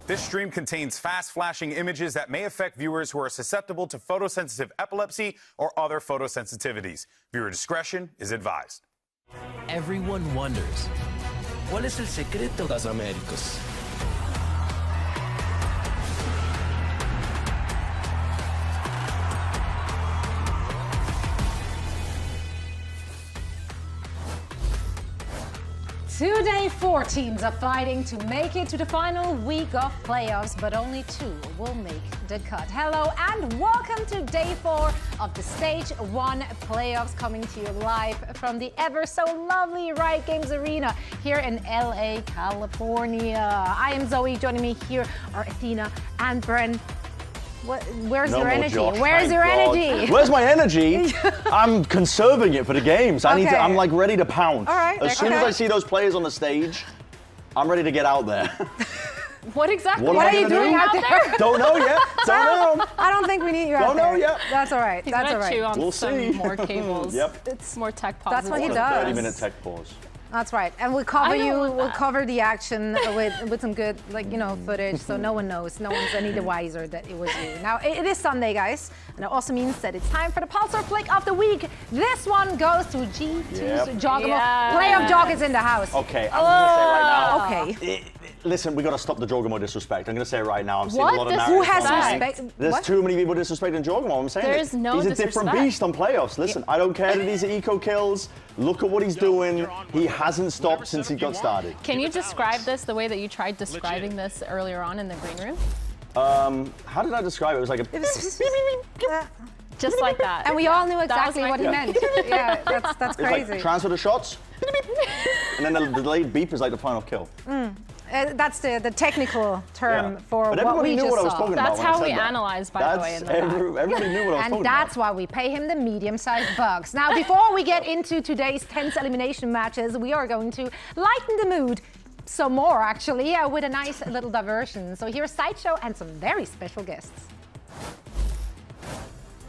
This stream contains fast flashing images that may affect viewers who are susceptible to photosensitive epilepsy or other photosensitivities. Viewer discretion is advised. Everyone wonders, ¿cuál es el secreto de las Américas? Today, 4 teams are fighting to make it to the final week of playoffs, but only 2 will make the cut. Hello and welcome to day 4 of the Stage 1 playoffs, coming to you live from the ever so lovely Riot Games Arena here in LA, California. I am Zoe. Joining me here are Athena and Bren. Where's your energy? Josh, Where's your energy? Where's my energy? I'm conserving it for the games. I'm like ready to pounce. All right. As soon as I see those players on the stage, I'm ready to get out there. What exactly? What are you doing out there? Don't know yet. Don't know. I don't think we need you out there. Don't know yet. That's all right. That's all right. Chew on We'll some see. more cables. Yep. It's more tech pause. That's what he does. 30-minute tech pause. That's right, and we'll cover we'll cover the action with some good, footage, so no one knows, no one's any the wiser that it was you. Now, it is Sunday, guys, and it also means that it's time for the Pulsar Flick of the Week. This one goes to G2's Joggable. Yeah. Playoff Jog is in the house. Okay, I'm gonna say right now. Okay. Listen, we gotta stop the Jogamo disrespect. I'm gonna say it right now. I'm seeing a lot of Who narratives has online. respect? There's What? too many people disrespecting Jogamo. I'm saying There's no he's a different disrespect. beast on playoffs. Listen, I don't care that he's at eco kills. Look at what he's doing. He hasn't stopped since he got started. Can you describe this the way that you tried describing this earlier on in the green room? How did I describe it? It was like a... Just like that. And we all knew exactly what he meant. Yeah, that's It's crazy. like transfer the shots, and then the delayed beep is like the final kill. That's the technical term for but what we everybody knew just what I was saw. talking about. That's how we analyze, by the way, in the back. Everybody knew what I was talking And about. that's why we pay him the medium-sized bucks. Now, before we get into today's tense elimination matches, we are going to lighten the mood some more, actually, with a nice little diversion. So here's Sideshow and some very special guests.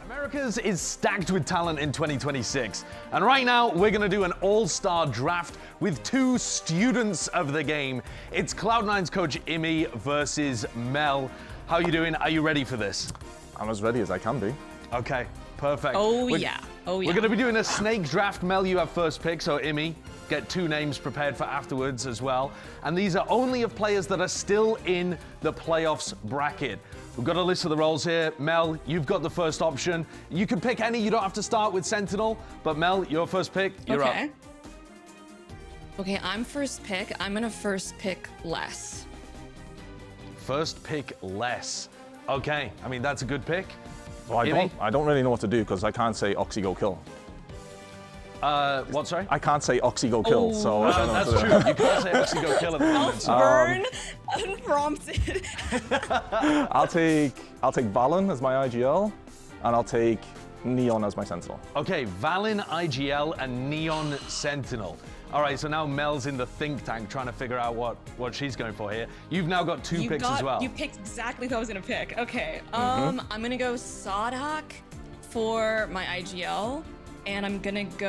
Americas is stacked with talent in 2026. And right now, we're going to do an all-star draft with two students of the game. It's Cloud9's coach, Imi, versus Mel. How are you doing? Are you ready for this? I'm as ready as I can be. Okay, perfect. Yeah. Oh, yeah. We're going to be doing a snake draft. Mel, you have first pick, so Imi, get two names prepared for afterwards as well. And these are only of players that are still in the playoffs bracket. We've got a list of the roles here. Mel, you've got the first option. You can pick any. You don't have to start with Sentinel. But Mel, your first pick, you're up. Okay, I'm first pick. I'm going to first pick Les. First pick, Les. Okay, I mean, that's a good pick. Well, I don't really know what to do because I can't say Oxy go kill. What, sorry? I can't say Oxy go kill, so I don't know that's what to true. You can't say Oxy go kill at the moment. Burn unprompted. I'll take Valen as my IGL, and I'll take Neon as my Sentinel. Okay, Valin, IGL, and Neon Sentinel. All right, so now Mel's in the think tank trying to figure out what she's going for here. You've now got two picks as well. You picked exactly who I was going to pick. Okay, I'm going to go Sadak for my IGL. And I'm gonna pick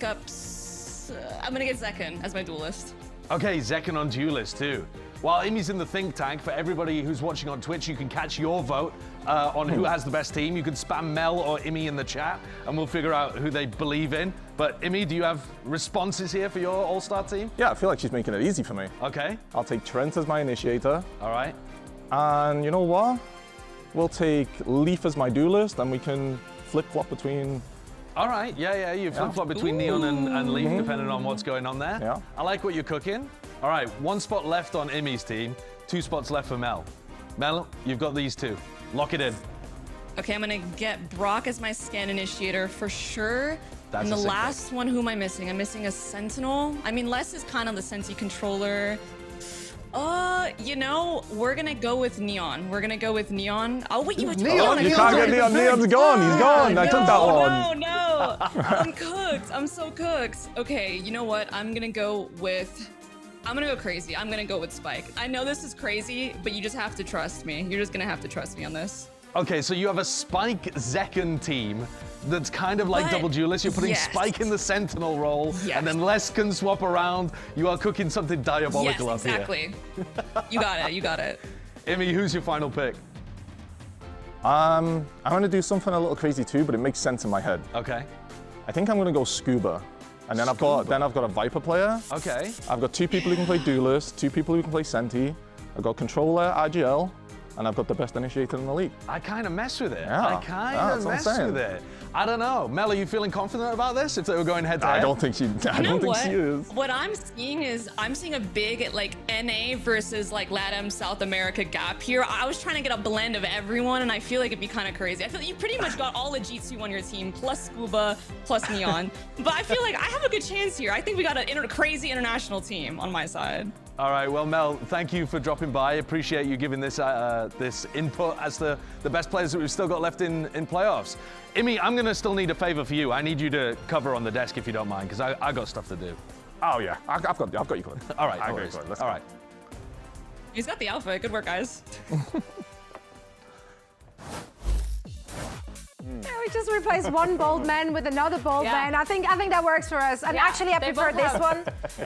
up, I'm gonna get Zekken as my duelist. Okay, Zekken on duelist too. While Imi's in the think tank, for everybody who's watching on Twitch, you can catch your vote on who has the best team. You can spam Mel or Imi in the chat, and we'll figure out who they believe in. But Imi, do you have responses here for your all-star team? Yeah, I feel like she's making it easy for me. Okay. I'll take Trent as my initiator. All right. And you know what? We'll take Leaf as my duelist, and we can flip-flop between... All right, yeah, you flip-flop between Neon and Leaf, depending on what's going on there. Yeah. I like what you're cooking. All right, one spot left on Imi's team, two spots left for Mel. Mel, you've got these two. Lock it in. Okay, I'm gonna get Brock as my scan initiator for sure. That's and the a sick last one, who am I missing? I'm missing a Sentinel. I mean, Les is kind of the Sensi controller. You know, we're gonna go with Neon. Oh, wait, you have to Neon, you can't get Neon. Neon's gone. He's gone. I took that one. No. I'm cooked. I'm so cooked. Okay, you know what? I'm gonna go crazy. I'm gonna go with Spike. I know this is crazy, but you just have to trust me. You're just gonna have to trust me on this. Okay, so you have a Spike Zekken team that's kind of like double duelist. You're putting Spike in the Sentinel role, and then Les can swap around. You are cooking something diabolical up here. Exactly. You got it. Imi, who's your final pick? I'm gonna do something a little crazy too, but it makes sense in my head. Okay. I think I'm gonna go Scuba. And then I've got a Viper player. Okay. I've got two people who can play Duelist, two people who can play Senti. I've got Controller, IGL, and I've got the best initiator in the league. I kind of mess with it. Yeah. I kind of mess with it. I don't know. Mel, are you feeling confident about this if they were going head to head? I don't think she is. What I'm seeing is a big like NA versus like LATAM South America gap here. I was trying to get a blend of everyone, and I feel like it'd be kind of crazy. I feel like you pretty much got all the G2 on your team, plus Scuba, plus Neon. But I feel like I have a good chance here. I think we got a crazy international team on my side. All right, well, Mel, thank you for dropping by. Appreciate you giving this this input as the best players that we've still got left in playoffs. Imi, I'm going to still need a favor for you. I need you to cover on the desk if you don't mind, because I got stuff to do. Oh, yeah. I've got you covered. All right, I've got you covered. Let's all go. right. He's got the outfit. Good work, guys. Yeah, we just replaced one bold man with another bold man. I think that works for us. And actually, I prefer this one.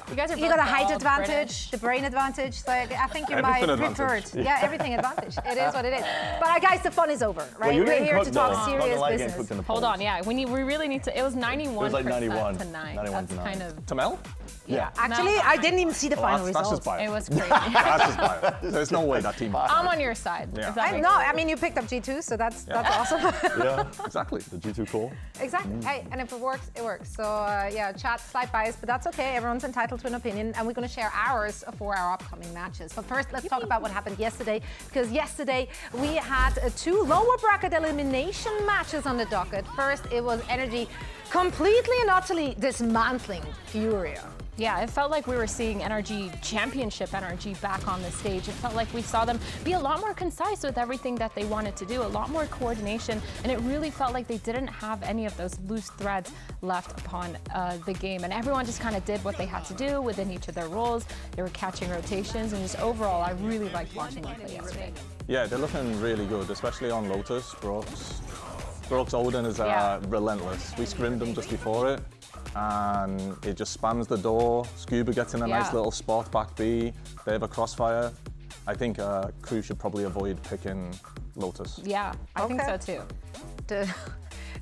You guys are You got a height all advantage, British. the brain advantage. Like, I think you're Everything my advantage. preferred. Yeah, everything advantage. It is what it is. But guys, the fun is over, right? you're We're getting here to cooked, talk though. serious Not gonna lie, getting business. cooked in the Hold polls. on, yeah. We really need to. It was 91% It was like 91. to 9. 91 That's to 9. kind of. To Mel? Yeah. Actually, I didn't even see the final That's just results. bias. It was crazy. That's just bias. There's no way that team. I'm on your side. Yeah. If that makes No, sense. I mean, you picked up G2, so that's awesome. Yeah. Exactly. Exactly. The G2 call. Exactly. Hey, and if it works, it works. So yeah, chat, slight bias, but that's okay. Everyone's entitled to an opinion, and we're going to share ours for our upcoming matches. But first, let's talk about what happened yesterday, because yesterday we had 2 lower bracket elimination matches on the docket. First, it was Energy completely and utterly dismantling FURIA. Yeah, it felt like we were seeing energy, championship energy back on the stage. It felt like we saw them be a lot more concise with everything that they wanted to do, a lot more coordination, and it really felt like they didn't have any of those loose threads left upon the game. And everyone just kind of did what they had to do within each of their roles. They were catching rotations, and just overall, I really liked watching them play yesterday. Yeah, they're looking really good, especially on Lotus. Brooks Odin is relentless. We scrimmed them just before it, and it just spams the door. Scuba gets in a nice little spot, back B. They have a crossfire. I think Crew should probably avoid picking Lotus. Yeah, I think so too.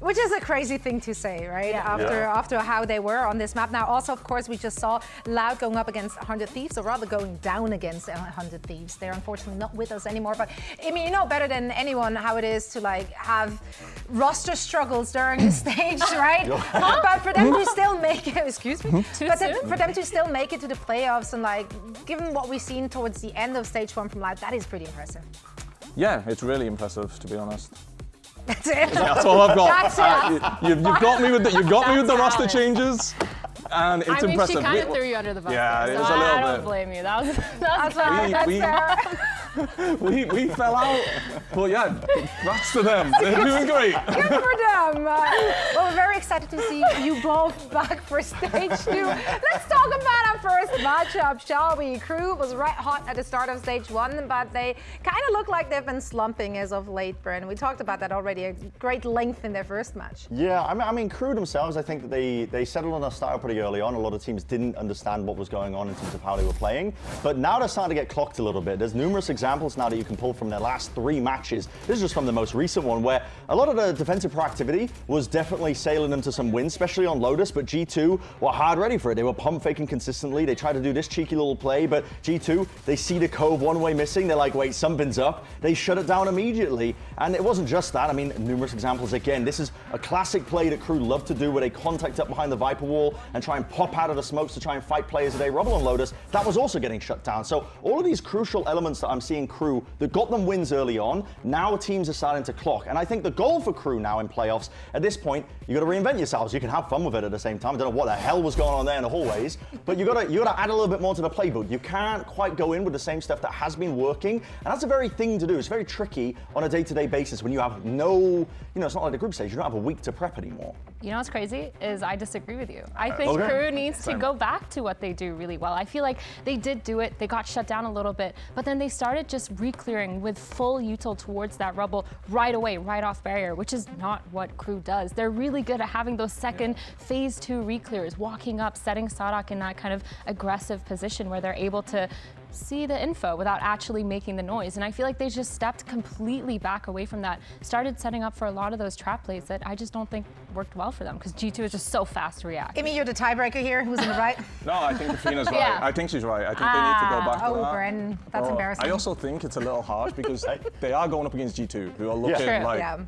Which is a crazy thing to say, right? Yeah. After how they were on this map. Now, also, of course, we just saw Loud going up against 100 Thieves, or rather going down against 100 Thieves. They're unfortunately not with us anymore. But I mean, you know better than anyone how it is to like have roster struggles during the stage, right? But for them to still make it, excuse me, for them to still make it to the playoffs, and like, given what we've seen towards the end of stage 1 from Loud, that is pretty impressive. Yeah, it's really impressive, to be honest. That's it. That's all I've got. That's it. You've got me with the roster changes, and it's impressive. I mean, she kind of threw you under the bus. Yeah, there, it was so a little bit. I don't blame you. That was we fell out, but yeah, congrats to them. They're doing great. Good for them. Well, we're very excited to see you both back for stage 2. Let's talk about our first matchup, shall we? Crew was right hot at the start of stage 1, but they kind of look like they've been slumping as of late, Bryn. We talked about that already, a great length in their first match. Yeah, I mean, Crew themselves, I think that they settled on their style pretty early on. A lot of teams didn't understand what was going on in terms of how they were playing, but now they're starting to get clocked a little bit. There's numerous examples now that you can pull from their last 3 matches. This is just from the most recent one, where a lot of the defensive proactivity was definitely sailing them to some wins, especially on Lotus, but G2 were hard ready for it. They were pump faking consistently. They tried to do this cheeky little play, but G2, they see the cove one-way missing. They're like, wait, something's up. They shut it down immediately. And it wasn't just that. I mean, numerous examples again. This is a classic play that Crew love to do, where they contact up behind the Viper wall and try and pop out of the smokes to try and fight players that they rubble on Lotus. That was also getting shut down. So all of these crucial elements that I'm seeing Crew that got them wins early on, now teams are starting to clock. And I think the goal for Crew now in playoffs, at this point, you got to reinvent yourselves. You can have fun with it at the same time. I don't know what the hell was going on there in the hallways, but you got to add a little bit more to the playbook. You can't quite go in with the same stuff that has been working, and that's a very thing to do. It's very tricky on a day-to-day basis when you have no, it's not like the group stage. You don't have a week to prep anymore. You know what's crazy is I disagree with you. I think Crew needs to go back to what they do really well. I feel like they did do it. They got shut down a little bit, but then they started just re-clearing with full util towards that rubble right away, right off barrier, which is not what Crew does. They're really good at having those second phase 2 re-clears, walking up, setting Sadak in that kind of aggressive position where they're able to see the info without actually making the noise. And I feel like they just stepped completely back away from that, started setting up for a lot of those trap plays that I just don't think worked well for them, because G2 is just so fast to react. Amy, you're the tiebreaker here. Who's in the right? No, I think Athena's right. Yeah. I think she's right. I think they need to go back to that. Bren, that's embarrassing. I also think it's a little harsh because they are going up against G2, who are looking like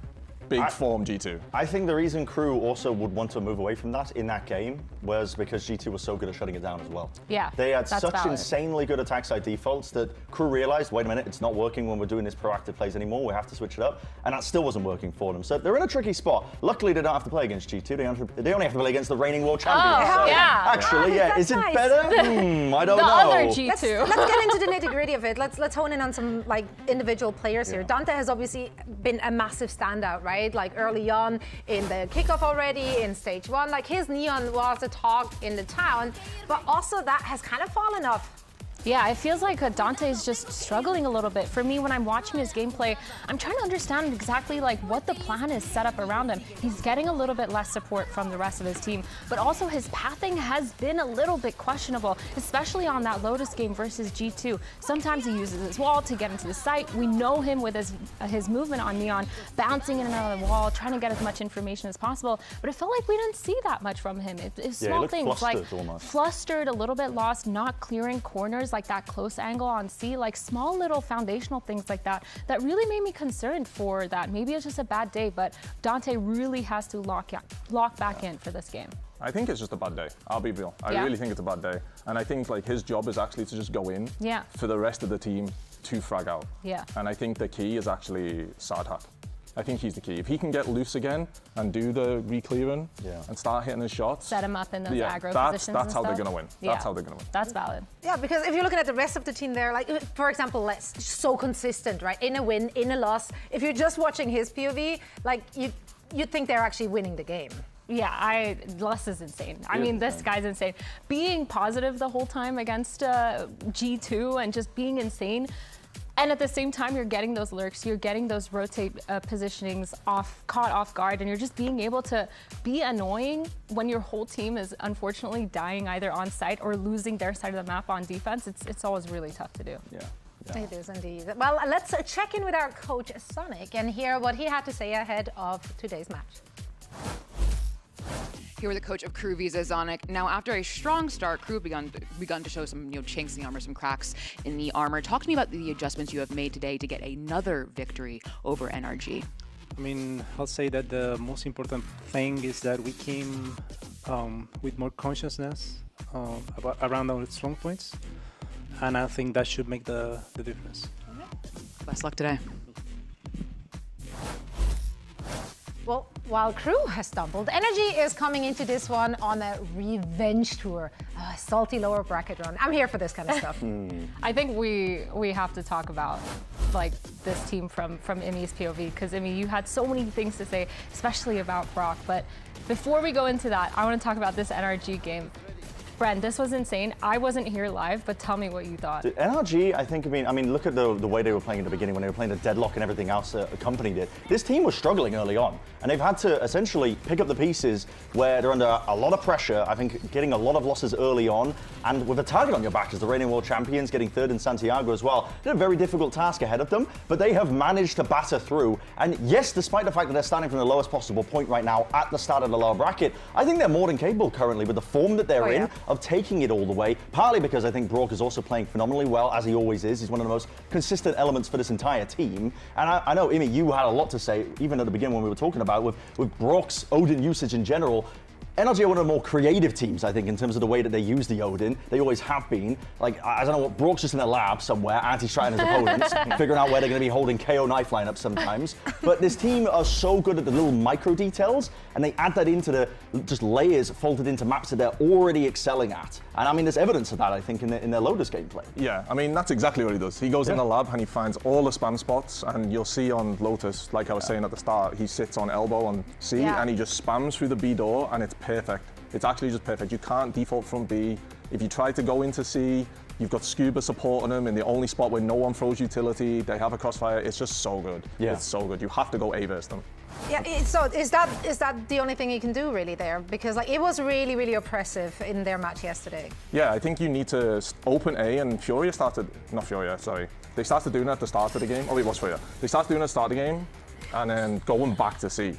big form G2. I think the reason Crew also would want to move away from that in that game was because G2 was so good at shutting it down as well. Yeah, they had that's such valid. insanely good attack side defaults that Crew realized, wait a minute, it's not working when we're doing this proactive plays anymore. We have to switch it up, and that still wasn't working for them. So they're in a tricky spot. Luckily, they don't have to play against G2. They only have to play against the reigning world champions. Oh, so yeah. Actually, is it nice. better? I don't know. The other G2. Let's get into the nitty-gritty of it. Let's hone in on some like individual players here. Dante has obviously been a massive standout, right? Like early on in the kickoff already, in stage 1, like his neon was a talk in the town, but also that has kind of fallen off. Yeah, it feels like Dante is just struggling a little bit. For me, when I'm watching his gameplay, I'm trying to understand exactly like what the plan is set up around him. He's getting a little bit less support from the rest of his team, but also his pathing has been a little bit questionable, especially on that Lotus game versus G2. Sometimes he uses his wall to get into the site. We know him with his movement on Neon, bouncing in and out of the wall, trying to get as much information as possible, but it felt like we didn't see that much from him. It's small things like almost flustered, a little bit lost, not clearing corners. like that close angle on C, like small little foundational things like that, that really made me concerned for that. Maybe it's just a bad day, but Dante really has to lock back in for this game. I think it's just a bad day. I'll be real. I really think it's a bad day. And I think like his job is actually to just go in for the rest of the team to frag out. Yeah. And I think the key is actually Sardhat. I think he's the key. If he can get loose again and do the re-clearing and start hitting his shots. Set him up in those aggro positions. That's how they're going to win. That's how they're going to win. That's valid. Yeah, because if you're looking at the rest of the team there, like, for example, so consistent, right? In a win, in a loss. If you're just watching his POV, like, you'd think they're actually winning the game. Yeah, Les is insane. I mean, this guy's insane. Being positive the whole time against G2 and just being insane. And at the same time, you're getting those lurks, you're getting those rotate positionings caught off guard, and you're just being able to be annoying when your whole team is unfortunately dying either on site or losing their side of the map on defense. It's always really tough to do. Yeah. It is indeed. Well, let's check in with our coach, Sonic, and hear what he had to say ahead of today's match. Here with the coach of Crew, Visa Zonic. Now, after a strong start, Crew begun to show some chinks in the armor, some cracks in the armor. Talk to me about the adjustments you have made today to get another victory over NRG. I mean, I'll say that the most important thing is that we came with more consciousness around our strong points, and I think that should make the difference. Best luck today. Well, while Crew has stumbled, Energy is coming into this one on a revenge tour, a salty lower bracket run. I'm here for this kind of stuff. I think we have to talk about like this team from Imi's POV, because Imi, you had so many things to say, especially about Brock. But before we go into that, I want to talk about this NRG game. Bren, this was insane. I wasn't here live, but tell me what you thought. NRG, I think, I mean, look at the way they were playing at the beginning when they were playing the deadlock and everything else that accompanied it. This team was struggling early on, and they've had to essentially pick up the pieces where they're under a lot of pressure, I think getting a lot of losses early on, and with a target on your back as the reigning world champions, getting third in Santiago as well. They're a very difficult task ahead of them, but they have managed to batter through. And yes, despite the fact that they're starting from the lowest possible point right now at the start of the lower bracket, I think they're more than capable currently with the form that they're in of taking it all the way, partly because I think Brock is also playing phenomenally well, as he always is. He's one of the most consistent elements for this entire team. And I know, Imi, you had a lot to say, even at the beginning when we were talking about it, with Brock's Odin usage in general. NRG are one of the more creative teams, I think, in terms of the way that they use the Odin. They always have been. Like, I don't know what, Brock's just in a lab somewhere, anti-stratting his opponents, figuring out where they're going to be holding KO knife lineups sometimes. But this team are so good at the little micro details, and they add that into the just layers folded into maps that they're already excelling at. And I mean, there's evidence of that, I think, in their Lotus gameplay. Yeah, I mean, that's exactly what he does. He goes in the lab and he finds all the spam spots, and you'll see on Lotus, like I was saying at the start, he sits on elbow on C, and he just spams through the B door, and it's perfect. It's actually just perfect. You can't default from B. If you try to go into C, you've got Scuba supporting them in the only spot where no one throws utility. They have a crossfire. It's just so good. Yeah. It's so good. You have to go A versus them. Yeah, so is that the only thing you can do really there? Because like it was really, really oppressive in their match yesterday. Yeah, I think you need to open A, and FURIA started, not FURIA, sorry. They started doing it at the start of the game. Oh, it was FURIA. They started doing it at the start of the game and then going back to C.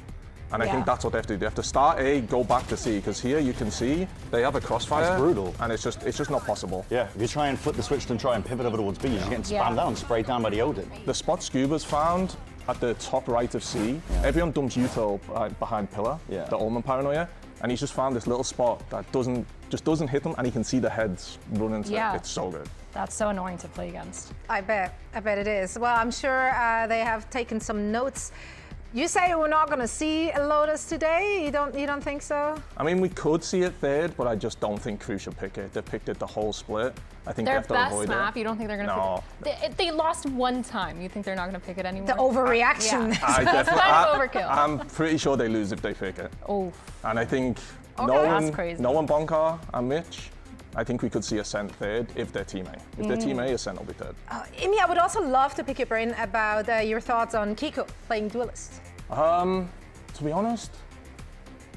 And I think that's what they have to do. They have to start A, go back to C, because here you can see they have a crossfire. It's brutal. And it's just not possible. Yeah, if you try and flip the switch and try and pivot over towards B, you're just getting spammed down, sprayed down by the Odin. The spot Scuba's found at the top right of C, everyone dumps util behind pillar, the Omen paranoia, and he's just found this little spot that just doesn't hit them, and he can see the heads running to it. It's so good. That's so annoying to play against. I bet it is. Well, I'm sure they have taken some notes. You say we're not going to see a Lotus today? You don't think so? I mean, we could see it third, but I just don't think Crew should pick it. They picked it the whole split. I think their they have to avoid best map. it. You don't think they're going to pick it? They lost one time. You think they're not going to pick it anymore? The overreaction. That's kind of overkill. I'm pretty sure they lose if they pick it. Oh. And I think that's crazy. Nolan Bonkar and Mitch, I think we could see Ascent third if they're Team A. If they're Team A, Ascent will be third. Imi, I would also love to pick your brain about your thoughts on Kiko playing Duelist. To be honest.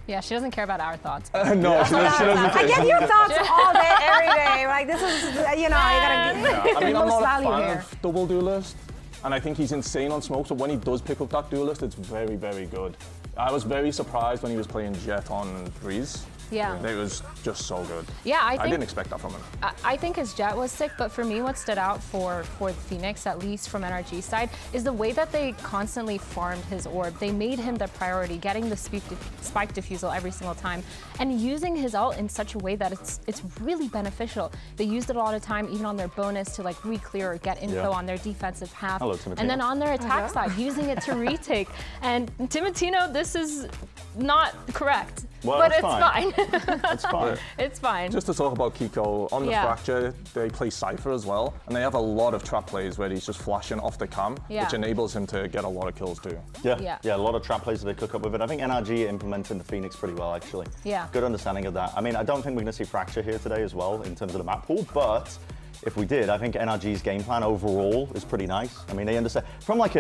Yeah, she doesn't care about our thoughts. No, she doesn't care. I get your thoughts all day, every day. Like this is, you know, you gotta get I mean, I'm not a fan here. of double Duelist, and I think he's insane on smoke. So when he does pick up that Duelist, it's very, very good. I was very surprised when he was playing Jet on Breeze. Yeah. It was just so good. Yeah, I didn't expect that from him. I think his jet was sick, but for me, what stood out for Phoenix, at least from NRG side, is the way that they constantly farmed his orb. They made him the priority, getting the spike defusal every single time, and using his ult in such a way that it's really beneficial. They used it a lot of time, even on their bonus, to like re-clear or get info on their defensive half. Hello, and then on their attack side, using it to retake. And Timotino, this is not correct. Well, but it's fine. It's fine. It's fine. Just to talk about Kiko, on the Fracture, they play Cypher as well, and they have a lot of trap plays where he's just flashing off the cam, which enables him to get a lot of kills too. Yeah, a lot of trap plays that they cook up with it. I think NRG implemented the Phoenix pretty well, actually. Yeah. Good understanding of that. I mean, I don't think we're going to see Fracture here today as well in terms of the map pool, but if we did, I think NRG's game plan overall is pretty nice. I mean, they understand, from like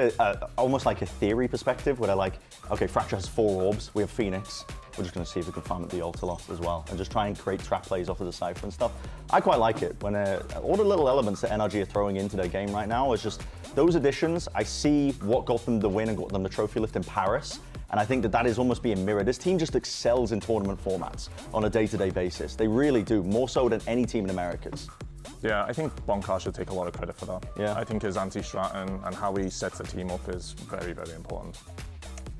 almost like a theory perspective, where they're like, okay, Fracture has 4 orbs, we have Phoenix, we're just going to see if we can farm at the ult a lot as well, and just try and create trap plays off of the Cypher and stuff. I quite like it, when all the little elements that NRG are throwing into their game right now is just, those additions, I see what got them the win and got them the trophy lift in Paris, and I think that is almost being mirrored. This team just excels in tournament formats on a day-to-day basis. They really do, more so than any team in Americas. Yeah, I think Bonkar should take a lot of credit for that. Yeah. I think his anti-strat and how he sets the team up is very, very important.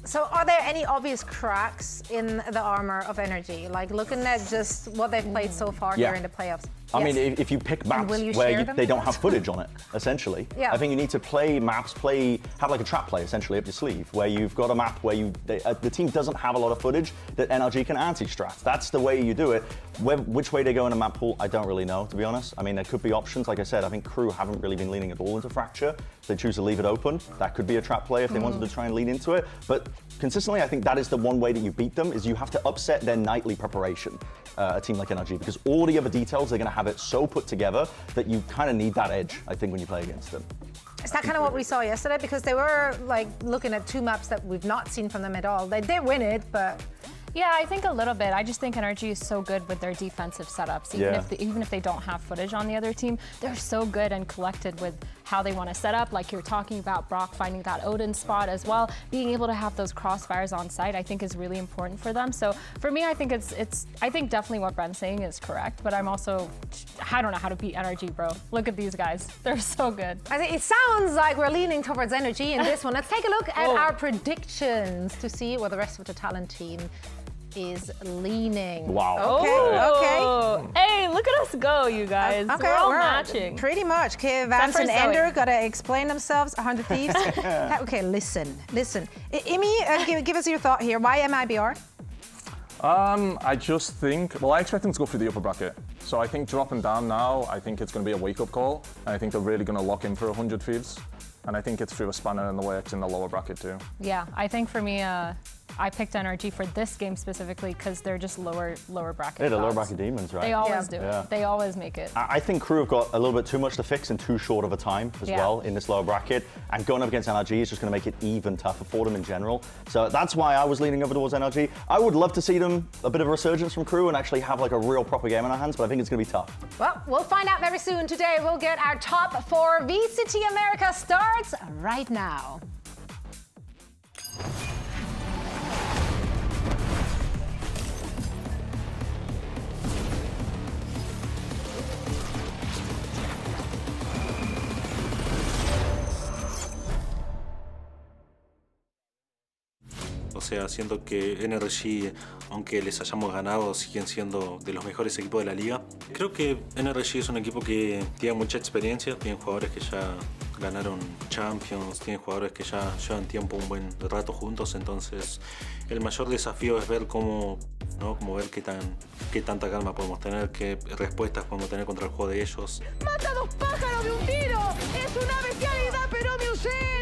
So are there any obvious cracks in the armor of NRG? Like looking at just what they've played so far here in the playoffs? I mean, if you pick maps where they don't have footage on it, essentially, I think you need to play maps, have like a trap play, essentially, up your sleeve, where you've got a map where the team doesn't have a lot of footage that NRG can anti-strat. That's the way you do it. Which way they go in a map pool, I don't really know, to be honest. I mean, there could be options. Like I said, I think Crew haven't really been leaning at all into Fracture. If they choose to leave it open, that could be a trap play if they wanted to try and lean into it. But consistently, I think that is the one way that you beat them, is you have to upset their nightly preparation, a team like NRG, because all the other details, they're going to have it so put together that you kind of need that edge, I think, when you play against them. Is that kind of what we saw yesterday? Because they were like looking at 2 maps that we've not seen from them at all. They did win it, but... Yeah, I think a little bit. I just think NRG is so good with their defensive setups. Even if they don't have footage on the other team, they're so good and collected with how they want to set up. Like you're talking about Brock finding that Odin spot as well. Being able to have those crossfires on site, I think, is really important for them. So for me, I think I think definitely what Brent's saying is correct. But I don't know how to beat NRG, bro. Look at these guys. They're so good. I think it sounds like we're leaning towards NRG in this one. Let's take a look at our predictions to see where the rest of the talent team is leaning. Wow. Okay. Hey, look at us go, you guys. Okay, we're all matching. Pretty much. Okay, Vance and Ender gotta explain themselves. 100 Thieves. Okay, listen. Imi, give us your thought here. Why MIBR? I just think, well, I expect them to go through the upper bracket. So I think dropping down now, I think it's going to be a wake-up call. And I think they're really going to lock in for 100 Thieves. And I think it's through a spanner in the works in the lower bracket too. Yeah, I think for me, I picked NRG for this game specifically because they're just lower bracket. Yeah, the lower bracket demons, right? They always do. Yeah. They always make it. I think Crew have got a little bit too much to fix in too short of a time as well in this lower bracket. And going up against NRG is just going to make it even tougher for them in general. So that's why I was leaning over towards NRG. I would love to see them a bit of a resurgence from Crew and actually have like a real proper game in our hands, but I think it's going to be tough. Well, we'll find out very soon. Today we'll get our top 4 VCT America starts right now. O sea, siento que NRG, aunque les hayamos ganado, siguen siendo de los mejores equipos de la liga. Creo que NRG es un equipo que tiene mucha experiencia, tiene jugadores que ya ganaron Champions, tiene jugadores que ya llevan tiempo, un buen rato juntos, entonces el mayor desafío es ver cómo ver qué tanta calma podemos tener, qué respuestas podemos tener contra el juego de ellos. ¡Mata 2 pájaros de un tiro! ¡Es una bestialidad pero me usera!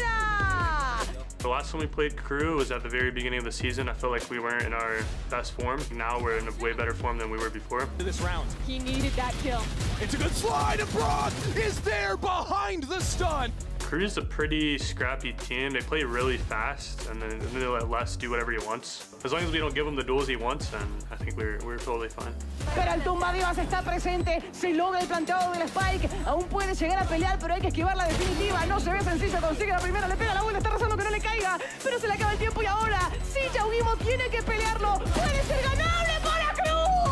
The last time we played Crew was at the very beginning of the season. I felt like we weren't in our best form. Now we're in a way better form than we were before. This round. He needed that kill. It's a good slide, and Brock is there behind the stun. Crew's a pretty scrappy team. They play really fast, and then they let Les do whatever he wants. As long as we don't give him the duels he wants, then I think we're totally fine. Pero el tumba divas está presente, se logra el planteado del Spike, aún puede llegar a pelear, pero hay que esquivar la definitiva, no se ve sencillo, consigue la primera, le pega la bola, está rezando que no le caiga, pero se le acaba el tiempo y ahora, si Yaugimo tiene que pelearlo, puede ser ganable para Cruz.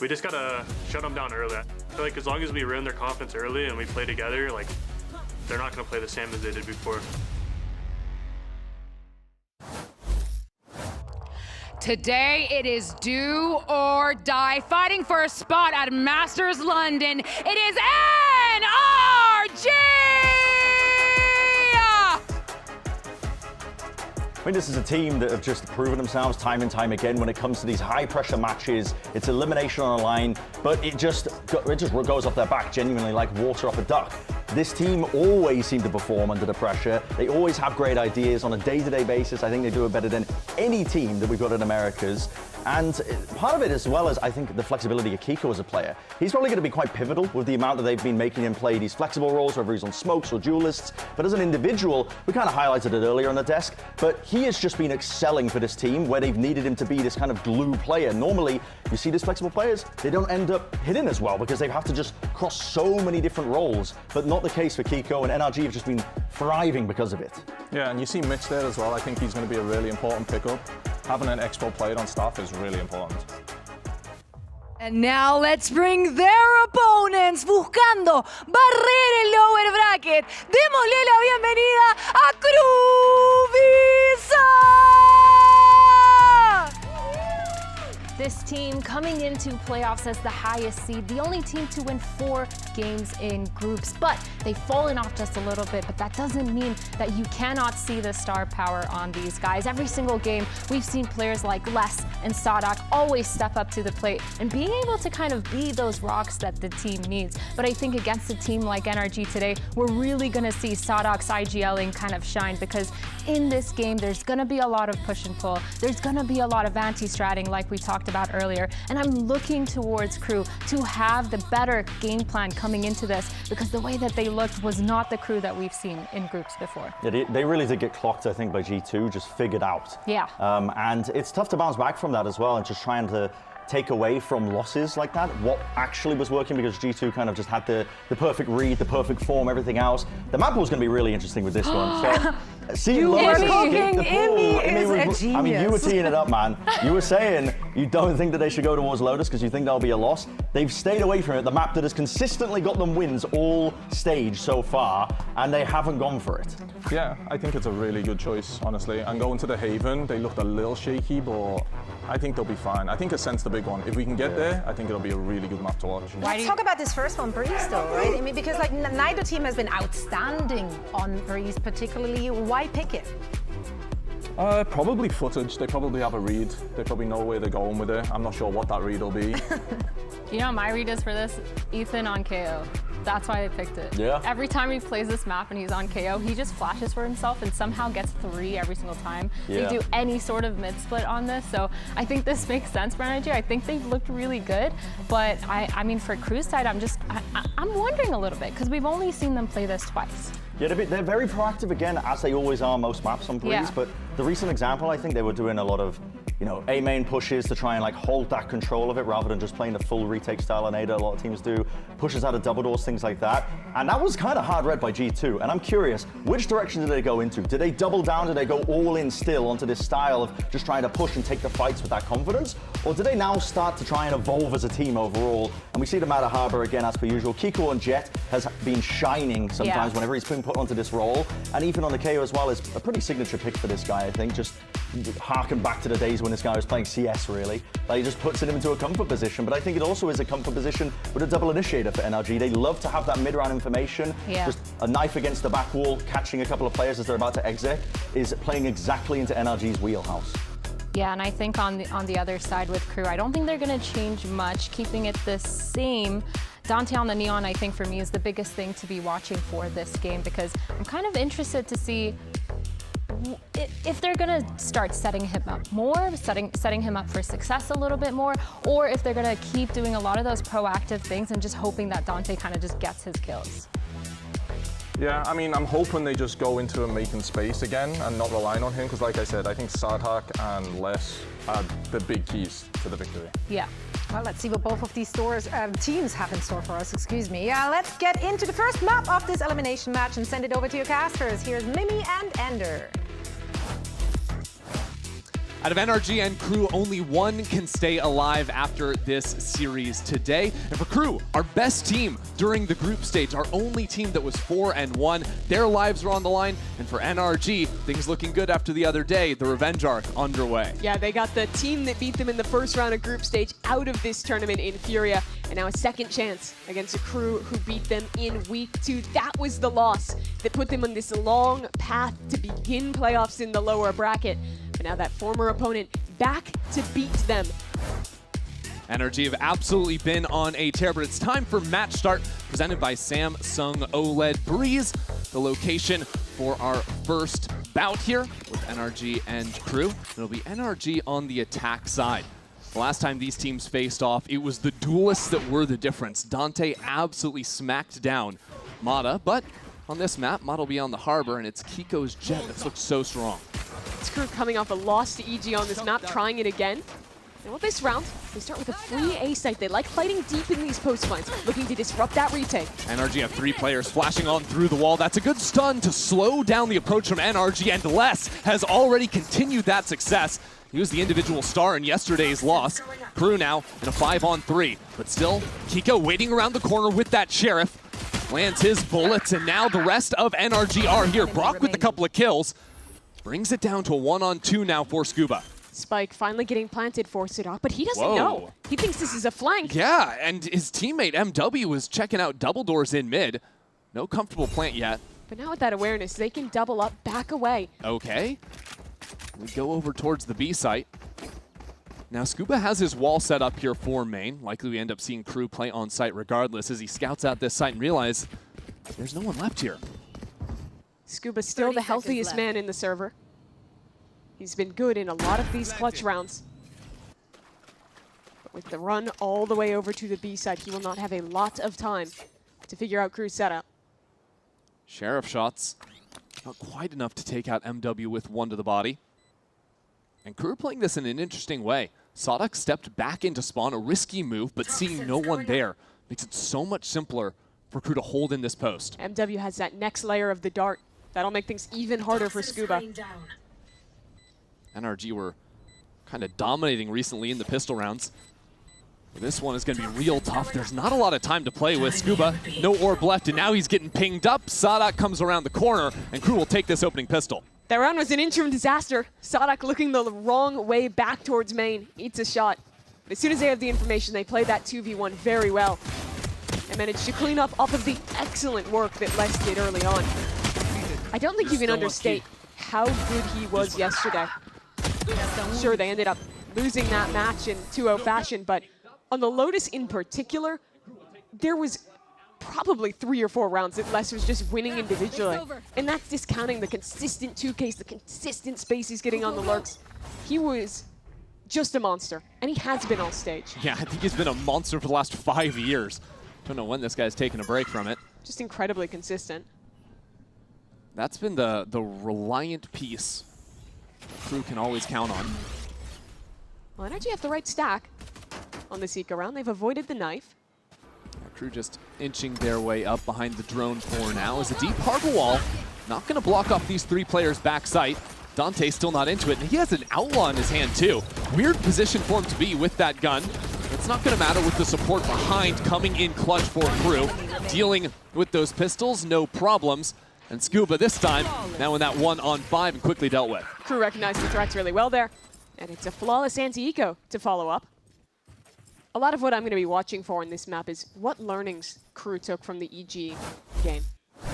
We just gotta shut them down early. I feel like as long as we ruin their confidence early and we play together, like, they're not gonna play the same as they did before. Today it is do or die, fighting for a spot at Masters London. It is NRG! I mean, this is a team that have just proven themselves time and time again when it comes to these high-pressure matches. It's elimination on a line, but it just goes off their back genuinely like water off a duck. This team always seem to perform under the pressure. They always have great ideas on a day-to-day basis. I think they do it better than any team that we've got in Americas. And part of it as well is, I think, the flexibility of Kiko as a player. He's probably going to be quite pivotal with the amount that they've been making him play these flexible roles, whether he's on smokes or duelists. But as an individual, we kind of highlighted it earlier on the desk, but he has just been excelling for this team where they've needed him to be this kind of glue player. Normally, you see these flexible players, they don't end up hitting as well because they have to just cross so many different roles, but not the case for Kiko, and NRG have just been thriving because of it. Yeah, and you see Mitch there as well. I think he's going to be a really important pickup. Having an X-Pro player on staff is really important. And now let's bring their opponents buscando barrer el lower bracket. Démosle la bienvenida a Cruvisa! This team coming into playoffs as the highest seed, the only team to win 4 games in groups, but they've fallen off just a little bit, but that doesn't mean that you cannot see the star power on these guys. Every single game, we've seen players like Les and Sadak always step up to the plate and being able to kind of be those rocks that the team needs. But I think against a team like NRG today, we're really gonna see Sadak's IGLing kind of shine, because in this game, there's gonna be a lot of push and pull. There's gonna be a lot of anti-stratting like we talked about earlier, and I'm looking towards Crew to have the better game plan coming into this, because the way that they looked was not the Crew that we've seen in groups before. Yeah, they really did get clocked, I think, by G2, just figured out. Yeah. And it's tough to bounce back from that as well, and just trying to take away from losses like that what actually was working, because G2 kind of just had the perfect read, the perfect form, everything else. The map was going to be really interesting with this one. So, see, Lotus escaped the pool. I mean, you were teeing it up, man. You were saying you don't think that they should go towards Lotus because you think that'll be a loss. They've stayed away from it, the map that has consistently got them wins all stage so far, and they haven't gone for it. Yeah, I think it's a really good choice, honestly. And going to the Haven, they looked a little shaky, but I think they'll be fine. I think Ascent's the big one. If we can get there, I think it'll be a really good map to watch. Let's talk about this first one, Breeze, though, right? I mean, because like neither team has been outstanding on Breeze particularly. Why pick it? Probably footage. They probably have a read. They probably know where they're going with it. I'm not sure what that read will be. You know what my read is for this? Ethan on KO. That's why I picked it. Yeah. Every time he plays this map and he's on KO, he just flashes for himself and somehow gets 3 every single time. Yeah. They do any sort of mid split on this, so I think this makes sense for NRG. I think they've looked really good, but I mean, for Crew's side, I'm wondering a little bit, because we've only seen them play this twice. Yeah, they're very proactive again, as they always are most maps on Breeze, Yeah. but the recent example, I think they were doing a lot of, you know, A main pushes to try and like hold that control of it rather than just playing the full retake style on Ada. A lot of teams do pushes out of double doors, things like that. And that was kind of hard read by G2. And I'm curious, which direction did they go into? Did they double down? Did they go all in still onto this style of just trying to push and take the fights with that confidence? Or did they now start to try and evolve as a team overall? And we see them out of Harbor again, as per usual. Kiko and Jet has been shining sometimes whenever he's been put onto this role. And even on the KO as well is a pretty signature pick for this guy, I think. Just harken back to the days when this guy was playing CS, really. Like, he just puts it into a comfort position. But I think it also is a comfort position with a double initiator for NRG. They love to have that mid-round information. Yeah. Just a knife against the back wall, catching a couple of players as they're about to exit, is playing exactly into NRG's wheelhouse. Yeah, and I think on the other side with Crew, I don't think they're going to change much, keeping it the same. Dante on the Neon, I think, for me, is the biggest thing to be watching for this game, because I'm kind of interested to see if they're going to start setting him up more, setting him up for success a little bit more, or if they're going to keep doing a lot of those proactive things and just hoping that Dante kind of just gets his kills. Yeah, I mean, I'm hoping they just go into him making space again and not relying on him, because like I said, I think Sadhak and Les are the big keys to the victory. Yeah. Well, let's see what both of these teams have in store for us, excuse me. Let's get into the first map of this elimination match and send it over to your casters. Here's Mimi and Ender. Out of NRG and Crew, only one can stay alive after this series today. And for Crew, our best team during the group stage, our only team that was 4-1, their lives were on the line. And for NRG, things looking good after the other day, the revenge arc underway. Yeah, they got the team that beat them in the first round of group stage out of this tournament in FURIA, and now a second chance against a Crew who beat them in week 2. That was the loss that put them on this long path to begin playoffs in the lower bracket. But now that former opponent back to beat them. NRG have absolutely been on a tear, but it's time for match start, presented by Samsung OLED Breeze, the location for our first bout here with NRG and Crew. It'll be NRG on the attack side. The last time these teams faced off, it was the duelists that were the difference. Dante absolutely smacked down Mata, but on this map, Mata will be on the harbor, and it's Kiko's jet that's looked so strong. This Crew coming off a loss to EG on this map, trying it again. And well, this round, they start with a free A site. They like fighting deep in these post fights, looking to disrupt that retake. NRG have 3 players flashing on through the wall. That's a good stun to slow down the approach from NRG, and Les has already continued that success. He was the individual star in yesterday's loss. Crew now in a 5-on-3, but still, Kiko waiting around the corner with that Sheriff. Lands his bullets, and now the rest of NRG are here. Brock with a couple of kills. Brings it down to a 1-on-2 now for Scuba. Spike finally getting planted for Sidok, but he doesn't know. He thinks this is a flank. Yeah, and his teammate MW was checking out double doors in mid. No comfortable plant yet. But now with that awareness, they can double up, back away. Okay. We go over towards the B site. Now Scuba has his wall set up here for main. Likely we end up seeing Crew play on site regardless as he scouts out this site and realizes there's no one left here. Scuba still the healthiest man in the server. He's been good in a lot of these clutch rounds. But with the run all the way over to the B side, he will not have a lot of time to figure out Crew's setup. Sheriff shots, not quite enough to take out MW with 1 to the body. And Crew playing this in an interesting way. Sadok stepped back into spawn, a risky move, but seeing no one there makes it so much simpler for Crew to hold in this post. MW has that next layer of the dart. That'll make things even harder for Scuba. NRG were kind of dominating recently in the pistol rounds. This one is going to be real tough. There's not a lot of time to play with. Scuba, no orb left, and now he's getting pinged up. Sadok comes around the corner, and Crew will take this opening pistol. That round was an interim disaster. Sadok looking the wrong way back towards main. Eats a shot. But as soon as they have the information, they play that 2v1 very well. And managed to clean up off of the excellent work that Les did early on. I don't think you can understate how good he was yesterday. Sure, they ended up losing that match in 2-0 fashion, but on the Lotus in particular, there was probably 3 or 4 rounds that Les was just winning individually. And that's discounting the consistent 2Ks, the consistent space he's getting on the lurks. He was just a monster, and he has been on stage. Yeah, I think he's been a monster for the last 5 years. Don't know when this guy's taken a break from it. Just incredibly consistent. That's been the reliant piece Crew can always count on. Well, NRG have the right stack on this eco round. They've avoided the knife. Crew just inching their way up behind the drone for now as a deep harbor wall. Not going to block off these 3 players' back sight. Dante still not into it, and he has an outlaw in his hand too. Weird position for him to be with that gun. It's not going to matter with the support behind coming in clutch for Crew. Dealing with those pistols, no problems. And Scuba this time, now in that 1-on-5 and quickly dealt with. Crew recognized the threats really well there. And it's a flawless anti-eco to follow up. A lot of what I'm going to be watching for in this map is what learnings Crew took from the EG game.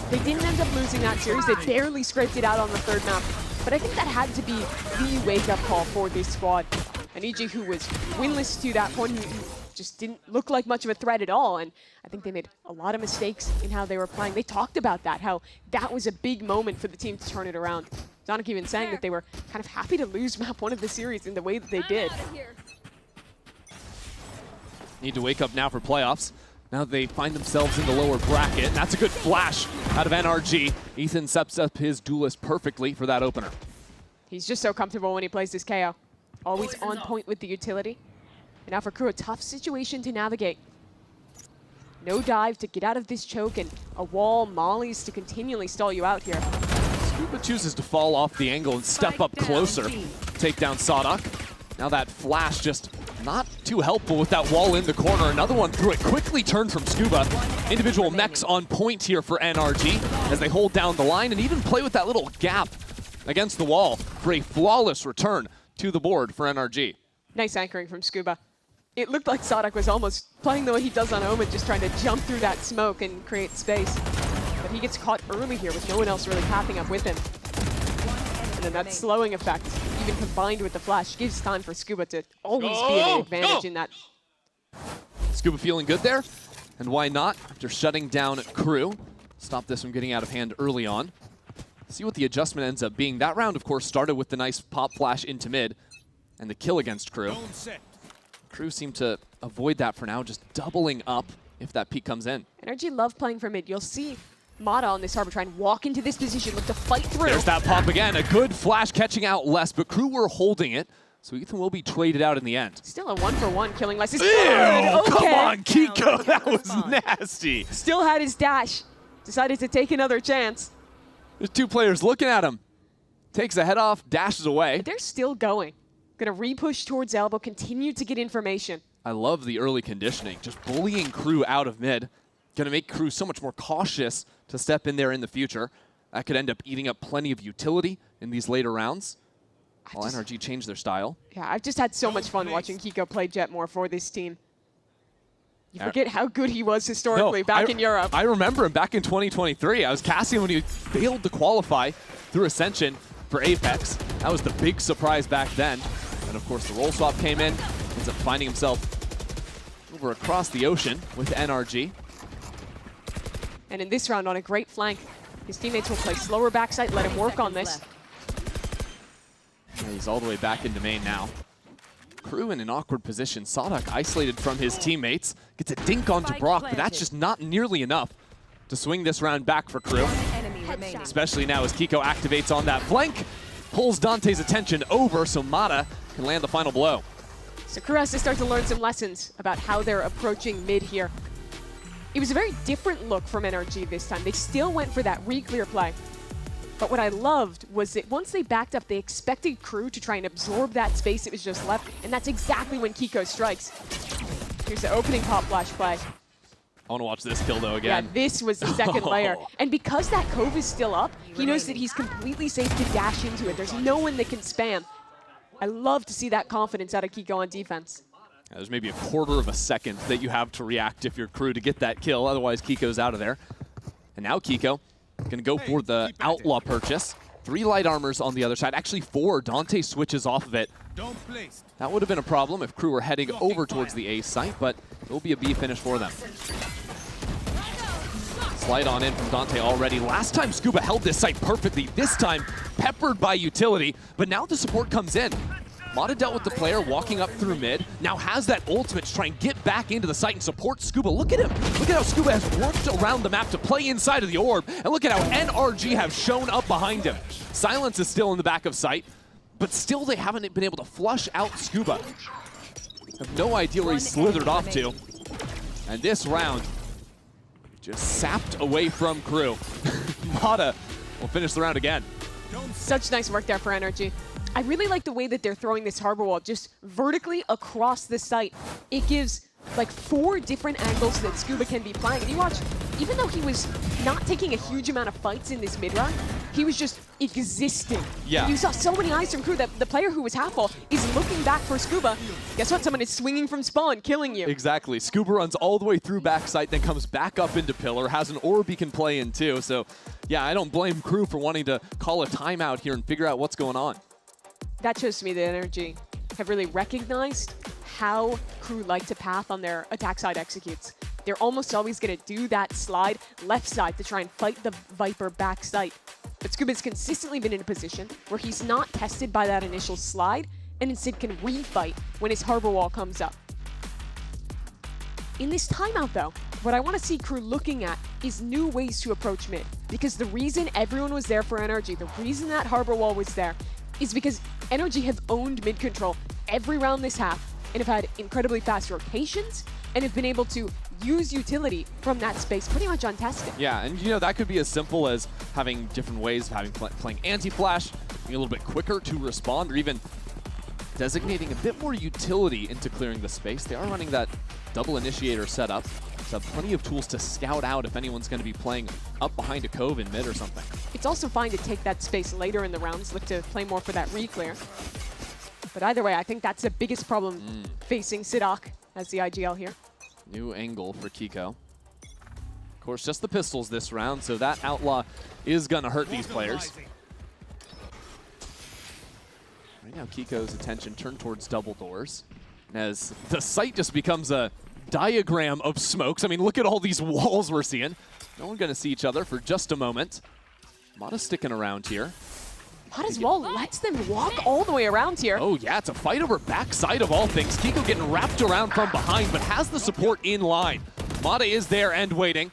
They didn't end up losing that series. They barely scraped it out on the 3rd map. But I think that had to be the wake-up call for this squad. An EG who was winless to that point, who just didn't look like much of a threat at all. And I think they made a lot of mistakes in how they were playing. They talked about that, how that was a big moment for the team to turn it around. Sonic even saying that they were kind of happy to lose map 1 of the series in the way that they did. Need to wake up now for playoffs. Now they find themselves in the lower bracket. And that's a good flash out of NRG. Ethan sets up his duelist perfectly for that opener. He's just so comfortable when he plays this KO. Always on point with the utility. And now for Crew, a tough situation to navigate. No dive to get out of this choke, and a wall, mollies to continually stall you out here. Scuba chooses to fall off the angle and step up closer. take down Sadak. Now that flash just not too helpful with that wall in the corner. Another one through it, quickly turned from Scuba. Individual mechs on point here for NRG as they hold down the line and even play with that little gap against the wall for a flawless return to the board for NRG. Nice anchoring from Scuba. It looked like Sadak was almost playing the way he does on Omen, just trying to jump through that smoke and create space. But he gets caught early here with no one else really pathing up with him. And then that slowing effect, even combined with the flash, gives time for Scuba to always be an advantage in that. Scuba feeling good there, and why not? After shutting down Crew, stop this from getting out of hand early on. See what the adjustment ends up being. That round, of course, started with the nice pop flash into mid, and the kill against Crew. Crew seemed to avoid that for now, just doubling up if that peek comes in. NRG love playing for mid. You'll see Mata on this harbor try and walk into this position, look to fight through. There's that pop again. A good flash catching out Les, but Crew were holding it, so Ethan will be traded out in the end. Still a 1-for-1 killing Les. Ew, okay. Come on, Kiko, that was nasty. Still had his dash. Decided to take another chance. There's two players looking at him. Takes a head off, dashes away. But they're still going. Gonna re-push towards elbow, continue to get information. I love the early conditioning, just bullying Crew out of mid. Gonna make Crew so much more cautious to step in there in the future. That could end up eating up plenty of utility in these later rounds. While NRG changed their style. Yeah, I've just had so much fun watching Kiko play Jet more for this team. You forget how good he was historically back in Europe. I remember him back in 2023. I was casting him when he failed to qualify through Ascension for Apex. That was the big surprise back then. And of course the role swap came in. Ends up finding himself over across the ocean with NRG. And in this round, on a great flank, his teammates will play slower backside, let him work on this. Yeah, he's all the way back into main now. Crew in an awkward position. Sadak isolated from his teammates. Gets a dink onto Brock, but that's just not nearly enough to swing this round back for Crew. Especially now as Kiko activates on that flank. Pulls Dante's attention over so Mata can land the final blow. So Crew has to start to learn some lessons about how they're approaching mid here. It was a very different look from NRG this time. They still went for that re-clear play. But what I loved was that once they backed up, they expected Crew to try and absorb that space that was just left, and that's exactly when Kiko strikes. Here's the opening pop flash play. I want to watch this kill though again. Yeah, this was the second layer. And because that cove is still up, he knows that he's completely safe to dash into it. There's no one that can spam. I love to see that confidence out of Kiko on defense. There's maybe a quarter of a second that you have to react if you're Crew to get that kill. Otherwise, Kiko's out of there. And now Kiko going to go for the Outlaw purchase. 3 light armors on the other side. Actually 4. Dante switches off of it. That would have been a problem if Crew were heading over towards the A site, but it will be a B finish for them. Slide on in from Dante already. Last time Scuba held this site perfectly. This time peppered by utility, but now the support comes in. Mata dealt with the player walking up through mid, now has that ultimate to try and get back into the site and support Scuba. Look at him. Look at how Scuba has worked around the map to play inside of the orb, and look at how NRG have shown up behind him. Silence is still in the back of sight, but still they haven't been able to flush out Scuba. Have no idea where he slithered off to. And this round just sapped away from Crew. Mata will finish the round again. Such nice work there for NRG. I really like the way that they're throwing this harbor wall just vertically across the site. It gives like 4 different angles that Scuba can be playing. And you watch, even though he was not taking a huge amount of fights in this mid-round, he was just existing. Yeah. You saw so many eyes from Crew that the player who was half full is looking back for Scuba. Guess what? Someone is swinging from spawn, killing you. Exactly. Scuba runs all the way through backside, then comes back up into pillar, has an orb he can play in too. So yeah, I don't blame Crew for wanting to call a timeout here and figure out what's going on. That shows to me that NRG have really recognized how Crew like to path on their attack side executes. They're almost always going to do that slide left side to try and fight the Viper back side. But Scuba's consistently been in a position where he's not tested by that initial slide and instead can refight when his harbor wall comes up. In this timeout though, what I want to see Crew looking at is new ways to approach mid. Because the reason everyone was there for NRG, the reason that harbor wall was there, is because NRG have owned mid control every round this half and have had incredibly fast rotations and have been able to use utility from that space pretty much untested. Yeah, and you know, that could be as simple as having different ways of playing anti-flash, being a little bit quicker to respond, or even designating a bit more utility into clearing the space. They are running that double initiator setup, so have plenty of tools to scout out if anyone's going to be playing up behind a cove in mid or something. It's also fine to take that space later in the rounds, look to play more for that re-clear. But either way, I think that's the biggest problem facing Sidak as the IGL here. New angle for Kiko. Of course, just the pistols this round, so that Outlaw is going to hurt these players. Right now, Kiko's attention turned towards double doors, as the site just becomes a diagram of smokes. I mean, look at all these walls we're seeing. No one going to see each other for just a moment. Mata sticking around here. Mata's wall lets them walk all the way around here. Oh yeah, it's a fight over backside of all things. Kiko getting wrapped around from behind, but has the support in line. Mata is there and waiting.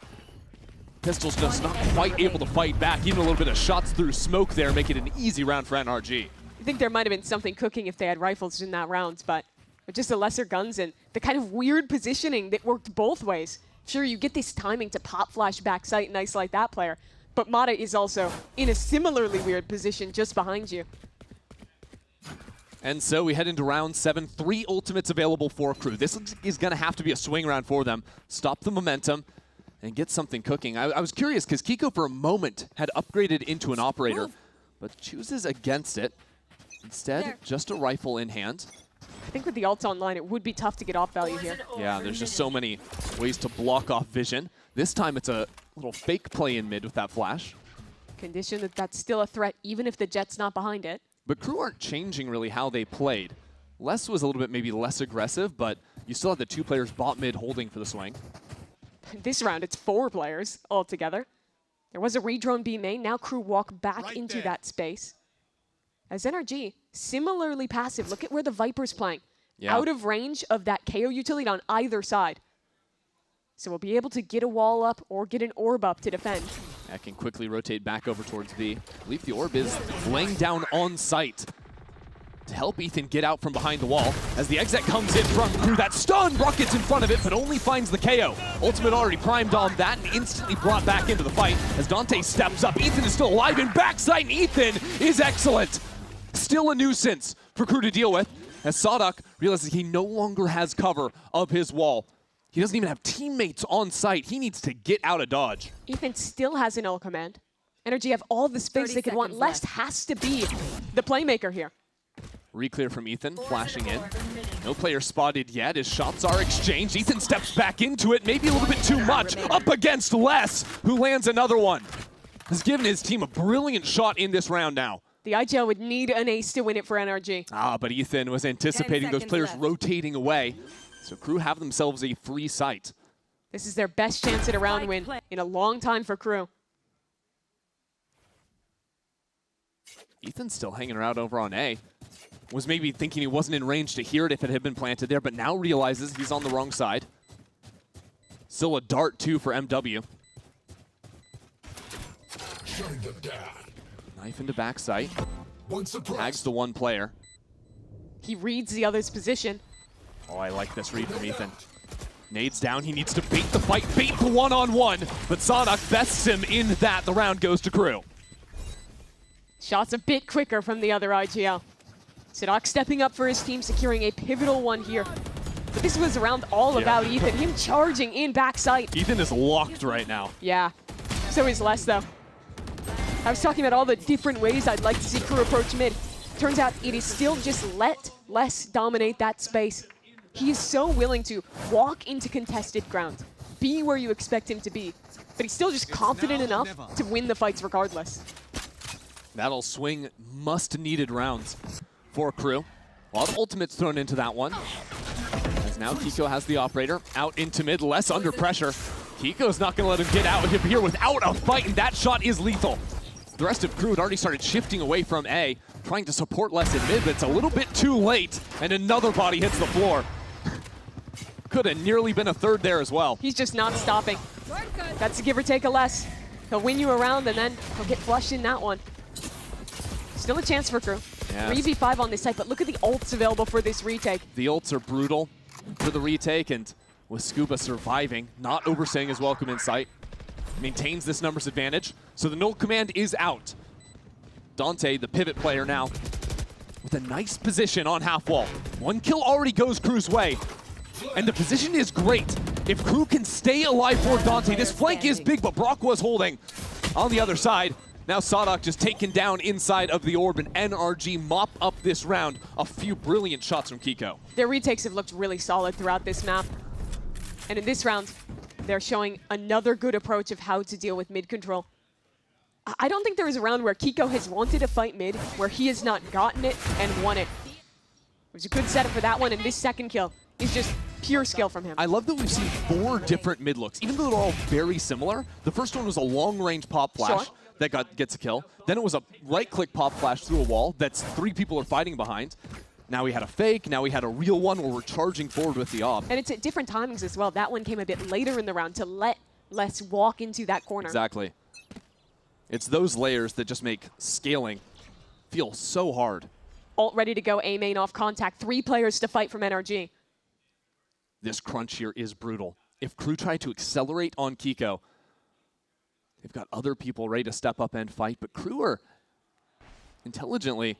Pistol's just not quite able to fight back. Even a little bit of shots through smoke there, make it an easy round for NRG. I think there might have been something cooking if they had rifles in that round, but with just the lesser guns and the kind of weird positioning that worked both ways. Sure, you get this timing to pop flash backside and isolate that player, but Mata is also in a similarly weird position just behind you. And so we head into round 7, 3 ultimates available for Crew. This is going to have to be a swing round for them. Stop the momentum and get something cooking. I was curious because Kiko for a moment had upgraded into an operator, but chooses against it. Instead, just a rifle in hand. I think with the ults online, it would be tough to get off value here. Yeah, there's just so many ways to block off vision. This time it's a little fake play in mid with that flash. Condition that that's still a threat, even if the Jet's not behind it. But Crew aren't changing really how they played. Les was a little bit maybe less aggressive, but you still had the 2 players bot mid holding for the swing. This round, it's 4 players altogether. There was a redrone B main. Now Crew walk back into that space. As NRG, similarly passive. Look at where the Viper's playing. Yeah. Out of range of that KO utility on either side. So we'll be able to get a wall up or get an orb up to defend. That can quickly rotate back over towards B. I believe the orb is laying down on site to help Ethan get out from behind the wall. As the exec comes in from Crew, that stun, Rocket's in front of it, but only finds the KO. Ultimate already primed on that and instantly brought back into the fight. As Dante steps up, Ethan is still alive in backside, and Ethan is excellent. Still a nuisance for Crew to deal with, as Sadak realizes he no longer has cover of his wall. He doesn't even have teammates on site. He needs to get out of dodge. Ethan still has an ult command. NRG have all the space they could want. Lest has to be the playmaker here. Reclear from Ethan, flashing in. No player spotted yet as shots are exchanged. Ethan steps back into it, maybe a little bit too much. Up against Les, who lands another one. Has given his team a brilliant shot in this round now. The IGL would need an ace to win it for NRG. But Ethan was anticipating those players rotating away. So Crew have themselves a free site. This is their best chance at a round win in a long time for Crew. Ethan's still hanging around over on A. Was maybe thinking he wasn't in range to hear it if it had been planted there, but now realizes he's on the wrong side. Still a dart, too, for MW. Knife into backside. Tags the 1 player. He reads the other's position. Oh, I like this read from Ethan. Nades down, he needs to bait the fight, bait the 1-on-1, but Sadak bests him in that. The round goes to Crew. Shots a bit quicker from the other IGL. Sadak stepping up for his team, securing a pivotal one here. But this was around all about Ethan, him charging in backside. Ethan is locked right now. Yeah, so is Les though. I was talking about all the different ways I'd like to see Crew approach mid. Turns out it is still just let Les dominate that space. He is so willing to walk into contested ground, be where you expect him to be, but he's still just confident enough to win the fights regardless. That'll swing must-needed rounds for Crew. A lot of ultimates thrown into that one. As now Kiko has the operator out into mid, less under pressure. Kiko's not going to let him get out of here without a fight, and that shot is lethal. The rest of Crew had already started shifting away from A, trying to support Les in mid, but it's a little bit too late, and another body hits the floor. Could have nearly been a third there as well. He's just not stopping. That's a give or take a Les. He'll win you around, and then he'll get flushed in that one. Still a chance for Crew. Yes. 3v5 on this site, but look at the ults available for this retake. The ults are brutal for the retake, and with Scuba surviving, not overstaying his welcome in sight, maintains this numbers advantage. So the null command is out. Dante, the pivot player now, with a nice position on half wall. One kill already goes Crew's way, and the position is great. If Crew can stay alive for Dante, this flank is big, but Brock was holding on the other side. Now Sadak just taken down inside of the orb, and NRG mop up this round. A few brilliant shots from Kiko. Their retakes have looked really solid throughout this map. And in this round, they're showing another good approach of how to deal with mid control. I don't think there is a round where Kiko has wanted to fight mid, where he has not gotten it and won it. It was a good setup for that one, and this second kill is just pure skill from him. I love that we've seen 4 different mid looks, even though they're all very similar. The first one was a long-range pop flash that gets a kill. Then it was a right-click pop flash through a wall that's 3 people are fighting behind. Now we had a fake, now we had a real one where we're charging forward with the op. And it's at different timings as well. That one came a bit later in the round to let Les walk into that corner. Exactly. It's those layers that just make scaling feel so hard. Ult ready to go, A main off contact. 3 players to fight from NRG. This crunch here is brutal. If Crew try to accelerate on Kiko, they've got other people ready to step up and fight, but Crew are intelligently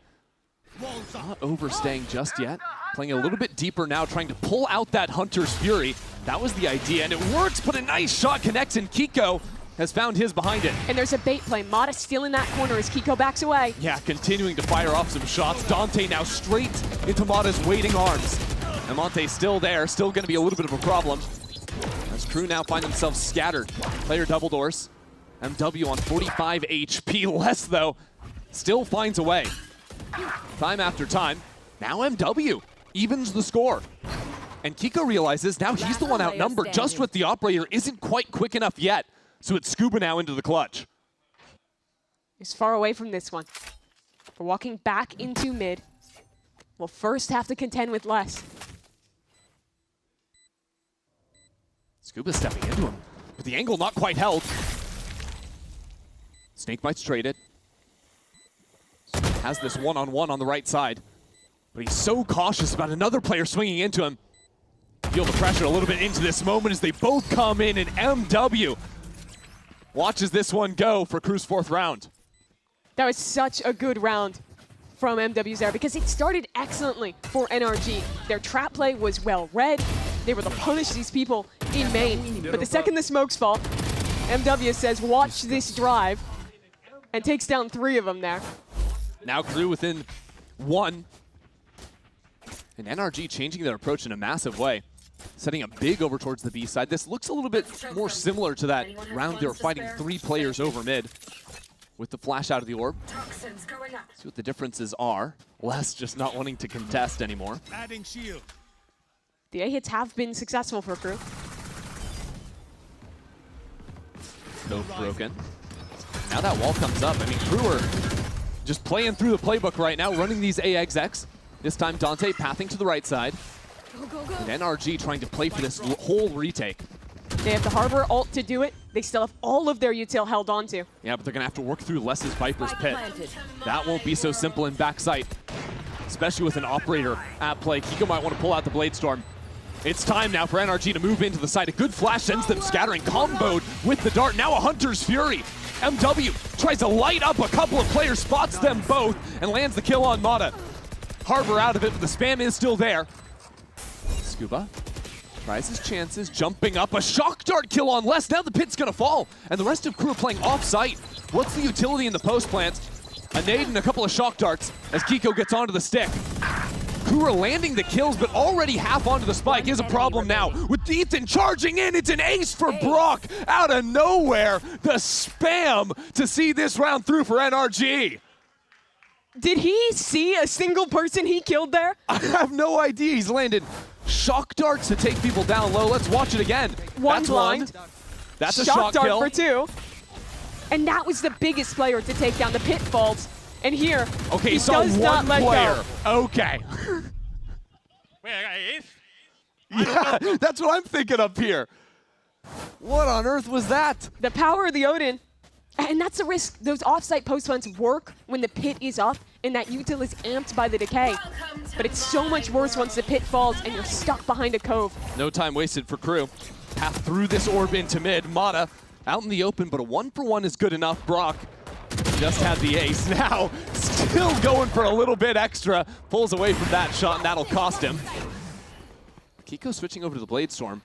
not overstaying just yet. Playing a little bit deeper now, trying to pull out that Hunter's Fury. That was the idea, and it works, but a nice shot connects, and Kiko has found his behind it. And there's a bait play. Mata still in that corner as Kiko backs away. Yeah, continuing to fire off some shots. Dante now straight into Mata's waiting arms. And Monte's still there, still going to be a little bit of a problem. As Crew now find themselves scattered. Player double doors. MW on 45 HP less, though, still finds a way. Time after time. Now MW evens the score. And Kiko realizes now he's the one outnumbered. Just with the operator isn't quite quick enough yet. So it's Scuba now into the clutch. He's far away from this one. We're walking back into mid. We'll first have to contend with Les. Scuba stepping into him, but the angle not quite held. Snake Bite's traded. Has this one-on-one on the right side, but he's so cautious about another player swinging into him. Feel the pressure a little bit into this moment as they both come in, and MW watches this one go for Crew's 4th round. That was such a good round from MW's there because it started excellently for NRG. Their trap play was well read. They were able to punish these people in main. But the second the smokes fall, MW says, watch this drive, and takes down 3 of them there. Now Crew within 1. And NRG changing their approach in a massive way. Setting up big over towards the B side. This looks a little bit more similar to that round they were fighting 3 players over mid. With the flash out of the orb. See what the differences are. Les just not wanting to contest anymore. Adding shield. The A hits have been successful for Crew. Both broken. Now that wall comes up. I mean, Crew are just playing through the playbook right now, running these AXX. This time Dante pathing to the right side. And NRG trying to play for this whole retake. They have the Harbor ult to do it. They still have all of their util held onto. Yeah, but they're going to have to work through Les's Viper's Pit. That won't be so simple in backside, especially with an operator at play. Kiko might want to pull out the Blade Storm. It's time now for NRG to move into the side. A good flash sends them scattering, comboed with the dart. Now a Hunter's Fury. MW tries to light up a couple of players, spots them both, and lands the kill on Mata. Harbor out of it, but the spam is still there. Scuba tries his chances, jumping up. A shock dart kill on Les. Now the pit's going to fall, and the rest of Crew are playing off-site. What's the utility in the post plant? A nade and a couple of shock darts as Kiko gets onto the stick. Crew are landing the kills, but already half onto the spike is a problem now. With Ethan charging in, it's an ace for Brock out of nowhere. The spam to see this round through for NRG. Did he see a single person he killed there? I have no idea. He's landed shock darts to take people down low. Let's watch it again. One blind. That's a shock dart kill. for 2. And that was the biggest player to take down the pitfalls. And here, okay, he so does not let player. go. Okay. Yeah, that's what I'm thinking up here. What on earth was that? The power of the Odin. And that's the risk. Those offsite post plants work when the pit is up and that util is amped by the decay. But it's so much worse once the pit falls and you're stuck behind a cove. No time wasted for Crew. Path through this orb into mid. Mata out in the open, but a 1-for-1 is good enough. Brock Just had the ace. Now, still going for a little bit extra. Pulls away from that shot, and that'll cost him. Kiko switching over to the Blade Storm.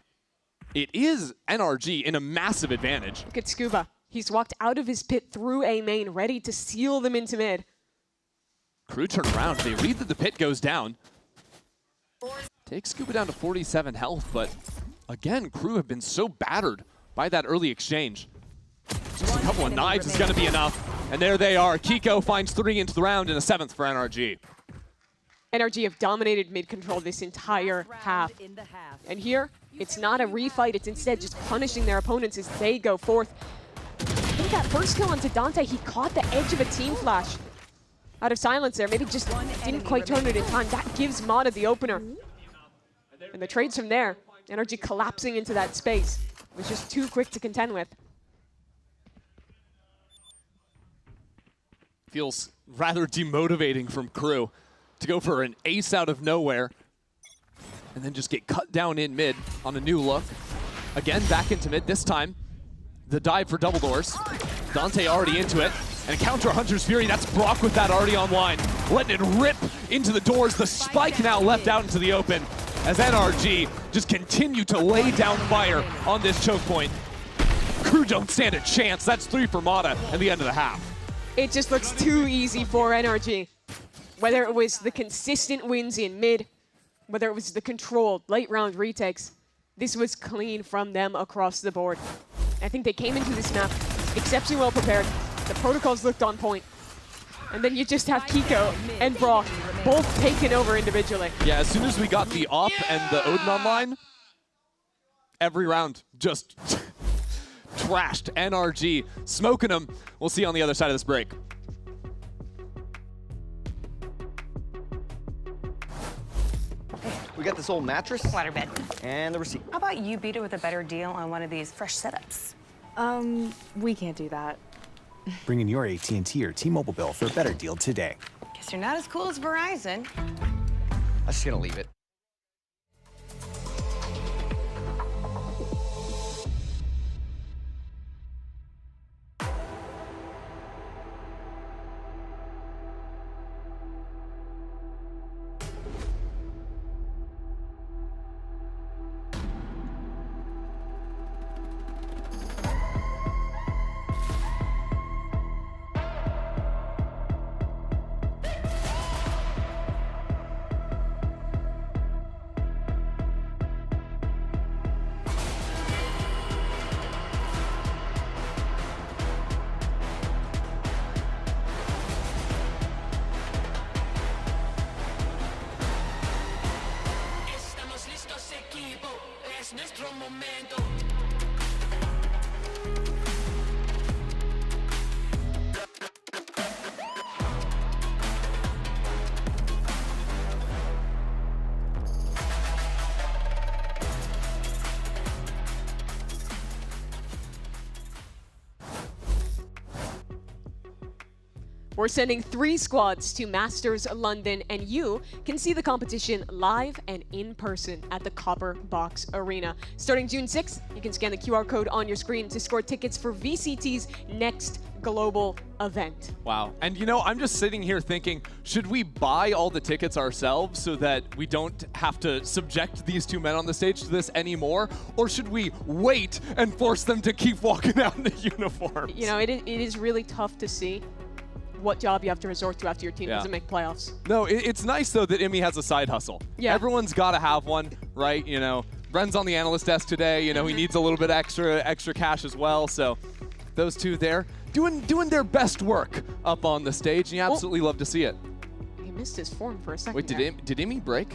It is NRG in a massive advantage. Look at Scuba. He's walked out of his pit through A main, ready to seal them into mid. Crew turn around. They read that the pit goes down. Takes Scuba down to 47 health, but again, Crew have been so battered by that early exchange. Just a couple of knives is going to be enough. And there they are. Kiko finds 3 into the round and a 7th for NRG. NRG have dominated mid-control this entire half. And here, it's not a refight, it's instead just punishing their opponents as they go forth. I think that first kill onto Dante, he caught the edge of a team flash. Out of silence there, maybe just didn't quite turn it in time. That gives Mata the opener. And the trades from there, NRG collapsing into that space. It was just too quick to contend with. Feels rather demotivating from Crew to go for an ace out of nowhere and then just get cut down in mid on a new look. Again, back into mid. This time, the dive for double doors. Dante already into it. And counter Hunter's Fury. That's Brock with that already online. Letting it rip into the doors. The spike now left out into the open as NRG just continue to lay down fire on this choke point. Crew don't stand a chance. That's 3 for Mata at the end of the half. It just looks too easy for NRG. Whether it was the consistent wins in mid, whether it was the controlled late round retakes, this was clean from them across the board. I think they came into this map exceptionally well prepared. The protocols looked on point. And then you just have Kiko and Brock both taken over individually. Yeah, as soon as we got the AWP and the Odin online, every round just trashed NRG, smoking them. We'll see on the other side of this break. We got this old mattress, waterbed, and the receipt. How about you beat it with a better deal on one of these fresh setups? We can't do that. Bring in your AT&T or T-Mobile bill for a better deal today. Guess you're not as cool as Verizon. I'm just gonna leave it. We're sending 3 squads to Masters London, and you can see the competition live and in person at the Copper Box Arena. Starting June 6th, you can scan the QR code on your screen to score tickets for VCT's next global event. Wow. And you know, I'm just sitting here thinking, should we buy all the tickets ourselves so that we don't have to subject these 2 men on the stage to this anymore? Or should we wait and force them to keep walking out in the uniforms? You know, it is really tough to see what job you have to resort to after your team doesn't make playoffs. No, it's nice though that IMI has a side hustle. Yeah. Everyone's got to have one, right? You know, Bren's on the analyst desk today. You know, he needs a little bit extra cash as well. So those 2 there doing their best work up on the stage, and you absolutely love to see it. He missed his form for a second. Wait, did IMI break?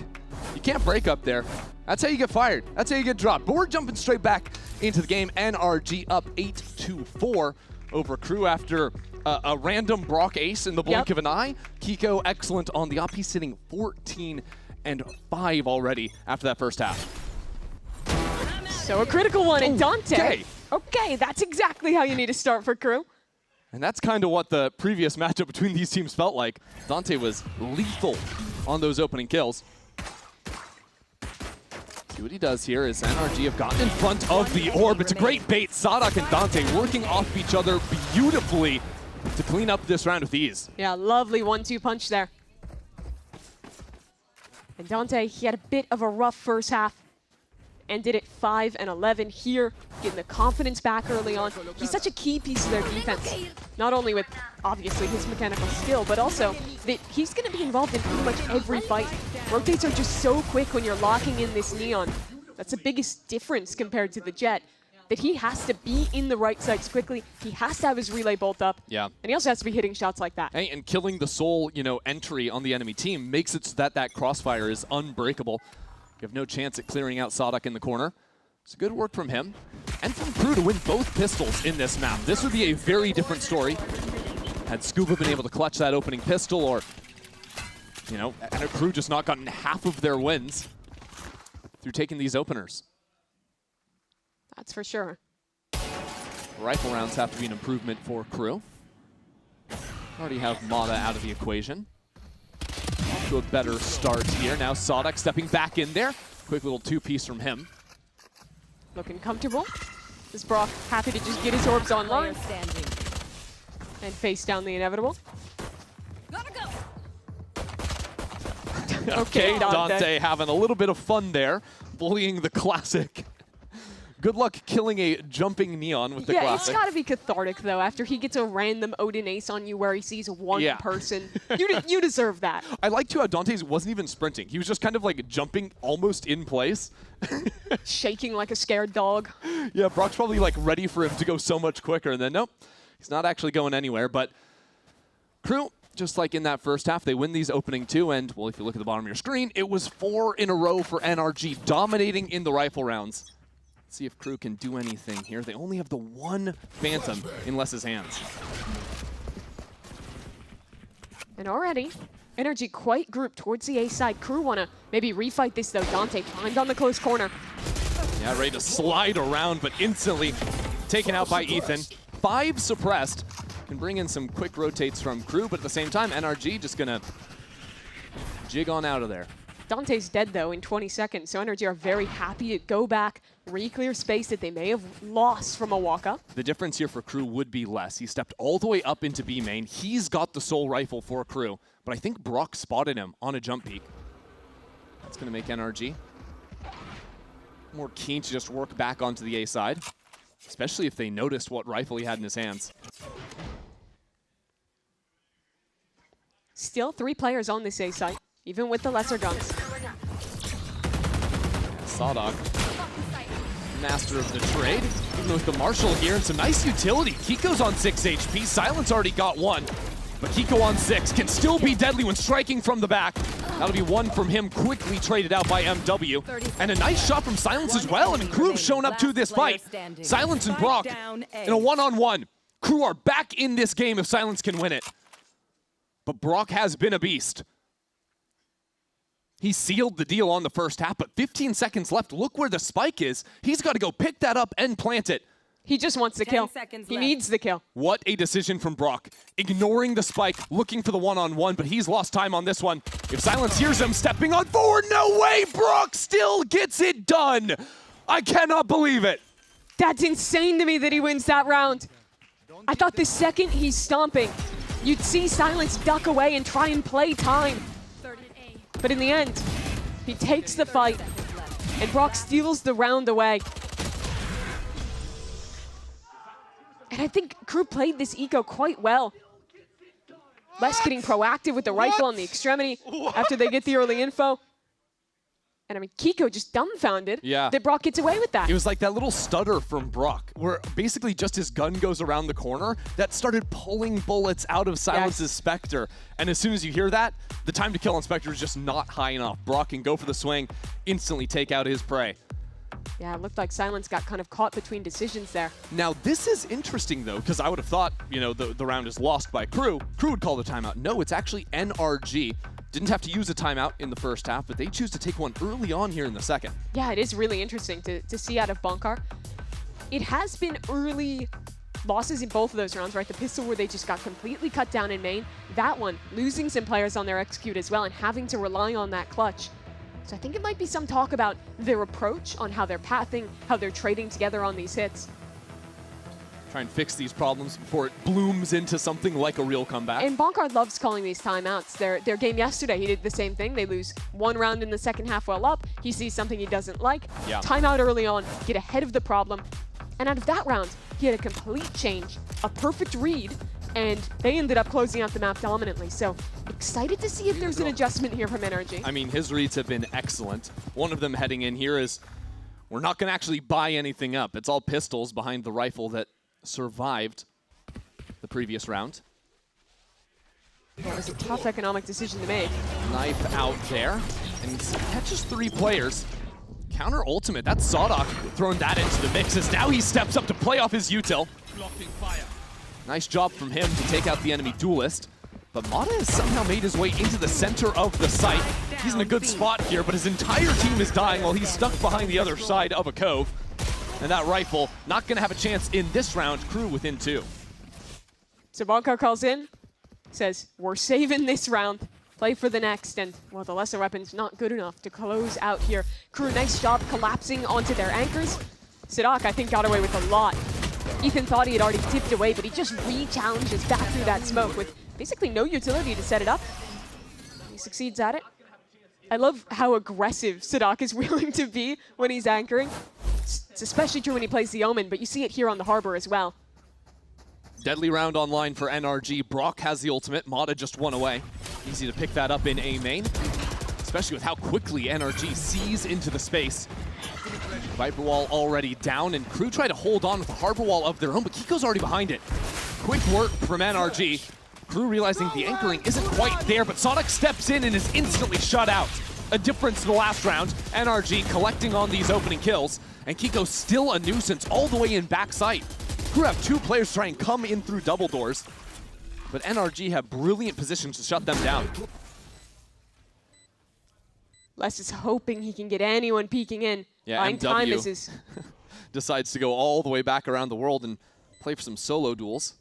You can't break up there. That's how you get fired. That's how you get dropped. But we're jumping straight back into the game. NRG up 8-4 over Crew after a random Brock ace in the blink of an eye. Kiko excellent on the op. He's sitting 14-5 already after that first half. So a critical one in Dante. Okay, that's exactly how you need to start for Crew. And that's kind of what the previous matchup between these teams felt like. Dante was lethal on those opening kills. See what he does here is NRG have gotten in front of the orb. It's a great bait. Sadak and Dante working off each other beautifully. to clean up this round with ease. Yeah, lovely 1-2 punch there. And Dante, he had a bit of a rough first half. Ended at 5-11 here, getting the confidence back early on. He's such a key piece of their defense. Not only with, obviously, his mechanical skill, but also that he's going to be involved in pretty much every fight. Rotates are just so quick when you're locking in this Neon. That's the biggest difference compared to the Jet, that he has to be in the right sites quickly. He has to have his relay bolt up. Yeah. And he also has to be hitting shots like that. And killing the Soul, entry on the enemy team makes it so that that crossfire is unbreakable. You have no chance at clearing out Sadak in the corner. It's good work from him. And from Crew to win both pistols in this map. This would be a very different story had Scuba been able to clutch that opening pistol, or, and a Crew just not gotten half of their wins through taking these openers. That's for sure. Rifle rounds have to be an improvement for Crew. Already have Mata out of the equation. Off to a better start here. Now Sadak stepping back in there. Quick little two-piece from him. Looking comfortable. This Brock happy to just get his orbs online. And face down the inevitable. Okay, Dante having a little bit of fun there, bullying the classic. Good luck killing a jumping Neon with the classic. Yeah, it's got to be cathartic, though, after he gets a random Odin ace on you where he sees one person. You deserve that. I liked how Dante's wasn't even sprinting. He was just kind of like jumping almost in place. Shaking like a scared dog. Yeah, Brock's probably like ready for him to go so much quicker, and then nope, he's not actually going anywhere. But Crew, just like in that first half, they win these opening two, and, well, if you look at the bottom of your screen, it was 4 in a row for NRG, dominating in the rifle rounds. Let's see if Crew can do anything here. They only have the one Phantom in Les's hands. And already, NRG quite grouped towards the A side. Crew want to maybe refight this, though. Dante climbed on the close corner. Yeah, ready to slide around, but instantly taken out by Ethan. 5 suppressed. Can bring in some quick rotates from Crew, but at the same time, NRG just going to jig on out of there. Dante's dead, though, in 20 seconds, so NRG are very happy to go back, re-clear space that they may have lost from a walk-up. The difference here for Crew would be less. He stepped all the way up into B main. He's got the Soul Rifle for Crew, but I think Brock spotted him on a jump peak. That's going to make NRG more keen to just work back onto the A side, especially if they noticed what rifle he had in his hands. Still 3 players on this A side, even with the lesser guns. Sadak, master of the trade, even with the Marshal here and some nice utility. Kiko's on 6 HP, Silence already got 1, but Kiko on 6 can still be deadly when striking from the back. That'll be 1 from him, quickly traded out by MW. And a nice shot from Silence as well. I mean, Crew have shown up to this fight. Silence and Brock in a one-on-one. Crew are back in this game if Silence can win it. But Brock has been a beast. He sealed the deal on the first half, but 15 seconds left. Look where the spike is. He's got to go pick that up and plant it. He just wants the kill. He needs the kill. What a decision from Brock. Ignoring the spike, looking for the one-on-one, but he's lost time on this one. If Silence hears him stepping on forward, no way! Brock still gets it done! I cannot believe it. That's insane to me that he wins that round. I thought the second he's stomping, you'd see Silence duck away and try and play time. But in the end, he takes the fight, and Brock steals the round away. And I think Crew played this eco quite well. Les getting proactive with the rifle on the extremity after they get the early info. And I mean, Kiko just dumbfounded that Brock gets away with that. It was like that little stutter from Brock, where basically just his gun goes around the corner, that started pulling bullets out of Silence's Spectre. And as soon as you hear that, the time to kill on Spectre is just not high enough. Brock can go for the swing, instantly take out his prey. Yeah, it looked like Silence got kind of caught between decisions there. Now, this is interesting, though, because I would have thought, the round is lost by Crew. Crew would call the timeout. No, it's actually NRG. Didn't have to use a timeout in the first half, but they choose to take one early on here in the second. Yeah, it is really interesting to see out of Bunkar. It has been early losses in both of those rounds, right? The pistol where they just got completely cut down in main. That one, losing some players on their execute as well and having to rely on that clutch. So I think it might be some talk about their approach on how they're pathing, how they're trading together on these hits. Try and fix these problems before it blooms into something like a real comeback. And Bonkard loves calling these timeouts. Their game yesterday, he did the same thing. They lose one round in the second half well up. He sees something he doesn't like. Yeah. Timeout early on, get ahead of the problem. And out of that round, he had a complete change, a perfect read, and they ended up closing out the map dominantly. So excited to see if there's an adjustment here from NRG. I mean, his reads have been excellent. One of them heading in here is, we're not going to actually buy anything up. It's all pistols behind the rifle that survived the previous round. Well, it was a tough economic decision to make. Knife out there, and catches 3 players. Counter ultimate, that's Sawdok throwing that into the mix as now he steps up to play off his util. Nice job from him to take out the enemy duelist. But Mata has somehow made his way into the center of the site. He's in a good spot here, but his entire team is dying while he's stuck behind the other side of a cove. And that rifle not going to have a chance in this round. Crew within 2. So Bonkard calls in, says, we're saving this round. Play for the next, and, well, the lesser weapon's not good enough to close out here. Crew, nice job collapsing onto their anchors. Sidak, I think, got away with a lot. Ethan thought he had already tipped away, but he just re-challenges back through that smoke with basically no utility to set it up. He succeeds at it. I love how aggressive Sidak is willing to be when he's anchoring. It's especially true when he plays the Omen, but you see it here on the Harbor as well. Deadly round online for NRG. Brock has the ultimate. Mata just one away. Easy to pick that up in A main, especially with how quickly NRG sees into the space. Viper wall already down, and Crew try to hold on with a Harbor wall of their own, but Kiko's already behind it. Quick work from NRG. Crew realizing the anchoring isn't quite there, but Sonic steps in and is instantly shut out. A difference in the last round. NRG collecting on these opening kills, and Kiko still a nuisance all the way in backside. Crew have 2 players try and come in through double doors, but NRG have brilliant positions to shut them down. Les is hoping he can get anyone peeking in. Yeah, Buying time is his... decides to go all the way back around the world and play for some solo duels.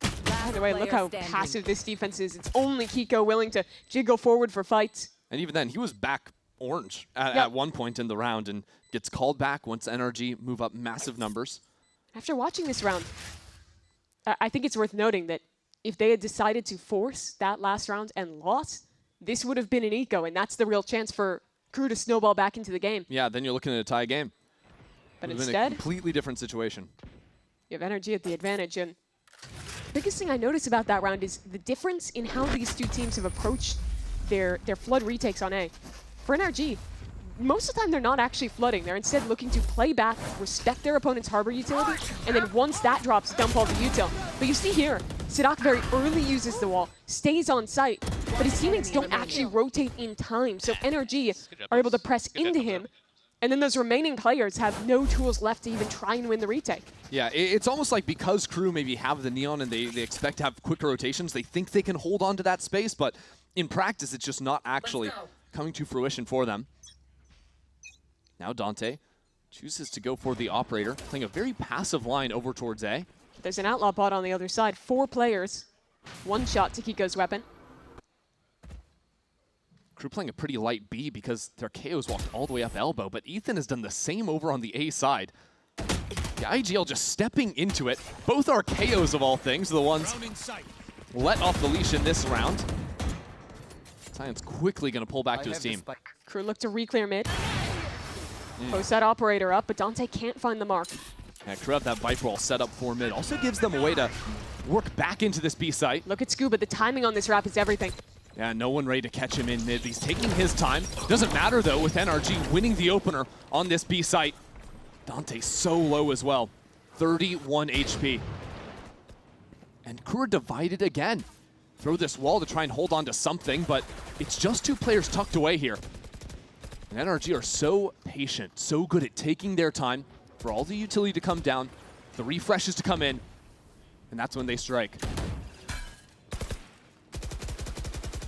By the way, look how passive this defense is. It's only Kiko willing to jiggle forward for fights. And even then, he was back orange at one point in the round and gets called back once NRG move up massive numbers. After watching this round, I think it's worth noting that if they had decided to force that last round and lost, this would have been an eco, and that's the real chance for Crew to snowball back into the game. Yeah, then you're looking at a tie game. But A instead, completely different situation. You have NRG at the advantage, and the biggest thing I notice about that round is the difference in how these 2 teams have approached their flood retakes on A. For NRG, most of the time they're not actually flooding. They're instead looking to play back, respect their opponent's Harbor utility, and then once that drops, dump all the util. But you see here, Sidak very early uses the wall, stays on site, but his teammates don't actually rotate in time, so NRG are able to press into him, and then those remaining players have no tools left to even try and win the retake. Yeah, it's almost like because Crew maybe have the Neon and they expect to have quicker rotations, they think they can hold on to that space, but in practice, it's just not actually coming to fruition for them. Now Dante chooses to go for the operator, playing a very passive line over towards A. There's an outlaw bot on the other side. 4 players, 1 shot to Kiko's weapon. Crew playing a pretty light B because their KOs walked all the way up elbow, but Ethan has done the same over on the A side. The IGL just stepping into it. Both are KOs of all things, the ones let off the leash in this round. Tyan's quickly going to pull back to his team. Crew look to re-clear mid. Post that operator up, but Dante can't find the mark. Yeah, Crew have that Viper wall set up for mid. Also gives them a way to work back into this B site. Look at Scuba, the timing on this wrap is everything. Yeah, no one ready to catch him in mid. He's taking his time. Doesn't matter though with NRG winning the opener on this B site. Dante's so low as well. 31 HP. And Crew are divided again. Throw this wall to try and hold on to something, but it's just 2 players tucked away here. And NRG are so patient, so good at taking their time for all the utility to come down, the refreshes to come in, and that's when they strike.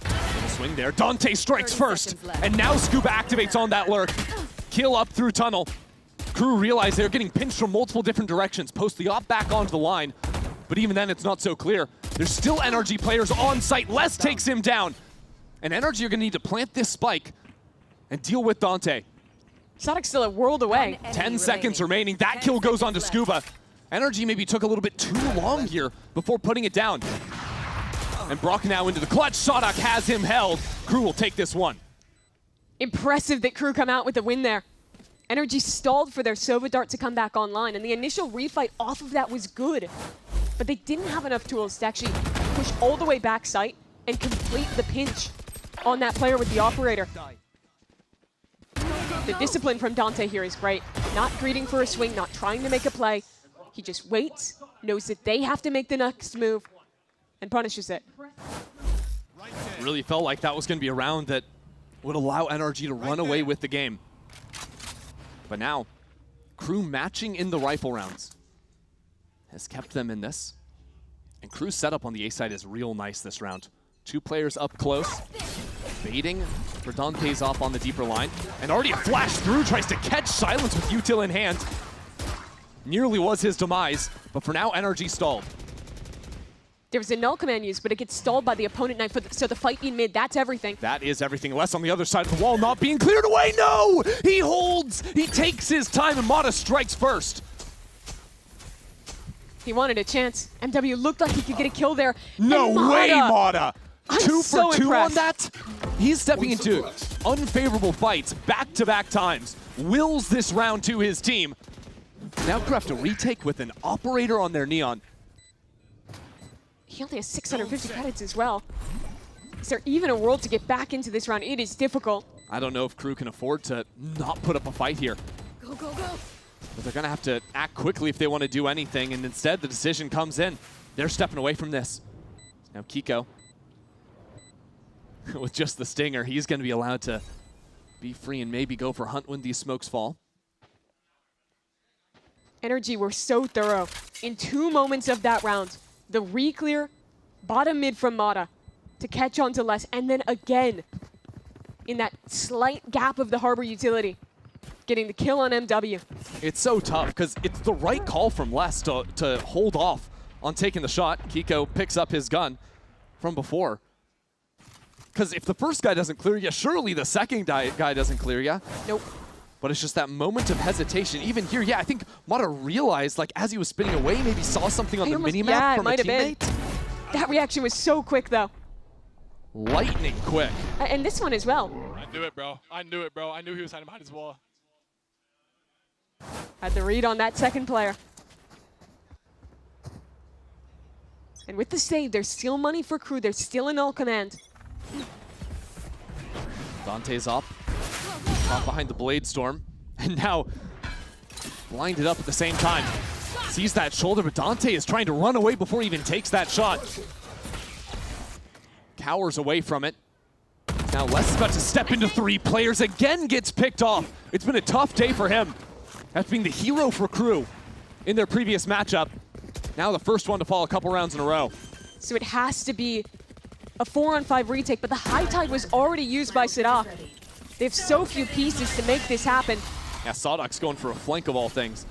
Little swing there. Dante strikes first, and now Scuba activates on that lurk. Kill up through tunnel. Crew realize they're getting pinched from multiple different directions. Post the op back onto the line, but even then it's not so clear. There's still NRG players on site. Les takes him down, and NRG are going to need to plant this spike and deal with Dante. Sonic's still a world away. 10 seconds remaining. That kill goes on to Scuba. Energy maybe took a little bit too long here before putting it down. And Brock now into the clutch. Sodak has him held. Crew will take this one. Impressive that Crew come out with the win there. Energy stalled for their Sova Dart to come back online, and the initial refight off of that was good. But they didn't have enough tools to actually push all the way back site and complete the pinch on that player with the operator. The discipline from Dante here is great. Not greeting for a swing, not trying to make a play. He just waits, knows that they have to make the next move, and punishes it. Really felt like that was going to be a round that would allow NRG to run away with the game. But now, Crew matching in the rifle rounds has kept them in this. And Crew's setup on the A side is real nice this round. 2 players up close, baiting for Dante's off on the deeper line. And already a flash through, tries to catch Silence with util in hand. Nearly was his demise, but for now, NRG stalled. There was a null command used, but it gets stalled by the opponent knife. So the fight in mid, that's everything. That is everything. Less on the other side of the wall, not being cleared away. No! He holds! He takes his time, and Mata strikes first. He wanted a chance. MW looked like he could get a kill there. No way, Mata! I'm 2 so for 2 impressed. on that? He's stepping into unfavorable fights back-to-back times. Wills this round to his team. Now Crew have to retake with an operator on their Neon. He only has 650 credits as well. Is there even a world to get back into this round? It is difficult. I don't know if Crew can afford to not put up a fight here. Go, go, go. But they're going to have to act quickly if they want to do anything, and instead the decision comes in. They're stepping away from this. Now Kiko, with just the Stinger, he's going to be allowed to be free and maybe go for Hunt when these smokes fall. Energy were so thorough. In 2 moments of that round, the re-clear, bottom mid from Mata to catch on to Les, and then again, in that slight gap of the Harbor utility, getting the kill on MW. It's so tough because it's the right call from Les to hold off on taking the shot. Kiko picks up his gun from before. Because if the first guy doesn't clear you, surely the second guy doesn't clear you. Nope. But it's just that moment of hesitation. Even here, yeah, I think Mata realized, like, as he was spinning away, maybe saw something on the minimap from a teammate. That reaction was so quick, though. Lightning quick. And this one as well. I knew it, bro. I knew it, bro. I knew he was hiding behind his wall. Had the read on that second player. And with the save, there's still money for Crew. There's still a null command. Dante's up. Caught behind the Blade Storm. And now blinded up at the same time. Sees that shoulder, but Dante is trying to run away before he even takes that shot. Cowers away from it. Now Les is about to step into 3 players. Again gets picked off. It's been a tough day for him. After being the hero for Crew in their previous matchup. Now the first one to fall a couple rounds in a row. So it has to be a 4-on-5 retake, but the high tide was already used by Sadak. They have so few pieces to make this happen. Yeah, Sadok's going for a flank of all things.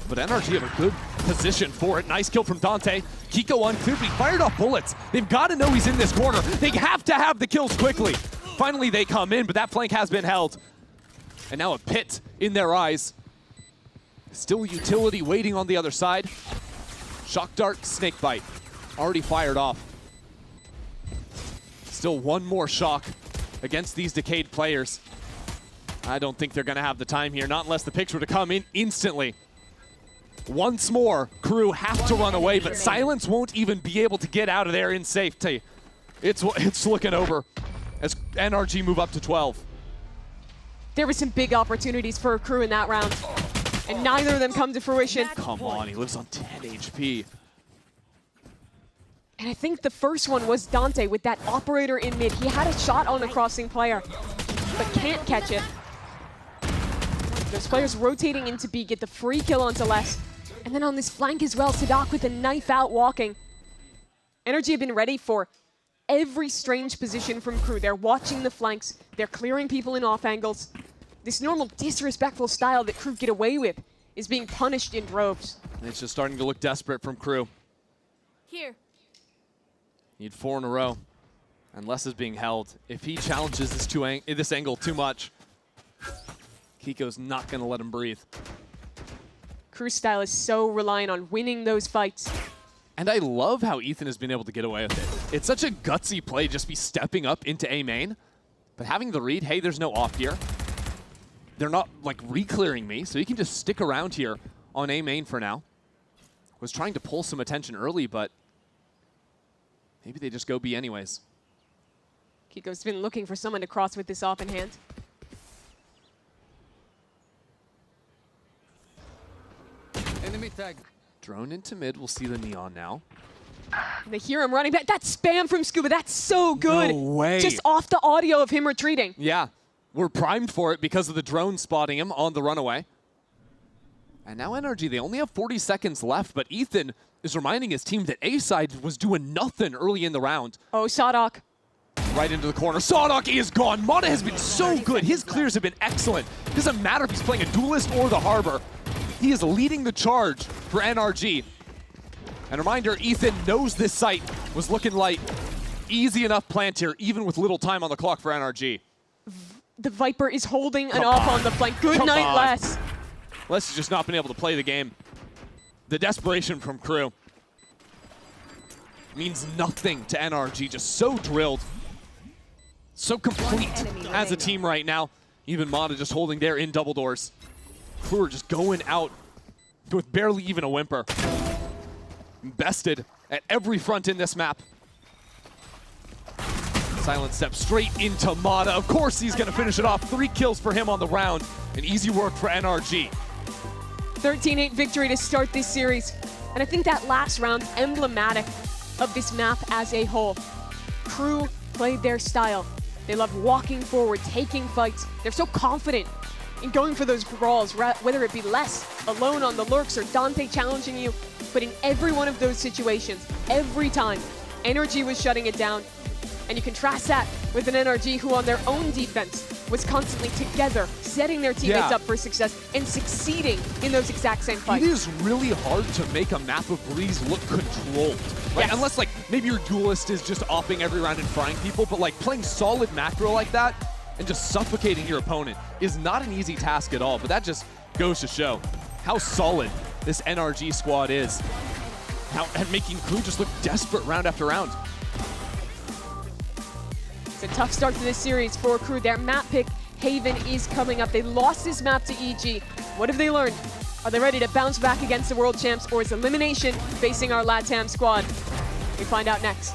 But NRG have a good position for it. Nice kill from Dante. Kiko unclear, but he fired off bullets. They've got to know he's in this corner. They have to have the kills quickly. Finally, they come in, but that flank has been held. And now a pit in their eyes. Still utility waiting on the other side. Shock dart, snake bite. Already fired off. Still one more shock against these decayed players. I don't think they're going to have the time here, not unless the picks were to come in instantly. Once more, Crew have to run away, but Silence won't even be able to get out of there in safety. It's looking over as NRG move up to 12. There were some big opportunities for Crew in that round, and neither of them come to fruition. Come on, he lives on 10 HP. And I think the first one was Dante with that operator in mid. He had a shot on a crossing player, but can't catch it. Those players rotating into B, get the free kill onto Les. And then on this flank as well, Sadak with a knife out walking. Energy have been ready for every strange position from Crew. They're watching the flanks. They're clearing people in off angles. This normal disrespectful style that Crew get away with is being punished in droves. And it's just starting to look desperate from Crew. Here. Need 4 in a row. And Les is being held. If he challenges this angle too much, Kiko's not going to let him breathe. Crew's style is so reliant on winning those fights. And I love how Ethan has been able to get away with it. It's such a gutsy play, just be stepping up into A main. But having the read, hey, there's no off here. They're not like re-clearing me, so he can just stick around here on A main for now. Was trying to pull some attention early, but maybe they just go B anyways. Kiko's been looking for someone to cross with this off in hand. Enemy tag. Drone into mid, we'll see the neon now. They hear him running back. That spam from Scuba, that's so good. No way. Just off the audio of him retreating. Yeah, we're primed for it because of the drone spotting him on the runaway. And now NRG, they only have 40 seconds left, but Ethan is reminding his team that A-side was doing nothing early in the round. Oh, Sadok. Right into the corner. Sadok is gone. Mata has been so good. His clears have been excellent. Doesn't matter if he's playing a duelist or the Harbor. He is leading the charge for NRG. And a reminder, Ethan knows this site was looking light. Easy enough plant here, even with little time on the clock for NRG. The Viper is holding an off on the flank. Good night, Les. Les has just not been able to play the game. The desperation from Crew means nothing to NRG. Just so drilled. So complete as a team right now. Even Mata just holding there in double doors. Crew are just going out with barely even a whimper. Bested at every front in this map. Silent step straight into Mata. Of course he's going to finish it off. 3 kills for him on the round. And easy work for NRG. 13-8 victory to start this series. And I think that last round emblematic of this map as a whole. Crew played their style. They love walking forward, taking fights. They're so confident in going for those brawls, whether it be Les alone on the lurks or Dante challenging you. But in every one of those situations, every time, NRG was shutting it down. And you contrast that with an NRG who on their own defense was constantly together, setting their teammates up for success and succeeding in those exact same fights. It is really hard to make a map of Breeze look controlled, right? Yes. Unless like maybe your duelist is just offing every round and frying people, but like playing solid macro like that and just suffocating your opponent is not an easy task at all. But that just goes to show how solid this NRG squad is. And making Crew just look desperate round after round. It's a tough start to this series for Crew. Their map pick, Haven, is coming up. They lost this map to EG. What have they learned? Are they ready to bounce back against the world champs, or is elimination facing our LATAM squad? We find out next.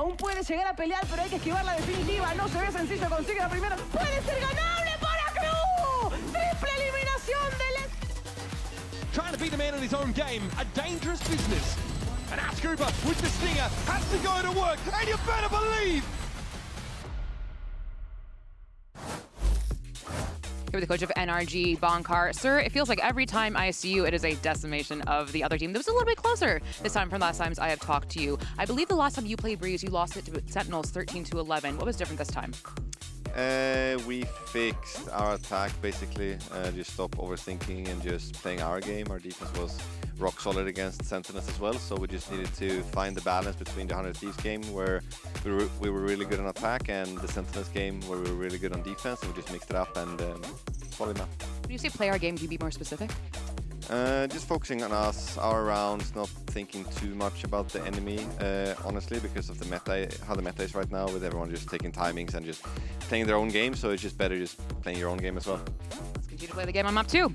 Aún puede llegar a pelear, pero hay que esquivar la definitiva. No se ve sencillo, consigue la primera. ¡Puede ser ganable para Crew! ¡Triple eliminación del... Trying to beat the man in his own game, a dangerous business. And Aspas with the stinger has to go to work, and you better believe. Here with the coach of NRG, Bonkar. Sir, it feels like every time I see you, it is a decimation of the other team. That was a little bit closer this time from last times I have talked to you. I believe the last time you played Breeze, you lost it to Sentinels 13-11. What was different this time? We fixed our attack, basically. Just stop overthinking and just playing our game. Our defense was rock solid against Sentinels as well, so we just needed to find the balance between the 100 Thieves game, where we were really good on attack, and the Sentinels game, where we were really good on defense, and we just mixed it up and solid map. When you say play our game, can you be more specific? Just focusing on us, our rounds, not thinking too much about the enemy, honestly, because of the meta, how the meta is right now, with everyone just taking timings and just playing their own game, so it's just better just playing your own game as well. Let's continue to play the game on map 2.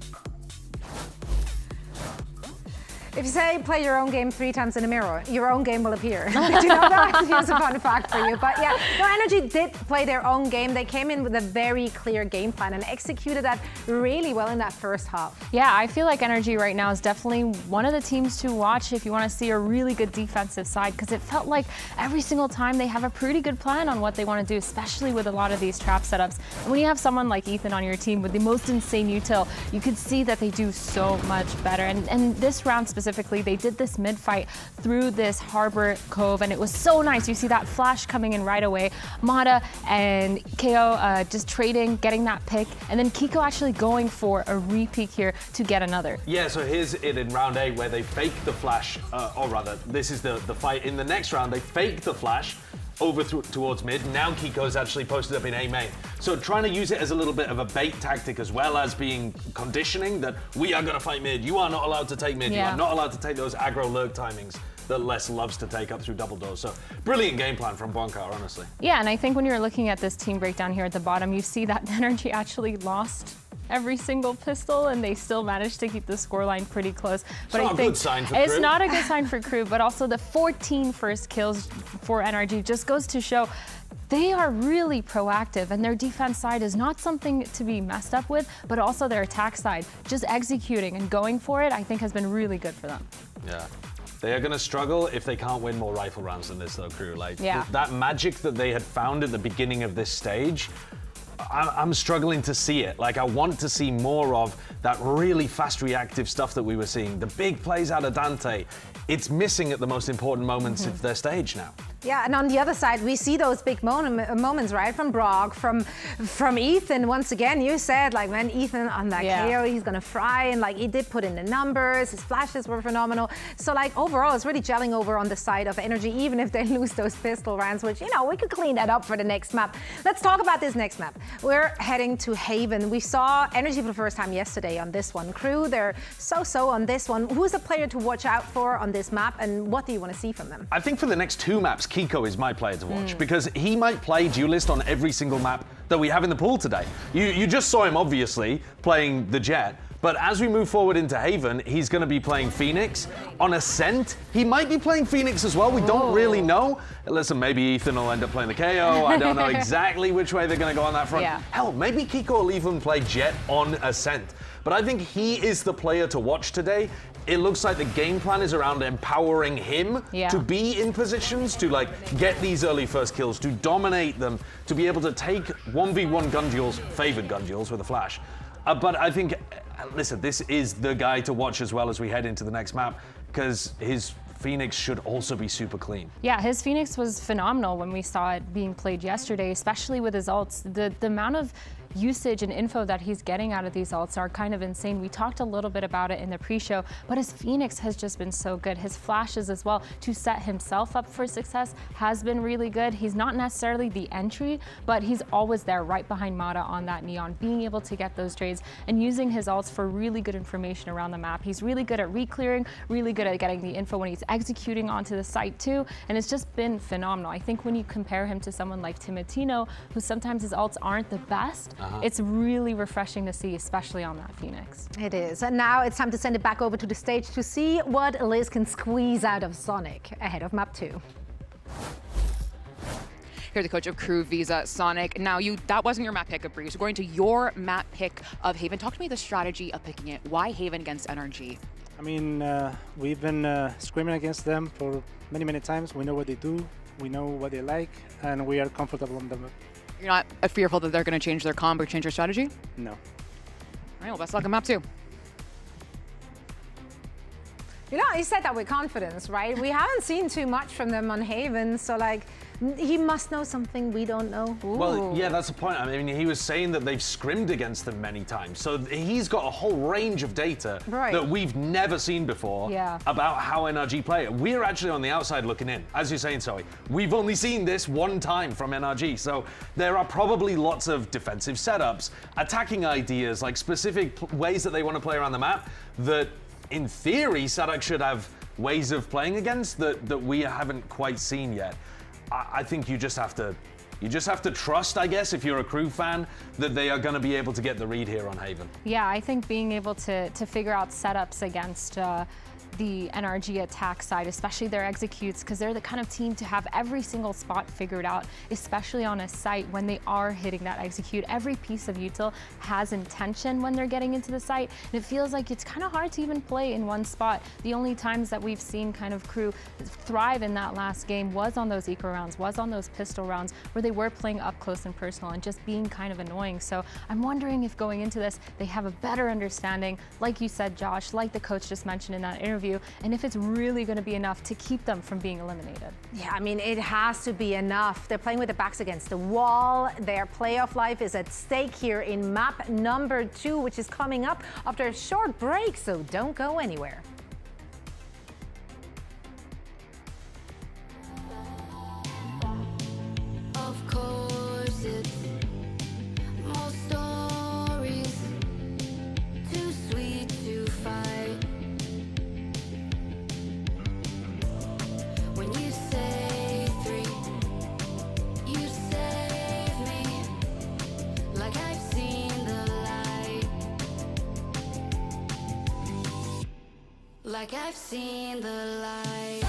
If you say play your own game 3 times in a mirror, your own game will appear. Did you know that? Here's a fun fact for you. But yeah, no, NRG did play their own game. They came in with a very clear game plan and executed that really well in that first half. Yeah, I feel like NRG right now is definitely one of the teams to watch if you want to see a really good defensive side, because it felt like every single time they have a pretty good plan on what they want to do, especially with a lot of these trap setups. And when you have someone like Ethan on your team with the most insane util, you could see that they do so much better. And this round specifically, they did this mid-fight through this harbor cove, and it was so nice. You see that flash coming in right away. Mata and KO just trading, getting that pick, and then Kiko actually going for a re-peek here to get another. Yeah, so here's it in round 8 where they fake the flash, or rather, this is the fight. In the next round, they fake the flash over towards mid. Now Kiko's actually posted up in A main. So trying to use it as a little bit of a bait tactic, as well as being conditioning that we are going to fight mid. You are not allowed to take mid. Yeah. You are not allowed to take those aggro lurk timings that Les loves to take up through double doors. So brilliant game plan from Bonkar, honestly. Yeah, and I think when you're looking at this team breakdown here at the bottom, you see that NRG actually lost every single pistol, and they still managed to keep the scoreline pretty close. But I think it's not a good sign for Crew, but also the 14 first kills for NRG just goes to show they are really proactive, and their defense side is not something to be messed up with, but also their attack side, just executing and going for it, I think has been really good for them. Yeah. They are going to struggle if they can't win more rifle rounds than this, though, Crew. Like, that magic that they had found at the beginning of this stage, I'm struggling to see it. Like, I want to see more of that really fast reactive stuff that we were seeing. The big plays out of Dante. It's missing at the most important moments of their stage now. Yeah, and on the other side, we see those big moments, right? From Brock, from Ethan. Once again, you said, like, man, Ethan on that KO, he's going to fry. And, like, he did put in the numbers. His flashes were phenomenal. So, like, overall, it's really gelling over on the side of NRG, even if they lose those pistol rounds, which, you know, we could clean that up for the next map. Let's talk about this next map. We're heading to Haven. We saw NRG for the first time yesterday on this one. Crew, they're so-so on this one. Who's a player to watch out for on this map, and what do you want to see from them? I think for the next 2 maps, Kiko is my player to watch, because he might play duelist on every single map that we have in the pool today. You just saw him, obviously, playing the Jet, but as we move forward into Haven, he's going to be playing Phoenix. On Ascent, he might be playing Phoenix as well. We don't really know. Listen, maybe Ethan will end up playing the KO. I don't know exactly which way they're going to go on that front. Yeah. Hell, maybe Kiko will even play Jet on Ascent. But I think he is the player to watch today. It looks like the game plan is around empowering him to be in positions to, like, get these early first kills, to dominate them, to be able to take 1v1 gun duels, favored gun duels with a flash. But I think, listen, this is the guy to watch as well as we head into the next map, because his Phoenix should also be super clean. Yeah, his Phoenix was phenomenal when we saw it being played yesterday, especially with his ults. The amount of usage and info that he's getting out of these ults are kind of insane. We talked a little bit about it in the pre-show, but his Phoenix has just been so good. His flashes as well to set himself up for success has been really good. He's not necessarily the entry, but he's always there right behind Mata on that Neon, being able to get those trades and using his ults for really good information around the map. He's really good at re-clearing, really good at getting the info when he's executing onto the site too, and it's just been phenomenal. I think when you compare him to someone like Timotino, who sometimes his ults aren't the best, it's really refreshing to see, especially on that Phoenix. It is. And now it's time to send it back over to the stage to see what Liz can squeeze out of Sonic ahead of map 2. Here, the coach of Crew, Visa, Sonic. Now, that wasn't your map pick of Breeze. We're going to your map pick of Haven. Talk to me the strategy of picking it. Why Haven against NRG? I mean, we've been screaming against them for many, many times. We know what they do, we know what they like, and we are comfortable on them. You're not fearful that they're going to change their comp or change their strategy? No. All right, well, best luck on map 2. You know, he said that with confidence, right? We haven't seen too much from them on Haven, so like, he must know something we don't know. Ooh. Well, yeah, that's the point. I mean, he was saying that they've scrimmed against them many times, so he's got a whole range of data that we've never seen before about how NRG play it. We're actually on the outside looking in, as you're saying, Zoe. We've only seen this one time from NRG, so there are probably lots of defensive setups, attacking ideas, like specific ways that they want to play around the map that, in theory, Sadak should have ways of playing against that we haven't quite seen yet. I think you just have to trust, I guess, if you're a Crew fan, that they are going to be able to get the read here on Haven. Yeah, I think being able to figure out setups against the NRG attack side, especially their executes, because they're the kind of team to have every single spot figured out, especially on a site when they are hitting that execute. Every piece of util has intention when they're getting into the site, and it feels like it's kind of hard to even play in one spot. The only times that we've seen kind of Crew thrive in that last game was on those eco rounds, was on those pistol rounds, where they were playing up close and personal and just being kind of annoying. So I'm wondering if going into this, they have a better understanding, like you said, Josh, like the coach just mentioned in that interview, and if it's really going to be enough to keep them from being eliminated. Yeah, I mean, it has to be enough. They're playing with their backs against the wall. Their playoff life is at stake here in map number 2, which is coming up after a short break, so don't go anywhere. Of course, it's more stories, too sweet to fight. When you say 3, you save me, like I've seen the light, like I've seen the light.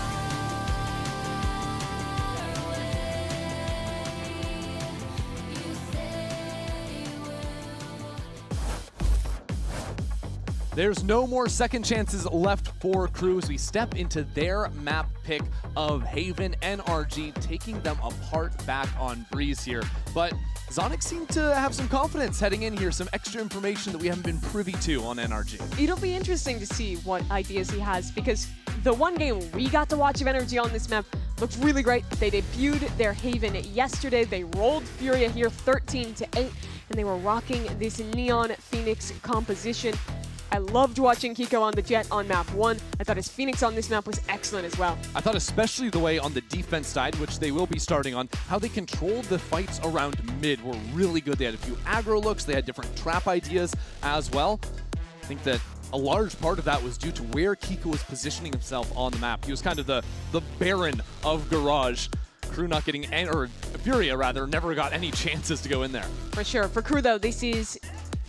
There's no more second chances left for Crew as we step into their map pick of Haven NRG, taking them apart back on Breeze here. But Zonic seemed to have some confidence heading in here, some extra information that we haven't been privy to on NRG. It'll be interesting to see what ideas he has, because the one game we got to watch of NRG on this map looked really great. They debuted their Haven yesterday. They rolled FURIA here 13-8, and they were rocking this Neon Phoenix composition. I loved watching Kiko on the Jet on map 1. I thought his Phoenix on this map was excellent as well. I thought especially the way on the defense side, which they will be starting on, how they controlled the fights around mid were really good. They had a few aggro looks, they had different trap ideas as well. I think that a large part of that was due to where Kiko was positioning himself on the map. He was kind of the Baron of Garage. Crew not getting, or FURIA rather, never got any chances to go in there. For sure. For Crew though, this is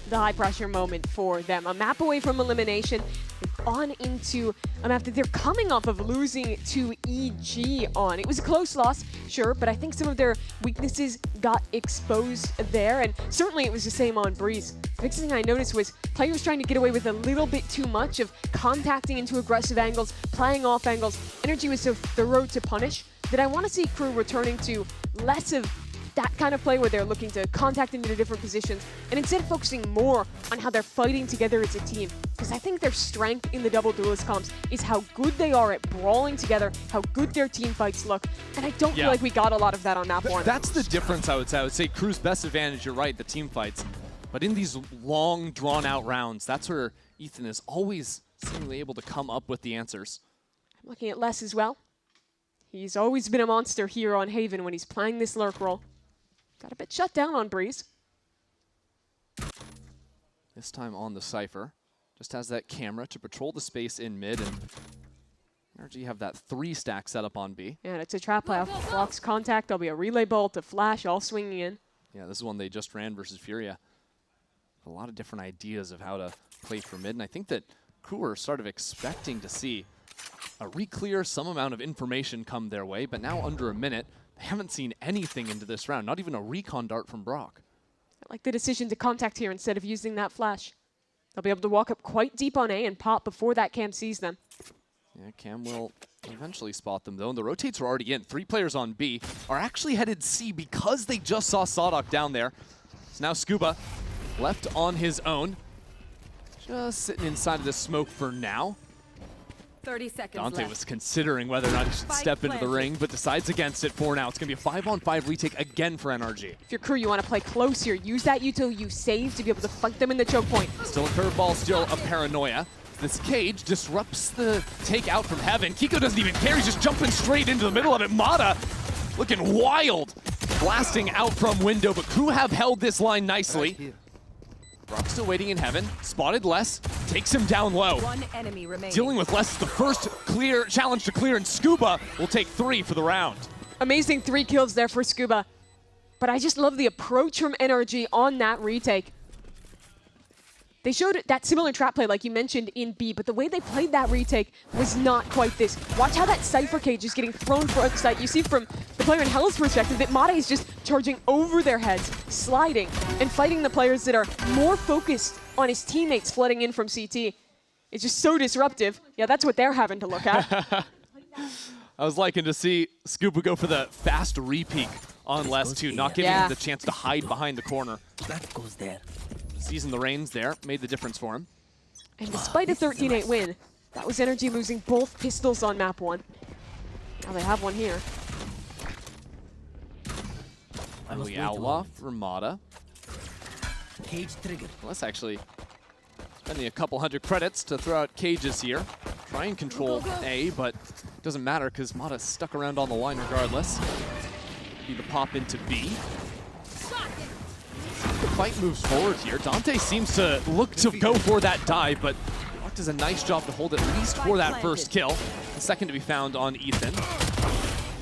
the high pressure moment for them. A map away from elimination, on into a map that they're coming off of losing to EG on. It was a close loss, sure, but I think some of their weaknesses got exposed there, and certainly it was the same on Breeze. The next thing I noticed was players trying to get away with a little bit too much of contacting into aggressive angles, playing off angles. Energy was so thorough to punish that I want to see Crew returning to less of that kind of play where they're looking to contact into different positions and instead focusing more on how they're fighting together as a team. Because I think their strength in the double duelist comps is how good they are at brawling together, how good their team fights look, and I don't feel like we got a lot of that on map 1. That's the difference, I would say. I would say Crew's best advantage, you're right, the team fights. But in these long, drawn-out rounds, that's where Ethan is always seemingly able to come up with the answers. I'm looking at Les as well. He's always been a monster here on Haven when he's playing this lurk role. Got a bit shut down on Breeze. This time on the Cypher. Just has that camera to patrol the space in mid, and NRG have that 3-stack set up on B. And it's a trap playoff. Blocks contact, there'll be a relay bolt, a flash, all swinging in. Yeah, this is one they just ran versus FURIA. A lot of different ideas of how to play for mid, and I think that Crew are sort of expecting to see a re-clear, some amount of information come their way, but now under a minute, They haven't seen anything into this round, not even a recon dart from Brock. I like the decision to contact here instead of using that flash. They'll be able to walk up quite deep on A and pop before that Cam sees them. Yeah, Cam will eventually spot them, though, and the rotates are already in. 3 players on B are actually headed C because they just saw Sawdock down there. So now Scuba left on his own, just sitting inside of this smoke for now. 30 seconds Dante left. was considering whether or not he should step into the ring, but decides against it for now. It's going to be a 5-on-5 retake again for NRG. If you're Crew, you want to play close here. Use that util you save to be able to fight them in the choke point. Still a curveball, still a paranoia. This cage disrupts the take out from Heaven. Kiko doesn't even care, he's just jumping straight into the middle of it. Mata looking wild, blasting out from window, but Crew have held this line nicely. Brock still waiting in Heaven, spotted Les, takes him down low. One enemy remaining. Dealing with Les, the first clear challenge to clear, and Scuba will take 3 for the round. Amazing 3 kills there for Scuba. But I just love the approach from NRG on that retake. They showed that similar trap play like you mentioned in B, but the way they played that retake was not quite this. Watch how that Cypher cage is getting thrown front side. You see from the player in Hell's perspective that Mata is just charging over their heads, sliding, and fighting the players that are more focused on his teammates flooding in from CT. It's just so disruptive. Yeah, that's what they're having to look at. I was liking to see Scuba go for the fast re-peek on Les too, not giving him the chance to hide behind the corner. That goes there. Seizing the reins there made the difference for him. And despite a 13-8 win, that was NRG losing both pistols on map 1. Now they have one here. Early outlaw for Mata. Cage triggered. Well, that's actually spending a couple hundred credits to throw out cages here. Try and control A, but it doesn't matter because Mata's stuck around on the line regardless. Be the pop into B. The fight moves forward here. Dante seems to look to go for that dive, but Brock does a nice job to hold at least for that first kill. The second to be found on Ethan.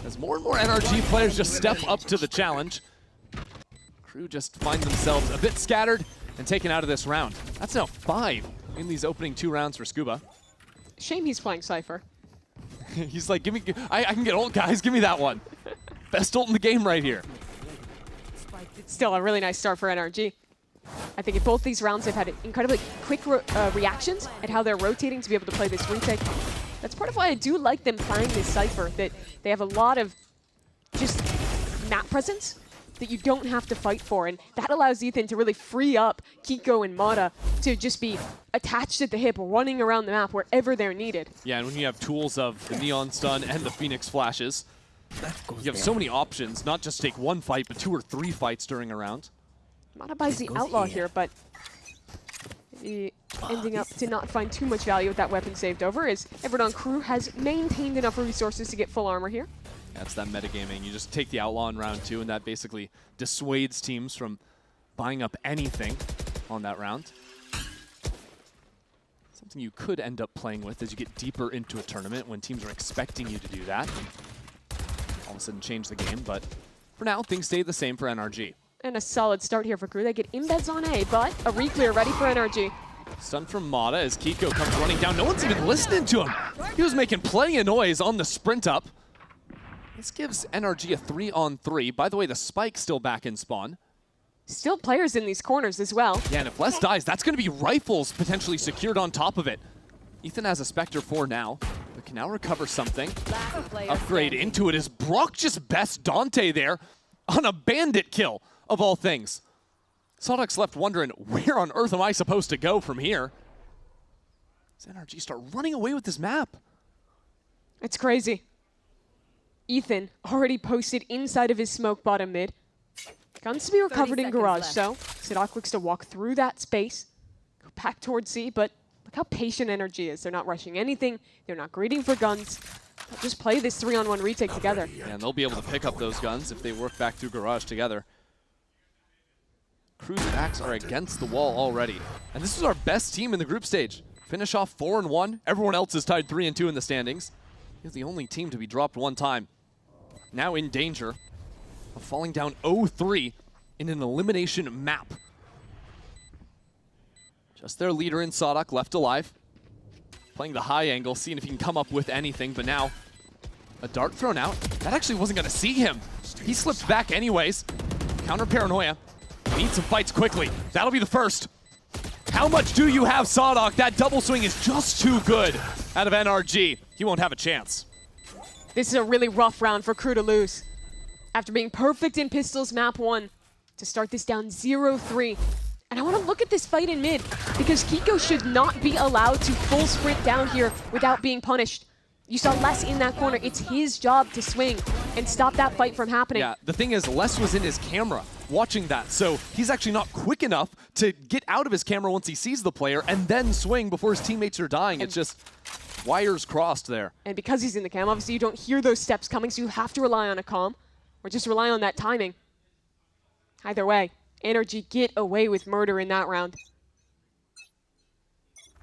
As more and more NRG players just step up to the challenge, Crew just find themselves a bit scattered and taken out of this round. That's now 5 in these opening 2 rounds for Scuba. Shame he's playing Cypher. He's like, I can get ult, guys, give me that one. Best ult in the game right here. Still a really nice start for NRG. I think in both these rounds they've had incredibly quick reactions at how they're rotating to be able to play this retake. That's part of why I do like them playing this Cypher, that they have a lot of just map presence that you don't have to fight for, and that allows Ethan to really free up Kiko and Mata to just be attached at the hip, running around the map wherever they're needed. Yeah, and when you have tools of the Neon Stun and the Phoenix Flashes, you have so many options, not just take 1 fight, but 2 or 3 fights during a round. Mata buys the Outlaw here, but ending up to not find too much value with that weapon saved over, as everyone on Crew has maintained enough resources to get full armor here. That's that metagaming. You just take the Outlaw in round 2, and that basically dissuades teams from buying up anything on that round. Something you could end up playing with as you get deeper into a tournament when teams are expecting you to do that. All of a sudden change the game, but for now, things stay the same for NRG. And a solid start here for Crew. They get embeds on A, but a re-clear ready for NRG. Stun from Mata as Kiko comes running down. No one's even listening to him. He was making plenty of noise on the sprint up. This gives NRG a 3-on-3. By the way, the Spike's still back in spawn. Still players in these corners as well. Yeah, and if Les dies, that's going to be rifles potentially secured on top of it. Ethan has a Spectre 4 now, but can now recover something. Upgrade into it as Brock just bests Dante there on a bandit kill, of all things. Sawdock's left wondering, where on earth am I supposed to go from here? Does NRG start running away with this map? It's crazy. Ethan already posted inside of his smoke bottom mid. Guns to be recovered in garage, so Sawdock looks to walk through that space, go back towards C, but look how patient NRG is. They're not rushing anything. They're not greeting for guns. They'll just play this 3-on-1 retake together. Yeah, and they'll be able to pick up those guns if they work back through garage together. Crew's backs are against the wall already. And this is our best team in the group stage. Finish off 4-1. Everyone else is tied 3-2 in the standings. He's the only team to be dropped 1 time. Now in danger of falling down 0-3 in an elimination map. Just their leader in Sawdock left alive. Playing the high angle, seeing if he can come up with anything, but now a dart thrown out. That actually wasn't going to see him. He slips back anyways. Counter paranoia. Need some fights quickly. That'll be the first. How much do you have, Sadok? That double swing is just too good out of NRG. He won't have a chance. This is a really rough round for Crew to lose. After being perfect in Pistols map 1, to start this down 0-3. And I want to look at this fight in mid, because Kiko should not be allowed to full sprint down here without being punished. You saw Les in that corner. It's his job to swing and stop that fight from happening. Yeah, the thing is, Les was in his camera watching that, so he's actually not quick enough to get out of his camera once he sees the player and then swing before his teammates are dying. It's just wires crossed there. And because he's in the cam, obviously you don't hear those steps coming, so you have to rely on a comm or just rely on that timing. Either way, NRG get away with murder in that round.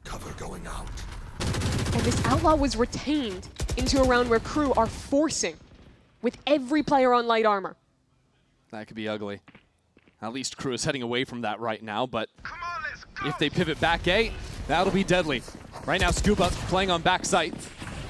Cover going out. And this Outlaw was retained into a round where Crew are forcing with every player on light armor. That could be ugly. At least Crew is heading away from that right now, but if they pivot back A, that'll be deadly. Right now, Scuba playing on backside.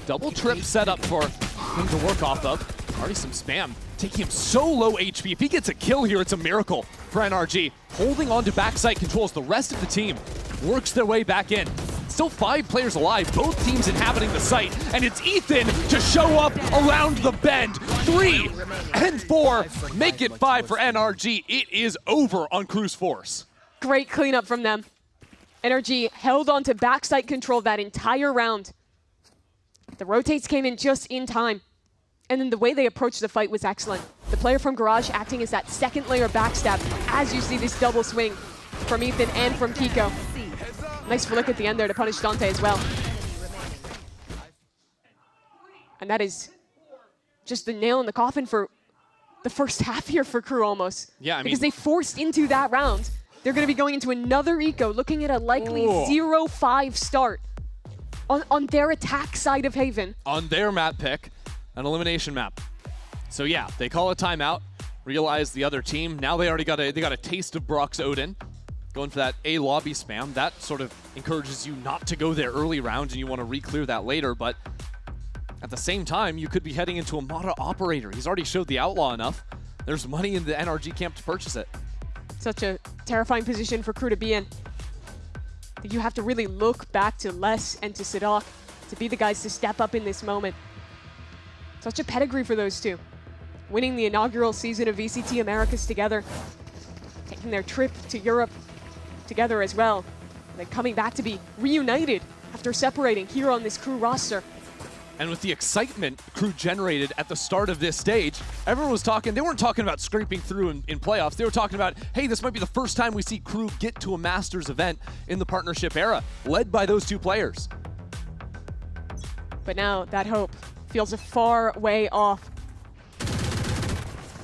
Double trip set up for him to work off of. Already some spam, taking him so low HP. If he gets a kill here, it's a miracle for NRG. Holding on to backside controls, the rest of the team works their way back in. Still 5 players alive, both teams inhabiting the site, and it's Ethan to show up around the bend. 3 and 4, make it 5 for NRG. It is over on Crew's force. Great cleanup from them. NRG held on to backside control that entire round. The rotates came in just in time. And then the way they approached the fight was excellent. The player from Garage acting as that second layer backstab as you see this double swing from Ethan and from Kiko. Nice flick at the end there to punish Dante as well. And that is just the nail in the coffin for the first half here for Crew almost. Yeah, I mean, because they forced into that round. They're going to be going into another eco, looking at a likely 0-5 start on their attack side of Haven. On their map pick, an elimination map. So yeah, they call a timeout, realize the other team. Now they already got a taste of Brock's Odin. Going for that A lobby spam. That sort of encourages you not to go there early rounds and you want to re-clear that later, but at the same time, you could be heading into a Mata operator. He's already showed the Outlaw enough. There's money in the NRG camp to purchase it. Such a terrifying position for Crew to be in. You have to really look back to Les and to Sadok to be the guys to step up in this moment. Such a pedigree for those two. Winning the inaugural season of VCT Americas together. Taking their trip to Europe together as well. And then coming back to be reunited after separating here on this Crew roster. And with the excitement Crew generated at the start of this stage, everyone was talking, they weren't talking about scraping through in playoffs, they were talking about, hey, this might be the first time we see Crew get to a Masters event in the partnership era, led by those two players. But now that hope feels a far way off.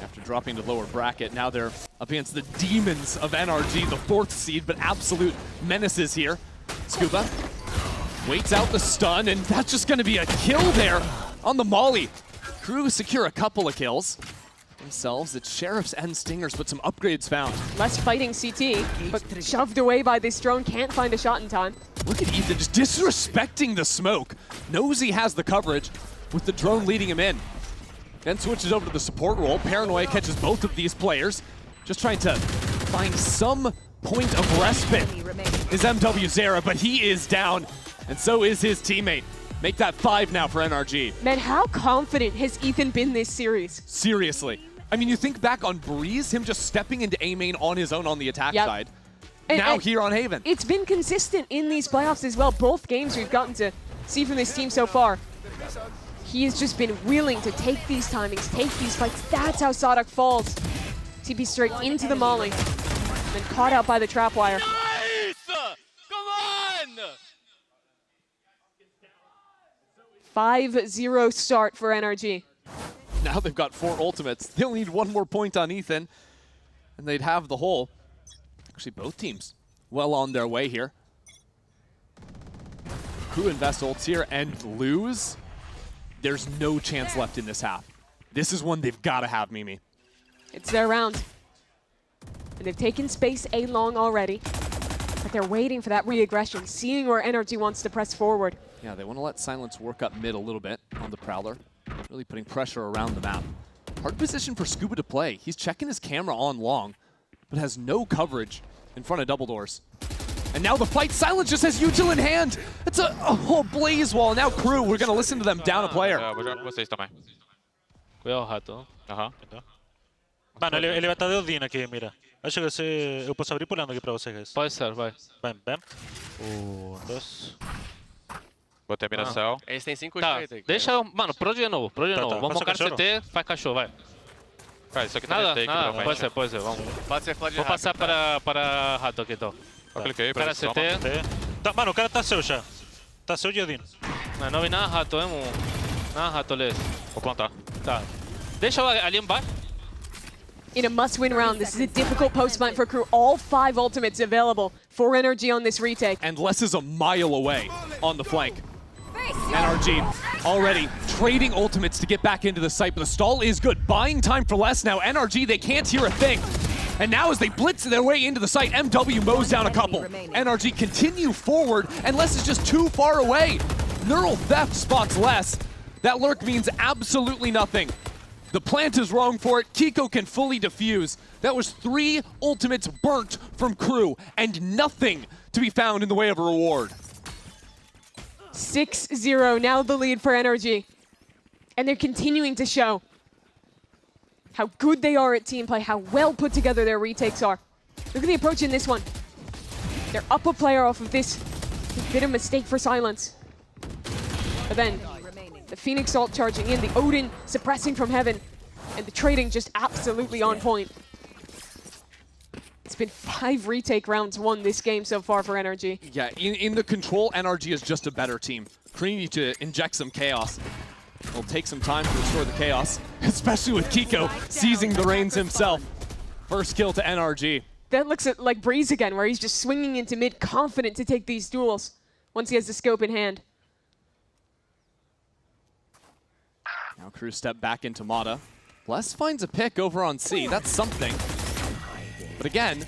After dropping to lower bracket, now they're up against the demons of NRG, the 4th seed, but absolute menaces here. Scuba waits out the stun, and that's just going to be a kill there on the Molly. Crew secure a couple of kills themselves. It's Sheriffs and Stingers, but some upgrades found. Less fighting CT, but shoved away by this drone, can't find a shot in time. Look at Ethan just disrespecting the smoke. Knows he has the coverage with the drone leading him in. Then switches over to the support role. Paranoia catches both of these players. Just trying to find some point of respite is MW Zera, but he is down, and so is his teammate. Make that 5 now for NRG. Man, how confident has Ethan been this series? Seriously. I mean, you think back on Breeze, him just stepping into A main on his own on the attack side. Now here on Haven. It's been consistent in these playoffs as well. Both games we've gotten to see from this team so far. He has just been willing to take these timings, take these fights. That's how Sadok falls. TP straight into the Molly, then caught out by the trap wire. Nice! Come on! 5-0 start for NRG. Now they've got 4 ultimates. They'll need 1 more point on Ethan, and they'd have the whole. Actually, both teams well on their way here. Crew invest ults here and lose. There's no chance left in this half. This is one they've got to have, Mimi. It's their round. And they've taken space A long already, but they're waiting for that re-aggression, seeing where NRG wants to press forward. Yeah, they want to let Silence work up mid a little bit on the Prowler, really putting pressure around the map. Hard position for Scuba to play. He's checking his camera on long, but has no coverage in front of double doors. And now the fight, Silence just has Util in hand. It's a whole blaze wall. Now Crew, we're going to listen to them down a player. Vocês também. Cuidado, rato. Aham. Mano, ele vai estar de Odin aqui, mira. Acho que eu posso abrir pulando aqui para vocês, guys. Pode ser, vai. Bam, bam. 1, 2. Botei a miração. Eles têm 5 tá. Deixa eu... Mano, pro de novo, Tá, Vamos focar no CT, faz cachorro, vai. Cara, isso aqui nada, take, nada, provavelmente. pode ser, vamos. Pode ser flash Vou passar para rato aqui, então. Eu cliquei, cara CT. Tá, mano, o cara tá seu já. Tá seu de Odin. Não vi nada rato, nada rato, Les. Vou plantar. Tá. Deixa eu ali embaixo. In a must-win round, this is a difficult post-fight for Crew. All 5 ultimates available for NRG on this retake. And Les is a mile away on the flank. NRG already trading ultimates to get back into the site, but the stall is good. Buying time for Les now. NRG, they can't hear a thing. And now as they blitz their way into the site, MW mows down a couple. NRG continue forward, and Les is just too far away. Neural Theft spots Les. That lurk means absolutely nothing. The plant is wrong for it. Kiko can fully defuse. That was 3 ultimates burnt from Crew, and nothing to be found in the way of a reward. 6-0, now the lead for NRG. And they're continuing to show how good they are at team play, how well put together their retakes are. Look at the approach in this one. They're up a player off of this. A bit of mistake for Silence. But then, the Phoenix ult charging in, the Odin suppressing from heaven, and the trading just absolutely on point. It's been 5 retake rounds won this game so far for NRG. Yeah, in the control, NRG is just a better team. Crew need to inject some chaos. It'll take some time to restore the chaos, especially with Kiko seizing the reins himself. First kill to NRG. That looks like Breeze again, where he's just swinging into mid, confident to take these duels once he has the scope in hand. Now Crew step back into Mata. Les finds a pick over on C. That's something. But again,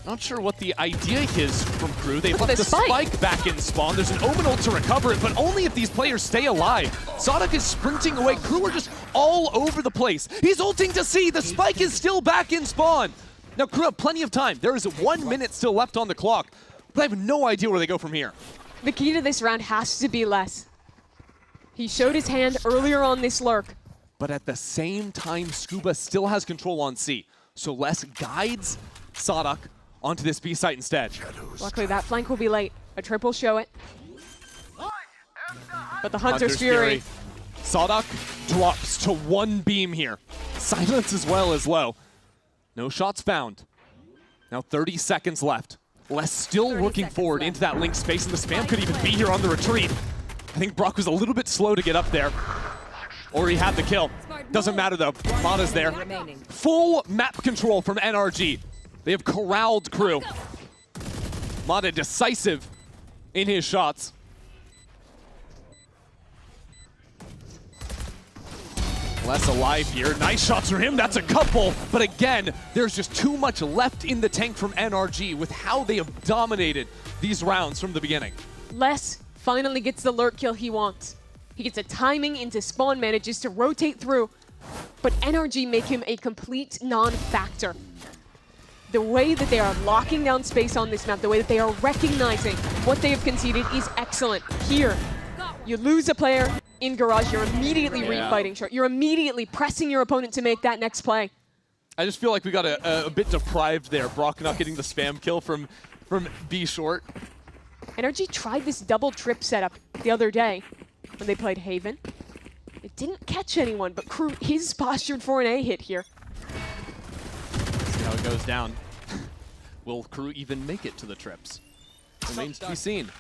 not sure what the idea is from Crew. They've left the spike back in spawn. There's an Omen ult to recover it, but only if these players stay alive. Sodak is sprinting away. Crew are just all over the place. He's ulting to C. The spike is still back in spawn. Now Crew have plenty of time. There is 1 minute still left on the clock, but I have no idea where they go from here. The key to this round has to be Les. He showed his hand earlier on this lurk. But at the same time, Scuba still has control on C. So Les guides Sodak onto this B site instead. Luckily, that flank will be late. A triple show it. But the Hunter's Fury. Sodak drops to 1 beam here. Silence as well is low. No shots found. Now 30 seconds left. Les still working forward into that link space, and the spam could even be here on the retreat. I think Brock was a little bit slow to get up there. Or he had the kill. Doesn't matter though. Mata's there. Full map control from NRG. They have corralled Crew. Mata decisive in his shots. Les alive here. Nice shots from him. That's a couple. But again, there's just too much left in the tank from NRG with how they have dominated these rounds from the beginning. Les finally gets the lurk kill he wants. He gets a timing into spawn, manages to rotate through, but NRG make him a complete non-factor. The way that they are locking down space on this map, the way that they are recognizing what they have conceded is excellent. Here, you lose a player in Garage, you're immediately refighting short. You're immediately pressing your opponent to make that next play. I just feel like we got a bit deprived there. Brock not getting the spam kill from B short. NRG tried this double trip setup the other day when they played Haven. It didn't catch anyone, but Crew is postured for an A hit here. See how it goes down. Will Crew even make it to the trips? Remains to be seen.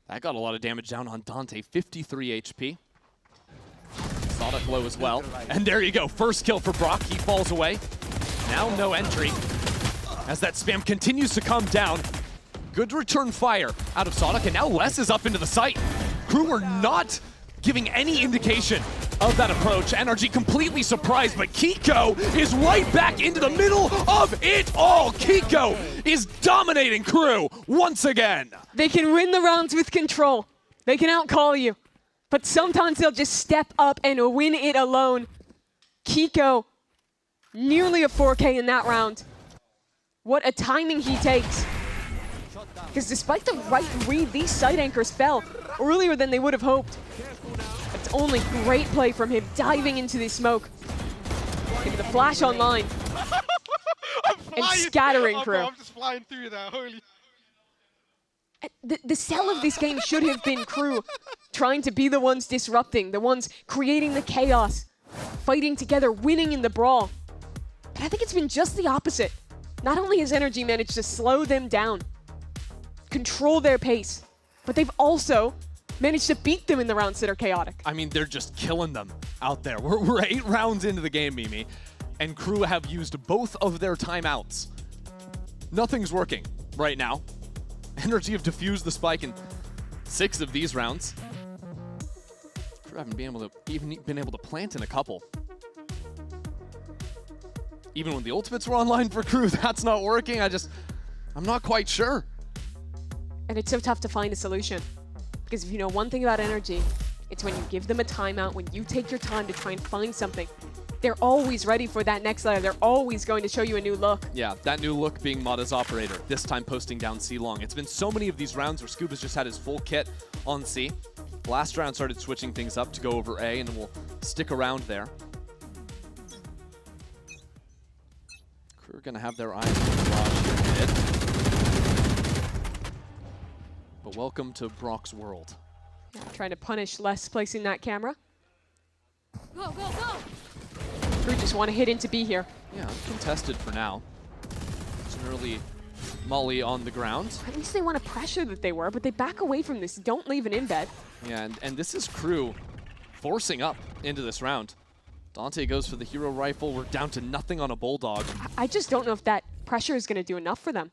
That got a lot of damage down on Dante, 53 HP. Sodak low as well. And there you go, first kill for Brock, he falls away. Now no entry. As that spam continues to come down. Good return fire out of Sodak, and now Les is up into the site. Crew are not giving any indication of that approach. NRG completely surprised, but Kiko is right back into the middle of it all. Kiko is dominating Crew once again. They can win the rounds with control. They can outcall you, but sometimes they'll just step up and win it alone. Kiko, nearly a 4K in that round. What a timing he takes. Because despite the right read, these side anchors fell earlier than they would have hoped. It's only great play from him, diving into the smoke. Into the flash online. And scattering oh, Crew. bro, I'm just flying through that, holy. The sell of this game should have been Crew trying to be the ones disrupting, the ones creating the chaos, fighting together, winning in the brawl. But I think it's been just the opposite. Not only has Energy managed to slow them down, control their pace, but they've also managed to beat them in the rounds that are chaotic. I mean, they're just killing them out there. We're 8 rounds into the game, Mimi, and Crew have used both of their timeouts. Nothing's working right now. Energy have defused the spike in 6 of these rounds. Crew haven't been able to plant in a couple. Even when the ultimates were online for Crew, that's not working. I'm not quite sure. And it's so tough to find a solution. Because if you know one thing about Energy, it's when you give them a timeout, when you take your time to try and find something, they're always ready for that next layer. They're always going to show you a new look. Yeah, that new look being Mada's operator, this time posting down C long. It's been so many of these rounds where Scuba's just had his full kit on C. Last round started switching things up to go over A, and we'll stick around there. Crew are going to have their eyes on the Garage here mid. But welcome to Brock's world. Yeah, trying to punish Les placing that camera. Go, go, go! Crew just want to hit into B here. Yeah, contested for now. It's an early molly on the ground. At least they want to pressure that they were, but they back away from this. Don't leave an embed. Yeah, and this is Crew forcing up into this round. Dante goes for the hero rifle. We're down to nothing on a Bulldog. I just don't know if that pressure is going to do enough for them.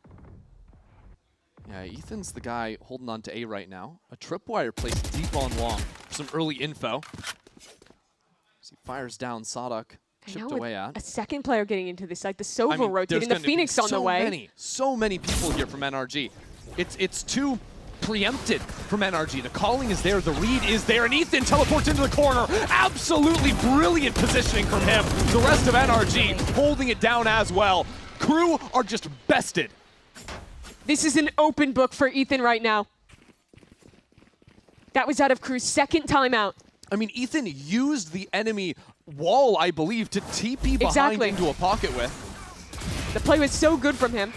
Yeah, Ethan's the guy holding on to A right now. A tripwire placed deep on long for some early info. As he fires down, Sadak chipped away at. A second player getting into this site, the Sova rotating, the Phoenix on the way. So many people here from NRG. It's too preempted from NRG. The calling is there, the read is there, and Ethan teleports into the corner. Absolutely brilliant positioning from him. The rest of NRG holding it down as well. Crew are just bested. This is an open book for Ethan right now. That was out of Crew's second timeout. I mean, Ethan used the enemy wall, I believe, to TP behind into a pocket with. The play was so good from him.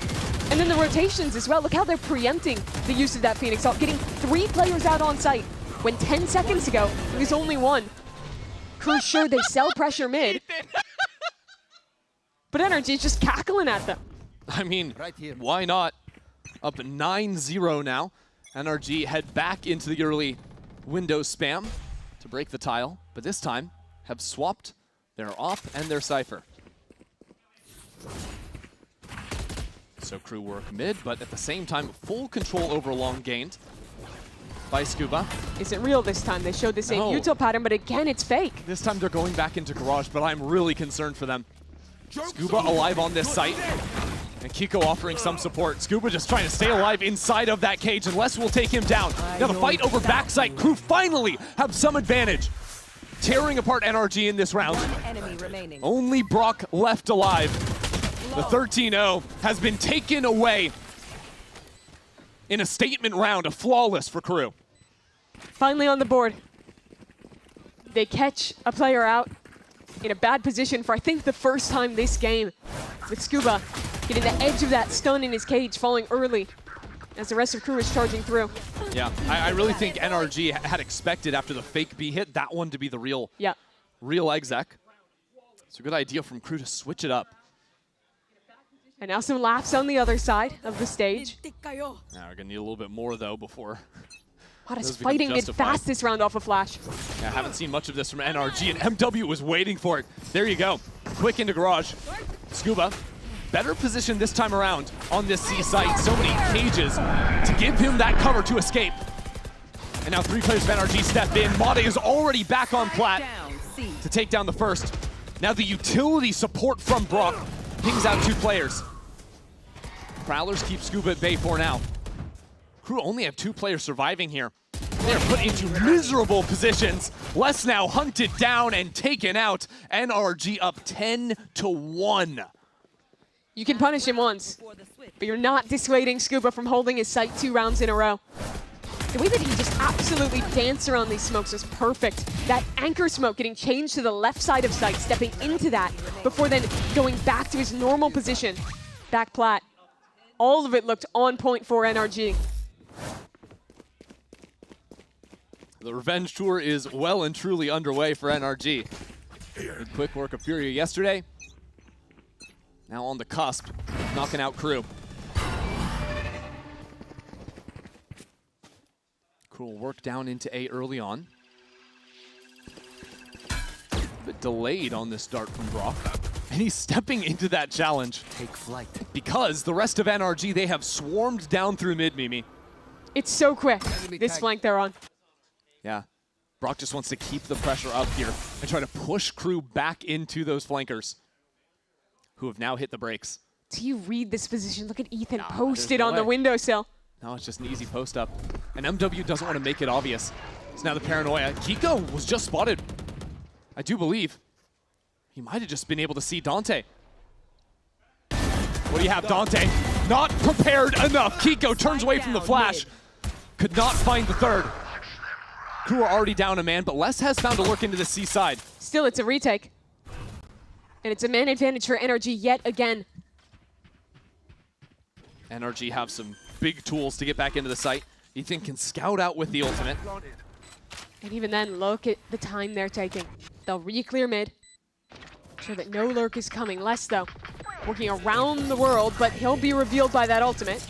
And then the rotations as well. Look how they're preempting the use of that Phoenix ult, getting 3 players out on site when 10 seconds ago it was only 1. Crew sure they sell pressure mid. But Energy is just cackling at them. I mean, why not? Up 9-0 now. NRG head back into the early window spam to break the tile, but this time have swapped their op and their Cypher. So Crew work mid, but at the same time, full control over long gained by Scuba. Isn't real this time. They showed the same util pattern, but again, it's fake. This time they're going back into Garage, but I'm really concerned for them. Scuba alive on this site. And Kiko offering some support. Scuba just trying to stay alive inside of that cage, and Les will take him down. Now the fight over backside. Crew finally have some advantage. Tearing apart NRG in this round. Enemy remaining. Only Brock left alive. The 13-0 has been taken away in a statement round, a flawless for Crew. Finally on the board. They catch a player out in a bad position for, I think, the first time this game, with Scuba getting the edge of that stun in his cage, falling early as the rest of Crew is charging through. Yeah, I really think NRG had expected after the fake B hit, that one to be the real exec. It's a good idea from Crew to switch it up. And now some laps on the other side of the stage. Now we're gonna need a little bit more though before. Mada's fighting mid fast this round off a flash. Yeah, I haven't seen much of this from NRG, and MW was waiting for it. There you go. Quick into Garage. Scuba, better position this time around on this C site. So many cages to give him that cover to escape. And now 3 players of NRG step in. Mada is already back on plat to take down the first. Now the utility support from Brock pings out 2 players. Prowlers keep Scuba at bay for now. Crew only have 2 players surviving here. They're put into miserable positions. Les now hunted down and taken out. NRG up 10-1. You can punish him once, but you're not dissuading Scuba from holding his sight 2 rounds in a row. The way that he just absolutely danced around these smokes was perfect. That anchor smoke getting changed to the left side of sight, stepping into that before then going back to his normal position. Back plat. All of it looked on point for NRG. The revenge tour is well and truly underway for NRG. Good quick work of FURIA yesterday. Now on the cusp, knocking out Crew. Cool work down into A early on. A bit delayed on this dart from Brock. And he's stepping into that challenge. Take flight. Because the rest of NRG, they have swarmed down through mid, Mimi. It's so quick, this flank they're on. Yeah. Brock just wants to keep the pressure up here and try to push Crew back into those flankers, who have now hit the brakes. Do you read this position? Look at Ethan posted on the windowsill. No, it's just an easy post up. And MW doesn't want to make it obvious. So now the paranoia. Kiko was just spotted. I do believe. He might have just been able to see Dante. What do you have, Dante? Not prepared enough. Kiko turns away from the flash. Could not find the third. Crew are already down a man, but Les has found a lurk into the C side. Still, it's a retake. And it's a man advantage for NRG yet again. NRG have some big tools to get back into the site. Ethan can scout out with the ultimate. And even then, look at the time they're taking. They'll re-clear mid. Sure that no lurk is coming. Les, though, working around the world, but he'll be revealed by that ultimate.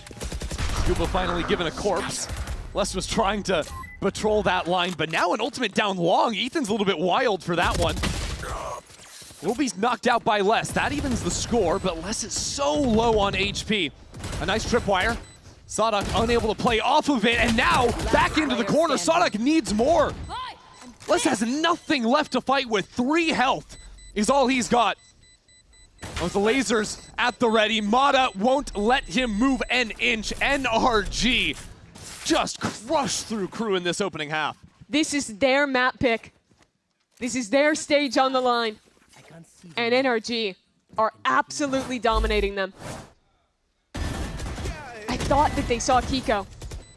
Scuba finally given a corpse. Les was trying to patrol that line, but now an ultimate down long. Ethan's a little bit wild for that one. Will be knocked out by Les. That evens the score, but Les is so low on HP. A nice tripwire. Sadak unable to play off of it, and now back into the corner. Sadak needs more. Les has nothing left to fight with. 3 health is all he's got. With the lasers at the ready, Mata won't let him move an inch. NRG just crushed through Crew in this opening half. This is their map pick. This is their stage on the line. And NRG are absolutely dominating them. I thought that they saw Kiko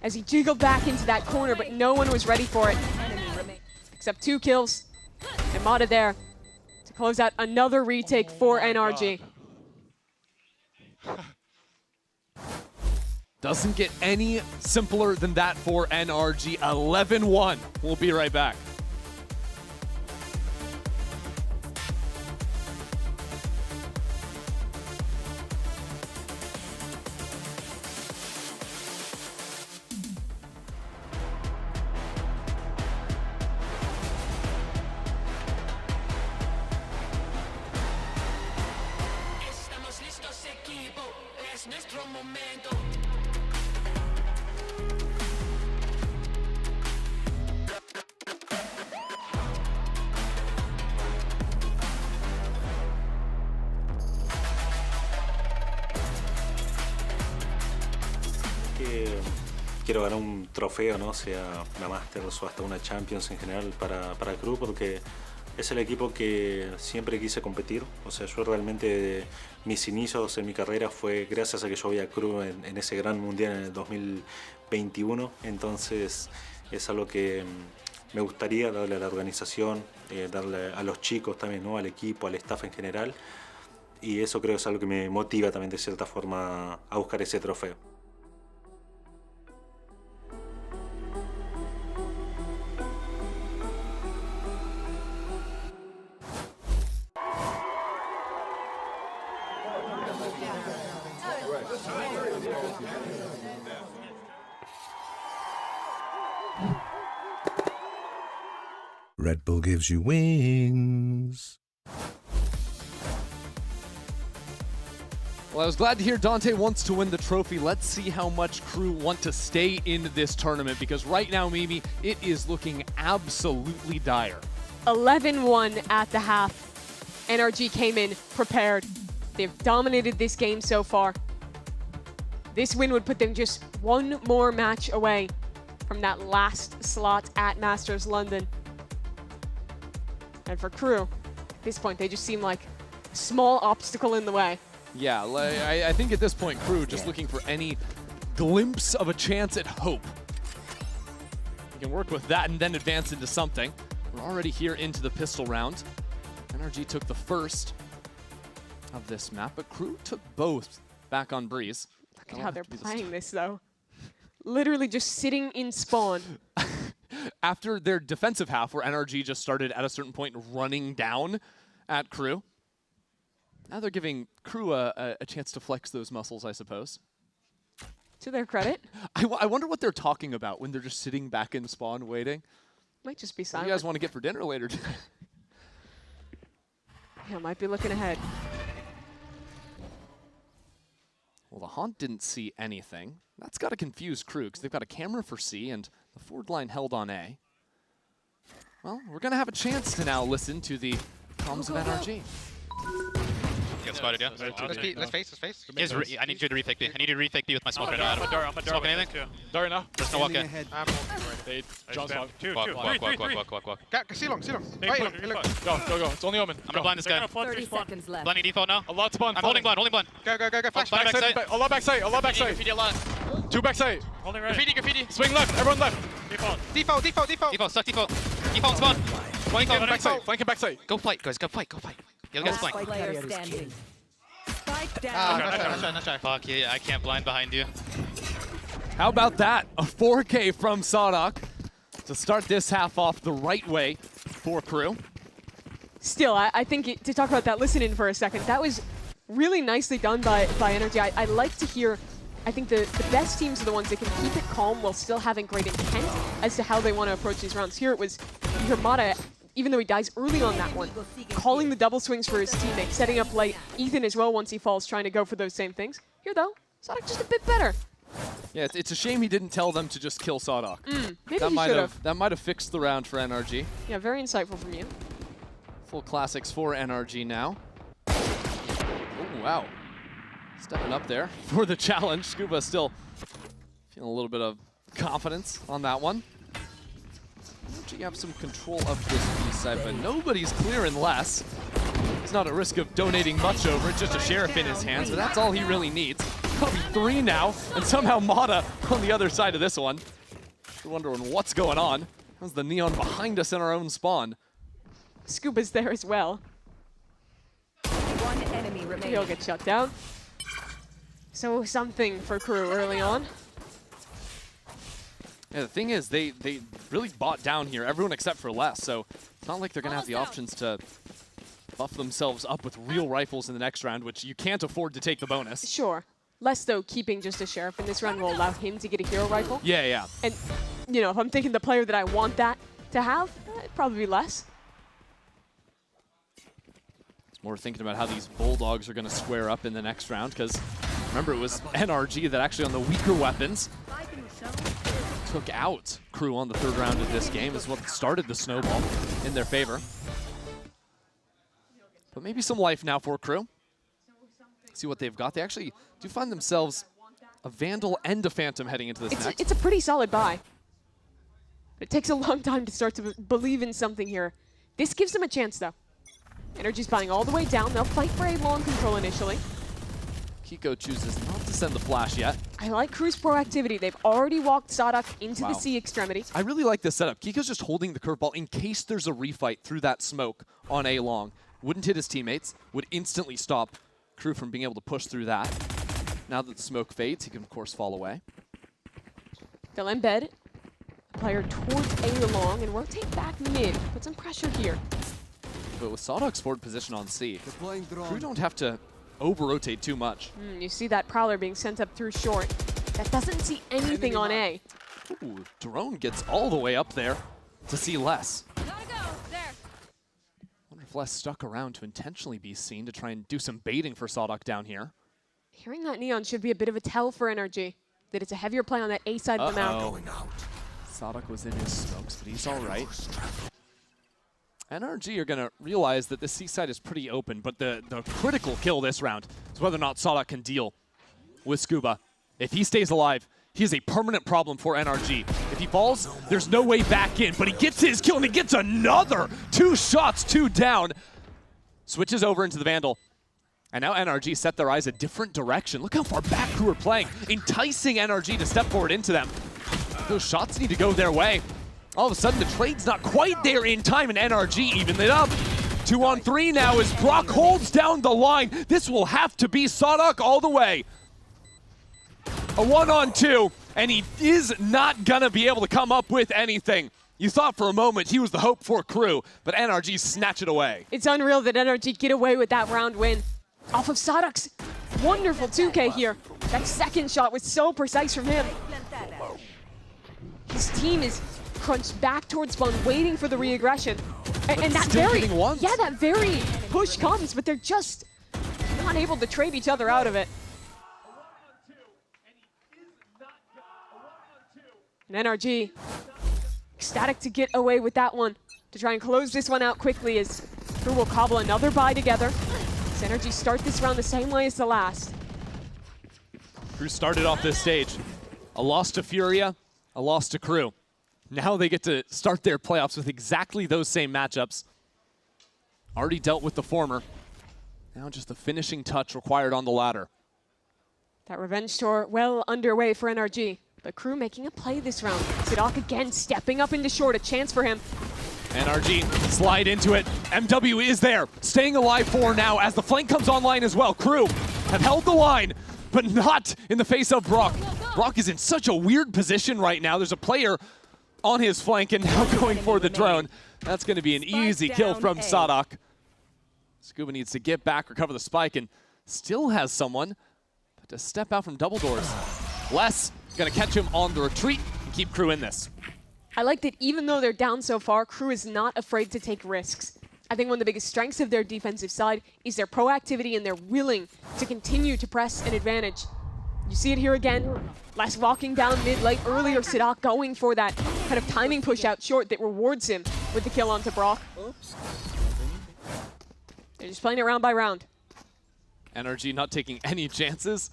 as he jiggled back into that corner, but no one was ready for it. Except 2 kills. And Mata there to close out another retake for NRG. Doesn't get any simpler than that for NRG. 11-1. We'll be right back. Quiero ganar un trofeo, ¿no? Sea una Masters o hasta una Champions en general para el club, porque es el equipo que siempre quise competir. O sea, yo realmente mis inicios en mi carrera fue gracias a que yo vi a Crew en ese gran mundial en el 2021. Entonces es algo que me gustaría darle a la organización, darle a los chicos también, ¿no? Al equipo, al staff en general. Y eso creo que es algo que me motiva también de cierta forma a buscar ese trofeo. Red Bull gives you wings. Well, I was glad to hear Dante wants to win the trophy. Let's see how much Crew want to stay in this tournament, because right now, Mimi, it is looking absolutely dire. 11-1 at the half. NRG came in prepared. They've dominated this game so far. This win would put them just one more match away from that last slot at Masters London. And for Crew, at this point, they just seem like a small obstacle in the way. Yeah, I think at this point, Crew just looking for any glimpse of a chance at hope. You can work with that and then advance into something. We're already here into the pistol round. NRG took the first of this map, but Crew took both back on Breeze. Look at how they're playing this, though. Literally just sitting in spawn. After their defensive half, where NRG just started at a certain point running down at Crew, now they're giving Crew a chance to flex those muscles, I suppose. To their credit. I wonder what they're talking about when they're just sitting back in spawn waiting. Might just be What silent. do you guys want to get for dinner later today? Yeah, might be looking ahead. Well, the Haunt didn't see anything. That's got to confuse Crew, because they've got a camera for C and the forward line held on A. Well, we're going to have a chance to now listen to the comms of NRG. Get spotted, yeah. Let's face. I need you to retake B. I need you to retake B with my smoke right now. I'm a Smoke anything? Dart now. There's no walk in. John Smoke. Walk. See long. Go. It's only Omen. I'm gonna blind this guy. 30 seconds left. Blinding default now. A lot spawn. I'm holding blind. Go. Flash. Backside. A lot backside. Graffiti a lot. 2 backside. Holding right. Graffiti. Swing left. Everyone left. Default. Default, stuck default. Default spawn. Flanking backside. Go fight, guys. Go fight. You'll get Last flanked. player standing. Spike down. Nice try. Fuck yeah, I can't blind behind you. How about that? A 4K from Sadok to start this half off the right way for Crew. Still, I think to talk about that listen-in for a second, that was really nicely done by NRG. I like to hear, I think the best teams are the ones that can keep it calm while still having great intent as to how they want to approach these rounds. Here it was, you hear Mata, even though he dies early on that one, calling the double swings for his teammate, setting up late. Ethan as well once he falls, trying to go for those same things. Here though, Sadok just a bit better. Yeah, it's a shame he didn't tell them to just kill Sadok. Maybe he should have. That might have fixed the round for NRG. Yeah, very insightful from you. Full classics for NRG now. Oh, wow. Stepping up there for the challenge. Scuba still feeling a little bit of confidence on that one. NRG have some control of this B side, but nobody's clearing less. He's not at risk of donating much over it, just a sheriff in his hands, but that's all he really needs. Probably 3 now, and somehow Mata on the other side of this one. You're wondering what's going on. How's the Neon behind us in our own spawn? Scuba's there as well. One enemy remaining. He'll get shut down. So something for Crew early on. Yeah, the thing is, they really bought down here, everyone except for Les, so it's not like they're going to have the options to buff themselves up with real rifles in the next round, which you can't afford to take the bonus. Sure. Les, though, keeping just a sheriff in this round will allow him to get a hero rifle. Yeah. And, you know, if I'm thinking the player that I want that to have, it'd probably be Les. It's more thinking about how these Bulldogs are going to square up in the next round, because remember, it was NRG that actually on the weaker weapons took out Crew on the 3rd round of this game, is what started the snowball in their favor. But maybe some life now for Crew. See what they've got. They actually do find themselves a Vandal and a Phantom heading into this next. It's a pretty solid buy. It takes a long time to start to believe in something here. This gives them a chance, though. NRG's buying all the way down. They'll fight for a long control initially. Kiko chooses not to send the flash yet. I like Crew's proactivity. They've already walked Sadok into the C extremity. I really like this setup. Kiko's just holding the curveball in case there's a refight through that smoke on A long. Wouldn't hit his teammates, would instantly stop Crew from being able to push through that. Now that the smoke fades, he can of course fall away. They'll embed player towards A long and rotate back mid. Put some pressure here. But with Sadok's forward position on C, Crew don't have to over-rotate too much. You see that Prowler being sent up through short. That doesn't see anything on A. Ooh, Drone gets all the way up there to see Les. Gotta go. There. Wonder if Les stuck around to intentionally be seen to try and do some baiting for Sadok down here. Hearing that Neon should be a bit of a tell for NRG that it's a heavier play on that A side of the map. Sadok was in his smokes, but he's all right. NRG are going to realize that the C side is pretty open, but the critical kill this round is whether or not Sadok can deal with Scuba. If he stays alive, he is a permanent problem for NRG. If he falls, there's no way back in, but he gets his kill and he gets another. 2 shots, 2 down. Switches over into the Vandal. And now NRG set their eyes a different direction. Look how far back Crew are playing, enticing NRG to step forward into them. Those shots need to go their way. All of a sudden, the trade's not quite there in time, and NRG evened it up. 2 on 3 now as Brock holds down the line. This will have to be Sadak all the way. A 1 on 2, and he is not gonna be able to come up with anything. You thought for a moment he was the hope for Crew, but NRG snatch it away. It's unreal that NRG get away with that round win. Off of Sadak's wonderful 2K here. That second shot was so precise from him. His team is crunched back towards spawn, waiting for the re-aggression. And that very push comes, but they're just not able to trade each other out of it. And NRG, ecstatic to get away with that one, to try and close this one out quickly as Crew will cobble another bye together. As NRG start this round the same way as the last. Crew started off this stage. A loss to FURIA, a loss to Crew. Now they get to start their playoffs with exactly those same matchups. Already dealt with the former. Now just the finishing touch required on the latter. That revenge tour well underway for NRG, but Crew making a play this round. Sadak again stepping up into short, a chance for him. NRG slide into it. MW is there, staying alive for now as the flank comes online as well. Crew have held the line, but not in the face of Brock. Brock is in such a weird position right now. There's a player on his flank and now going for the drone. That's going to be an easy kill from Sadak. Scuba needs to get back, recover the spike, and still has someone but to step out from double doors. Les going to catch him on the retreat and keep Crew in this. I like that even though they're down so far, Crew is not afraid to take risks. I think one of the biggest strengths of their defensive side is their proactivity, and they're willing to continue to press an advantage. You see it here again. Les walking down mid late earlier, Sadak going for that kind of timing push out short that rewards him with the kill onto Brock. Oops. They're just playing it round by round. NRG not taking any chances.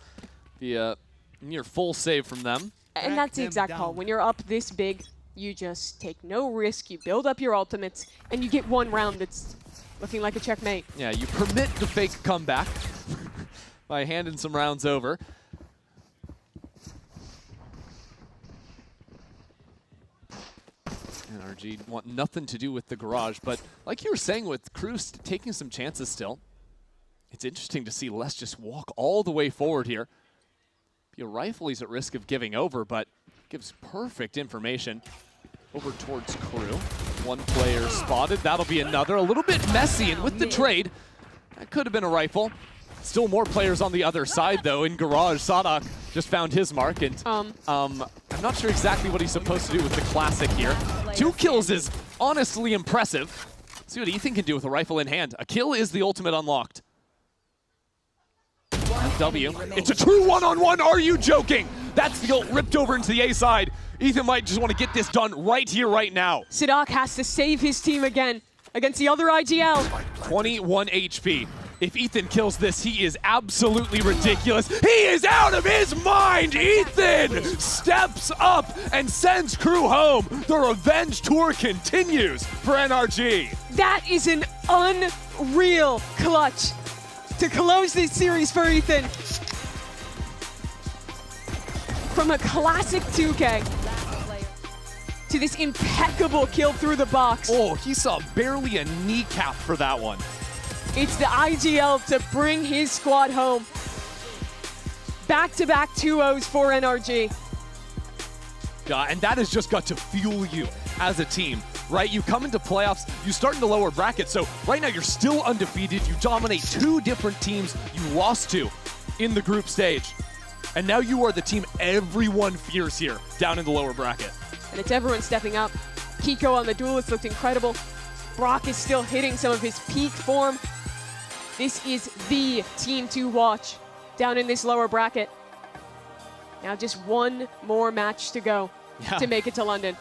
The near full save from them. And that's the exact call. When you're up this big, you just take no risk, you build up your ultimates, and you get one round that's looking like a checkmate. Yeah, you permit the fake comeback by handing some rounds over. NRG want nothing to do with the garage, but like you were saying with Crew taking some chances still, it's interesting to see Les just walk all the way forward here. Your rifle, he's at risk of giving over, but gives perfect information over towards Crew. One player spotted, that'll be another. A little bit messy, and with the trade, that could have been a rifle. Still more players on the other side, though. In garage, Sadak just found his mark, and I'm not sure exactly what he's supposed to do with the classic here. 2 kills is honestly impressive. Let's see what Ethan can do with a rifle in hand. A kill is the ultimate unlocked. W. It's a true one-on-one. Are you joking? That's the ult ripped over into the A side. Ethan might just want to get this done right here, right now. Sadak has to save his team again against the other IGL. 21 HP. If Ethan kills this, he is absolutely ridiculous. He is out of his mind! Ethan steps up and sends Crew home. The revenge tour continues for NRG. That is an unreal clutch to close this series for Ethan. From a classic 2K to this impeccable kill through the box. Oh, he saw barely a kneecap for that one. It's the IGL to bring his squad home. Back-to-back 2-0s for NRG. And that has just got to fuel you as a team, right? You come into playoffs, you start in the lower bracket, so right now you're still undefeated. You dominate 2 different teams you lost to in the group stage. And now you are the team everyone fears here down in the lower bracket. And it's everyone stepping up. Kiko on the duelist looked incredible. Brock is still hitting some of his peak form. This is the team to watch down in this lower bracket. Now just one more match to go to make it to London.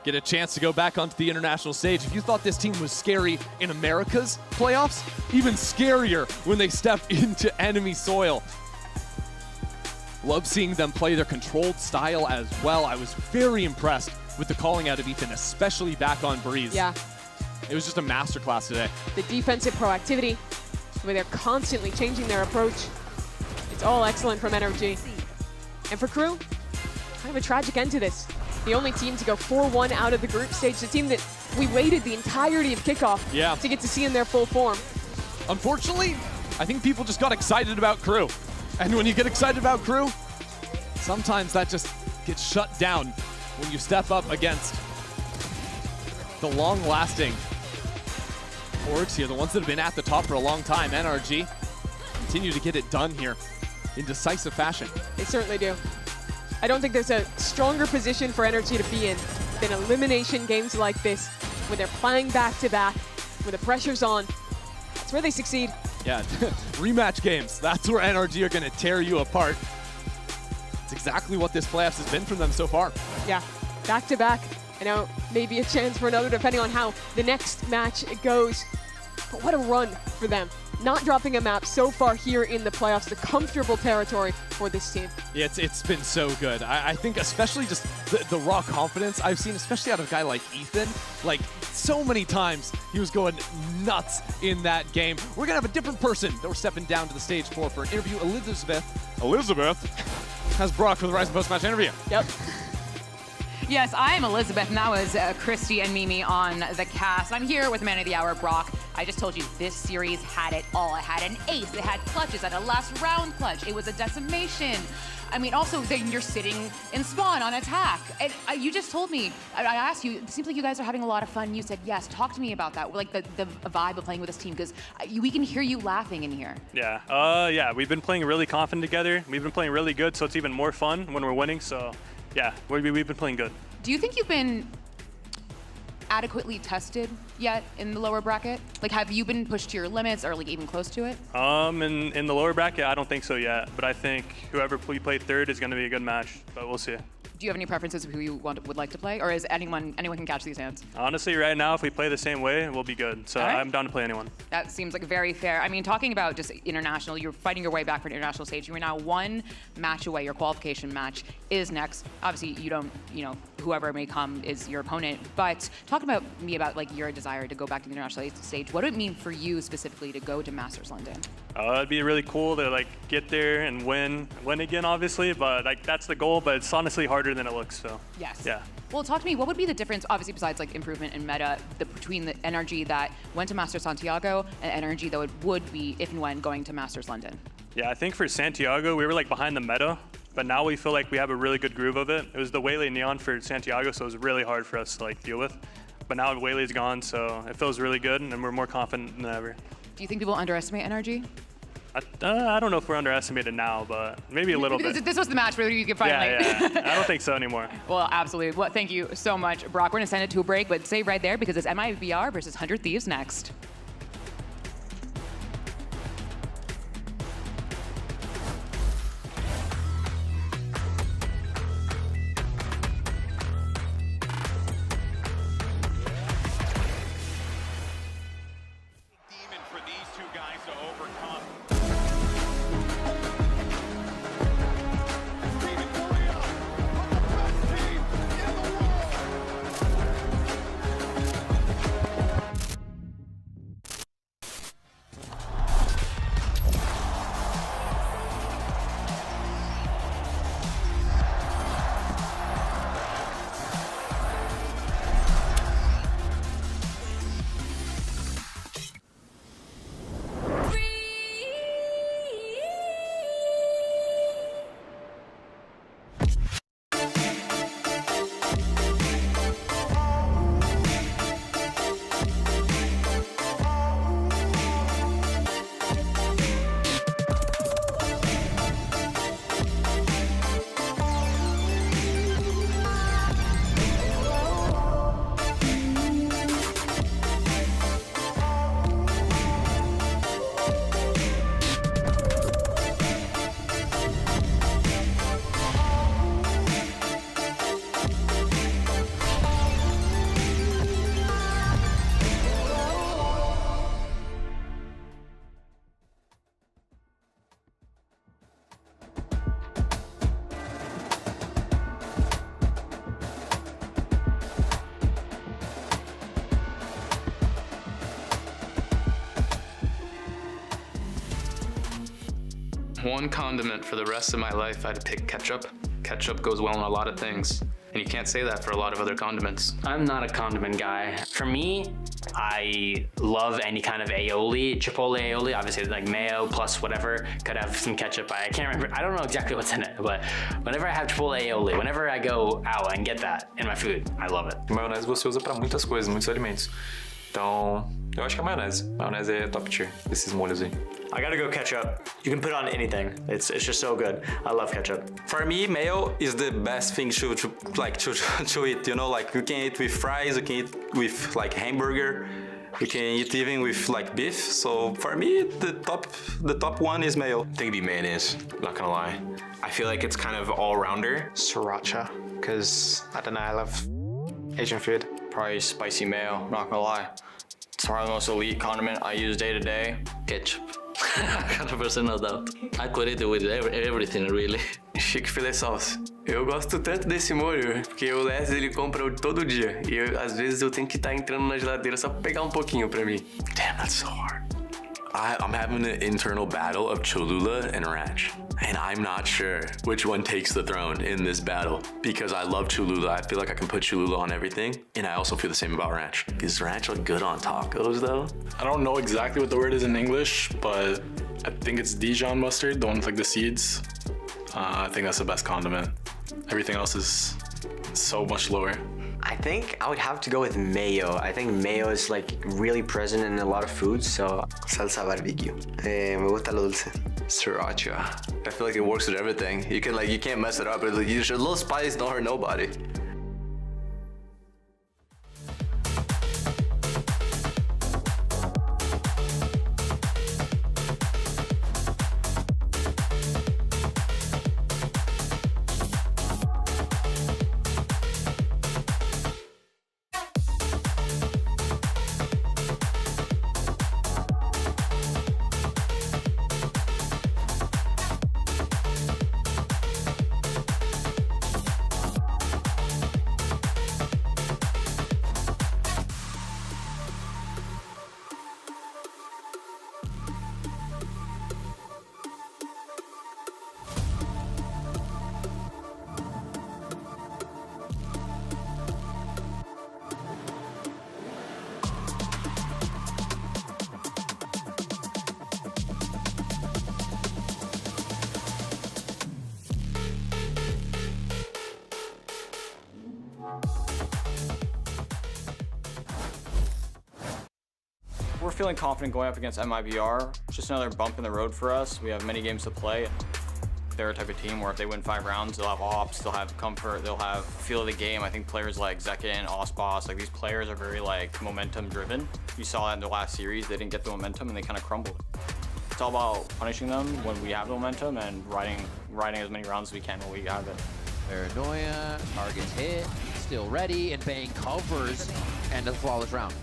Get a chance to go back onto the international stage. If you thought this team was scary in America's playoffs, even scarier when they step into enemy soil. Love seeing them play their controlled style as well. I was very impressed with the calling out of Ethan, especially back on Breeze. Yeah. It was just a masterclass today. The defensive proactivity, where they're constantly changing their approach. It's all excellent from NRG. And for Crew, kind of a tragic end to this. The only team to go 4-1 out of the group stage, the team that we waited the entirety of kickoff to get to see in their full form. Unfortunately, I think people just got excited about Crew. And when you get excited about Crew, sometimes that just gets shut down when you step up against the long-lasting orgs here, the ones that have been at the top for a long time. NRG continue to get it done here in decisive fashion. They certainly do. I don't think there's a stronger position for NRG to be in than elimination games like this, when they're playing back-to-back, where the pressure's on. That's where they succeed. Yeah, rematch games. That's where NRG are going to tear you apart. It's exactly what this playoffs has been from them so far. Yeah, back-to-back. I know maybe a chance for another depending on how the next match goes. But what a run for them. Not dropping a map so far here in the playoffs, the comfortable territory for this team. Yeah, it's been so good. I think especially just the raw confidence I've seen, especially out of a guy like Ethan. Like, so many times he was going nuts in that game. We're going to have a different person that we're stepping down to the stage for an interview. Elizabeth has Brock for the Verizon post-match interview. Yep. Yes, I am Elizabeth, and that was Christy and Mimi on the cast. I'm here with Man of the Hour, Brock. I just told you this series had it all. It had an ace, it had clutches, it had a last round clutch, it was a decimation. I mean, also, then you're sitting in spawn on attack. And you just told me, I asked you, it seems like you guys are having a lot of fun. You said yes. Talk to me about that, like the vibe of playing with this team, because we can hear you laughing in here. Yeah, we've been playing really confident together. We've been playing really good, so it's even more fun when we're winning. So yeah, we've been playing good. Do you think you've been adequately tested yet in the lower bracket? Like, have you been pushed to your limits or like even close to it? In the lower bracket, I don't think so yet. But I think whoever we play third is going to be a good match. But we'll see. Do you have any preferences of who you would like to play, or is anyone can catch these hands? Honestly, right now, if we play the same way, we'll be good. So I'm down to play anyone. That seems like very fair. I mean, talking about just international, you're fighting your way back for an international stage. You are now one match away. Your qualification match is next. Obviously, you don't, whoever may come is your opponent. But talk about like your desire to go back to the international stage. What would it mean for you specifically to go to Masters London? It'd be really cool to like get there and win again, obviously. But like that's the goal. But it's honestly harder than it looks. So yes. Yeah. Well, talk to me. What would be the difference, obviously, besides like improvement in meta, between the NRG that went to Masters Santiago and NRG that would be if and when going to Masters London? Yeah, I think for Santiago, we were like behind the meta, but now we feel like we have a really good groove of it. It was the Waylay Neon for Santiago, so it was really hard for us to like deal with. But now Waylay's gone, so it feels really good, and we're more confident than ever. Do you think people underestimate NRG? I don't know if we're underestimated now, but maybe a little bit. This was the match where you could finally. Yeah. I don't think so anymore. Well, absolutely. Well, thank you so much, Brock. We're going to send it to a break, but stay right there because it's MIBR versus 100 Thieves next. one condiment for the rest of my life, I'd pick ketchup. Ketchup goes well on a lot of things, and you can't say that for a lot of other condiments. I'm not a condiment guy. For me, I love any kind of aioli, chipotle aioli, obviously like mayo plus whatever, could have some ketchup. I can't remember, I don't know exactly what's in it, but whenever I have chipotle aioli, whenever I go out and get that in my food, I love it. Maionese você usa para muitas coisas, muitos alimentos. Então, eu acho que a maionese. Maionese é top tier, esses molhos aí. I gotta go ketchup. You can put on anything. It's just so good. I love ketchup. For me, mayo is the best thing to eat. You know, like you can eat with fries, you can eat with like hamburger, you can eat even with like beef. So for me, the top one is mayo. I think it'd be mayonnaise. Not gonna lie. I feel like it's kind of all-rounder. Sriracha, because I don't know, I love Asian food. Probably spicy mayo, not gonna lie. It's probably the most elite condiment I use day to day. Ketchup. 100% no doubt. I could eat it with everything, really. Chick-fil-A sauce. Eu gosto tanto desse molho, porque o Les ele compra todo dia. E às vezes eu tenho que estar entrando na geladeira só pra pegar pouquinho pra mim. Damn, that's so hard. I'm having an internal battle of Cholula and ranch. And I'm not sure which one takes the throne in this battle because I love Cholula. I feel like I can put Cholula on everything. And I also feel the same about ranch. Does ranch look good on tacos though? I don't know exactly what the word is in English, but I think it's Dijon mustard, the one with like the seeds. I think that's the best condiment. Everything else is so much lower. I think I would have to go with mayo. I think mayo is like really present in a lot of foods, so salsa barbecue. Me gusta lo dulce. Sriracha. I feel like it works with everything. You can't mess it up. A little spice don't hurt nobody. We're feeling confident going up against MIBR. It's just another bump in the road for us. We have many games to play. They're a type of team where if they win 5 rounds, they'll have ops, they'll have comfort, they'll have feel of the game. I think players like Zekin, Aspas, like these players are very like momentum driven. You saw that in the last series, they didn't get the momentum and they kind of crumbled. It's all about punishing them when we have the momentum and riding as many rounds as we can when we have it. Paranoia, targets hit, still ready, and Bang covers, and a flawless round.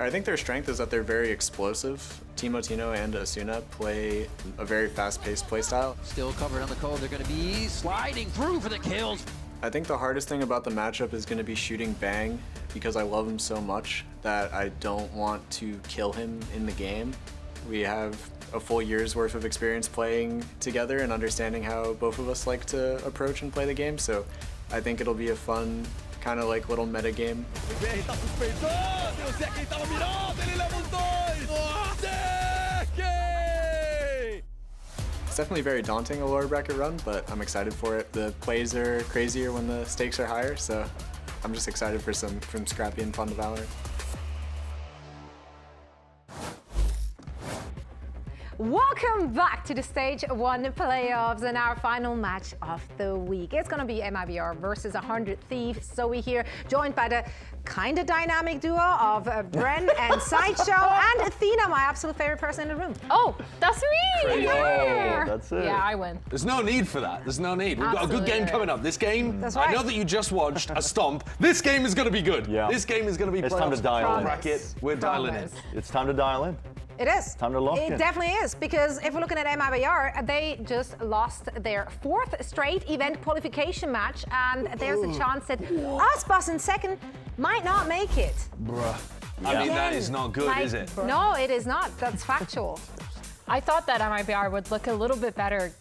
I think their strength is that they're very explosive. Timo Tino and Asuna play a very fast-paced playstyle. Still covered on the cold, they're gonna be sliding through for the kills. I think the hardest thing about the matchup is gonna be shooting Bang because I love him so much that I don't want to kill him in the game. We have a full year's worth of experience playing together and understanding how both of us like to approach and play the game, so I think it'll be a fun kind of like little meta game. It's definitely very daunting, a lower bracket run, but I'm excited for it. The plays are crazier when the stakes are higher, so I'm just excited for some scrappy and fun to VALORANT. Welcome back to the Stage 1 playoffs and our final match of the week. It's going to be MIBR versus 100 Thieves. So we're here joined by the kind of dynamic duo of Bren and Sideshow and Athena, my absolute favorite person in the room. Oh, that's me! Oh, that's it. Yeah, I win. There's no need for that. There's no need. We've got a good game coming up. This game, That's right. I know that you just watched a stomp. This game is going to be good. Yeah. This game is going to be It's time to dial in. bracket. We're dialing in. It's time to dial in. It is. Time to lock in. It definitely is, because if we're looking at MIBR, they just lost their 4th straight event qualification match, and there's a chance that Aspas in second might not make it. Bruh. I mean, that is not good, is it? No, it is not. That's factual. I thought that MIBR would look a little bit better,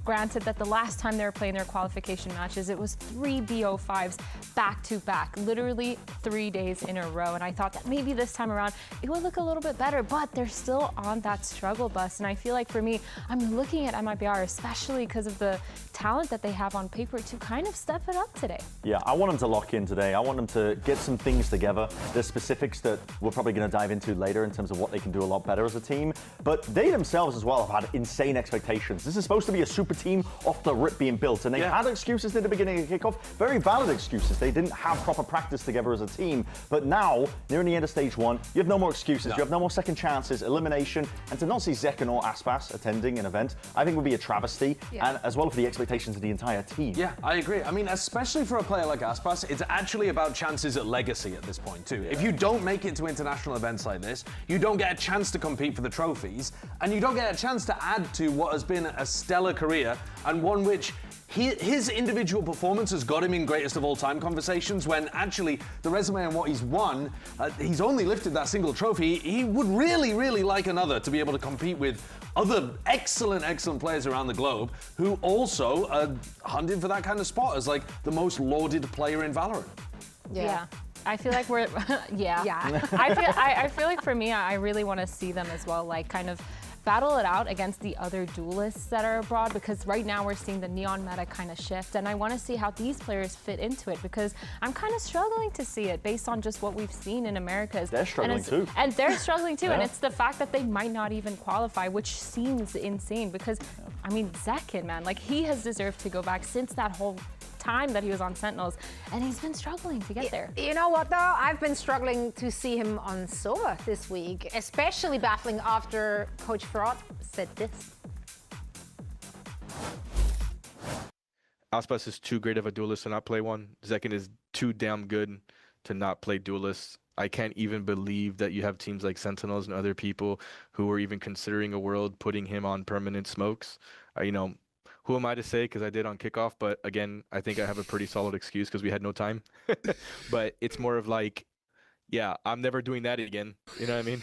granted that the last time they were playing their qualification matches, it was 3 BO5s back-to-back, literally 3 days in a row. And I thought that maybe this time around it would look a little bit better, but they're still on that struggle bus. And I feel like for me, I'm looking at MIBR, especially because of the talent that they have on paper, to kind of step it up today. Yeah, I want them to lock in today. I want them to get some things together. There's specifics that we're probably going to dive into later in terms of what they can do a lot better as a team. But they themselves as well have had insane expectations. This is supposed to be a super team off the rip being built, and they had excuses at the beginning of kickoff, very valid excuses. They didn't have proper practice together as a team, but now, nearing the end of stage 1, you have no more excuses, you have no more second chances, elimination, and to not see Zekken or Aspas attending an event, I think would be a travesty, and as well for the expectations of the entire team. Yeah, I agree. I mean, especially for a player like Aspas, it's actually about chances at legacy at this point too. If you don't make it to international events like this, you don't get a chance to compete for the trophies, and you don't get a chance to add to what has been a stellar career, and one which his individual performance has got him in greatest of all time conversations, when actually the resume and what he's won, he's only lifted that single trophy. He would really, really like another to be able to compete with other excellent players around the globe who also are hunting for that kind of spot as like the most lauded player in Valorant. Yeah. I feel like we're, I feel like for me, I really want to see them as well, like kind of battle it out against the other duelists that are abroad, because right now we're seeing the Neon meta kind of shift, and I want to see how these players fit into it, because I'm kind of struggling to see it based on just what we've seen in Americas. They're struggling too. And they're struggling too, and it's the fact that they might not even qualify, which seems insane, because, I mean, Zekken, man, like he has deserved to go back since that whole time that he was on Sentinels, and he's been struggling to get there. You know what though? I've been struggling to see him on Sova this week, especially baffling after Coach Fraud said this. Aspas is too great of a duelist to not play one. Zekken is too damn good to not play duelists. I can't even believe that you have teams like Sentinels and other people who are even considering a world putting him on permanent smokes. You know, who am I to say, because I did on kickoff, but again, I think I have a pretty solid excuse because we had no time. But it's more of like, yeah, I'm never doing that again. You know what I mean?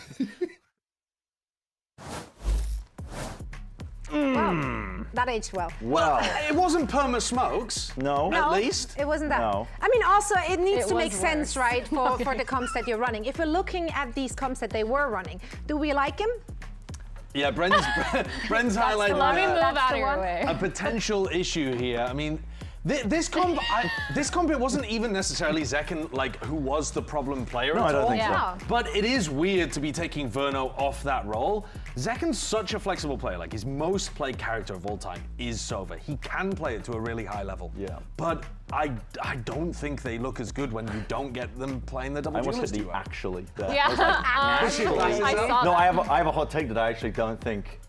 Wow, that aged well. Well, it wasn't perma smokes. No. At least. It wasn't that. No. I mean, also, it needs It to was make sense, worse. right, for the comps that you're running. If we're looking at these comps that they were running, do we like him? Yeah, Bren's highlighted Let me move out of your way. a potential issue here. I mean, this comp, it wasn't even necessarily Zekken, like, who was the problem player at all. I don't think so. But it is weird to be taking Verno off that role. Zekken's such a flexible player. Like, his most played character of all time is Sova. He can play it to a really high level. Yeah. But I don't think they look as good when you don't get them playing the double duelist. I almost hit the actually there. Yeah. I was like, I saw no, that. I have a hot take that I actually don't think.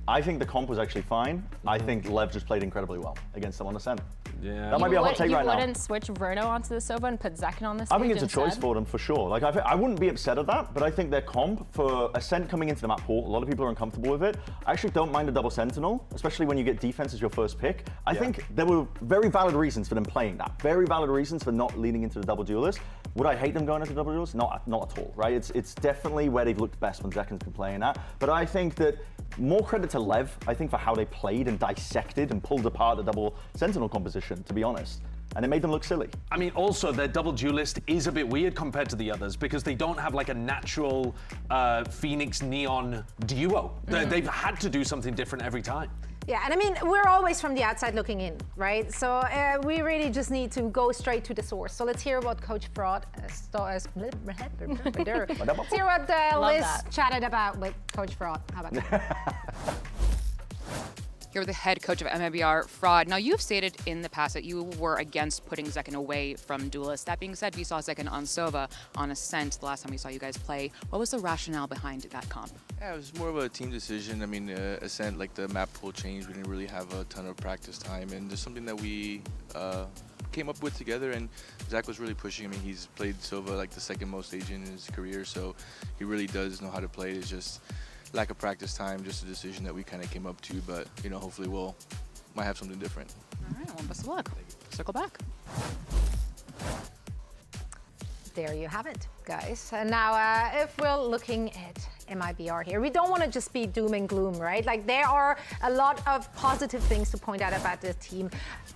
I think the comp was actually fine. I think Lev just played incredibly well against them on Ascent. Yeah. That might be a hot take right now. You wouldn't switch Verno onto the Sova and put Zekken on the stage I think it's a choice instead? for them for sure. Like I wouldn't be upset at that, but I think their comp for Ascent coming into the map pool, a lot of people are uncomfortable with it. I actually don't mind a double Sentinel, especially when you get defense as your first pick. I think there were very valid reasons for them playing that. Very valid reasons for not leaning into the double duelist. Would I hate them going into the double duelist? Not at all, right? It's definitely where they've looked best when Zekken's been playing that. But I think that more credit to Lev, I think, for how they played and dissected and pulled apart the double Sentinel composition, to be honest. And it made them look silly. I mean, also, their double duelist is a bit weird compared to the others because they don't have like a natural Phoenix Neon duo. They've had to do something different every time. Yeah, and I mean, we're always from the outside looking in, right? So we really just need to go straight to the source. So let's hear what Coach Fraud, let's hear what Liz chatted about with Coach Fraud. How about that? You're the head coach of MIBR, Fraud. Now, you've stated in the past that you were against putting Zekken away from duelists. That being said, we saw Zekken on Sova on Ascent the last time we saw you guys play. What was the rationale behind that comp? Yeah, it was more of a team decision. I mean, Ascent, like the map pool change, we didn't really have a ton of practice time, and just something that we came up with together, and Zach was really pushing. I mean, he's played Sova like the second most stage in his career, so he really does know how to play. It's just lack of practice time, just a decision that we kind of came up to, but you know, hopefully might have something different. All right, well, best of luck. Circle back. There you have it, guys. And now, if we're looking at MIBR here. We don't want to just be doom and gloom, right? Like, there are a lot of positive things to point out about this team.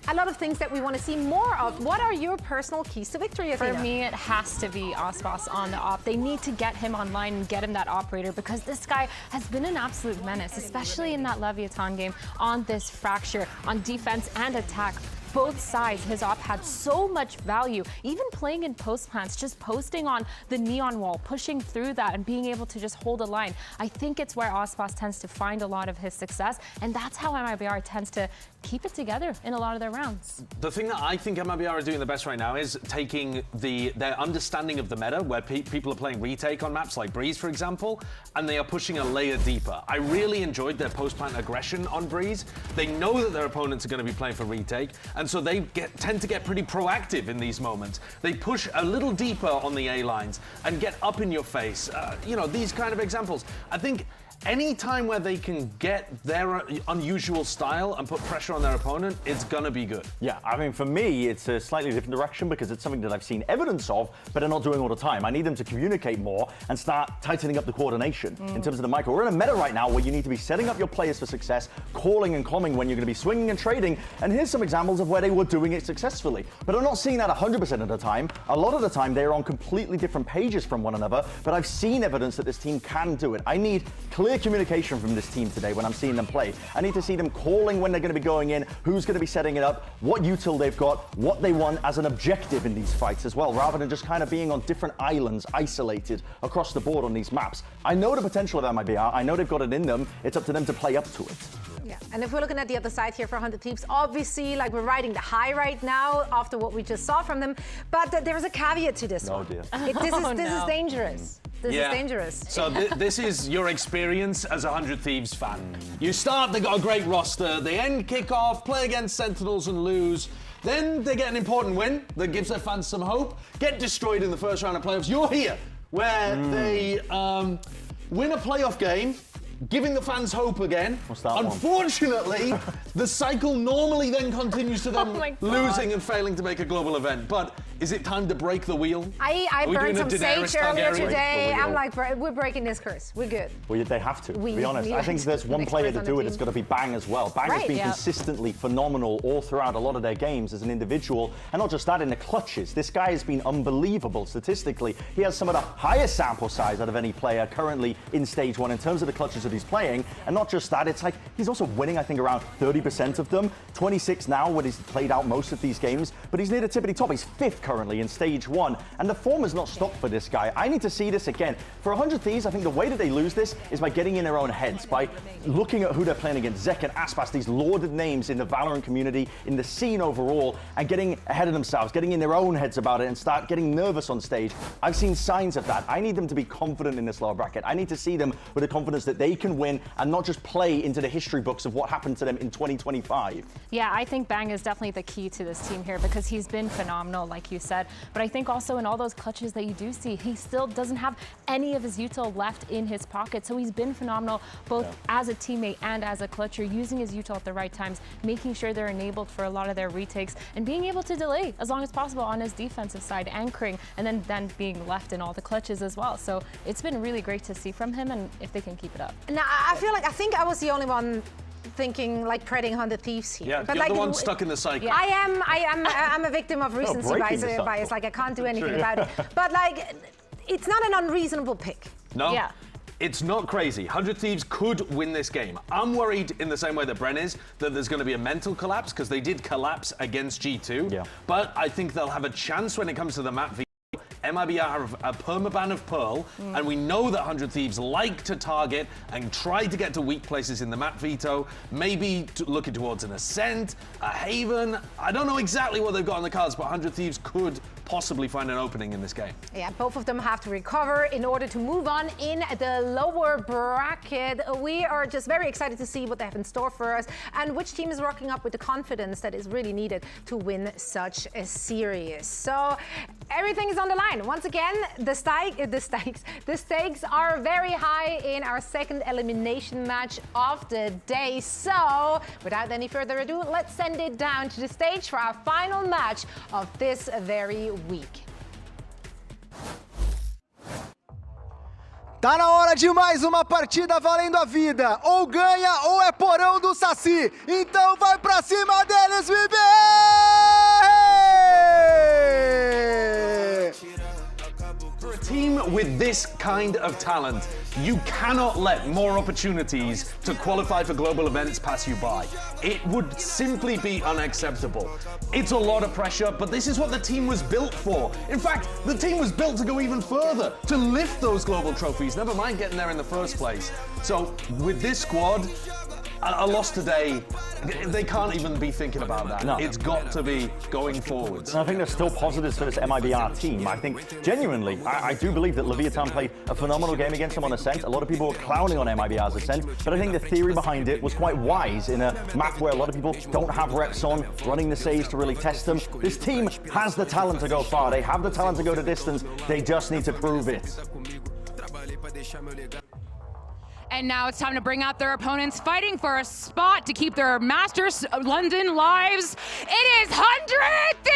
A lot of things that we want to see more of. What are your personal keys to victory, Athena? For me, it has to be Aspas on the op. They need to get him online and get him that operator, because this guy has been an absolute menace, especially in that Leviatán game on this fracture, on defense and attack. Both sides, his op had so much value. Even playing in post plants, just posting on the neon wall, pushing through that and being able to just hold a line. I think it's where Aspas tends to find a lot of his success, and that's how MIBR tends to keep it together in a lot of their rounds. The thing that I think MIBR are doing the best right now is taking their understanding of the meta, where people are playing retake on maps like Breeze, for example, and they are pushing a layer deeper. I really enjoyed their post-plant aggression on Breeze. They know that their opponents are going to be playing for retake, and so they tend to get pretty proactive in these moments. They push a little deeper on the A lines and get up in your face. You know, these kind of examples. I think any time where they can get their unusual style and put pressure on their opponent, it's gonna be good. Yeah, I mean, for me, it's a slightly different direction because it's something that I've seen evidence of, but are not doing all the time. I need them to communicate more and start tightening up the coordination in terms of the micro. We're in a meta right now where you need to be setting up your players for success, calling and calming when you're gonna be swinging and trading, and here's some examples of where they were doing it successfully. But I'm not seeing that 100% of the time. A lot of the time, they're on completely different pages from one another, but I've seen evidence that this team can do it. I need clear communication from this team today when I'm seeing them play. I need to see them calling when they're going to be going in, who's going to be setting it up, what util they've got, what they want as an objective in these fights as well, rather than just kind of being on different islands, isolated across the board on these maps. I know the potential of MIBR. I know they've got it in them. It's up to them to play up to it. Yeah, and if we're looking at the other side here for 100 Thieves, obviously, like, we're riding the high right now after what we just saw from them, but there's a caveat to this one. Dear. This is dangerous. This is dangerous. So this is your experience as a 100 Thieves fan. You start, they got a great roster, they end kickoff, play against Sentinels and lose. Then they get an important win that gives their fans some hope, get destroyed in the first round of playoffs. You're here, where they win a playoff game, giving the fans hope again. Unfortunately, the cycle normally then continues to them losing and failing to make a global event. But is it time to break the wheel? I burned some sage earlier today. I'm like, we're breaking this curse. We're good. Well, they have to be honest. I think if there's one player to do it, it's got to be Bang as well. Bang has been consistently phenomenal all throughout a lot of their games as an individual, and not just that, in the clutches. This guy has been unbelievable statistically. He has some of the highest sample size out of any player currently in Stage 1 in terms of the clutches that he's playing. And not just that, it's like he's also winning, I think, around 30% of them. 26 now when he's played out most of these games, but he's near the tippity top. He's 5th currently in Stage 1, and the form has not stopped for this guy. I need to see this again. For 100 Thieves, I think the way that they lose this is by getting in their own heads, by looking at who they're playing against. Zek and Aspas, these lauded names in the Valorant community, in the scene overall, and getting ahead of themselves, getting in their own heads about it and start getting nervous on stage. I've seen signs of that. I need them to be confident in this lower bracket. I need to see them with the confidence that they can win and not just play into the history books of what happened to them in 2025. Yeah, I think Bang is definitely the key to this team here because he's been phenomenal, like you said. But I think also in all those clutches that you do see, he still doesn't have any of his util left in his pocket. So he's been phenomenal both as a teammate and as a clutcher, using his util at the right times, making sure they're enabled for a lot of their retakes, and being able to delay as long as possible on his defensive side, anchoring, and then being left in all the clutches as well. So it's been really great to see from him, and if they can keep it up. Now, I think I was the only one thinking like Predating 100 Thieves here. Yeah, but you're like, the one stuck in the cycle. I'm a victim of recency bias. Like, I can't do anything about it. But like, it's not an unreasonable pick. No. Yeah. It's not crazy. 100 Thieves could win this game. I'm worried in the same way that Bren is, that there's going to be a mental collapse, because they did collapse against G2. Yeah. But I think they'll have a chance when it comes to the map. MIBR have a permaban of Pearl, and we know that 100 Thieves like to target and try to get to weak places in the map veto, maybe looking towards an Ascent, a Haven. I don't know exactly what they've got on the cards, but 100 Thieves could possibly find an opening in this game. Yeah, both of them have to recover in order to move on in the lower bracket. We are just very excited to see what they have in store for us and which team is rocking up with the confidence that is really needed to win such a series. So everything is on the line. Once again, the stakes are very high in our second elimination match of the day. So without any further ado, let's send it down to the stage for our final match of this very week. Tá na hora de mais uma partida valendo a vida. Ou ganha ou é porão do Saci. Então vai pra cima deles, VB! For a team with this kind of talent, you cannot let more opportunities to qualify for global events pass you by. It would simply be unacceptable. It's a lot of pressure, but this is what the team was built for. In fact, the team was built to go even further, to lift those global trophies, never mind getting there in the first place. So with this squad, a loss today, they can't even be thinking about that. No. It's got to be going forwards. And I think there's still positives for this MIBR team. I think, genuinely, I do believe that Leviathan played a phenomenal game against them on Ascent. A lot of people were clowning on MIBR's Ascent, but I think the theory behind it was quite wise in a map where a lot of people don't have reps on, running the Sage to really test them. This team has the talent to go far. They have the talent to go to distance. They just need to prove it. And now it's time to bring out their opponents fighting for a spot to keep their Masters London lives. It is 100 Thieves!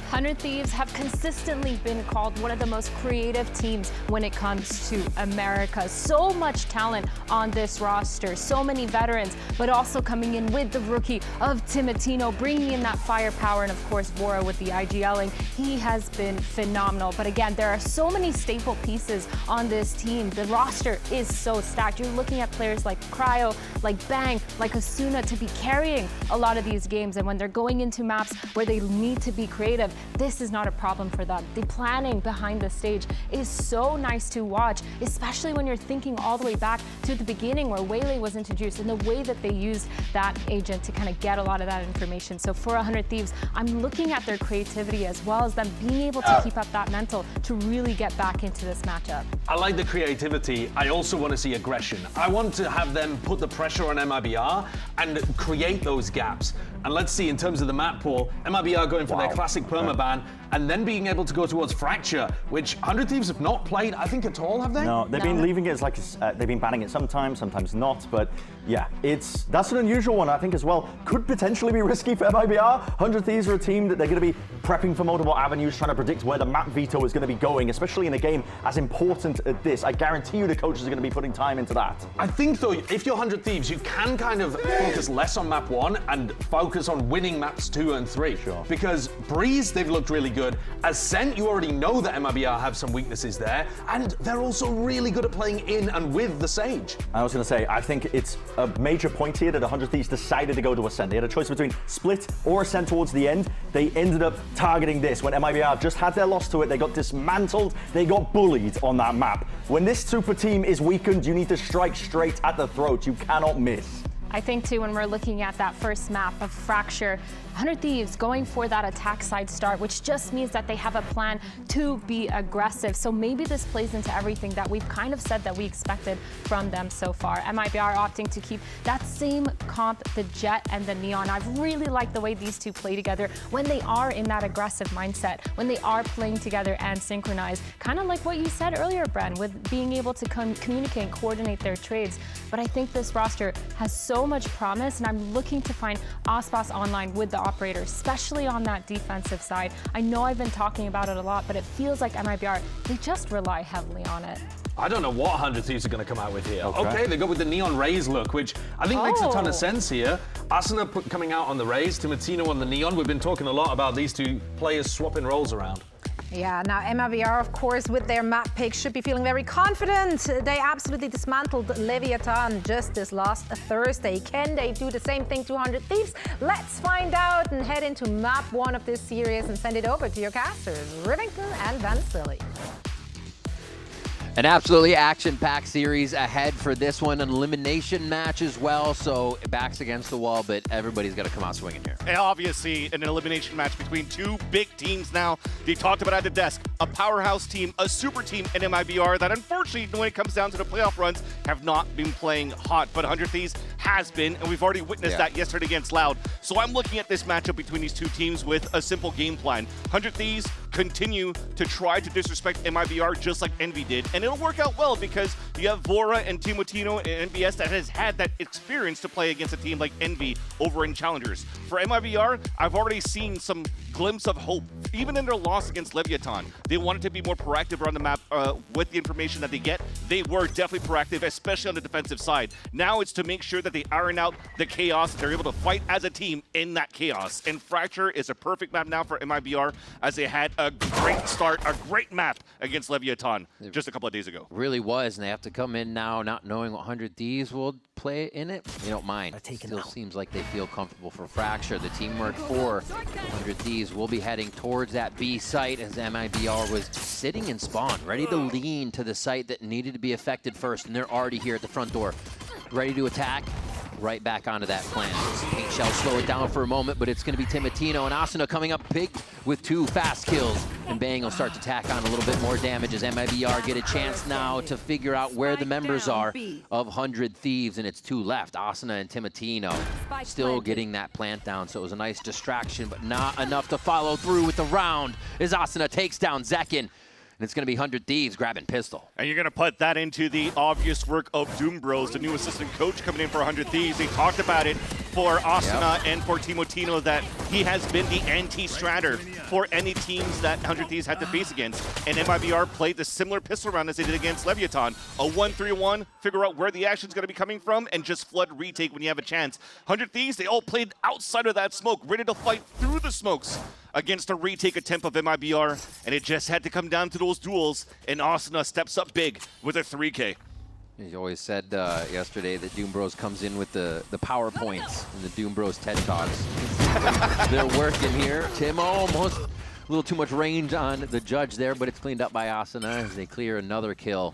100 Thieves have consistently been called one of the most creative teams when it comes to America. So much talent on this roster, so many veterans, but also coming in with the rookie of Timotino, bringing in that firepower, and of course Vora with the IGLing. He has been phenomenal. But again, there are so many staple pieces on this team. The roster is so stacked. You're looking at players like Cryo, like Bang, like Asuna to be carrying a lot of these games. And when they're going into maps where they need to be creative, this is not a problem for them. The planning behind the stage is so nice to watch, especially when you're thinking all the way back to the beginning where Waylay was introduced and the way that they used that agent to kind of get a lot of that information. So for 100 Thieves, I'm looking at their creativity as well as them being able to keep up that mental to really get back into this matchup. I like the creativity. I also want to see aggression. I want to have them put the pressure on MIBR and create those gaps. And let's see, in terms of the map pool, MIBR going for their classic permaban and then being able to go towards Fracture, which 100 Thieves have not played, I think, at all, have they? No, they've been leaving it as like, they've been banning it sometimes, sometimes not, but yeah, that's an unusual one, I think, as well. Could potentially be risky for MIBR. 100 Thieves are a team that they're going to be prepping for multiple avenues, trying to predict where the map veto is going to be going, especially in a game as important as this. I guarantee you the coaches are going to be putting time into that. I think, though, if you're 100 Thieves, you can kind of focus less on map 1 and focus on winning maps 2 and 3. Sure. Because Breeze, they've looked really good. Ascent, you already know that MIBR have some weaknesses there, and they're also really good at playing in and with the Sage. I was going to say, I think it's a major point here that 100 Thieves decided to go to Ascent. They had a choice between Split or Ascent towards the end. They ended up targeting this. When MIBR just had their loss to it, they got dismantled, they got bullied on that map. When this super team is weakened, you need to strike straight at the throat. You cannot miss. I think, too, when we're looking at that first map of Fracture, 100 Thieves going for that attack side start, which just means that they have a plan to be aggressive. So maybe this plays into everything that we've kind of said that we expected from them so far. MIBR opting to keep that same comp, the Jet and the Neon. I've really liked the way these two play together when they are in that aggressive mindset, when they are playing together and synchronized. Kind of like what you said earlier, Bren, with being able to communicate and coordinate their trades. But I think this roster has so much promise, and I'm looking to find Aspas online with the operator, especially on that defensive side. I know I've been talking about it a lot, but it feels like MIBR, they just rely heavily on it. I don't know what 100 Thieves are going to come out with here. Okay, they go with the Neon Rays look, which I think makes a ton of sense here. Asuna coming out on the Rays, Timotino on the Neon. We've been talking a lot about these two players swapping roles around. Yeah, now MIBR, of course, with their map pick, should be feeling very confident. They absolutely dismantled Leviathan just this last Thursday. Can they do the same thing to 100 Thieves? Let's find out and head into map 1 of this series and send it over to your casters, Rivington and Van Silly. An absolutely action-packed series ahead for this one. An elimination match as well, so backs against the wall, but everybody's got to come out swinging here. And obviously, an elimination match between two big teams now. They talked about at the desk, a powerhouse team, a super team in MIBR that unfortunately, when it comes down to the playoff runs, have not been playing hot. But 100 Thieves has been, and we've already witnessed that yesterday against Loud. So I'm looking at this matchup between these two teams with a simple game plan. 100 Thieves continue to try to disrespect MIBR just like Envy did. And it'll work out well because you have Vora and Timotino and NBS that has had that experience to play against a team like Envy over in Challengers. For MIBR, I've already seen some glimpse of hope. Even in their loss against Leviathan, they wanted to be more proactive around the map with the information that they get. They were definitely proactive, especially on the defensive side. Now it's to make sure that they iron out the chaos. They're able to fight as a team in that chaos. And Fracture is a perfect map now for MIBR as they had a great start, a great map against Leviathan just a couple of days ago. Really was, and they have to come in now not knowing what 100 Thieves will play in it. They don't mind. It still seems like they feel comfortable for Fracture. The teamwork for 100 Thieves will be heading towards that B site as MIBR was sitting in spawn, ready to lean to the site that needed to be affected first, and they're already here at the front door, ready to attack. Right back onto that plant. Pink Shell slow it down for a moment, but it's going to be Timotino and Asuna coming up big with 2 fast kills. And Bang will start to tack on a little bit more damage as MIBR get a chance now to figure out where the members are of 100 Thieves, and it's 2 left. Asuna and Timotino still getting that plant down, so it was a nice distraction, but not enough to follow through with the round as Asuna takes down Zekin. And it's going to be 100 Thieves grabbing pistol. And you're going to put that into the obvious work of Doom Bros, the new assistant coach coming in for 100 Thieves. They talked about it for Asuna and for Timotino that he has been the anti-stratter for any teams that 100 Thieves had to face against. And MIBR played the similar pistol round as they did against Leviathan. A 1-3-1, figure out where the action's going to be coming from, and just flood retake when you have a chance. 100 Thieves, they all played outside of that smoke, ready to fight through the smokes against a retake attempt of MIBR, and it just had to come down to those duels, and Asuna steps up big with a 3K. You always said yesterday that Doom Bros comes in with the PowerPoints and the Doom Bros TED Talks. They're working here. Tim almost a little too much range on the judge there, but it's cleaned up by Asuna as they clear another kill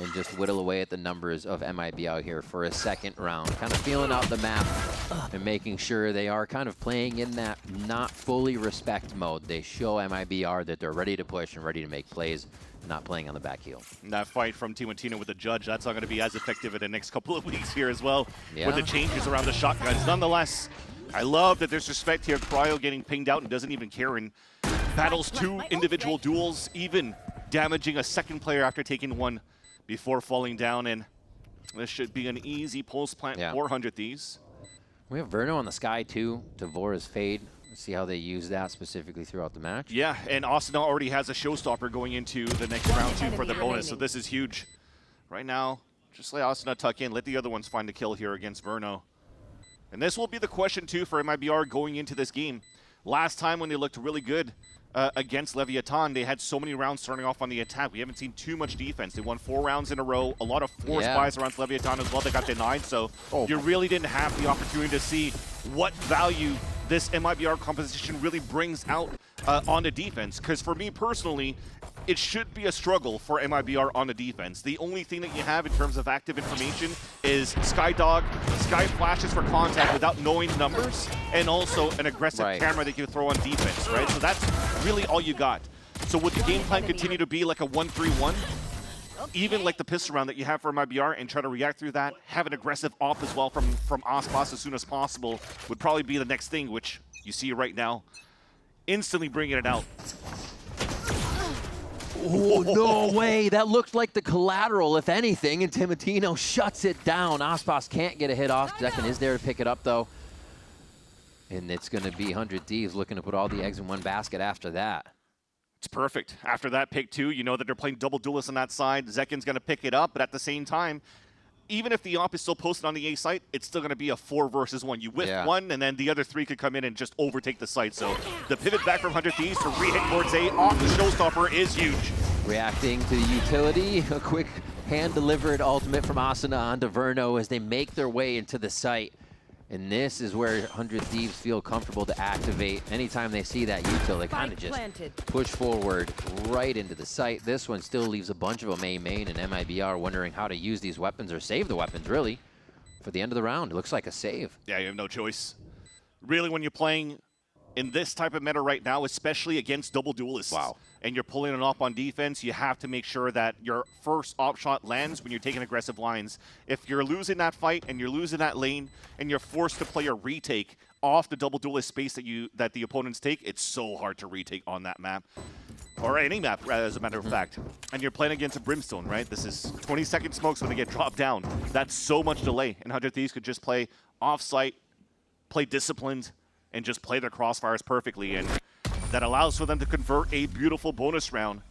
and just whittle away at the numbers of MIBR here for a second round. Kind of feeling out the map and making sure they are kind of playing in that not fully respect mode. They show MIBR that they're ready to push and ready to make plays, not playing on the back heel. And that fight from Timotino with the judge, that's not going to be as effective in the next couple of weeks here as well, with the changes around the shotguns. Nonetheless, I love that there's respect here. Cryo getting pinged out and doesn't even care, and battles 2 individual duels, even damaging a second player after taking one before falling down, and this should be an easy pulse plant for 100 Thieves. We have Verno on the sky too, to Vora's fade. Let's see how they use that specifically throughout the match. Yeah, and Asuna already has a showstopper going into the next round 2 for the bonus, so this is huge. Right now, just let Asuna tuck in, let the other ones find a kill here against Verno. And this will be the question too for MIBR going into this game. Last time when they looked really good against Leviathan, they had so many rounds starting off on the attack. We haven't seen too much defense. They won 4 rounds in a row. A lot of force buys around Leviathan as well. They got denied, so you really didn't have the opportunity to see what value this MIBR composition really brings out on the defense. Because for me personally, it should be a struggle for MIBR on the defense. The only thing that you have in terms of active information is Skydog, Sky flashes for contact without knowing numbers, and also an aggressive camera that you throw on defense, right? So that's really all you got. So would the game plan continue to be like a 1-3-1? Even like the pistol round that you have for MIBR, and try to react through that, have an aggressive op as well from Aspas as soon as possible would probably be the next thing, which you see right now. Instantly bringing it out. Oh, no way. That looked like the collateral, if anything, and Timotino shuts it down. Aspas can't get a hit off. Zekin is there to pick it up, though. And it's going to be 100 Thieves looking to put all the eggs in one basket after that. It's perfect. After that pick 2, you know that they're playing double duelists on that side. Zekin's going to pick it up, but at the same time, even if the op is still posted on the A site, it's still going to be a 4 versus 1. You whiff one, and then the other 3 could come in and just overtake the site. So the pivot back from 100 Thieves to re-hit towards A off the showstopper is huge. Reacting to the utility, a quick hand-delivered ultimate from Asuna onto Verno as they make their way into the site. And this is where 100 Thieves feel comfortable to activate. Anytime they see that util, they kind of just push forward right into the site. This one still leaves a bunch of them main and MIBR wondering how to use these weapons or save the weapons, really, for the end of the round. It looks like a save. Yeah, you have no choice. Really, when you're playing in this type of meta right now, especially against double duelists. Wow. And you're pulling it off on defense, you have to make sure that your first op shot lands when you're taking aggressive lines. If you're losing that fight and you're losing that lane and you're forced to play a retake off the double duelist space that the opponents take, it's so hard to retake on that map. Or any map, as a matter of fact. And you're playing against a Brimstone, right? This is 20-second smokes when they get dropped down. That's so much delay. And 100 Thieves could just play off-site, play disciplined, and just play their crossfires perfectly. And that allows for them to convert a beautiful bonus round.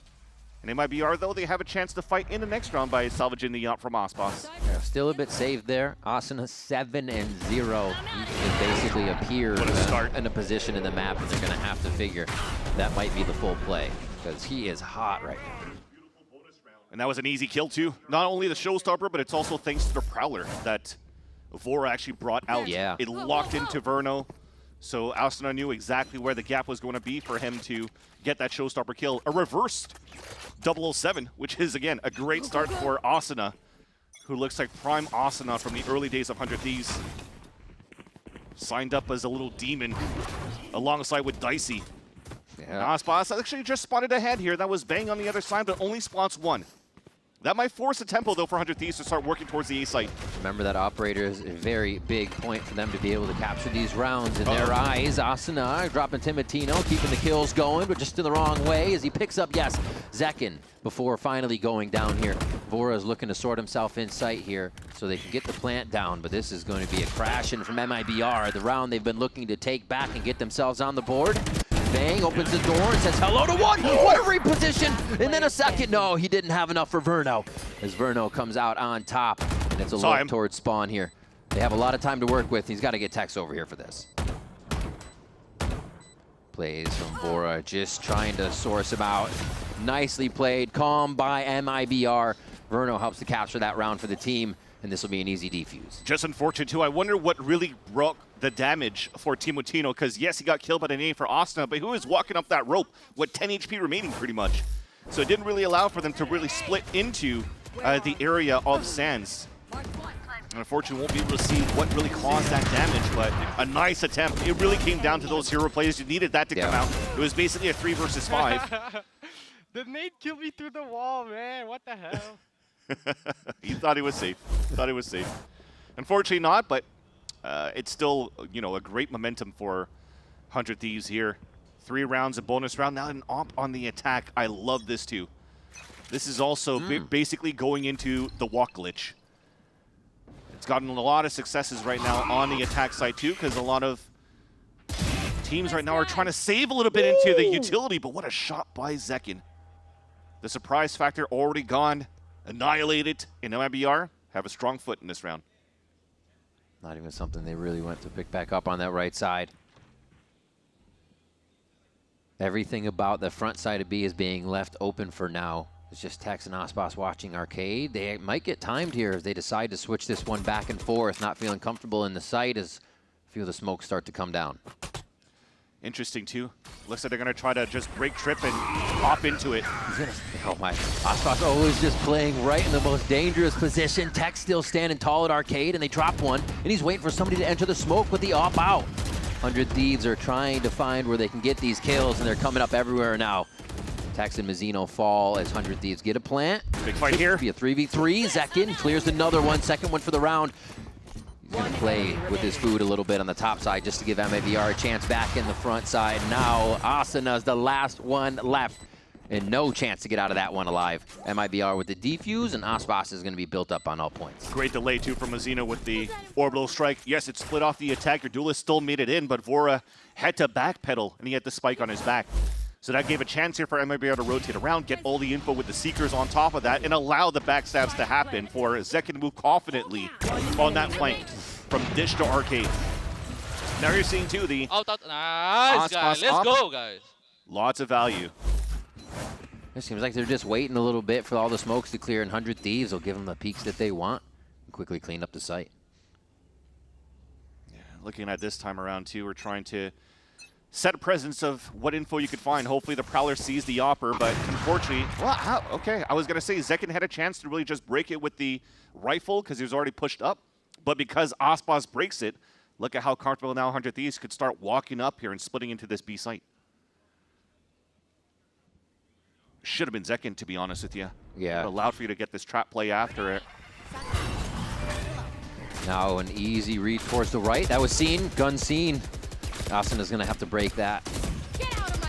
And MIBR, though, they have a chance to fight in the next round by salvaging the op from Aspas. Yeah, still a bit saved there. Asuna 7-0. It basically appears in a position in the map, and they're going to have to figure that might be the full play, because he is hot right now. And that was an easy kill, too. Not only the showstopper, but it's also thanks to the Prowler that Vora actually brought out. Yeah. It locked into Verno. So Asuna knew exactly where the gap was going to be for him to get that showstopper kill. A reversed 007, which is, again, a great start for Asuna, who looks like prime Asuna from the early days of 100 Thieves. Signed up as a little demon alongside with Dicey. Yeah. Aspas actually just spotted ahead here. That was Bang on the other side, but only spots one. That might force a tempo, though, for 100 Thieves to start working towards the A site. Remember that operator is a very big point for them to be able to capture these rounds in their eyes. Asuna dropping Timotino, keeping the kills going, but just in the wrong way as he picks up, yes, Zekin before finally going down here. Vora is looking to sort himself in sight here so they can get the plant down, but this is going to be a crash in from MIBR, the round they've been looking to take back and get themselves on the board. Bang opens the door and says hello to one. What a reposition. And then a second. No, he didn't have enough for Verno. As Verno comes out on top. And it's a look towards Spawn here. They have a lot of time to work with. He's got to get Tex over here for this. Plays from Vora, just trying to source him out. Nicely played. Calm by MIBR. Verno helps to capture that round for the team. And this will be an easy defuse. Just unfortunate, too. I wonder what really broke the damage for Timotino, because, yes, he got killed by the name for Asuna, but who is walking up that rope with 10 HP remaining, pretty much? So it didn't really allow for them to really split into the area of Sands. Unfortunately, won't be able to see what really caused that damage, but a nice attempt. It really came down to those hero plays. You needed that to come out. It was basically a 3 versus 5. The nade killed me through the wall, man. What the hell? He thought he was safe. Thought he was safe. Unfortunately not, but it's still, you know, a great momentum for 100 Thieves here. 3 rounds of bonus round. Now an op on the attack. I love this too. This is also basically going into the walk glitch. It's gotten a lot of successes right now on the attack side too, because a lot of teams right now are trying to save a little bit into the utility, but what a shot by Zekin. The surprise factor already gone. Annihilated in MIBR, have a strong foot in this round. Not even something they really went to pick back up on that right side. Everything about the front side of B is being left open for now. It's just Tex and Aspas watching Arcade. They might get timed here as they decide to switch this one back and forth, not feeling comfortable in the site as a few of the smokes start to come down. Interesting, too. Looks like they're going to try to just break trip and hop into it. Oh, my. Aspas always just playing right in the most dangerous position. Tex still standing tall at Arcade, and they drop one, and he's waiting for somebody to enter the smoke with the op out. 100 Thieves are trying to find where they can get these kills, and they're coming up everywhere now. Tex and Mazzino fall as 100 Thieves get a plant. Big fight here. Be a 3v3. Zekin clears another one. Second one for the round. He's going to play with his food a little bit on the top side just to give MIBR a chance back in the front side. Now Asuna's the last one left and no chance to get out of that one alive. MIBR with the defuse, and Aspas is going to be built up on all points. Great delay, too, from Mazzino with the orbital strike. Yes, it split off the attack. Your duelist still made it in, but Vora had to backpedal, and he had the spike on his back. So that gave a chance here for MIBR to rotate around, get all the info with the Seekers on top of that, and allow the backstabs to happen for Zekin to move confidently on that flank from Dish to Arcade. Now you're seeing, too, the nice, guys. Let's go, guys. Lots of value. It seems like they're just waiting a little bit for all the smokes to clear, and 100 Thieves will give them the peaks that they want and quickly clean up the site. Yeah, looking at this time around, too, we're trying to set a presence of what info you could find. Hopefully the Prowler sees the Opper, but unfortunately, well, okay, I was going to say Zekin had a chance to really just break it with the rifle because he was already pushed up, but because Aspas breaks it, Look at how comfortable now 100 Thieves could start walking up here and splitting into this B site. Should have been Zekin, to be honest with you. Yeah. It allowed for you to get this trap play after it. Now an easy read towards the right. That was seen. Gun seen. Asina's going to have to break that.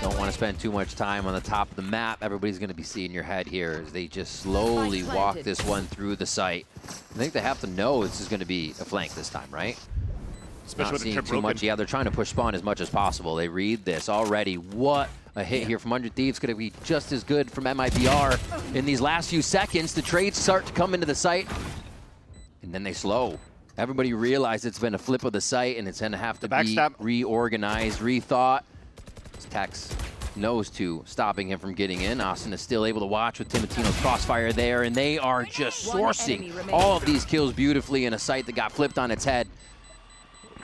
Don't want to spend too much time on the top of the map. Everybody's going to be seeing your head here as they just slowly walk this one through the site. I think they have to know this is going to be a flank this time, right? Especially Not seeing too much. Yeah, they're trying to push spawn as much as possible. They read this already. What a hit here from 100 Thieves. Could it be just as good from MIBR in these last few seconds? The trades start to come into the site, and then they slow. Everybody realized it's been a flip of the site, and it's going to have to be reorganized, rethought. Tex knows to stopping him from getting in. Austin is still able to watch with Timotino's crossfire there, and they are just sourcing all of these kills beautifully in a site that got flipped on its head.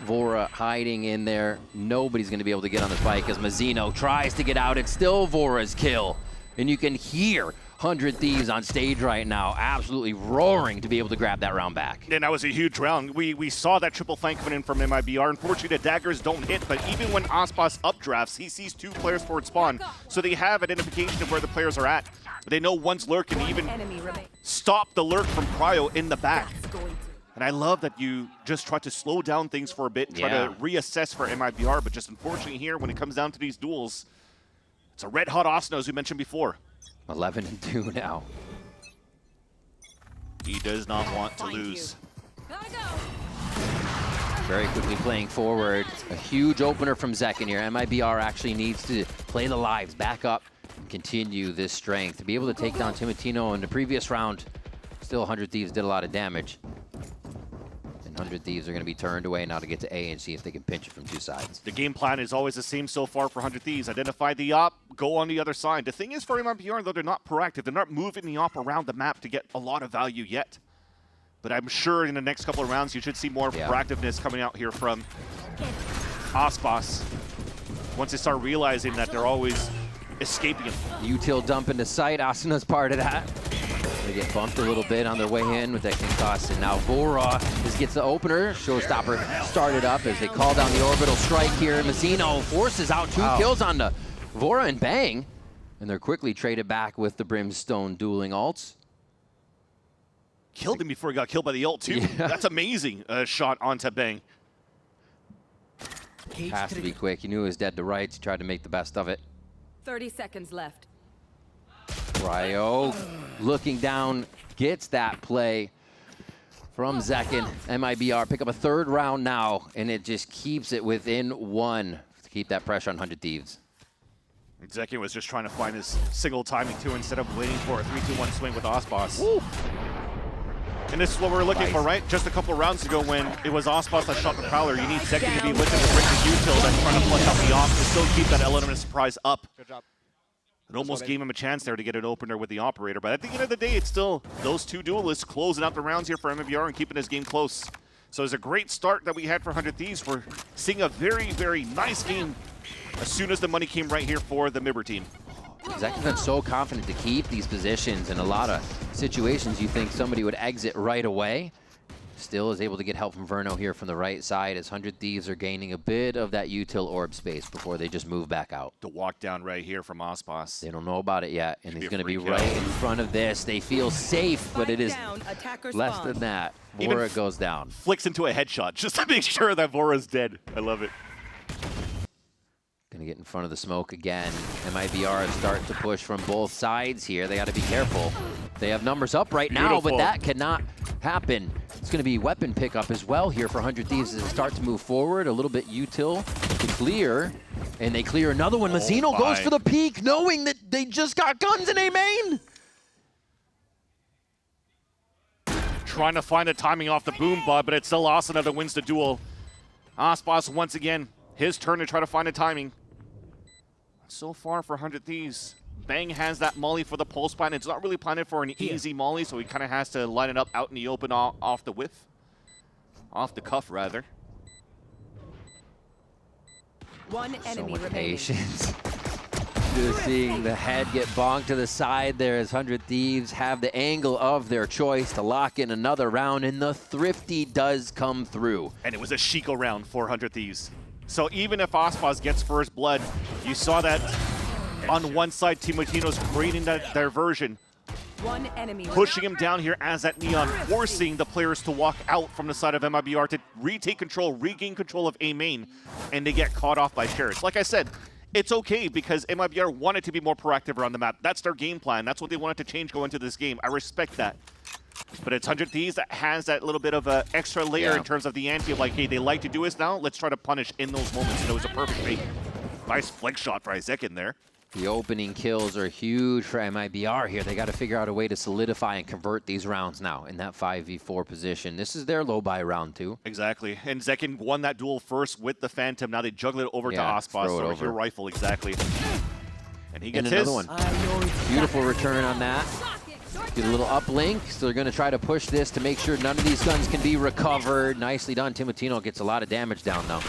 Vora hiding in there. Nobody's going to be able to get on this bike as Mazzino tries to get out. It's still Vora's kill. And you can hear 100 Thieves on stage right now, absolutely roaring to be able to grab that round back. And that was a huge round. We saw that triple flank coming in from MIBR. Unfortunately, the daggers don't hit, but even when Aspas updrafts, he sees 2 players forward spawn. So they have identification of where the players are at. But they know one's lurk and even stop the lurk from Cryo in the back. And I love that you just try to slow down things for a bit and try to reassess for MIBR, but just unfortunately here, when it comes down to these duels, it's a red-hot Asno, as we mentioned before. 11-2 now. He does not want to lose. Very quickly playing forward. A huge opener from Zekin here. MIBR actually needs to play the lives back up and continue this strength. To be able to take down Timotino in the previous round, still 100 Thieves did a lot of damage. 100 Thieves are going to be turned away now to get to A and see if they can pinch it from 2 sides. The game plan is always the same so far for 100 Thieves. Identify the op, go on the other side. The thing is for MIBR, though, they're not proactive. They're not moving the op around the map to get a lot of value yet. But I'm sure in the next couple of rounds, you should see more proactiveness coming out here from Aspas once they start realizing that they're always escaping him. Util dump into sight. Asina's part of that. They get bumped a little bit on their way in with that concuss, and now Vora gets the opener. Showstopper started up as they call down the orbital strike here. Mazzino forces out 2 kills on the Vora and Bang, and they're quickly traded back with the Brimstone dueling ults. Killed him before he got killed by the ult too. Yeah. That's amazing shot onto Bang. Has to be quick. He knew he was dead to rights. He tried to make the best of it. 30 seconds left. Cryo looking down, gets that play from Zekin. MIBR pick up a 3rd round now, and it just keeps it within 1 to keep that pressure on 100 Thieves. Zekin was just trying to find his single timing too instead of waiting for a 3-2-1 swing with Aspas. Woo. And this is what we're looking for, right? Just a couple of rounds ago when it was Aspas that shot the Prowler, you need Zekin to be with him to break the util that's trying to flush out the off to still keep that element of surprise up. Good job. It almost gave him a chance there to get an opener with the operator, but at the end of the day, it's still those 2 duelists closing out the rounds here for MIBR and keeping this game close. So it's a great start that we had for 100 Thieves. We're seeing a very, very nice game as soon as the money came right here for the MIBR team. Zekin's been so confident to keep these positions. In a lot of situations, you think somebody would exit right away. Still is able to get help from Verno here from the right side as 100 Thieves are gaining a bit of that util orb space before they just move back out. The walk down right here from Aspas. They don't know about it yet, and he's going to be right in front of this. They feel safe, but it is less than that. Vora goes down. Flicks into a headshot just to make sure that Vora's dead. I love it. Going to get in front of the smoke again. MIBR is starting to push from both sides here. They got to be careful. They have numbers up right now, but that cannot happen. It's going to be weapon pickup as well here for 100 Thieves as they start to move forward. A little bit util to clear, and they clear another one. Mazzino goes for the peak, knowing that they just got guns in A main. Trying to find the timing off the boom bud, but it's still Asina that wins the duel. Aspas once again, his turn to try to find the timing. So far for 100 Thieves, Bang has that molly for the pulse plan. It's not really planted for an easy molly, so he kind of has to line it up out in the open off the whiff. Off the cuff, rather. One enemy so much remaining. patience. Just seeing the head get bonked to the side there as 100 Thieves have the angle of their choice to lock in another round, and the Thrifty does come through. And it was a Chico round for 100 Thieves. So even if Aspas gets first blood, you saw that on one side, Timotino's creating that diversion. One enemy Pushing him down here as that Neon, forcing the players to walk out from the side of MIBR to retake control, regain control of A main, and they get caught off by Sherrits. Like I said, it's okay because MIBR wanted to be more proactive around the map. That's their game plan. That's what they wanted to change going into this game. I respect that. But it's 100 Thieves that has that little bit of an extra layer in terms of the ante of like, hey, they like to do this now. Let's try to punish in those moments. And it was a perfect bait. Nice flick shot for Isaac in there. The opening kills are huge for MIBR here. They got to figure out a way to solidify and convert these rounds now in that 5v4 position. This is their low buy round too. Exactly. And Zekin won that duel first with the Phantom. Now they juggle it over to Aspas over here rifle. Exactly. And he gets another his. one. Beautiful return on that. Get a little uplink, so they're going to try to push this to make sure none of these guns can be recovered. Nicely done. Timotino gets a lot of damage down though.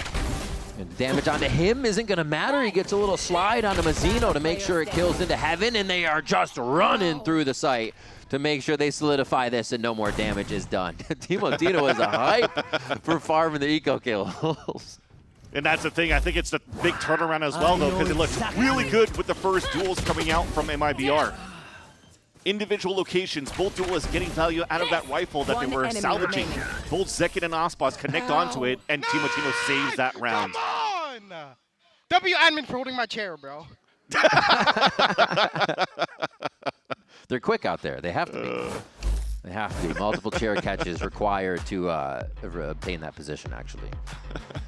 And damage onto him isn't going to matter. He gets a little slide onto Mazzino to make sure it kills into heaven, and they are just running through the site to make sure they solidify this and no more damage is done. Timotino is a hype for farming the eco kills. And that's the thing. I think it's the big turnaround as well, though, because it looks really good with the first duels coming out from MIBR. Individual locations, both duelists getting value out of that rifle that they were salvaging. Both Zekin and Aspas connect onto it, and Timotino saves that round. Come on! W admin for holding my chair, bro. They're quick out there. They have to be. They have to be. Multiple chair catches required to obtain that position, actually.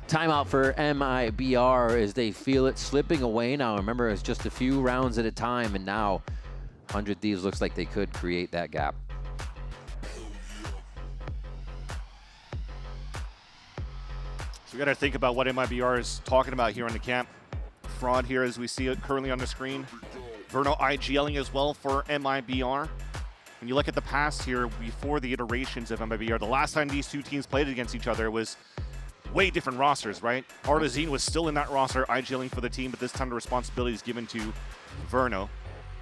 Timeout for MIBR as they feel it slipping away now. Remember, it's just a few rounds at a time, and now 100 Thieves looks like they could create that gap. So we got to think about what MIBR is talking about here in the camp. Fraud here as we see it currently on the screen. Verno IGLing as well for MIBR. When you look at the past here, before the iterations of MIBR, the last time these two teams played against each other was way different rosters, right? Artazine was still in that roster, IGLing for the team, but this time the responsibility is given to Verno.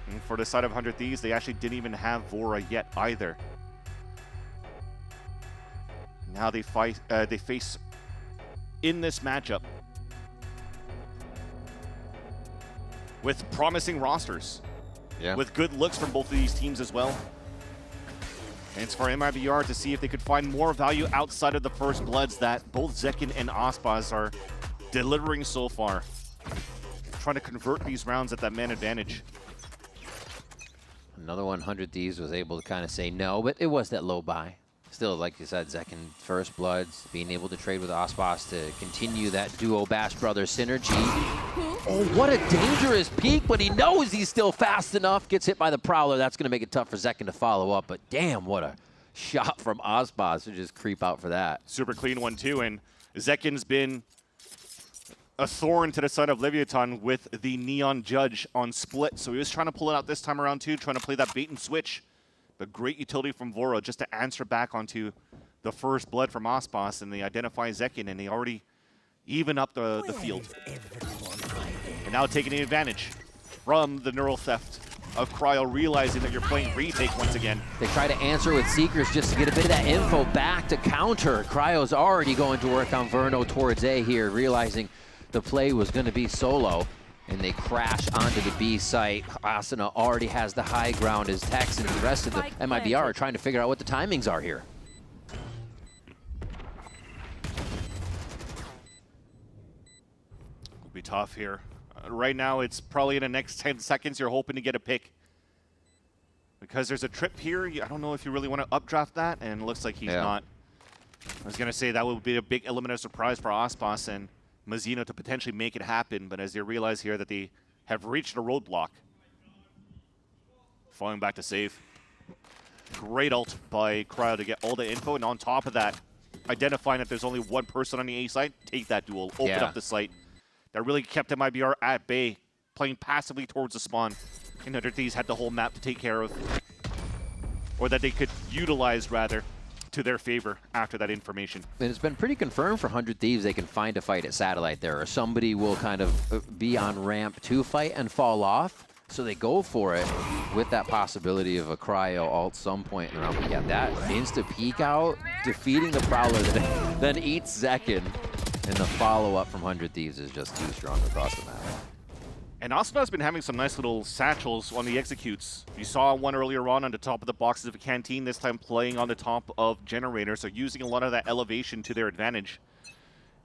And for the side of 100 Thieves, they actually didn't even have Vora yet either. Now they face in this matchup with promising rosters, with good looks from both of these teams as well. And it's for MIBR to see if they could find more value outside of the first bloods that both Zekin and Aspas are delivering so far. Trying to convert these rounds at that man advantage. Another 100 Thieves was able to kind of say no, but it was that low buy. Still, like you said, Zekin first bloods, being able to trade with Aspas to continue that duo Bash Brothers synergy. Oh, what a dangerous peek, but he knows he's still fast enough. Gets hit by the Prowler. That's going to make it tough for Zekin to follow up, but damn, what a shot from Aspas to just creep out for that. Super clean one, too, and Zekin's been a thorn to the side of Leviatán with the Neon Judge on split. So he was trying to pull it out this time around too, trying to play that bait and switch. But great utility from Vora just to answer back onto the first blood from Aspas, and they identify Zekin, and they already even up the field. And now taking advantage from the neural theft of Cryo, realizing that you're playing retake once again. They try to answer with Seekers just to get a bit of that info back to counter. Cryo's already going to work on Verno towards A here, realizing the play was going to be solo, and they crash onto the B site. Asuna already has the high ground as Tex and the rest of the MIBR are trying to figure out what the timings are here. It'll be tough here. Right now, it's probably in the next 10 seconds you're hoping to get a pick. Because there's a trip here. I don't know if you really want to updraft that, and it looks like he's not. I was going to say that would be a big element of surprise for Aspas and Mazzino to potentially make it happen, but as they realize here that they have reached a roadblock. Falling back to save. Great ult by Cryo to get all the info, and on top of that, identifying that there's only one person on the A site, take that duel, open up the site. That really kept MIBR at bay, playing passively towards the spawn. And 100 Thieves had the whole map to take care of. Or that they could utilize, rather, to their favor after that information. And it's been pretty confirmed for 100 Thieves they can find a fight at Satellite there, or somebody will kind of be on ramp to fight and fall off. So they go for it with that possibility of a cryo ult some point in the round. But yeah, that insta peek out, defeating the Prowler that then eats Zekin, and the follow-up from 100 Thieves is just too strong across the map. And Aspas has been having some nice little satchels on the executes. You saw one earlier on the top of the boxes of a canteen, this time playing on the top of generators, so using a lot of that elevation to their advantage.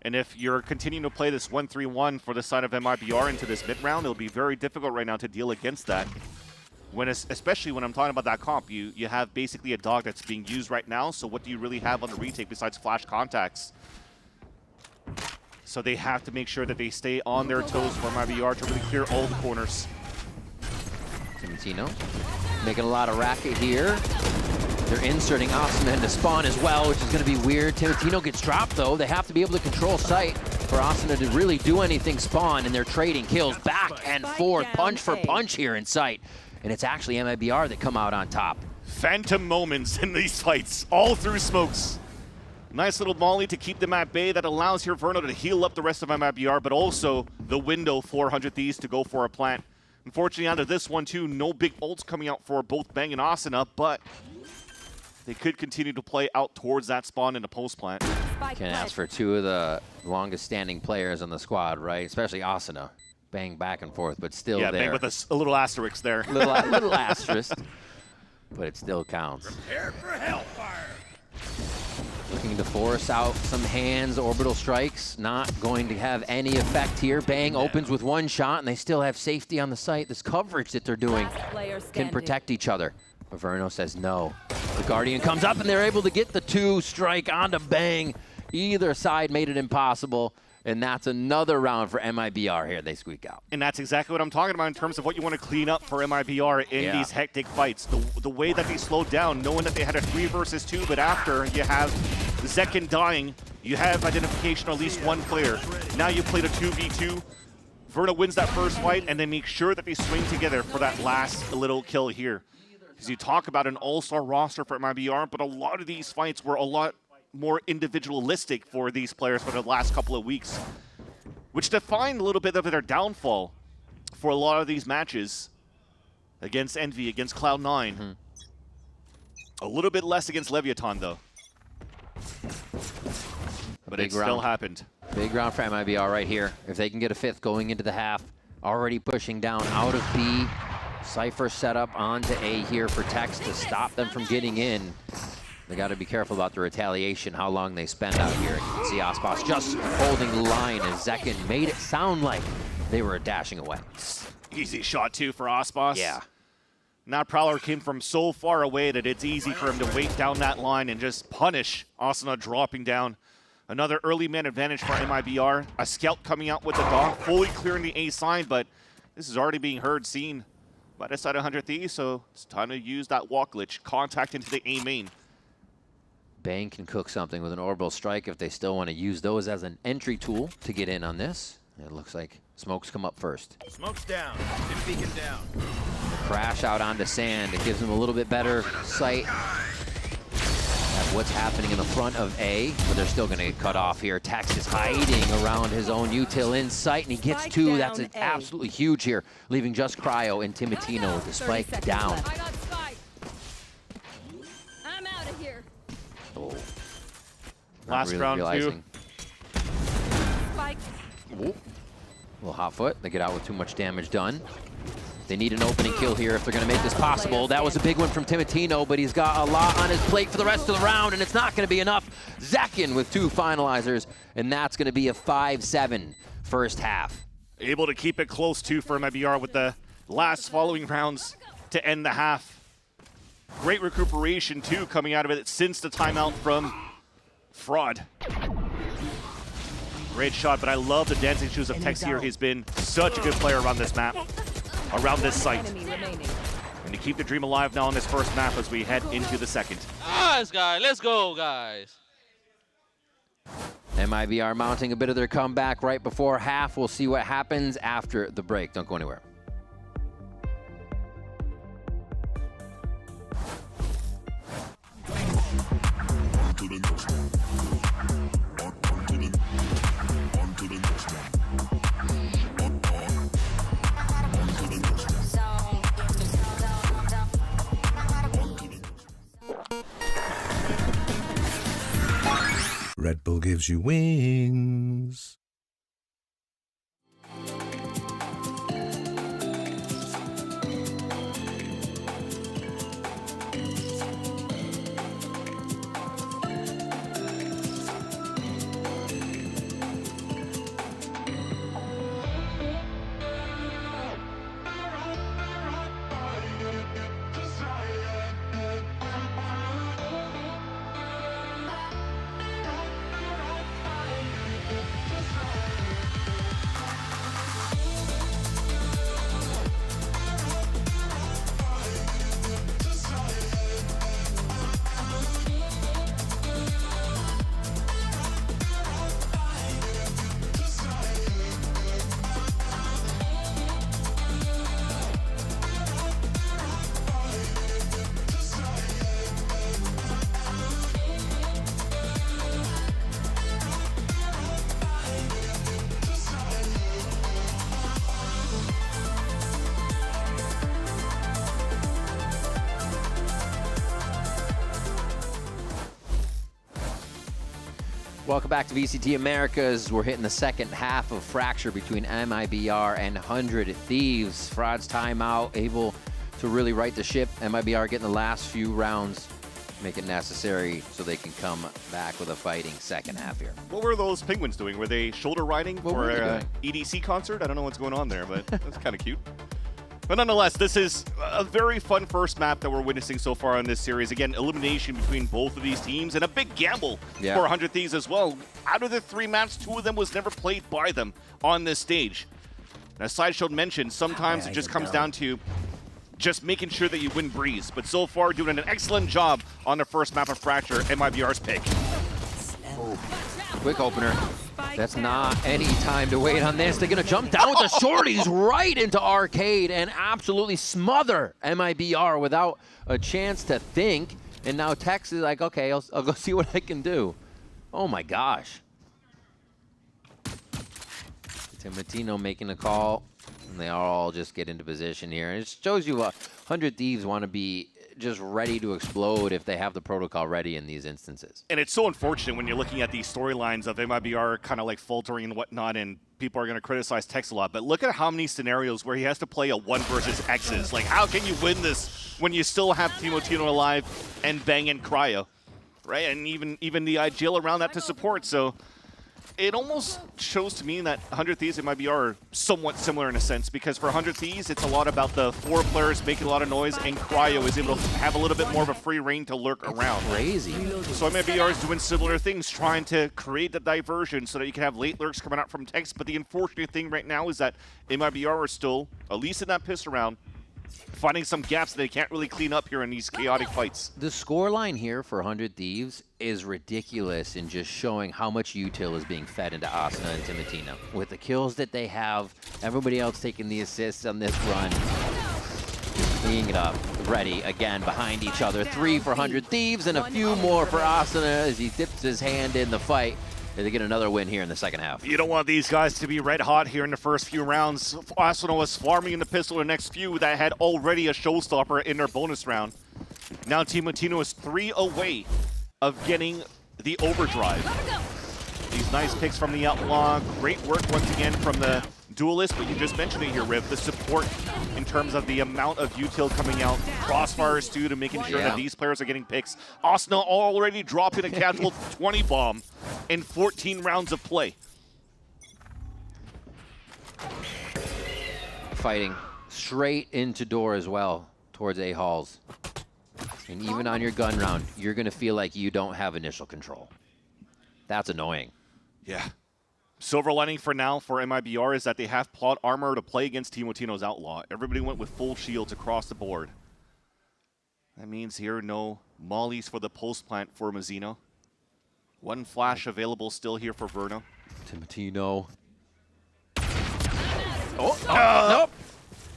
And if you're continuing to play this 1-3-1 for the side of MIBR into this mid-round, it'll be very difficult right now to deal against that. Especially when I'm talking about that comp, you have basically a dog that's being used right now, so what do you really have on the retake besides flash contacts? So they have to make sure that they stay on their toes for MIBR to really clear all the corners. Timotino making a lot of racket here. They're inserting Asuna into spawn as well, which is going to be weird. Timotino gets dropped, though. They have to be able to control sight for Asuna to really do anything spawn, and they're trading kills back and forth, punch for punch here in sight. And it's actually MIBR that come out on top. Phantom moments in these fights, all through smokes. Nice little molly to keep them at bay that allows here Verno to heal up the rest of MIBR, but also the window for 100 Thieves to go for a plant. Unfortunately, out of this one, too, no big ults coming out for both Bang and Asuna, but they could continue to play out towards that spawn in the post plant. Can't ask for two of the longest standing players on the squad, right? Especially Asuna. Bang back and forth, but still there. Yeah, Bang with a little asterisk there. Little asterisk, but it still counts. Prepare for hellfire. Looking to force out some hands, orbital strikes, not going to have any effect here. Bang opens with one shot, and they still have safety on the site. This coverage that they're doing can protect each other. Verno says no. The Guardian comes up, and they're able to get the 2-strike onto Bang. Either side made it impossible, and that's another round for MIBR here. They squeak out. And that's exactly what I'm talking about in terms of what you want to clean up for MIBR in these hectic fights. The way that they slowed down, knowing that they had a 3 versus 2, but after you have Zekin dying, you have identification of at least one player. Now you played a 2v2. Verno wins that first fight, and then make sure that they swing together for that last little kill here. Because you talk about an all-star roster for MIBR, but a lot of these fights were a lot more individualistic for these players for the last couple of weeks, which defined a little bit of their downfall for a lot of these matches against Envy, against Cloud9. A little bit less against Leviathan, though. But it still happened. Big round for MIBR right here. If they can get a 5th going into the half, already pushing down out of B. Cypher set up onto A here for Tex to stop them from getting in. They got to be careful about the retaliation, how long they spend out here. You can see Aspas just holding the line as Zekin made it sound like they were dashing away. Easy shot, too, for Aspas. Yeah. Now Prowler came from so far away that it's easy for him to wait down that line and just punish Asuna dropping down. Another early man advantage for MIBR. A scout coming out with the dog, fully clearing the A side, but this is already being seen by the side of 100 Thieves, so it's time to use that walk glitch. Contact into the A main. Bang can cook something with an orbital strike if they still want to use those as an entry tool to get in on this. It looks like smokes come up first. Smoke's down. Beacon down. Crash out onto sand. It gives them a little bit better sight at what's happening in the front of A, but they're still going to get cut off here. Tex is hiding around his own util in sight, and he gets 2. That's absolutely huge here, leaving just Cryo and Timotino with the spike down. I'm out of here. Oh. Last round, too. Spike. A little hot foot. They get out with too much damage done. They need an opening kill here if they're going to make this possible. That was a big one from Timotino, but he's got a lot on his plate for the rest of the round, and it's not going to be enough. Zekin with 2 finalizers, and that's going to be a 5-7 first half. Able to keep it close, too, for MIBR with the last following rounds to end the half. Great recuperation, too, coming out of it since the timeout from Fraud. Great shot, but I love the dancing shoes of Tex here. He's been such a good player around this map, around this site. And to keep the dream alive now on this first map as we head into the second. Nice, guys. Let's go, guys. MIBR mounting a bit of their comeback right before half. We'll see what happens after the break. Don't go anywhere. Red Bull gives you wings. Welcome back to VCT Americas. We're hitting the second half of Fracture between MIBR and 100 Thieves. Fraud's timeout, able to really right the ship. MIBR getting the last few rounds, make it necessary so they can come back with a fighting second half here. What were those penguins doing? Were they shoulder riding for an EDC concert? I don't know what's going on there, but that's kind of cute. But nonetheless, this is a very fun first map that we're witnessing so far in this series. Again, elimination between both of these teams and a big gamble for 100 Thieves as well. Out of the 3 maps, 2 of them was never played by them on this stage. As Sideshow mentioned, sometimes it just comes down to just making sure that you win Breeze. But so far, doing an excellent job on the first map of Fracture, MIBR's pick. Oh, quick opener. That's not any time to wait on this. They're going to jump down with the shorties right into Arcade and absolutely smother MIBR without a chance to think. And now Tex is like, okay, I'll go see what I can do. Oh my gosh. Timotino making a call. And they all just get into position here. And it shows you 100 Thieves want to be just ready to explode if they have the protocol ready in these instances. And it's so unfortunate when you're looking at these storylines of MIBR kind of like faltering and whatnot, and people are going to criticize Tex a lot. But look at how many scenarios where he has to play a 1 versus X's. Like, how can you win this when you still have Timotino alive and Bang and Cryo, right? And even the IGL around that to support. So it almost shows to me that 100 Thieves and MIBR are somewhat similar in a sense, because for 100 Thieves, it's a lot about the 4 players making a lot of noise, and Cryo is able to have a little bit more of a free reign to lurk around. Crazy. So MIBR is doing similar things, trying to create the diversion so that you can have late lurks coming out from Tex. But the unfortunate thing right now is that MIBR are still, at least in that piss round, finding some gaps that they can't really clean up here in these chaotic fights. The scoreline here for 100 Thieves is ridiculous in just showing how much util is being fed into Asuna and Timotino. With the kills that they have, everybody else taking the assists on this run, just cleaning it up, ready again behind each other. 3 for 100 Thieves and a few more for Asuna as he dips his hand in the fight. They get another win here in the second half. You don't want these guys to be red hot here in the first few rounds. Asuna was farming in the pistol the next few that had already a showstopper in their bonus round. Now Timotino is 3 away of getting the overdrive. These nice picks from the Outlaw. Great work once again from the Duelist, but you just mentioned it here, Riv. The support in terms of the amount of util coming out. Crossfires too, to making sure that these players are getting picks. Asuna already dropping a casual 20 bomb in 14 rounds of play. Fighting straight into door as well towards A-Halls. And even on your gun round, you're going to feel like you don't have initial control. That's annoying. Yeah. Silver lining for now for MIBR is that they have plot armor to play against Timotino's Outlaw. Everybody went with full shields across the board. That means here no mollies for the post plant for Mazzino. 1 flash available still here for Verno. Timotino. Nope.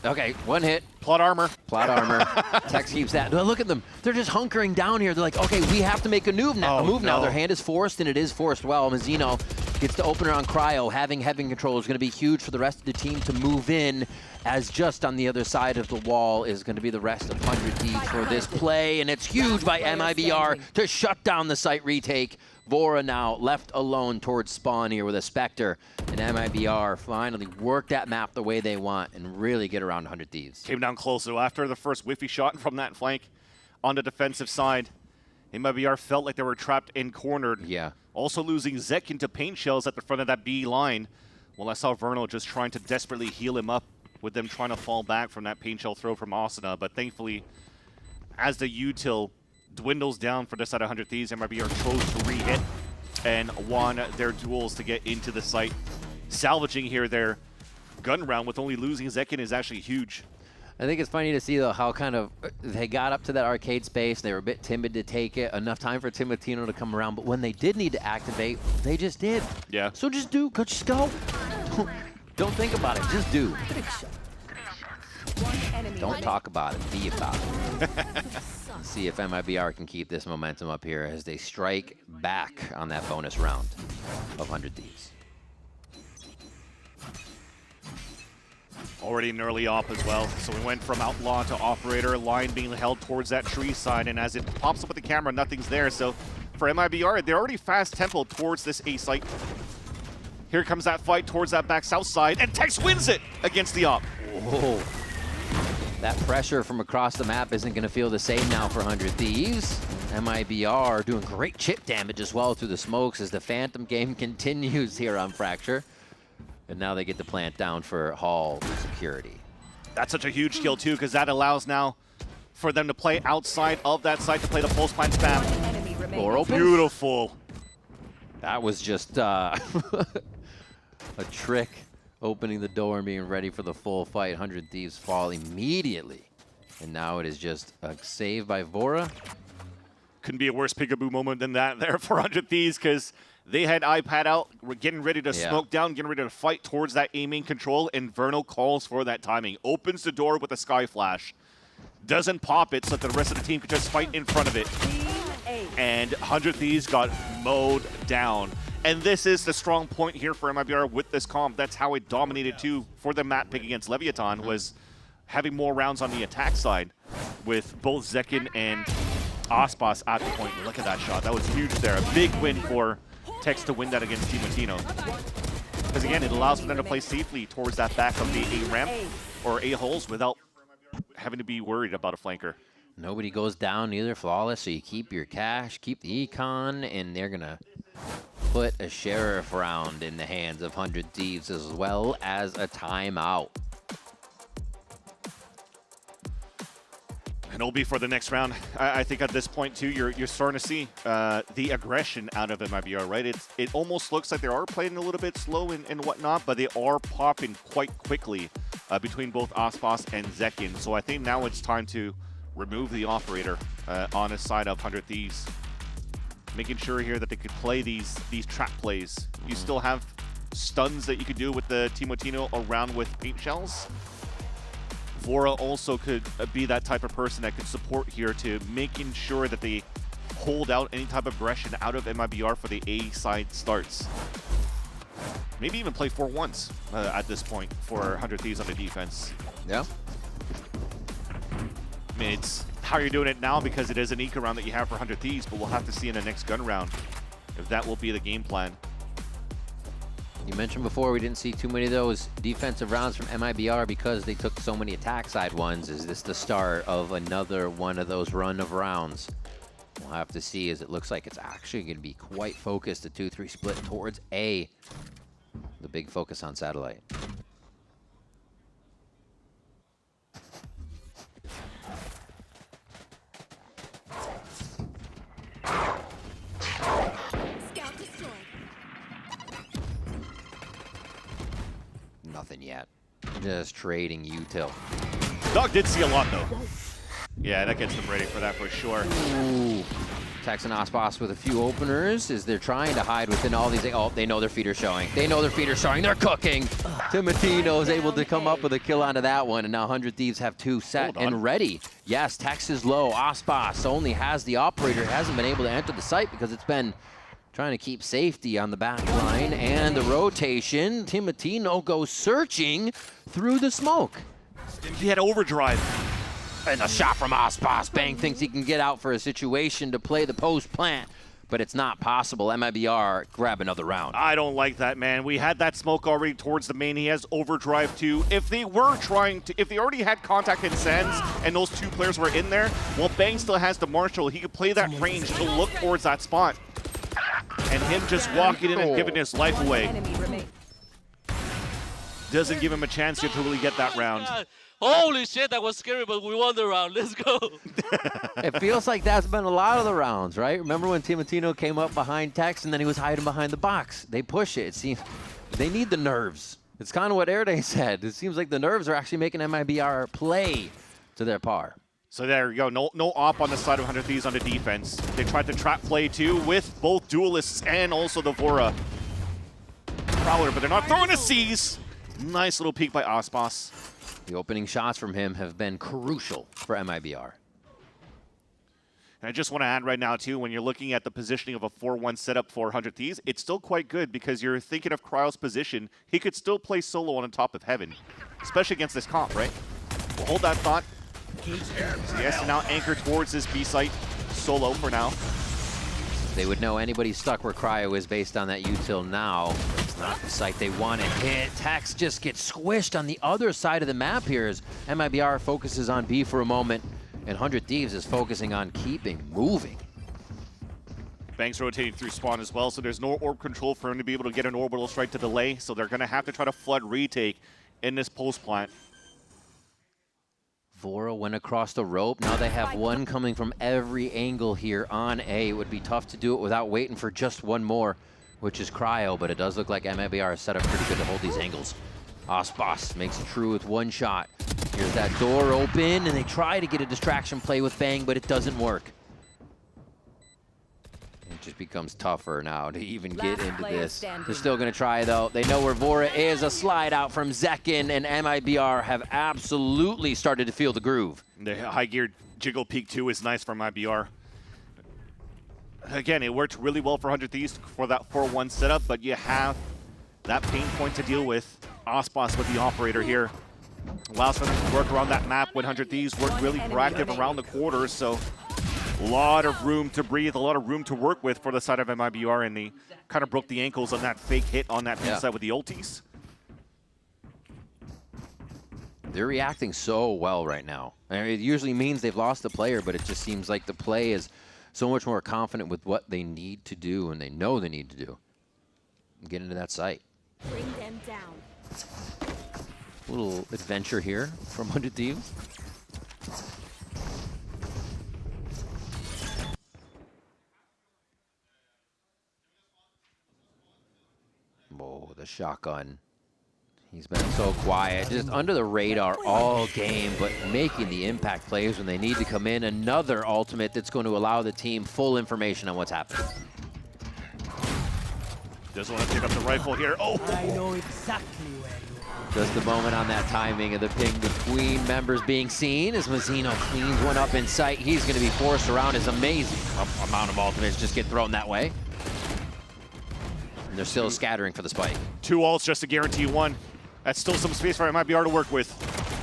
Okay, one hit. Plot armor. Plot armor. Tex keeps that. Look at them. They're just hunkering down here. They're like, okay, we have to make a move now. No. Their hand is forced, and it is forced well. Mazzino gets to open it on Cryo. Having heavy control is going to be huge for the rest of the team to move in, as just on the other side of the wall is going to be the rest of 100 Thieves for this play, and it's huge by MIBR to shut down the site retake. VORA now left alone towards spawn here with a Spectre, and MIBR finally work that map the way they want and really get around 100 Thieves. Came down close, so after the first whiffy shot from that flank on the defensive side, MIBR felt like they were trapped and cornered. Yeah. Also losing Zek into paint shells at the front of that B line. Well, I saw Vernal just trying to desperately heal him up with them trying to fall back from that paint shell throw from Asuna, but thankfully, as the util dwindles down for this side of 100 Thieves, MIBR chose to re-hit and won their duels to get into the site. Salvaging here their gun round with only losing Zekin is actually huge. I think it's funny to see, though, how kind of they got up to that arcade space. They were a bit timid to take it. Enough time for Timotino to come around. But when they did need to activate, they just did. Yeah. So just do. Just go. Don't think about it. Just do. Don't talk about it. Be about it. See if MIBR can keep this momentum up here as they strike back on that bonus round of 100 Thieves. Already an early op as well. So we went from Outlaw to Operator, line being held towards that tree side, and as it pops up with the camera, nothing's there. So for MIBR, they're already fast tempoed towards this A site. Here comes that fight towards that back south side, and Tex wins it against the op. Whoa. That pressure from across the map isn't going to feel the same now for 100 Thieves. MIBR doing great chip damage as well through the smokes as the Phantom game continues here on Fracture. And now they get the plant down for Hall security. That's such a huge kill too, because that allows now for them to play outside of that site to play the pulse plant spam. Door open. Beautiful. That was just a trick. Opening the door and being ready for the full fight. 100 Thieves fall immediately. And now it is just a save by VORA. Couldn't be a worse peekaboo moment than that there for 100 Thieves, because they had iPad out, we're getting ready to smoke down, getting ready to fight towards that aiming control, and Vernal calls for that timing. Opens the door with a Sky Flash. Doesn't pop it so that the rest of the team can just fight in front of it. And 100 Thieves got mowed down. And this is the strong point here for MIBR with this comp. That's how it dominated too for the map pick against Leviathan, was having more rounds on the attack side with both Zekin and Aspas at the point. Look at that shot. That was huge there. A big win for Tex to win that against Timotino. Because again, it allows for them to play safely towards that back of the A ramp or A holes without having to be worried about a flanker. Nobody goes down either, flawless, so you keep your cash, keep the econ, and they're going to put a sheriff round in the hands of 100 Thieves as well as a timeout. And it'll be for the next round. I think at this point too, you're starting to see the aggression out of MIBR, right? It almost looks like they are playing a little bit slow and whatnot, but they are popping quite quickly between both Aspas and Zekin. So I think now it's time to remove the operator on the side of 100 Thieves. Making sure here that they could play these trap plays. You still have stuns that you could do with the Timotino around with paint shells. VORA also could be that type of person that could support here to making sure that they hold out any type of aggression out of MIBR for the A side starts. Maybe even play 4-1s at this point for 100 Thieves on the defense. Yeah. I mean, it's how you're doing it now because it is an eco round that you have for 100 Thieves, but we'll have to see in the next gun round if that will be the game plan. You mentioned before we didn't see too many of those defensive rounds from MIBR because they took so many attack side ones. Is this the start of another one of those run of rounds? We'll have to see, as it looks like it's actually going to be quite focused, a 2-3 split towards A. The big focus on satellite. Nothing yet. Just trading util. Dog did see a lot though. Yeah, that gets them ready for that for sure. Ooh. Tex and Aspas with a few openers as they're trying to hide within all these. Oh, they know their feet are showing. They know their feet are showing. They're cooking. Timotino is able to come up with a kill onto that one, and now 100 Thieves have 2 set and ready. Yes, Tex is low. Aspas only has the operator. Hasn't been able to enter the site because it's been trying to keep safety on the back line. And the rotation, Timotino goes searching through the smoke. He had overdrive. And a shot from Aspas. Bang thinks he can get out for a situation to play the post plant, but it's not possible. MIBR grab another round. I don't like that, man. We had that smoke already towards the main. He has overdrive too. If they were trying to, if they already had contact in Sens and those 2 players were in there, well, Bang still has the Marshall. He could play that range to look towards that spot. And him just walking in and giving his life away doesn't give him a chance here to really get that round. Holy shit, that was scary, but we won the round. Let's go. It feels like that's been a lot of the rounds, right? Remember when Timotino came up behind Tex and then he was hiding behind the box? They push it. It seems they need the nerves. It's kind of what Erday said. It seems like the nerves are actually making MIBR play to their par. So there you go. No op on the side of 100 Thieves on the defense. They tried to trap play too with both duelists and also the Vora Prowler, but they're not throwing a C's. Nice little peek by Aspas. The opening shots from him have been crucial for MIBR. And I just want to add right now, too, when you're looking at the positioning of a 4-1 setup for 100 Thieves, it's still quite good because you're thinking of Cryo's position. He could still play solo on top of Heaven, especially against this comp, right? We'll hold that thought. So he has to now anchor towards this B site solo for now. They would know anybody stuck where Cryo is based on that util now. It's not the site they want to hit. Tex just gets squished on the other side of the map here as MIBR focuses on B for a moment, and 100 Thieves is focusing on keeping moving. Bang's rotating through spawn as well, so there's no orb control for him to be able to get an orbital strike to delay, so they're going to have to try to flood retake in this post plant. Vora went across the rope. Now they have one coming from every angle here on A. It would be tough to do it without waiting for just one more, which is Cryo, but it does look like MIBR is set up pretty good to hold these angles. Aspas makes it true with one shot. Here's that door open, and they try to get a distraction play with Bang, but it doesn't work. It just becomes tougher now to even get into this. They're still going to try, though. They know where Vora is. A slide out from Zekin, and MIBR have absolutely started to feel the groove. The high gear jiggle peak, too, is nice for MIBR. Again, it worked really well for 100 Thieves for that 4-1 setup, but you have that pain point to deal with. Aspas with the operator here. Allows for them to work around that map when 100 Thieves work really proactive around the quarters, so a lot of room to breathe, a lot of room to work with for the side of MIBR, and they kind of broke the ankles on that fake hit on that side with the ultis. They're reacting so well right now. I mean, it usually means they've lost the player, but it just seems like the play is so much more confident with what they need to do and they know they need to do. Get into that site. Bring them down. A little adventure here from 100 Thieves. Oh, the shotgun. He's been so quiet, just under the radar all game, but making the impact plays when they need to come in. Another ultimate that's going to allow the team full information on what's happening. Doesn't want to pick up the rifle here. Oh! I know exactly where you are. Just the moment on that timing of the ping between members being seen as Mazzino cleans one up in sight. He's going to be forced around. His amazing amount of ultimates just get thrown that way. And they're still scattering for the spike. 2 ults just to guarantee 1. That's still some space for MIBR to work with.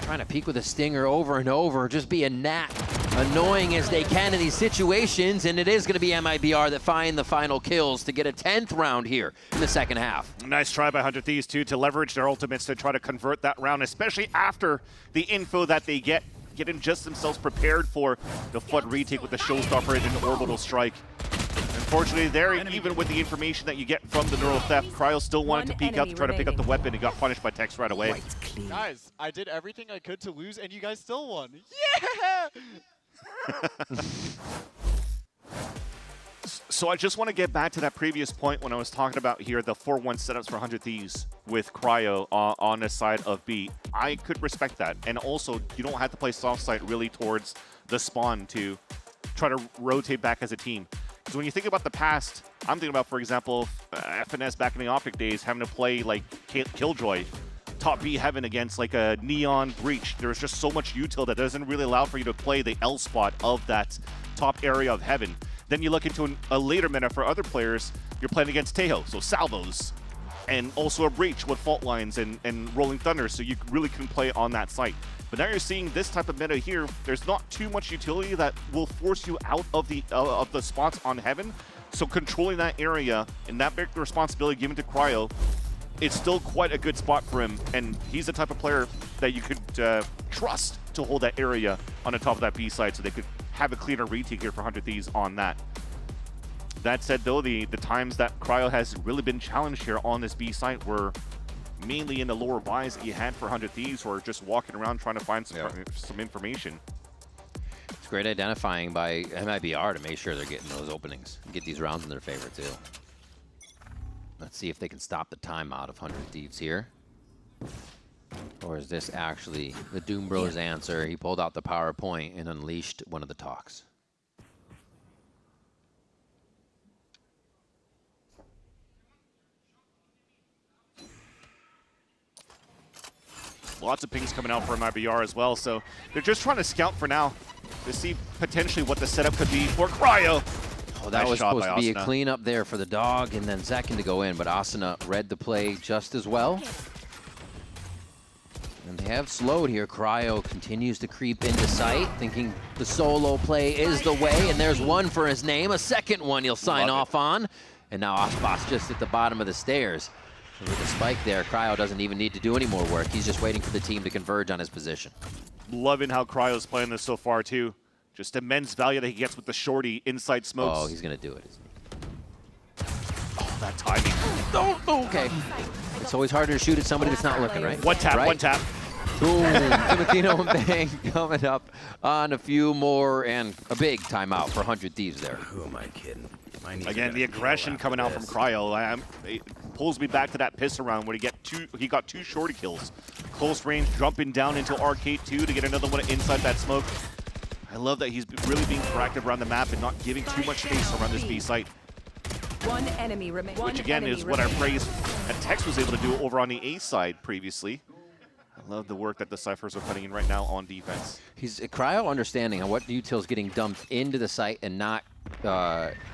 Trying to peek with a stinger over and over, just be a gnat. Annoying as they can in these situations, and it is going to be MIBR that find the final kills to get a 10th round here in the second half. Nice try by 100 Thieves, too, to leverage their ultimates to try to convert that round, especially after the info that they getting just themselves prepared for the flood retake with the showstopper and an orbital strike. Unfortunately, there, even with the information that you get from the neural theft, Cryo still wanted to peek out to try to pick up the weapon and got punished by Tex right away. Guys, I did everything I could to lose, and you guys still won. Yeah! So I just want to get back to that previous point when I was talking about here the 4-1 setups for 100 Thieves with Cryo on the side of B. I could respect that. And also, you don't have to play soft side really towards the spawn to try to rotate back as a team. Because when you think about the past, I'm thinking about, for example, FNS back in the Optic days having to play like Killjoy, top B Heaven against like a Neon Breach. There's just so much util that doesn't really allow for you to play the L spot of that top area of Heaven. Then you look into a later meta for other players, you're playing against Tejo, so Salvos, and also a Breach with Fault Lines and Rolling Thunder, so you really can play on that site. But now you're seeing this type of meta here. There's not too much utility that will force you out of the spots on Heaven, so controlling that area and that big responsibility given to Cryo, it's still quite a good spot for him, and he's the type of player that you could trust to hold that area on the top of that B side so they could have a cleaner retake here for 100 Thieves on that. That said, though, the times that Cryo has really been challenged here on this B site were mainly in the lower buys that you had for 100 Thieves, or just walking around trying to find some information. It's great identifying by MIBR to make sure they're getting those openings, get these rounds in their favor too. Let's see if they can stop the timeout of 100 Thieves here. Or is this actually the Doom Bros answer? He pulled out the PowerPoint and unleashed one of the talks. Lots of pings coming out for MIBR as well, so they're just trying to scout for now to see potentially what the setup could be for Cryo. Oh, that was supposed to be a cleanup there for the dog, and then Zekin to go in, but Asuna read the play just as well. And they have slowed here. Cryo continues to creep into sight, thinking the solo play is the way, and there's one for his name, a second one he'll sign off on. And now Aspas just at the bottom of the stairs. And with the spike there, Cryo doesn't even need to do any more work. He's just waiting for the team to converge on his position. Loving how Cryo's playing this so far, too. Just immense value that he gets with the shorty inside smokes. Oh, he's going to do it, isn't he? Oh, that timing. Oh, okay. It's always harder to shoot at somebody that's not looking, right? One tap, one tap. Boom. Timotino and Bang coming up on a few more, and a big timeout for 100 Thieves there. Who am I kidding? Again, the aggression coming out from Cryo. It pulls me back to that piss around where he got two shorty kills. Close range, jumping down into Arcade 2 to get another one inside that smoke. I love that he's really being proactive around the map and not giving too much space around this B site. One enemy remains. Which again is what our praise that Tex was able to do over on the A side previously. I love the work that the Cyphers are putting in right now on defense. He's Cryo understanding on what util is getting dumped into the site and not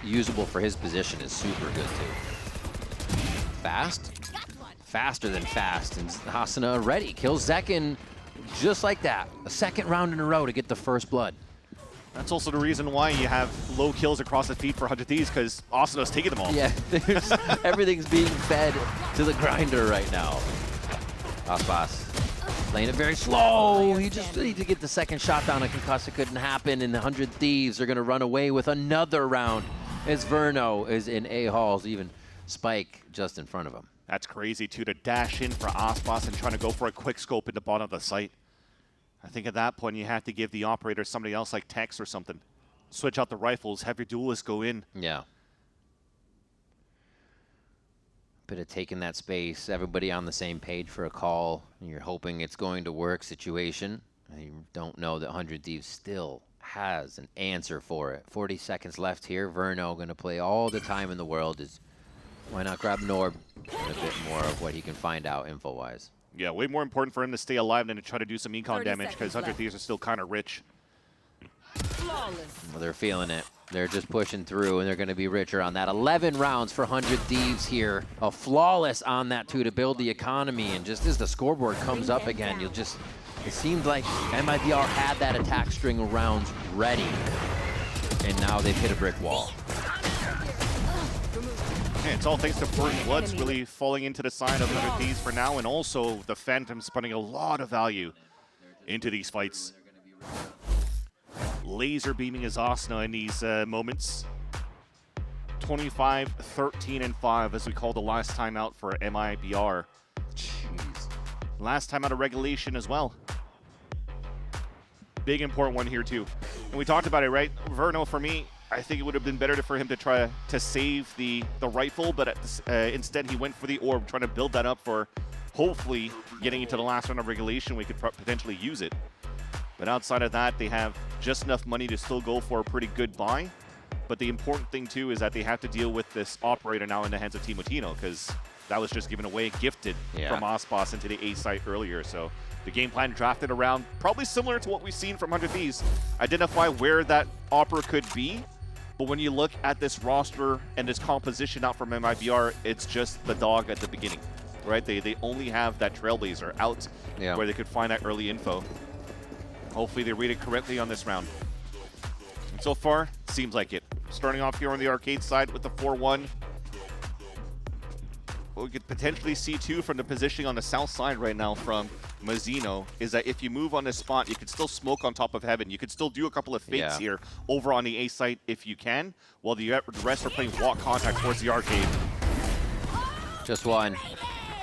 usable for his position is super good too. Fast? Faster than fast, and Hasana ready. Kills Zekin just like that. A second round in a row to get the first blood. That's also the reason why you have low kills across the feed for 100 Thieves, because Asano's taking them all. Yeah, everything's being fed to the grinder right now. Aspas playing it very slow. He just needed to get the second shot down. A concussor couldn't happen, and the 100 Thieves are going to run away with another round as Verno is in A-Halls, even Spike just in front of him. That's crazy, too, to dash in for Aspas and trying to go for a quick scope in the bottom of the site. I think at that point you have to give the operator somebody else like Tex or something. Switch out the rifles, have your duelists go in. Yeah. Bit of taking that space, everybody on the same page for a call, and you're hoping it's going to work situation. And you don't know that 100 Thieves still has an answer for it. 40 seconds left here. Verno going to play all the time in the world. Why not grab Norb and a bit more of what he can find out info-wise. Yeah, way more important for him to stay alive than to try to do some econ damage, because 100 Thieves are still kind of rich. Well, they're feeling it. They're just pushing through, and they're going to be richer on that. 11 rounds for 100 Thieves here. A flawless on that, too, to build the economy. And just as the scoreboard comes up again, it seemed like MIBR had that attack string of rounds ready. And now they've hit a brick wall. Yeah, it's all thanks to First Blood's really falling into the side of 100 Thieves for now, and also the Phantoms putting a lot of value into these fights. Laser beaming his Asuna in these moments. 25, 13, and 5 as we call the last time out for MIBR. Jeez. Last time out of regulation as well. Big important one here too. And we talked about it, right? Verno, for me, I think it would have been better for him to try to save the rifle, but instead he went for the orb, trying to build that up for hopefully getting into the last round of regulation. We could potentially use it. But outside of that, they have just enough money to still go for a pretty good buy. But the important thing, too, is that they have to deal with this operator now in the hands of Timotino, because that was just given away, gifted from Aspas into the A site earlier. So the game plan drafted around probably similar to what we've seen from 100 Thieves. Identify where that opera could be. But when you look at this roster and this composition out from MIBR, it's just the dog at the beginning, right? They only have that Trailblazer out where they could find that early info. Hopefully they read it correctly on this round. And so far, seems like it. Starting off here on the arcade side with the 4-1. What we could potentially see too from the positioning on the south side right now from Mazzino is that if you move on this spot, you could still smoke on top of heaven. You could still do a couple of fakes here over on the A site if you can, while the rest are playing walk contact towards the arcade. Just one.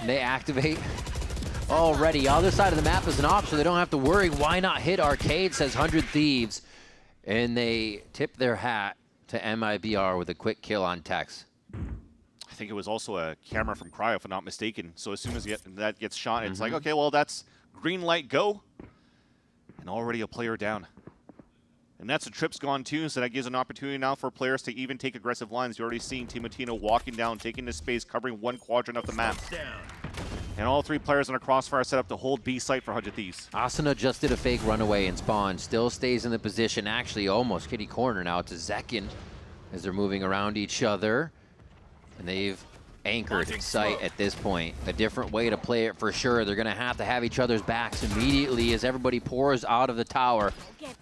They activate already. Other side of the map is an op, so they don't have to worry. Why not hit arcade, says 100 Thieves. And they tip their hat to MIBR with a quick kill on Tex. I think it was also a camera from Cryo, if I'm not mistaken. So as soon as that gets shot, it's like, okay, well, that's green light, go. And already a player down. And that's a trip's gone too, so that gives an opportunity now for players to even take aggressive lines. You're already seeing Timotino walking down, taking the space, covering one quadrant of the map. And all three players on a crossfire set up to hold B site for 100 Thieves. Asuna just did a fake runaway and spawn. Still stays in the position, actually almost kitty corner now to Zekin as they're moving around each other. And they've anchored site at this point. A different way to play it for sure. They're going to have each other's backs immediately as everybody pours out of the tower.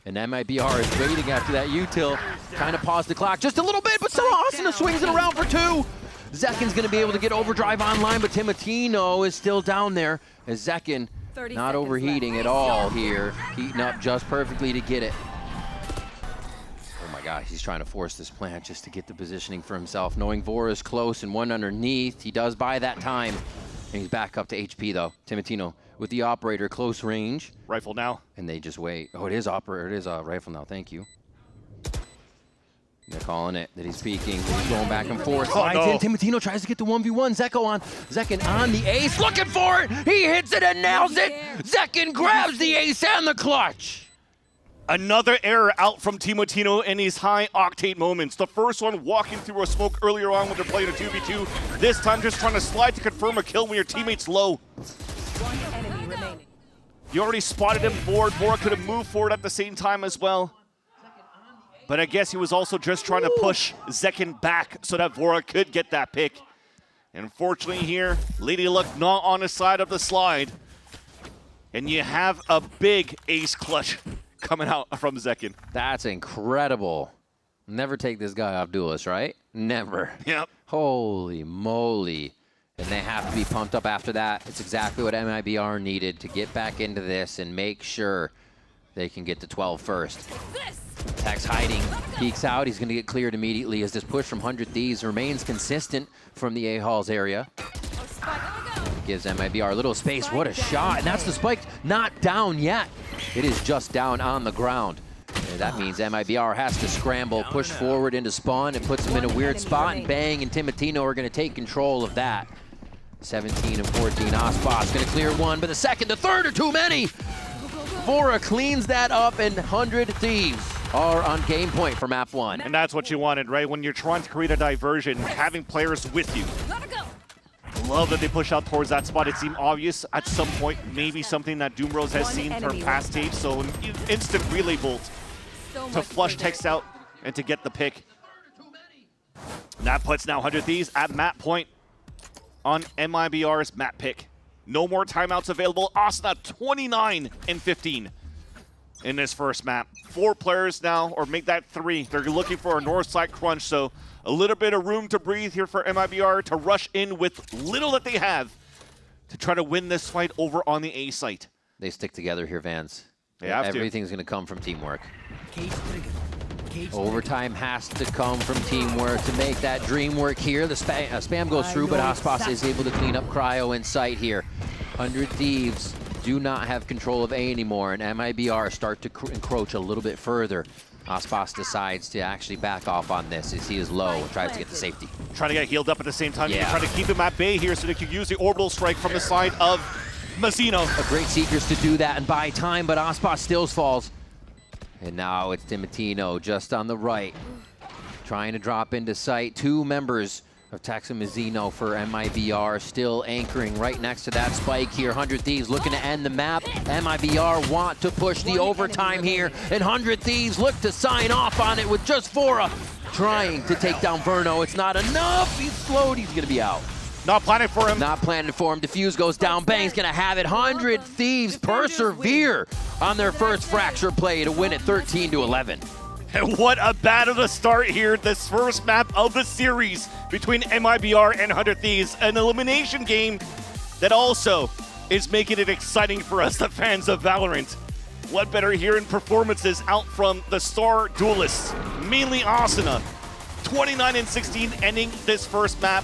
And MIBR is waiting after that util. Kind of paused the clock just a little bit, but somehow Asuna swings it around for two. Zekin's going to be able to get overdrive online, but Timotino is still down there as Zekin not overheating at all here. Heating up just perfectly to get it. Oh my gosh, he's trying to force this plant just to get the positioning for himself. Knowing Vora is close and one underneath, he does buy that time. And he's back up to HP though. Timotino with the operator, close range. Rifle now. And they just wait. Oh, it is operator, it is a rifle now, thank you. They're calling it, that he's peeking, that he's going back and forth. Slides in, Timotino tries to get the 1v1, Zekin on the ace, looking for it! He hits it and nails it! Zekin grabs the ace and the clutch! Another error out from Timotino in these high octane moments. The first one walking through a smoke earlier on when they're playing a 2v2. This time just trying to slide to confirm a kill when your teammate's low. One enemy remaining. You already spotted him forward. Vora could have moved forward at the same time as well. But I guess he was also just trying to push Zekin back so that Vora could get that pick. And unfortunately here, Lady Luck not on the side of the slide. And you have a big ace clutch coming out from Zekin. That's incredible. Never take this guy off Duelist, right? Never. Yep. Holy moly. And they have to be pumped up after that. It's exactly what MIBR needed to get back into this and make sure they can get to 12 first. Tex hiding, peeks out. He's going to get cleared immediately as this push from 100 Thieves remains consistent from the A-Halls area. Gives MIBR a little space. What a shot. And that's the spike. Not down yet. It is just down on the ground. And that means MIBR has to scramble, push forward into spawn. It puts them in a weird spot. And Bang and Timotino are going to take control of that. 17 and 14. Aspas going to clear one, but the second, the third are too many. Vora cleans that up, and 100 Thieves are on game point for map 1. And that's what you wanted, right? When you're trying to create a diversion, having players with you. Love that they push out towards that spot. It seemed obvious at some point, maybe something that Doomrose has seen from past tapes. So an instant relay bolt to flush Tex out and to get the pick. And that puts now 100 Thieves at map point on MIBR's map pick. No more timeouts available. Asuna 29 and 15 in this first map. 4 players now, or make that 3. They're looking for a north side crunch, so a little bit of room to breathe here for MIBR to rush in with little that they have to try to win this fight over on the A site. They stick together here, Vance. They have Everything's going to come from teamwork. Overtime has to come from teamwork to make that dream work here. The spam goes through, but Aspas is able to clean up Cryo in sight here. 100 Thieves do not have control of A anymore, and MIBR start to encroach a little bit further. Aspas decides to actually back off on this as he is low and tries to get the safety. Trying to get healed up at the same time. Yeah. Trying to keep him at bay here so they can use the orbital strike from the side of Mazzino. A great Seekers to do that and buy time, but Aspas still falls. And now it's Timatino just on the right, trying to drop into sight. Two members of Texan Mazzino for MIBR still anchoring right next to that spike here. 100 Thieves looking to end the map. MIBR want to push the overtime here, and 100 Thieves look to sign off on it with just FURIA trying to take down Verno. It's not enough. He's slowed. He's going to be out. Not planning for him. Not planning for him. Diffuse goes down. Bang's going to have it. 100 Thieves persevere on their first Fracture play to win it 13-11. And what a battle to start here. This first map of the series between MIBR and 100 Thieves. An elimination game that also is making it exciting for us, the fans of Valorant. What better here in performances out from the star duelists, mainly Asuna. 29-16 ending this first map.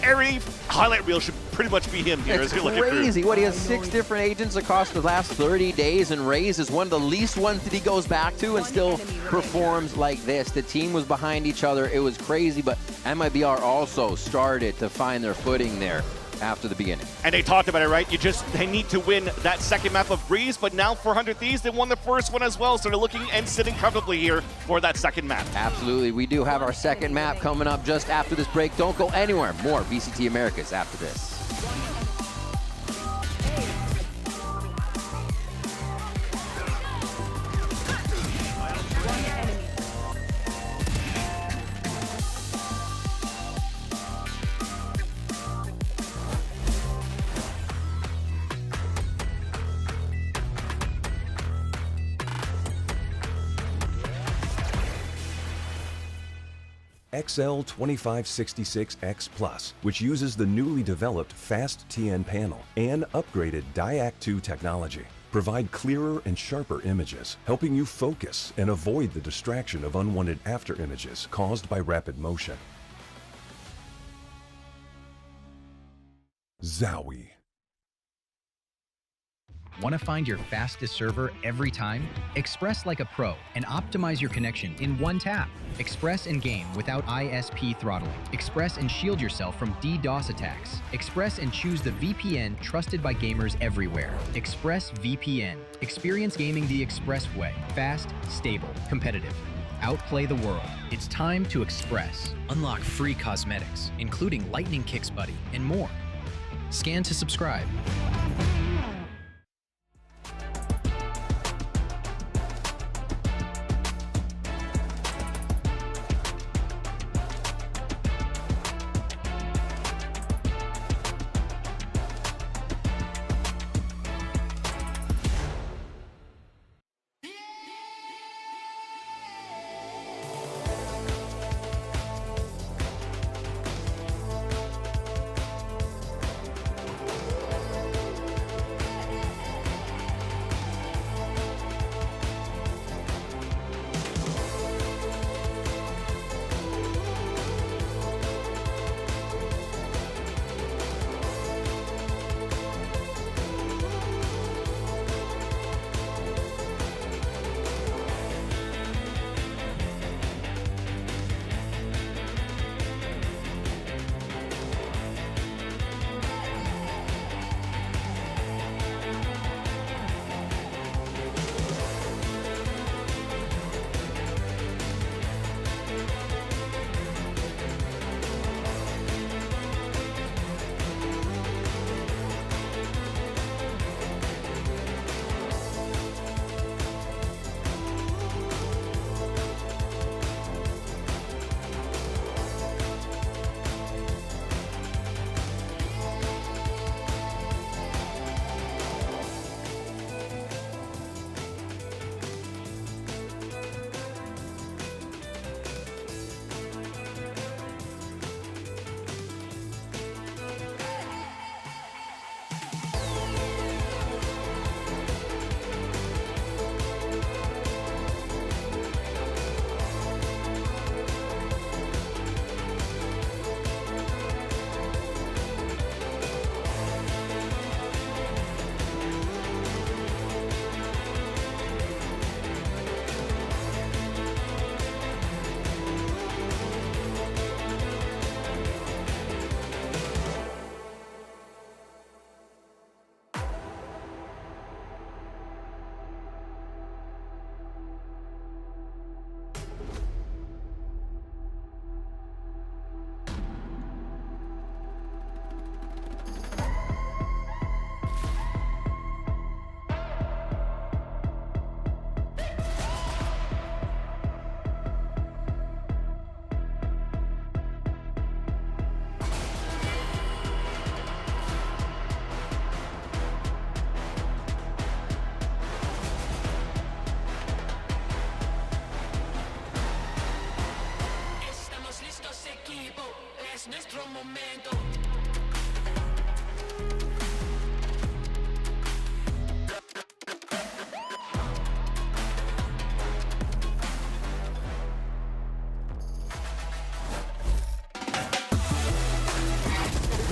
Every highlight reel should pretty much be him here. It's crazy. What, he has 6 different agents across the last 30 days, and Raze is one of the least ones that he goes back to and still performs like this. The team was behind each other. It was crazy, but MIBR also started to find their footing there after the beginning. And they talked about it, right? They need to win that second map of Breeze, but now for 100 Thieves, they won the first one as well, so they're looking and sitting comfortably here for that second map. Absolutely. We do have our second map coming up just after this break. Don't go anywhere. More VCT Americas after this. XL2566X Plus, which uses the newly developed Fast TN panel and upgraded Diac 2 technology, provide clearer and sharper images, helping you focus and avoid the distraction of unwanted after images caused by rapid motion. Zowie. Want to find your fastest server every time? Express like a pro and optimize your connection in one tap. Express and game without ISP throttling. Express and shield yourself from DDoS attacks. Express and choose the VPN trusted by gamers everywhere. ExpressVPN. Experience gaming the Express way. Fast, stable, competitive. Outplay the world. It's time to Express. Unlock free cosmetics, including Lightning Kicks Buddy and more. Scan to subscribe.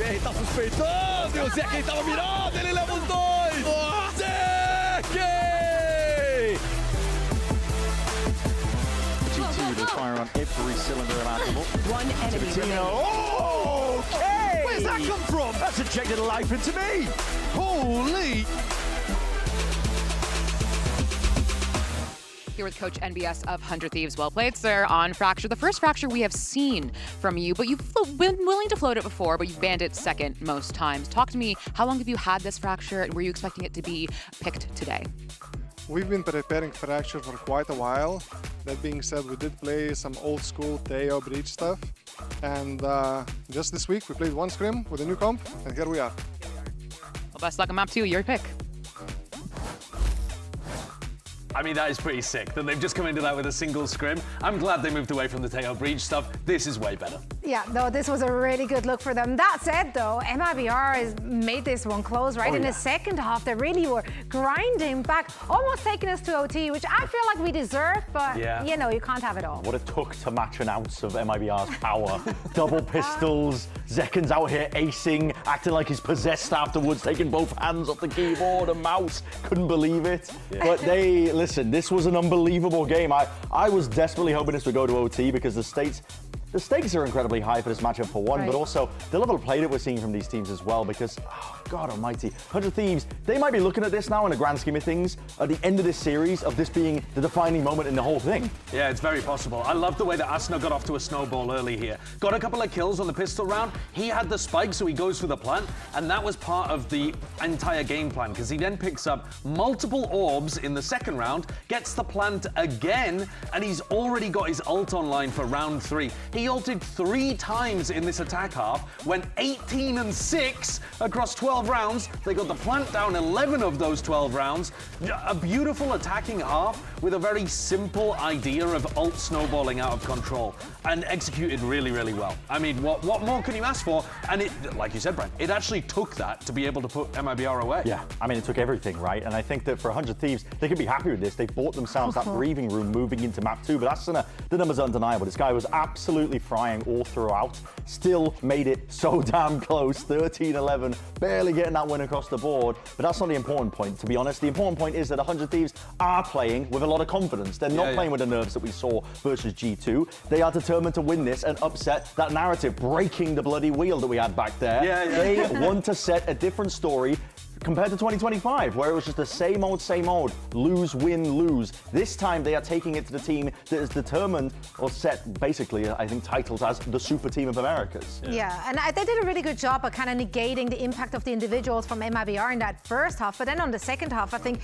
MIBR tá suspeitando e o Zekken tava mirando, ele leva os dois! Zekken! G2 to fire on every cylinder imaginable. One enemy remaining. Oh, okay! Where's that come from? That's injected life into me! Holy! Here with Coach NBS of 100 Thieves. Well played, sir, on Fracture. The first Fracture we have seen from you, but you've been willing to float it before, but you've banned it second most times. Talk to me, how long have you had this Fracture, and were you expecting it to be picked today? We've been preparing Fracture for quite a while. That being said, we did play some old school Teo Breach stuff. And just this week, we played one scrim with a new comp, and here we are. Well, best luck on map 2, your pick. I mean, that is pretty sick that they've just come into that with a single scrim. I'm glad they moved away from the Teo Breach stuff. This is way better. Yeah, no, this was a really good look for them. That said, though, MIBR has made this one close, right? In the second half, they really were grinding back, almost taking us to OT, which I feel like we deserve, but, you know, you can't have it all. What it took to match an ounce of MIBR's power. Double pistols, Zekken's out here acing, acting like he's possessed afterwards, taking both hands off the keyboard and mouse. Couldn't believe it. But they, listen, this was an unbelievable game. I was desperately hoping this would go to OT because the stakes are incredibly high for this matchup for one, but also the level of play that we're seeing from these teams as well because, oh, God almighty, 100 Thieves, they might be looking at this now in the grand scheme of things at the end of this series of this being the defining moment in the whole thing. Yeah, it's very possible. I love the way that Asna got off to a snowball early here. Got a couple of kills on the pistol round. He had the spike, so he goes for the plant, and that was part of the entire game plan because he then picks up multiple orbs in the second round, gets the plant again, and he's already got his ult online for round 3. He ulted 3 times in this attack half, went 18 and 6 across 12 rounds. They got the plant down 11 of those 12 rounds. A beautiful attacking half with a very simple idea of ult snowballing out of control and executed really, really well. I mean, what more can you ask for? And it, like you said, Brian, it actually took that to be able to put MIBR away. Yeah, I mean, it took everything, right? And I think that for 100 Thieves, they can be happy with this. They bought themselves that breathing room moving into map 2, but that's the numbers are undeniable. This guy was absolutely frying all throughout, still made it so damn close, 13-11, barely getting that win across the board, but that's not the important point, to be honest. The important point is that 100 Thieves are playing with a lot of confidence. They're not playing with the nerves that we saw versus G2. They are determined to win this and upset that narrative, breaking the bloody wheel that we had back there. They want to set a different story compared to 2025, where it was just the same old, lose, win, lose. This time they are taking it to the team that is determined or set basically, I think, titles as the Super Team of Americas. Yeah, and they did a really good job of kind of negating the impact of the individuals from MIBR in that first half, but then on the second half, I think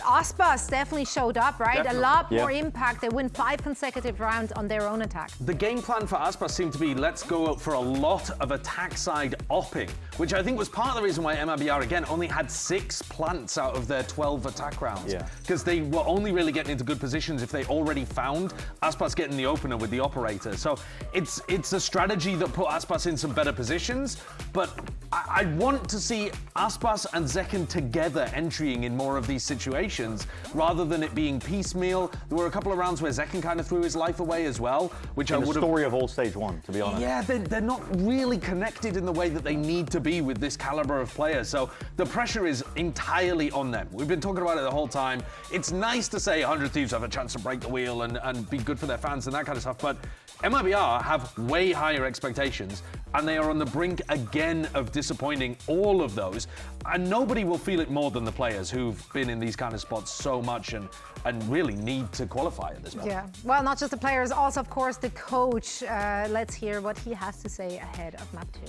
Aspas definitely showed up, right? Definitely. A lot more impact. They win 5 consecutive rounds on their own attack. The game plan for Aspas seemed to be let's go for a lot of attack side opping, which I think was part of the reason why MIBR, again, only had 6 plants out of their 12 attack rounds. Because they were only really getting into good positions if they already found Aspas getting the opener with the operator. So it's a strategy that put Aspas in some better positions, but I want to see Aspas and Zekken together entering in more of these situations rather than it being piecemeal. There were a couple of rounds where Zekken kind of threw his life away as well, which I would have... the story of all stage 1, to be honest. Yeah, they're not really connected in the way that they need to be with this caliber of player. So the pressure is entirely on them. We've been talking about it the whole time. It's nice to say 100 Thieves have a chance to break the wheel and be good for their fans and that kind of stuff, but MIBR have way higher expectations, and they are on the brink again of disappointing all of those, and nobody will feel it more than the players who've been in these kind of spots so much and really need to qualify at this moment. Yeah, well, not just the players, also, of course, the coach. Let's hear what he has to say ahead of map 2.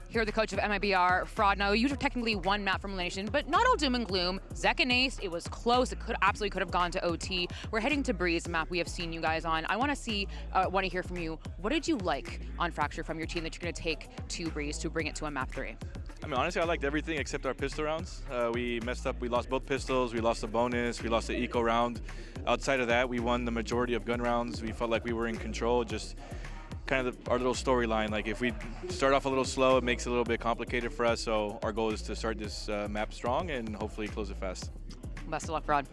Here, the coach of MIBR, Fraud. Now, you technically won map from elimination, but not all doom and gloom. Zekken ace, it was close. It absolutely could have gone to OT. We're heading to Breeze, map we have seen you guys on. I want to hear from you. What did you like on Fracture from your team that you're going to take to Breeze to bring it to a map 3? I mean, honestly, I liked everything except our pistol rounds. We messed up. We lost both pistols. We lost the bonus. We lost the eco round. Outside of that, we won the majority of gun rounds. We felt like we were in control. Just kind of our little storyline. Like, if we start off a little slow, it makes it a little bit complicated for us. So our goal is to start this map strong and hopefully close it fast. Best of luck, Fraud.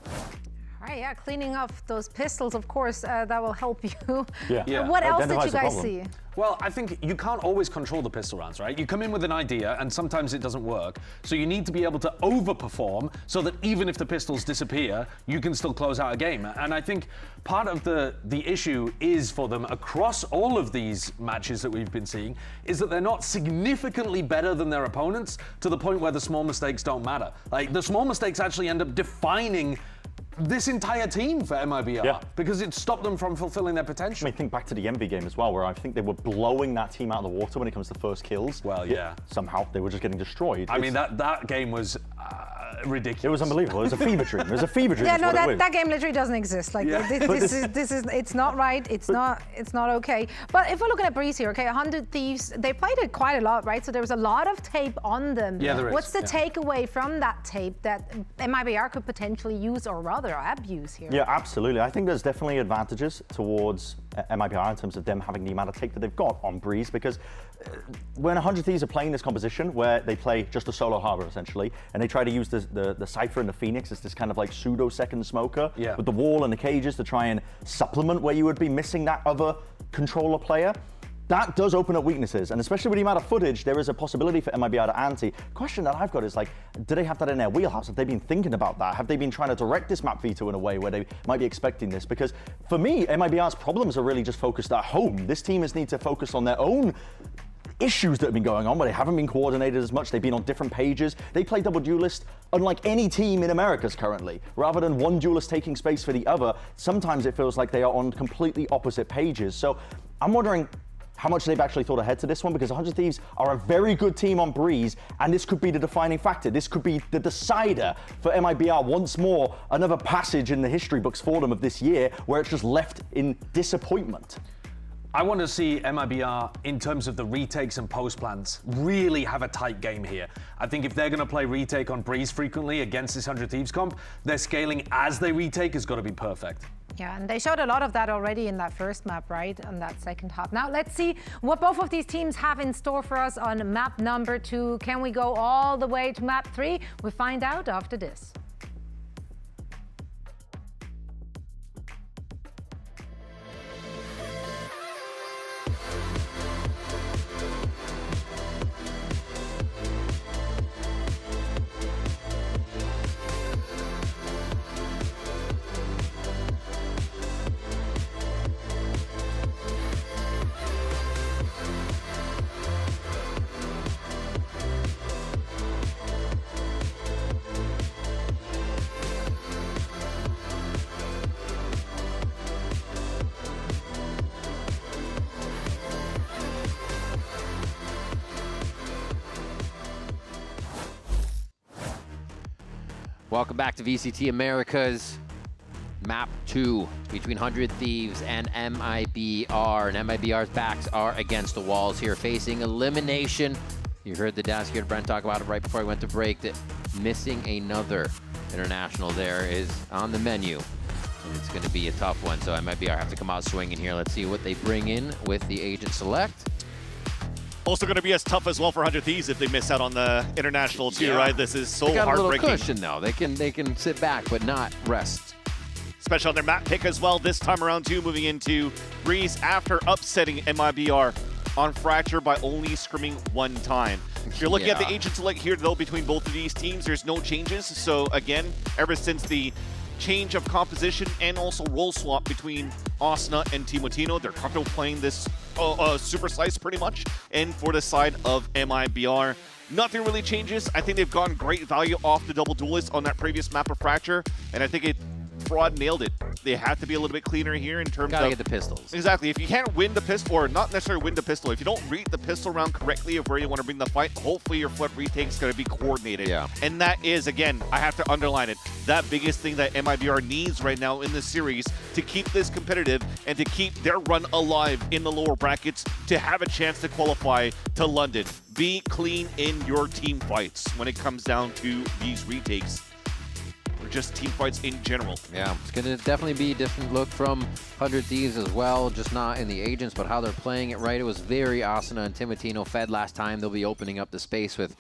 All right, yeah, cleaning off those pistols, of course, that will help you. Yeah. What else did you guys see? Well, I think you can't always control the pistol rounds, right? You come in with an idea, and sometimes it doesn't work. So you need to be able to overperform so that even if the pistols disappear, you can still close out a game. And I think part of the issue is for them across all of these matches that we've been seeing is that they're not significantly better than their opponents to the point where the small mistakes don't matter. Like, the small mistakes actually end up defining this entire team for MIBR because it stopped them from fulfilling their potential. I mean, think back to the Envy game as well, where I think they were blowing that team out of the water when it comes to first kills. Well, yeah. Somehow they were just getting destroyed. I mean, that game was ridiculous. It was unbelievable. It was a fever dream. It was a fever dream. Yeah, no, that game literally doesn't exist. Like this is it's not right. It's not okay. But if we're looking at Breeze here, okay, 100 Thieves, they played it quite a lot, right? So there was a lot of tape on them. Yeah, there is. What's the takeaway from that tape that MIBR could potentially use or rather abuse here? Yeah, absolutely. I think there's definitely advantages towards MIBR in terms of them having the amount of tape that they've got on Breeze, because when 100 Thieves are playing this composition where they play just a solo harbor essentially, and they try to use the Cypher and the Phoenix as this kind of like pseudo second smoker with the wall and the cages to try and supplement where you would be missing that other controller player, that does open up weaknesses, and especially with the amount of footage, there is a possibility for MIBR to ante. Question that I've got is like, do they have that in their wheelhouse? Have they been thinking about that? Have they been trying to direct this map veto in a way where they might be expecting this? Because for me, MIBR's problems are really just focused at home. This team has need to focus on their own issues that have been going on, where they haven't been coordinated as much. They've been on different pages. They play double duelist unlike any team in Americas currently. Rather than one duelist taking space for the other, sometimes it feels like they are on completely opposite pages. So I'm wondering how much they've actually thought ahead to this one, because 100 Thieves are a very good team on Breeze, and this could be the defining factor. This could be the decider for MIBR once more, another passage in the history books for them of this year where it's just left in disappointment. I want to see MIBR, in terms of the retakes and post plans, really have a tight game here. I think if they're going to play retake on Breeze frequently against this 100 Thieves comp, their scaling as they retake has got to be perfect. Yeah, and they showed a lot of that already in that first map, right? On that second half. Now, let's see what both of these teams have in store for us on map number 2. Can we go all the way to map 3? We find out after this. Welcome back to VCT Americas Map 2 between 100 Thieves and MIBR. And MIBR's backs are against the walls here, facing elimination. You heard the desk here, Brent talk about it right before we went to break, that missing another international there is on the menu. And it's going to be a tough one, so MIBR have to come out swinging here. Let's see what they bring in with the agent select. Also going to be as tough as well for 100 Thieves if they miss out on the international too, right? This is so they got heartbreaking. A little cushion though. They can sit back but not rest. Especially on their map pick as well this time around too, moving into Breeze after upsetting MIBR on Fracture by only scrimming one time. If you're looking at the agent select here though between both of these teams, there's no changes. So again, ever since the change of composition and also role swap between Osna and Timotino, they're comfortable playing this super slice pretty much. And for the side of MIBR, nothing really changes. I think they've gotten great value off the double duelist on that previous map of Fracture, and I think Fraud nailed it. They have to be a little bit cleaner here in terms of... Gotta get the pistols. Exactly. If you can't win the pistol, or not necessarily win the pistol, if you don't read the pistol round correctly of where you want to bring the fight, hopefully your flip retake is going to be coordinated. Yeah. And that is, again, I have to underline it, that biggest thing that MIBR needs right now in this series to keep this competitive and to keep their run alive in the lower brackets to have a chance to qualify to London. Be clean in your team fights when it comes down to these retakes. Or just team fights in general. Yeah, it's going to definitely be a different look from 100 Thieves as well, just not in the agents, but how they're playing it right. It was very Asuna and Timotino fed last time. They'll be opening up the space with,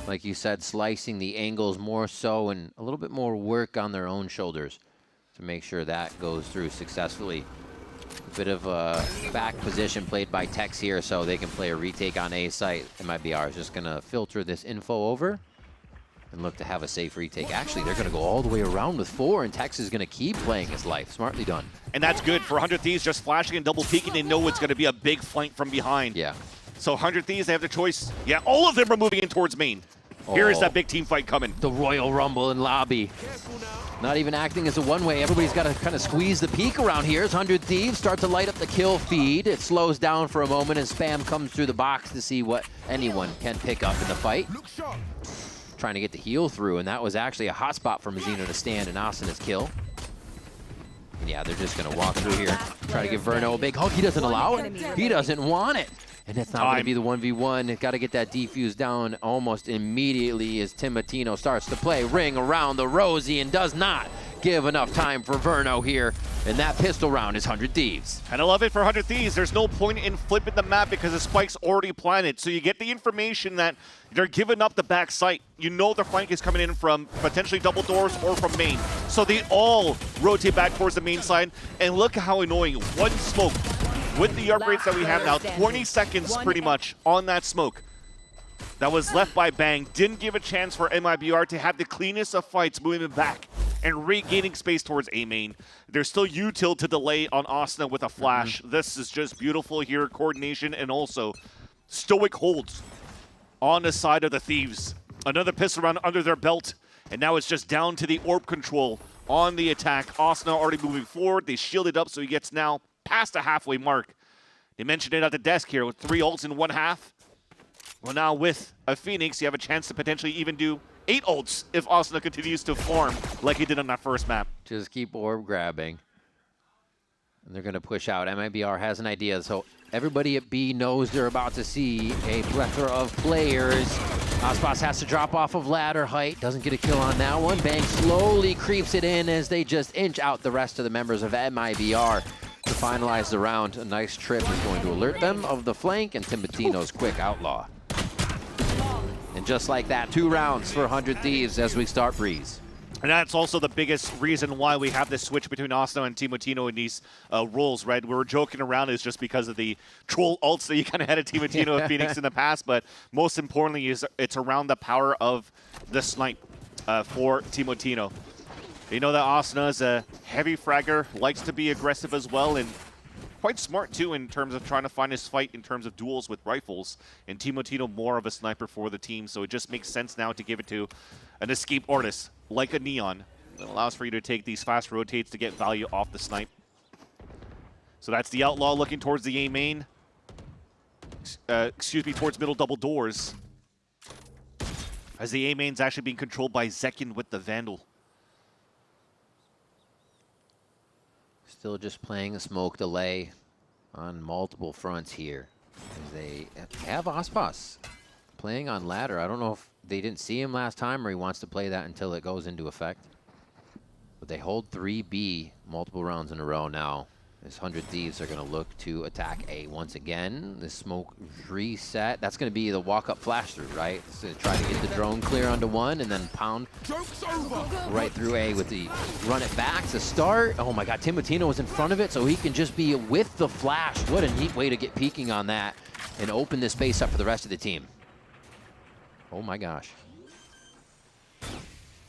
like you said, slicing the angles more so and a little bit more work on their own shoulders to make sure that goes through successfully. A bit of a back position played by Tex here, so they can play a retake on A site. MIBR is just going to filter this info over and look to have a safe retake. Actually, they're going to go all the way around with 4, and Tex is going to keep playing his life. Smartly done. And that's good for 100 Thieves, just flashing and double peeking. They know it's going to be a big flank from behind. Yeah. So 100 Thieves, they have the choice. Yeah, all of them are moving in towards main. Here is that big team fight coming. The Royal Rumble in lobby. Not even acting as a one-way. Everybody's got to kind of squeeze the peak around here. As 100 Thieves start to light up the kill feed. It slows down for a moment as Spam comes through the box to see what anyone can pick up in the fight. Trying to get the heal through, and that was actually a hot spot for Mazzino to stand and Asana's kill. And yeah, they're just going to walk through here. Try to give Verno a big hug. He doesn't allow it. He doesn't want it. And it's not going to be the 1v1. Got to get that defuse down almost immediately as Timotino starts to play. Ring around the Rosie and does not give enough time for Verno here. And that pistol round is 100 Thieves. And I love it for 100 Thieves. There's no point in flipping the map because the spike's already planted. So you get the information that they're giving up the back site. You know the flank is coming in from potentially double doors or from main. So they all rotate back towards the main side. And look how annoying. One smoke. With the upgrades that we have now, 20 seconds pretty much on that smoke that was left by Bang. Didn't give a chance for MIBR to have the cleanest of fights moving back and regaining space towards A main. There's still util to delay on Asuna with a flash. This is just beautiful here, coordination and also stoic holds on the side of the Thieves. Another pistol round under their belt, and now it's just down to the orb control on the attack. Asuna already moving forward. They shielded up, so he gets now past the halfway mark. They mentioned it at the desk here with 3 ults in 1 half. Well, now with a Phoenix, you have a chance to potentially even do 8 ults if Asuna continues to farm like he did on that first map. Just keep orb grabbing. And they're going to push out. MIBR has an idea, so everybody at B knows they're about to see a plethora of players. Aspas has to drop off of ladder height. Doesn't get a kill on that one. Bang slowly creeps it in as they just inch out the rest of the members of MIBR. To finalize the round, a nice trip is going to alert them of the flank and Timotino's quick outlaw. And just like that, 2 rounds for 100 Thieves as we start Breeze. And that's also the biggest reason why we have this switch between Asuna and Timotino in these roles, right? We were joking around is just because of the troll ults that you kind of had at Timotino and Phoenix in the past, but most importantly is it's around the power of the snipe for Timotino. You know that Asuna is a heavy fragger, likes to be aggressive as well, and quite smart too in terms of trying to find his fight in terms of duels with rifles. And Timotino more of a sniper for the team, so it just makes sense now to give it to an escape artist like a Neon. It allows for you to take these fast rotates to get value off the snipe. So that's the Outlaw looking towards the A main. Towards middle double doors. As the A main's actually being controlled by Zekin with the Vandal. Still just playing a smoke delay on multiple fronts here. As they have Aspas playing on ladder. I don't know if they didn't see him last time or he wants to play that until it goes into effect. But they hold 3B multiple rounds in a row now. As 100 Thieves are going to look to attack A once again. The smoke reset. That's going to be the walk-up flash through, right? So try to get the drone clear onto 1 and then pound right through A with the run it back to start. Oh my God, Timotino was in front of it, so he can just be with the flash. What a neat way to get peeking on that and open this space up for the rest of the team. Oh my gosh.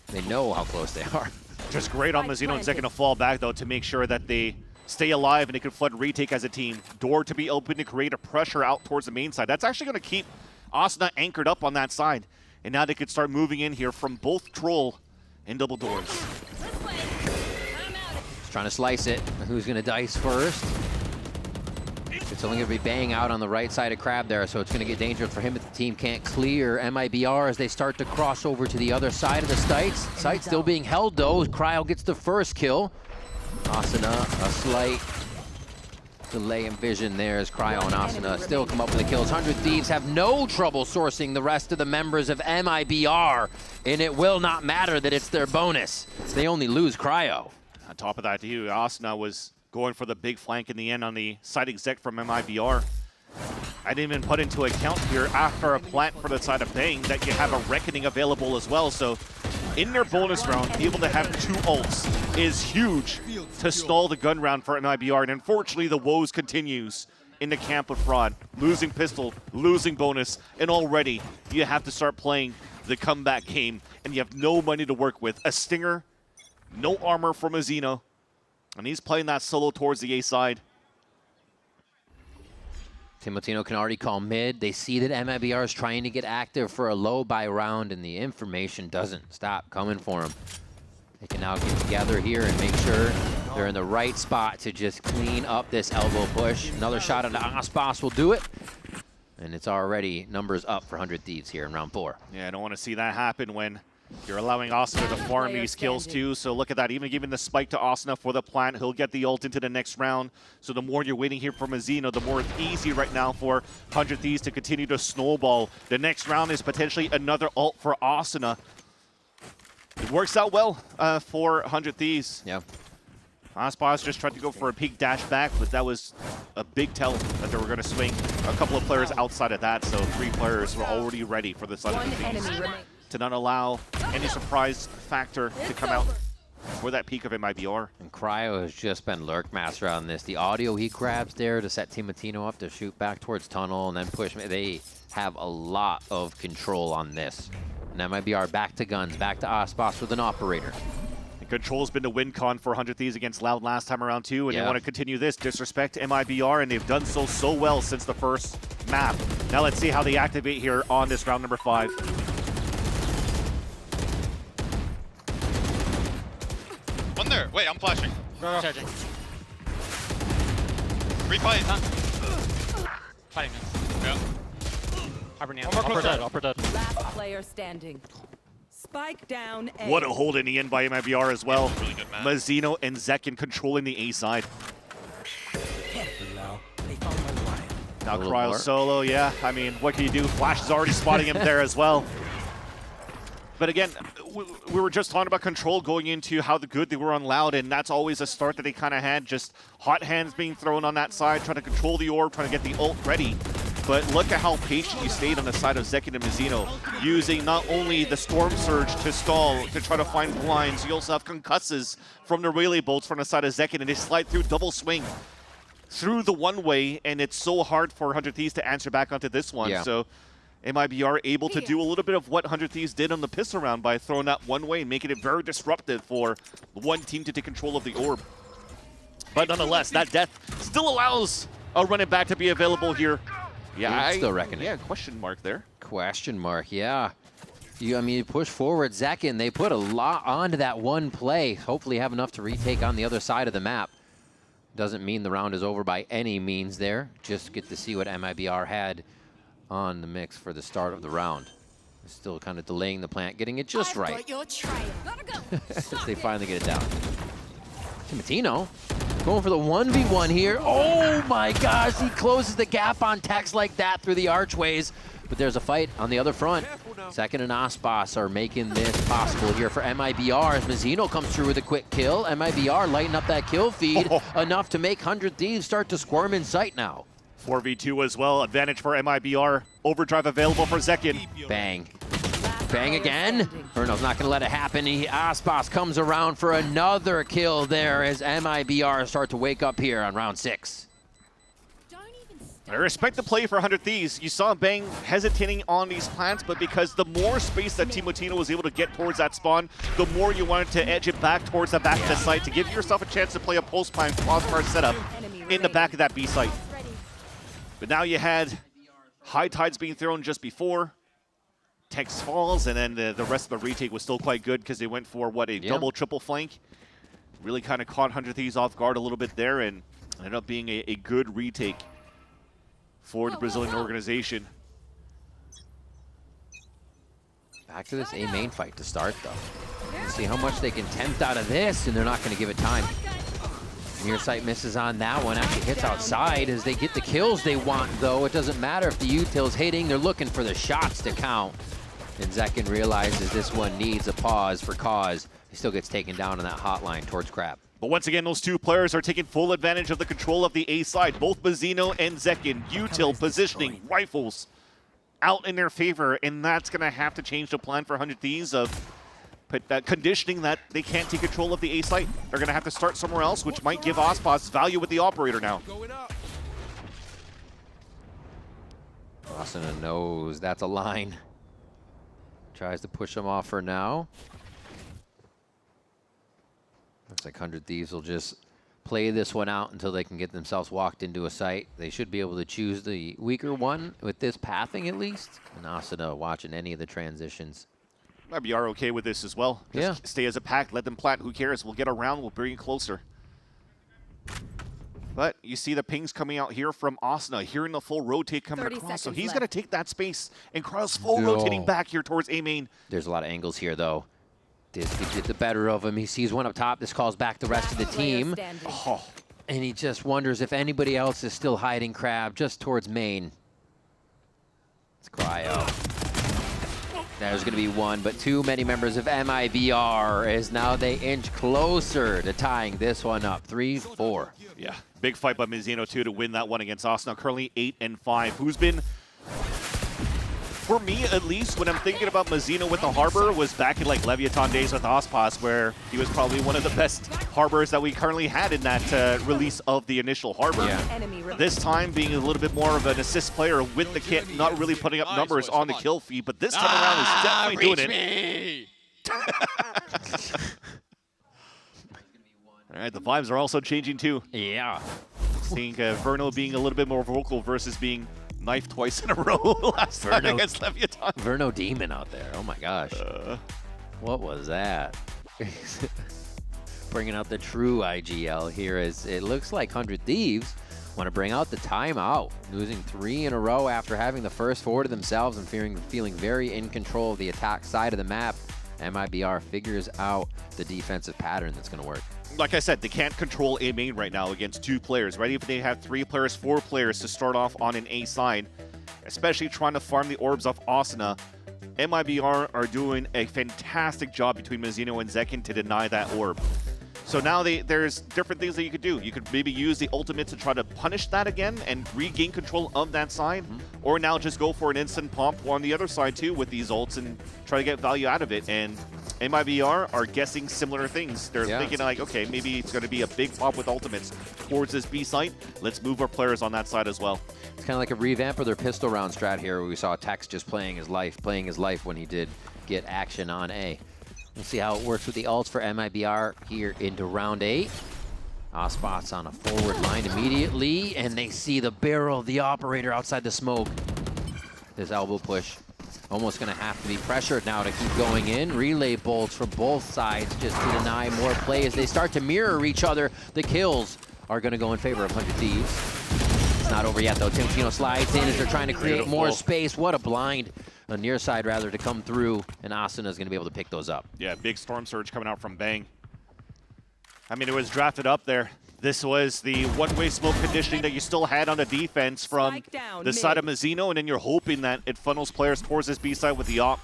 They know how close they are. Just great on Mazzino and Zekin to fall back, though, to make sure that they stay alive and they can flood retake as a team. Door to be open to create a pressure out towards the main side. That's actually going to keep Asuna anchored up on that side. And now they could start moving in here from both Troll and double doors. Just trying to slice it. Who's going to dice first? It's only going to be Bang out on the right side of Crab there, so it's going to get dangerous for him if the team can't clear MIBR as they start to cross over to the other side of the sites. Site still being held, though. Cryo gets the first kill. Asuna, a slight delay in vision there as Cryo and Asuna still come up with the kills. 100 Thieves have no trouble sourcing the rest of the members of MIBR, and it will not matter that it's their bonus. They only lose Cryo. On top of that, too, Asuna was going for the big flank in the end on the side exec from MIBR. I didn't even put into account here after a plant for the side of Bang that you have a Reckoning available as well. So in their bonus round, able to have 2 ults is huge to stall the gun round for MIBR, and unfortunately the woes continues in the camp of Fraud. Losing pistol, losing bonus, and already you have to start playing the comeback game, and you have no money to work with. A Stinger, no armor from Azino, and he's playing that solo towards the A side. Timotino can already call mid. They see that MIBR is trying to get active for a low buy round, and the information doesn't stop coming for them. They can now get together here and make sure they're in the right spot to just clean up this elbow push. Another shot into Aspas will do it. And it's already numbers up for 100 Thieves here in round 4. Yeah, I don't want to see that happen when you're allowing Asuna to farm these kills too. So look at that, even giving the spike to Asuna for the plant. He'll get the ult into the next round. So the more you're waiting here for Mazino, the more it's easy right now for 100 Thieves to continue to snowball. The next round is potentially another ult for Asuna. It works out well for 100 Thieves. Yeah. Aspas just tried to go for a peek dash back, but that was a big tell that they were going to swing a couple of players outside of that. So 3 players were already ready for the side of the Thieves to not allow any surprise factor to come out for that peak of MIBR. And Cryo has just been lurk master on this. The audio he grabs there to set Timotino up to shoot back towards tunnel and then push. They have a lot of control on this. And MIBR back to guns, back to Aspas with an operator. Control's been the win con for 100 Thieves against Loud last time around too, and they want to continue this. Disrespect MIBR, and they've done so well since the first map. Now let's see how they activate here on this round number 5. One there. Wait, I'm flashing. Charging. Refight. Fighting this. Yeah. Upper dead. Last player standing. Spike down A. What a hold in the end by MIBR as well. Really good match. Mazino and Zekin controlling the A side. Now Cryo solo, yeah. I mean, what can you do? Flash is already spotting him there as well. But again, we were just talking about Control going into how good they were on Loud, and that's always a start that they kind of had. Just hot hands being thrown on that side, trying to control the orb, trying to get the ult ready. But look at how patient you stayed on the side of Zekin and Mazino, using not only the Storm Surge to stall, to try to find blinds, you also have concusses from the Relay Bolts from the side of Zekin, and they slide through double swing through the one-way, and it's so hard for 100 Thieves to answer back onto this one. Yeah. So MIBR able to do a little bit of what 100 Thieves did on the pistol round by throwing that one-way and making it very disruptive for one team to take control of the orb. But nonetheless, that death still allows a running back to be available here. Yeah, I still reckon it. Yeah, question mark there. Question mark, yeah. I mean, you push forward Zekin. They put a lot onto that one play. Hopefully have enough to retake on the other side of the map. Doesn't mean the round is over by any means there. Just get to see what MIBR had on the mix for the start of the round. Still kind of delaying the plant, getting it just right. As they finally get it down. Timotino going for the 1v1 here. Oh my gosh, he closes the gap on Tex like that through the archways. But there's a fight on the other front. Second and Aspas are making this possible here for MIBR as Mazino comes through with a quick kill. MIBR lighten up that kill feed enough to make 100 Thieves start to squirm in sight now. 4v2 as well, advantage for MIBR. Overdrive available for Zekin. Bang. Bang again. Erno's not going to let it happen. Aspas comes around for another kill there as MIBR start to wake up here on round 6. I respect the play for 100 Thieves. You saw Bang hesitating on these plants, but because the more space that Timotino was able to get towards that spawn, the more you wanted to edge it back towards the back of the site to give yourself a chance to play a pulse plant crossbar setup in the back of that B site. But now you had high tides being thrown just before. Tex falls, and then the rest of the retake was still quite good because they went for, what, a double, triple flank. Really kind of caught 100 Thieves off guard a little bit there, and ended up being a good retake for the Brazilian organization. Back to this A main fight to start, though. Let's see how much they can tempt out of this, and they're not going to give it time. Near sight misses on that one, actually hits outside as they get the kills they want, though. It doesn't matter if the util's hitting, they're looking for the shots to count. And Zekin realizes this one needs a pause for cause. He still gets taken down on that hotline towards Crab. But once again, those two players are taking full advantage of the control of the A side. Both Mazino and Zekin, util positioning, rifles out in their favor, and that's going to have to change the plan for 100 Thieves of conditioning that they can't take control of the A site. They're going to have to start somewhere else, which might give Aspas value with the operator now. Asuna knows that's a line. Tries to push him off for now. Looks like 100 Thieves will just play this one out until they can get themselves walked into a site. They should be able to choose the weaker one with this pathing at least. And Asuna watching any of the transitions. MIBR okay with this as well. Just stay as a pack, let them plant. Who cares? We'll get around, we'll bring it closer. But you see the pings coming out here from Asuna, hearing the full rotate coming across. So he's going to take that space, and Kraus full rotating back here towards A main. There's a lot of angles here, though. This could get the better of him. He sees one up top. This calls back the rest of the team. Oh. And he just wonders if anybody else is still hiding Crab just towards main. It's Cryo. There's going to be one, but too many members of MIBR as now they inch closer to tying this one up. 3-4. Yeah, big fight by Mizzino, too, to win that one against Asuna. Currently 8-5. Who's been, for me at least, when I'm thinking about Mizzino with the Harbor, was back in like Leviatán days with Aspas, where he was probably one of the best Harbors that we currently had in that release of the initial Harbor. Yeah. This time being a little bit more of an assist player with the kit, not really putting up numbers on the kill feed, but this time around is definitely doing it. All right, the vibes are also changing too. Yeah. Seeing Verno being a little bit more vocal versus being knifed twice in a row last time against Leviatán. Verno Demon out there. Oh my gosh. What was that? Bringing out the true IGL here as it looks like 100 Thieves want to bring out the timeout. Losing 3 in a row after having the first 4 to themselves and feeling very in control of the attack side of the map. MIBR figures out the defensive pattern that's going to work. Like I said, they can't control A main right now against 2 players, right? If they have 3 players, 4 players to start off on an A side, especially trying to farm the orbs off Asuna, MIBR are doing a fantastic job between Mizzino and Zekin to deny that orb. So now there's different things that you could do. You could maybe use the ultimate to try to punish that again and regain control of that side, or now just go for an instant pump on the other side too with these ults and try to get value out of it. And MIBR are guessing similar things. They're thinking like, okay, maybe it's going to be a big pop with ultimates towards this B site. Let's move our players on that side as well. It's kind of like a revamp of their pistol round strat here, where we saw Tex just playing his life when he did get action on A. We'll see how it works with the ults for MIBR here into round 8. Aspas on a forward line immediately, and they see the barrel of the operator outside the smoke. This elbow push almost going to have to be pressured now to keep going in. Relay bolts from both sides just to deny more play as they start to mirror each other. The kills are going to go in favor of 100 Thieves. It's not over yet, though. Timotino slides in as they're trying to create more space. What a blind. A near side rather to come through, and Asuna is going to be able to pick those up. Yeah, big storm surge coming out from Bang. I mean, it was drafted up there. This was the one-way smoke conditioning that you still had on the defense from the side of Mizzino, and then you're hoping that it funnels players towards this B side with the op.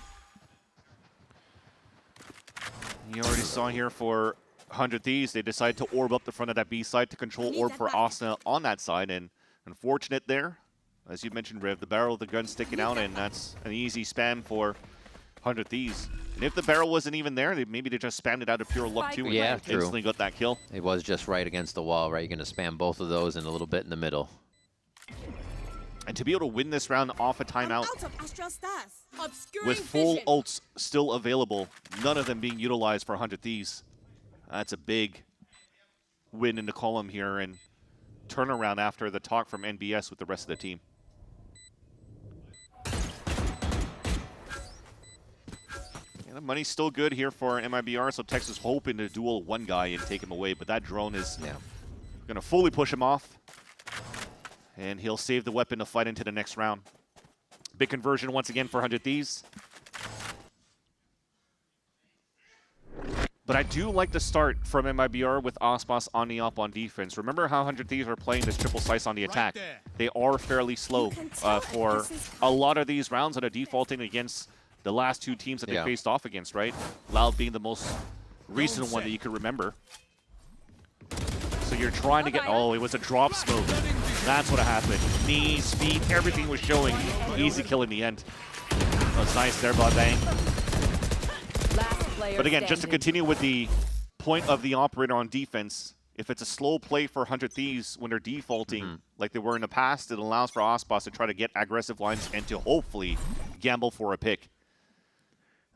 You already saw here for 100 Thieves, they decided to orb up the front of that B side to control orb for Asuna on that side, and unfortunate there. As you mentioned, Riv, the barrel of the gun sticking out, and that's an easy spam for 100 Thieves. And if the barrel wasn't even there, maybe they just spammed it out of pure luck too, and instantly got that kill. It was just right against the wall, right? You're going to spam both of those and a little bit in the middle. And to be able to win this round off a timeout with full ults still available, none of them being utilized for 100 Thieves, that's a big win in the column here and turnaround after the talk from NBS with the rest of the team. The money's still good here for MIBR, so Tex is hoping to duel one guy and take him away, but that drone is going to fully push him off, and he'll save the weapon to fight into the next round. Big conversion once again for 100 Thieves. But I do like the start from MIBR with Aspas on the up on defense. Remember how 100 Thieves are playing this triple slice on the attack. They are fairly slow for a lot of these rounds that are defaulting against the last 2 teams that they faced off against, right? Loud being the most recent one that you could remember. So you're trying to get, oh, it was a drop smoke. That's what happened. Knees, feet, everything was showing. Easy kill in the end. That was nice there by Bang. player But again, just to standing. continue with the point of the operator on defense, if it's a slow play for 100 Thieves when they're defaulting like they were in the past, it allows for Aspas to try to get aggressive lines and to hopefully gamble for a pick.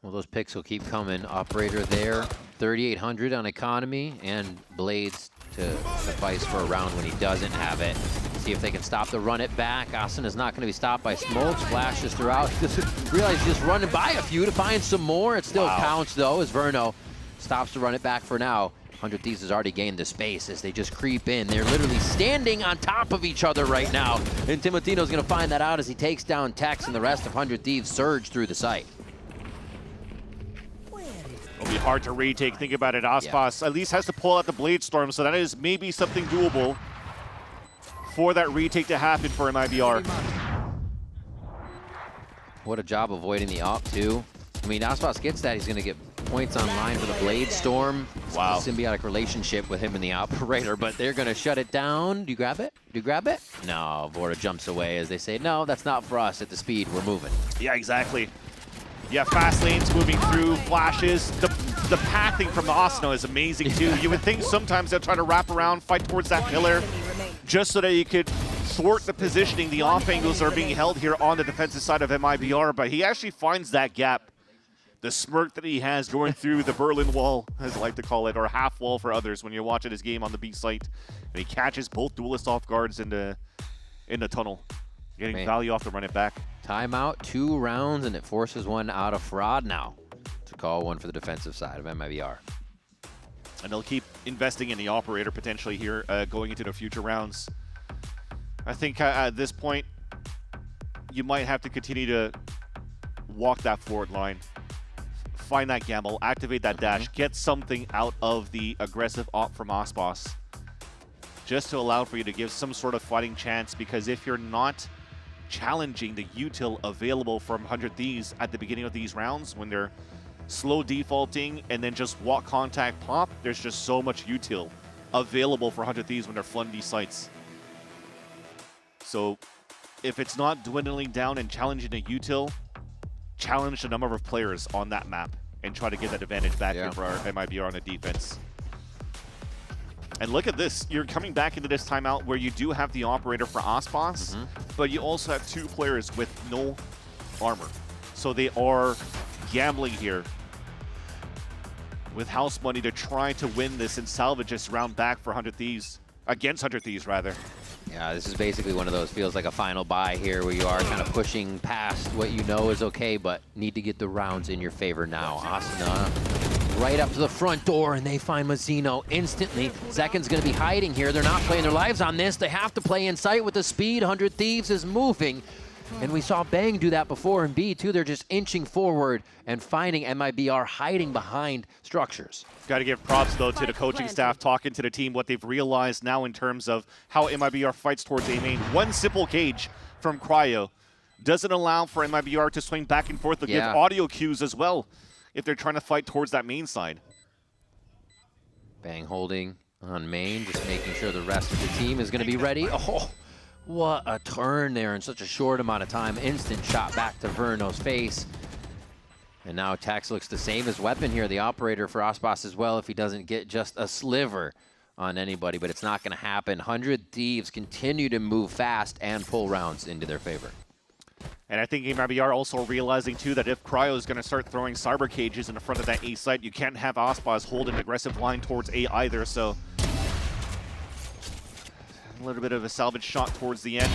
Well, those picks will keep coming. Operator there, 3,800 on economy, and Blades to suffice for a round when he doesn't have it. See if they can stop the run it back. Austin is not going to be stopped by smokes. Flashes throughout. He doesn't realize he's just running by a few to find some more. It still counts, though, as Verno stops to run it back for now. 100 Thieves has already gained the space as they just creep in. They're literally standing on top of each other right now. And Timotino's going to find that out as he takes down Tex, and the rest of 100 Thieves surge through the site. It'll be hard to retake. Think about it. Aspas at least has to pull out the Blade Storm, so that is maybe something doable for that retake to happen for MIBR. What a job avoiding the op, too. I mean, Aspas gets that. He's going to get points online for the Blade Storm. Wow. It's a symbiotic relationship with him and the operator, but they're going to shut it down. Do you grab it? Do you grab it? No, Vorta jumps away as they say, no, that's not for us at the speed. We're moving. Yeah, exactly. Yeah, fast lanes moving through, flashes. The pathing from the Asano is amazing too. You would think sometimes they'll try to wrap around, fight towards that pillar, just so that you could thwart the positioning. The off angles are being held here on the defensive side of MIBR, but he actually finds that gap. The smirk that he has going through the Berlin Wall, as I like to call it, or half wall for others when you're watching his game on the B site. And he catches both duelist off guards in the tunnel, getting value off the run it back. Timeout, 2 rounds, and it forces one out of Fraud now to call one for the defensive side of MIBR. And they'll keep investing in the operator potentially here going into the future rounds. I think at this point, you might have to continue to walk that forward line. Find that gamble, activate that dash, get something out of the aggressive op from Aspas, just to allow for you to give some sort of fighting chance, because if you're not challenging the util available from 100 Thieves at the beginning of these rounds, when they're slow defaulting and then just walk contact pop, there's just so much util available for 100 Thieves when they're flooding these sites. So if it's not dwindling down and challenging the util, challenge the number of players on that map and try to get that advantage back here for our MIBR on the defense. And look at this. You're coming back into this timeout where you do have the operator for Aspas, but you also have 2 players with no armor. So they are gambling here with house money to try to win this and salvage this round back for 100 Thieves. Against 100 Thieves, rather. Yeah, this is basically one of those, feels like a final buy here where you are kind of pushing past what you know is okay, but need to get the rounds in your favor now. Asuna right up to the front door, and they find Mazzino instantly. Zekin's going to be hiding here. They're not playing their lives on this. They have to play in sight with the speed. 100 Thieves is moving. And we saw Bang do that before in B2. They're just inching forward and finding MIBR hiding behind structures. Got to give props, though, to the coaching staff talking to the team, what they've realized now in terms of how MIBR fights towards A main. One simple cage from Cryo doesn't allow for MIBR to swing back and forth. They'll give audio cues as well if they're trying to fight towards that main side. Bang holding on main, just making sure the rest of the team is going to be ready. Oh, what a turn there in such a short amount of time. Instant shot back to Verno's face. And now Tax looks to save his weapon here, the operator for Aspas as well, if he doesn't get just a sliver on anybody, but it's not going to happen. 100 Thieves continue to move fast and pull rounds into their favor. And I think MIBR also realizing, too, that if Cryo is going to start throwing cyber cages in the front of that A site, you can't have Aspas hold an aggressive line towards A either, so a little bit of a salvage shot towards the end.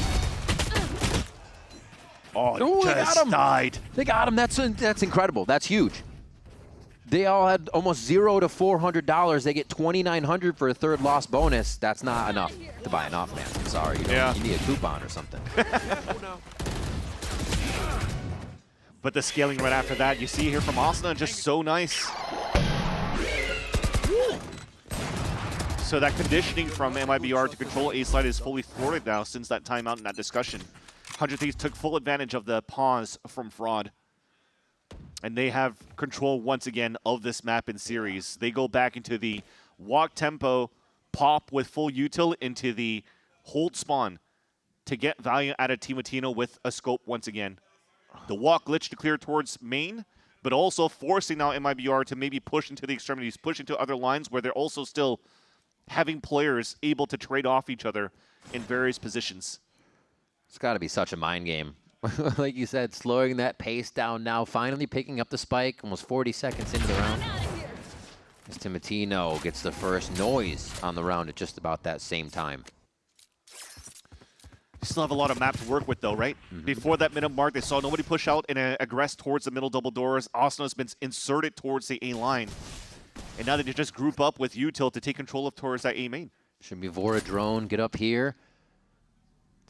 Oh, they got him. Died. They got him. That's incredible. That's huge. They all had almost $0 to $400. They get $2,900 for a third loss bonus. That's not enough to buy an off, man. I'm sorry. You need a coupon or something. But the scaling right after that, you see here from Asuna, just so nice. So that conditioning from MIBR to control A side is fully thwarted now since that timeout and that discussion. 100 Thieves took full advantage of the pause from Fraud. And they have control once again of this map in series. They go back into the walk tempo, pop with full util into the hold spawn to get value out of Timotino with a scope once again. The walk glitch to clear towards main, but also forcing now MIBR to maybe push into the extremities, push into other lines where they're also still having players able to trade off each other in various positions. It's got to be such a mind game. Like you said, slowing that pace down now, finally picking up the spike, almost 40 seconds into the round. As Timotino gets the first noise on the round at just about that same time. You still have a lot of map to work with, though, right? Before that minute mark, they saw nobody push out and aggress towards the middle double doors. Asna's been inserted towards the A line. And now they just group up with Util to take control of towards that A main. Should be Vora drone, get up here.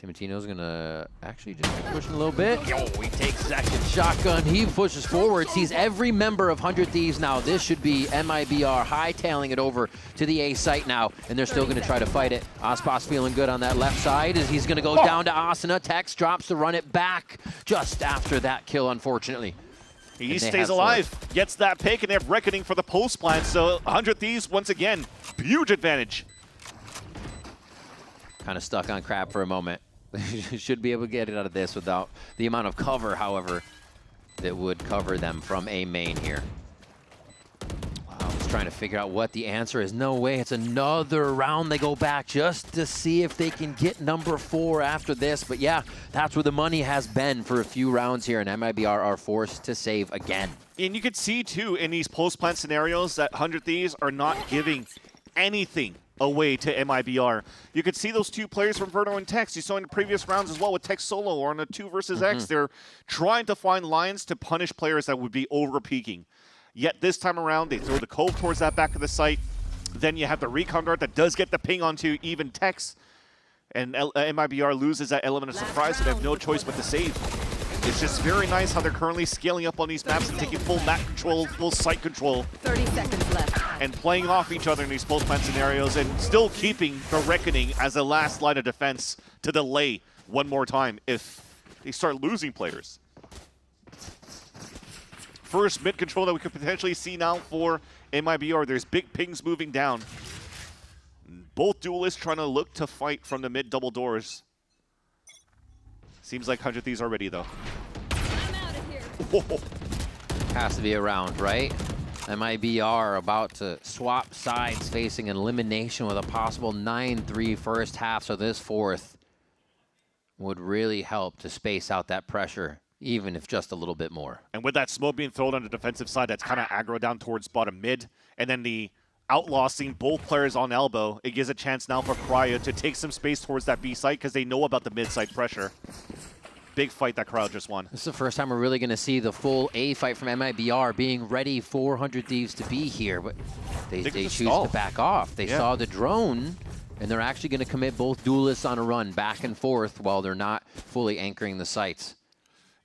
Timotino's gonna actually just keep pushing a little bit. Yo, he takes second shotgun. He pushes forward, sees every member of 100 Thieves now. This should be MIBR hightailing it over to the A site now, and they're still gonna try to fight it. Aspas feeling good on that left side as he's gonna go down to Asuna. Tex drops to run it back just after that kill, unfortunately. He stays alive, gets that pick, and they have Reckoning for the post plant. So 100 Thieves, once again, huge advantage. Kind of stuck on Crab for a moment. Should be able to get it out of this without the amount of cover, however, that would cover them from A main here. Wow, just trying to figure out what the answer is. No way, it's another round they go back just to see if they can get number 4 after this. But yeah, that's where the money has been for a few rounds here, and MIBR are forced to save again. And you could see, too, in these post-plant scenarios that 100 Thieves are not giving anything away to MIBR. You could see those two players from Verno and Tex. You saw in the previous rounds as well with Tex solo or on a 2 versus X. They're trying to find lines to punish players that would be over-peaking. Yet this time around, they throw the Cove towards that back of the site. Then you have the recon dart that does get the ping onto even Tex. And MIBR loses that element of surprise, so they have no choice but to save. It's just very nice how they're currently scaling up on these maps and taking full map control, full site control. 30 seconds left. And playing off each other in these post-plant scenarios and still keeping the Reckoning as the last line of defense to delay one more time if they start losing players. First mid control that we could potentially see now for MIBR. There's big pings moving down. Both duelists trying to look to fight from the mid double doors. Seems like 100 Thieves are ready, though. Has to be around, right? MIBR about to swap sides, facing an elimination with a possible 9-3 first half. So this fourth would really help to space out that pressure, even if just a little bit more. And with that smoke being thrown on the defensive side, that's kind of aggro down towards bottom mid. And then the Outlaw seeing both players on elbow, it gives a chance now for Cryo to take some space towards that B site because they know about the mid site pressure. Big fight that Crowd just won. This is the first time we're really going to see the full A fight from MIBR being ready for 100 Thieves to be here, but they choose to back off. They saw the drone, and they're actually going to commit both duelists on a run back and forth while they're not fully anchoring the sites.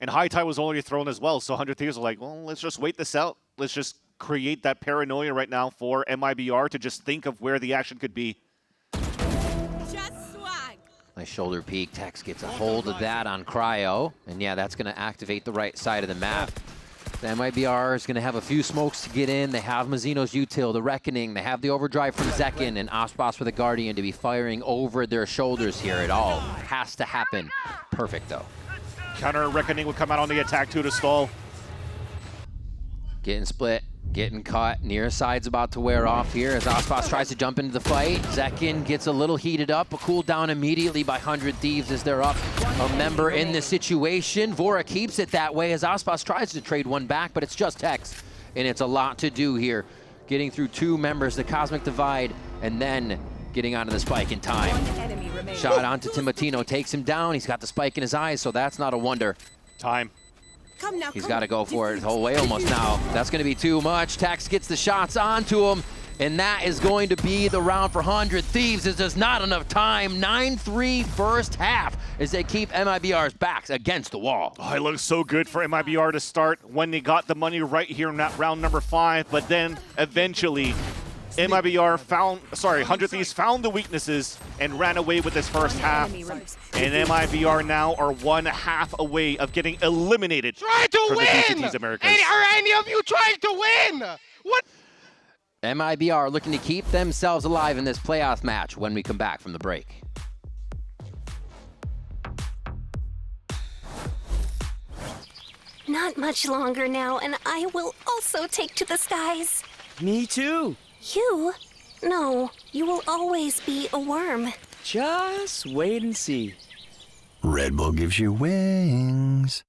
And High Tide was already thrown as well, so 100 Thieves are like, well, let's just wait this out. Let's just create that paranoia right now for MIBR to just think of where the action could be. Just swag. Nice shoulder peek. Tex gets a hold of that on Cryo. And yeah, that's going to activate the right side of the map. The MIBR is going to have a few smokes to get in. They have Mazzino's Util, the Reckoning. They have the overdrive from Zekin and Aspas with the Guardian to be firing over their shoulders here. It all has to happen. Perfect, though. Counter Reckoning would come out on the attack, too, to stall. Getting split. Getting caught. Near side's about to wear off here as Aspas tries to jump into the fight. Zekin gets a little heated up. A cool down immediately by 100 Thieves as they're up a member in the situation. Vora keeps it that way as Aspas tries to trade one back, but it's just Tex. And it's a lot to do here. Getting through 2 members, the Cosmic Divide, and then getting onto the spike in time. Shot onto Timotino, takes him down. He's got the spike in his eyes, so that's not a wonder. Time. He's got to go for it the whole way almost now. That's going to be too much. Tex gets the shots onto him, and that is going to be the round for 100 Thieves. There's just not enough time. 9-3 first half as they keep MIBR's backs against the wall. Oh, it looks so good for MIBR to start when they got the money right here in that round number 5, but then eventually MIBR found, 100 Thieves found the weaknesses and ran away with this first half. And MIBR now are 1 half away of getting eliminated from the VCT Americas. Are any of you trying to win? What? MIBR looking to keep themselves alive in this playoff match when we come back from the break. Not much longer now, and I will also take to the skies. Me too. You? No, you will always be a worm. Just wait and see. Red Bull gives you wings.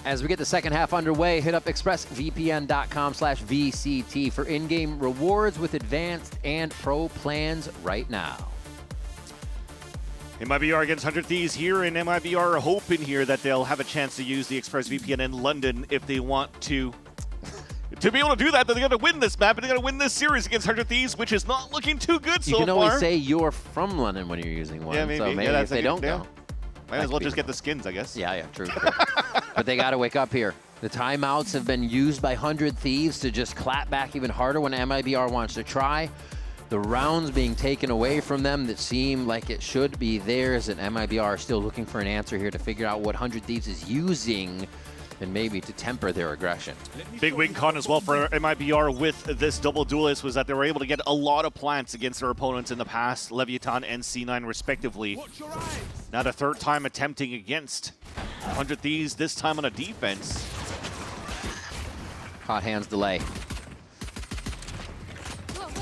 As we get the second half underway, hit up expressvpn.com/VCT for in-game rewards with advanced and pro plans right now. MIBR against 100 Thieves here, and MIBR are hoping here that they'll have a chance to use the ExpressVPN in London if they want to. To be able to do that, they're going to win this map, and they're going to win this series against 100 Thieves, which is not looking too good so far. You can always say you're from London when you're using one, yeah, maybe. so maybe yeah, if they don't go. Might as well just get the skins, I guess. Yeah, true. But they got to wake up here. The timeouts have been used by 100 Thieves to just clap back even harder when MIBR wants to try. The rounds being taken away from them that seem like it should be theirs, and MIBR are still looking for an answer here to figure out what 100 Thieves is using and maybe to temper their aggression. Big win con as well for MIBR with this double duelist was that they were able to get a lot of plants against their opponents in the past, Leviatán and C9 respectively. Now the third time attempting against 100 Thieves, this time on a defense. Hot hands delay.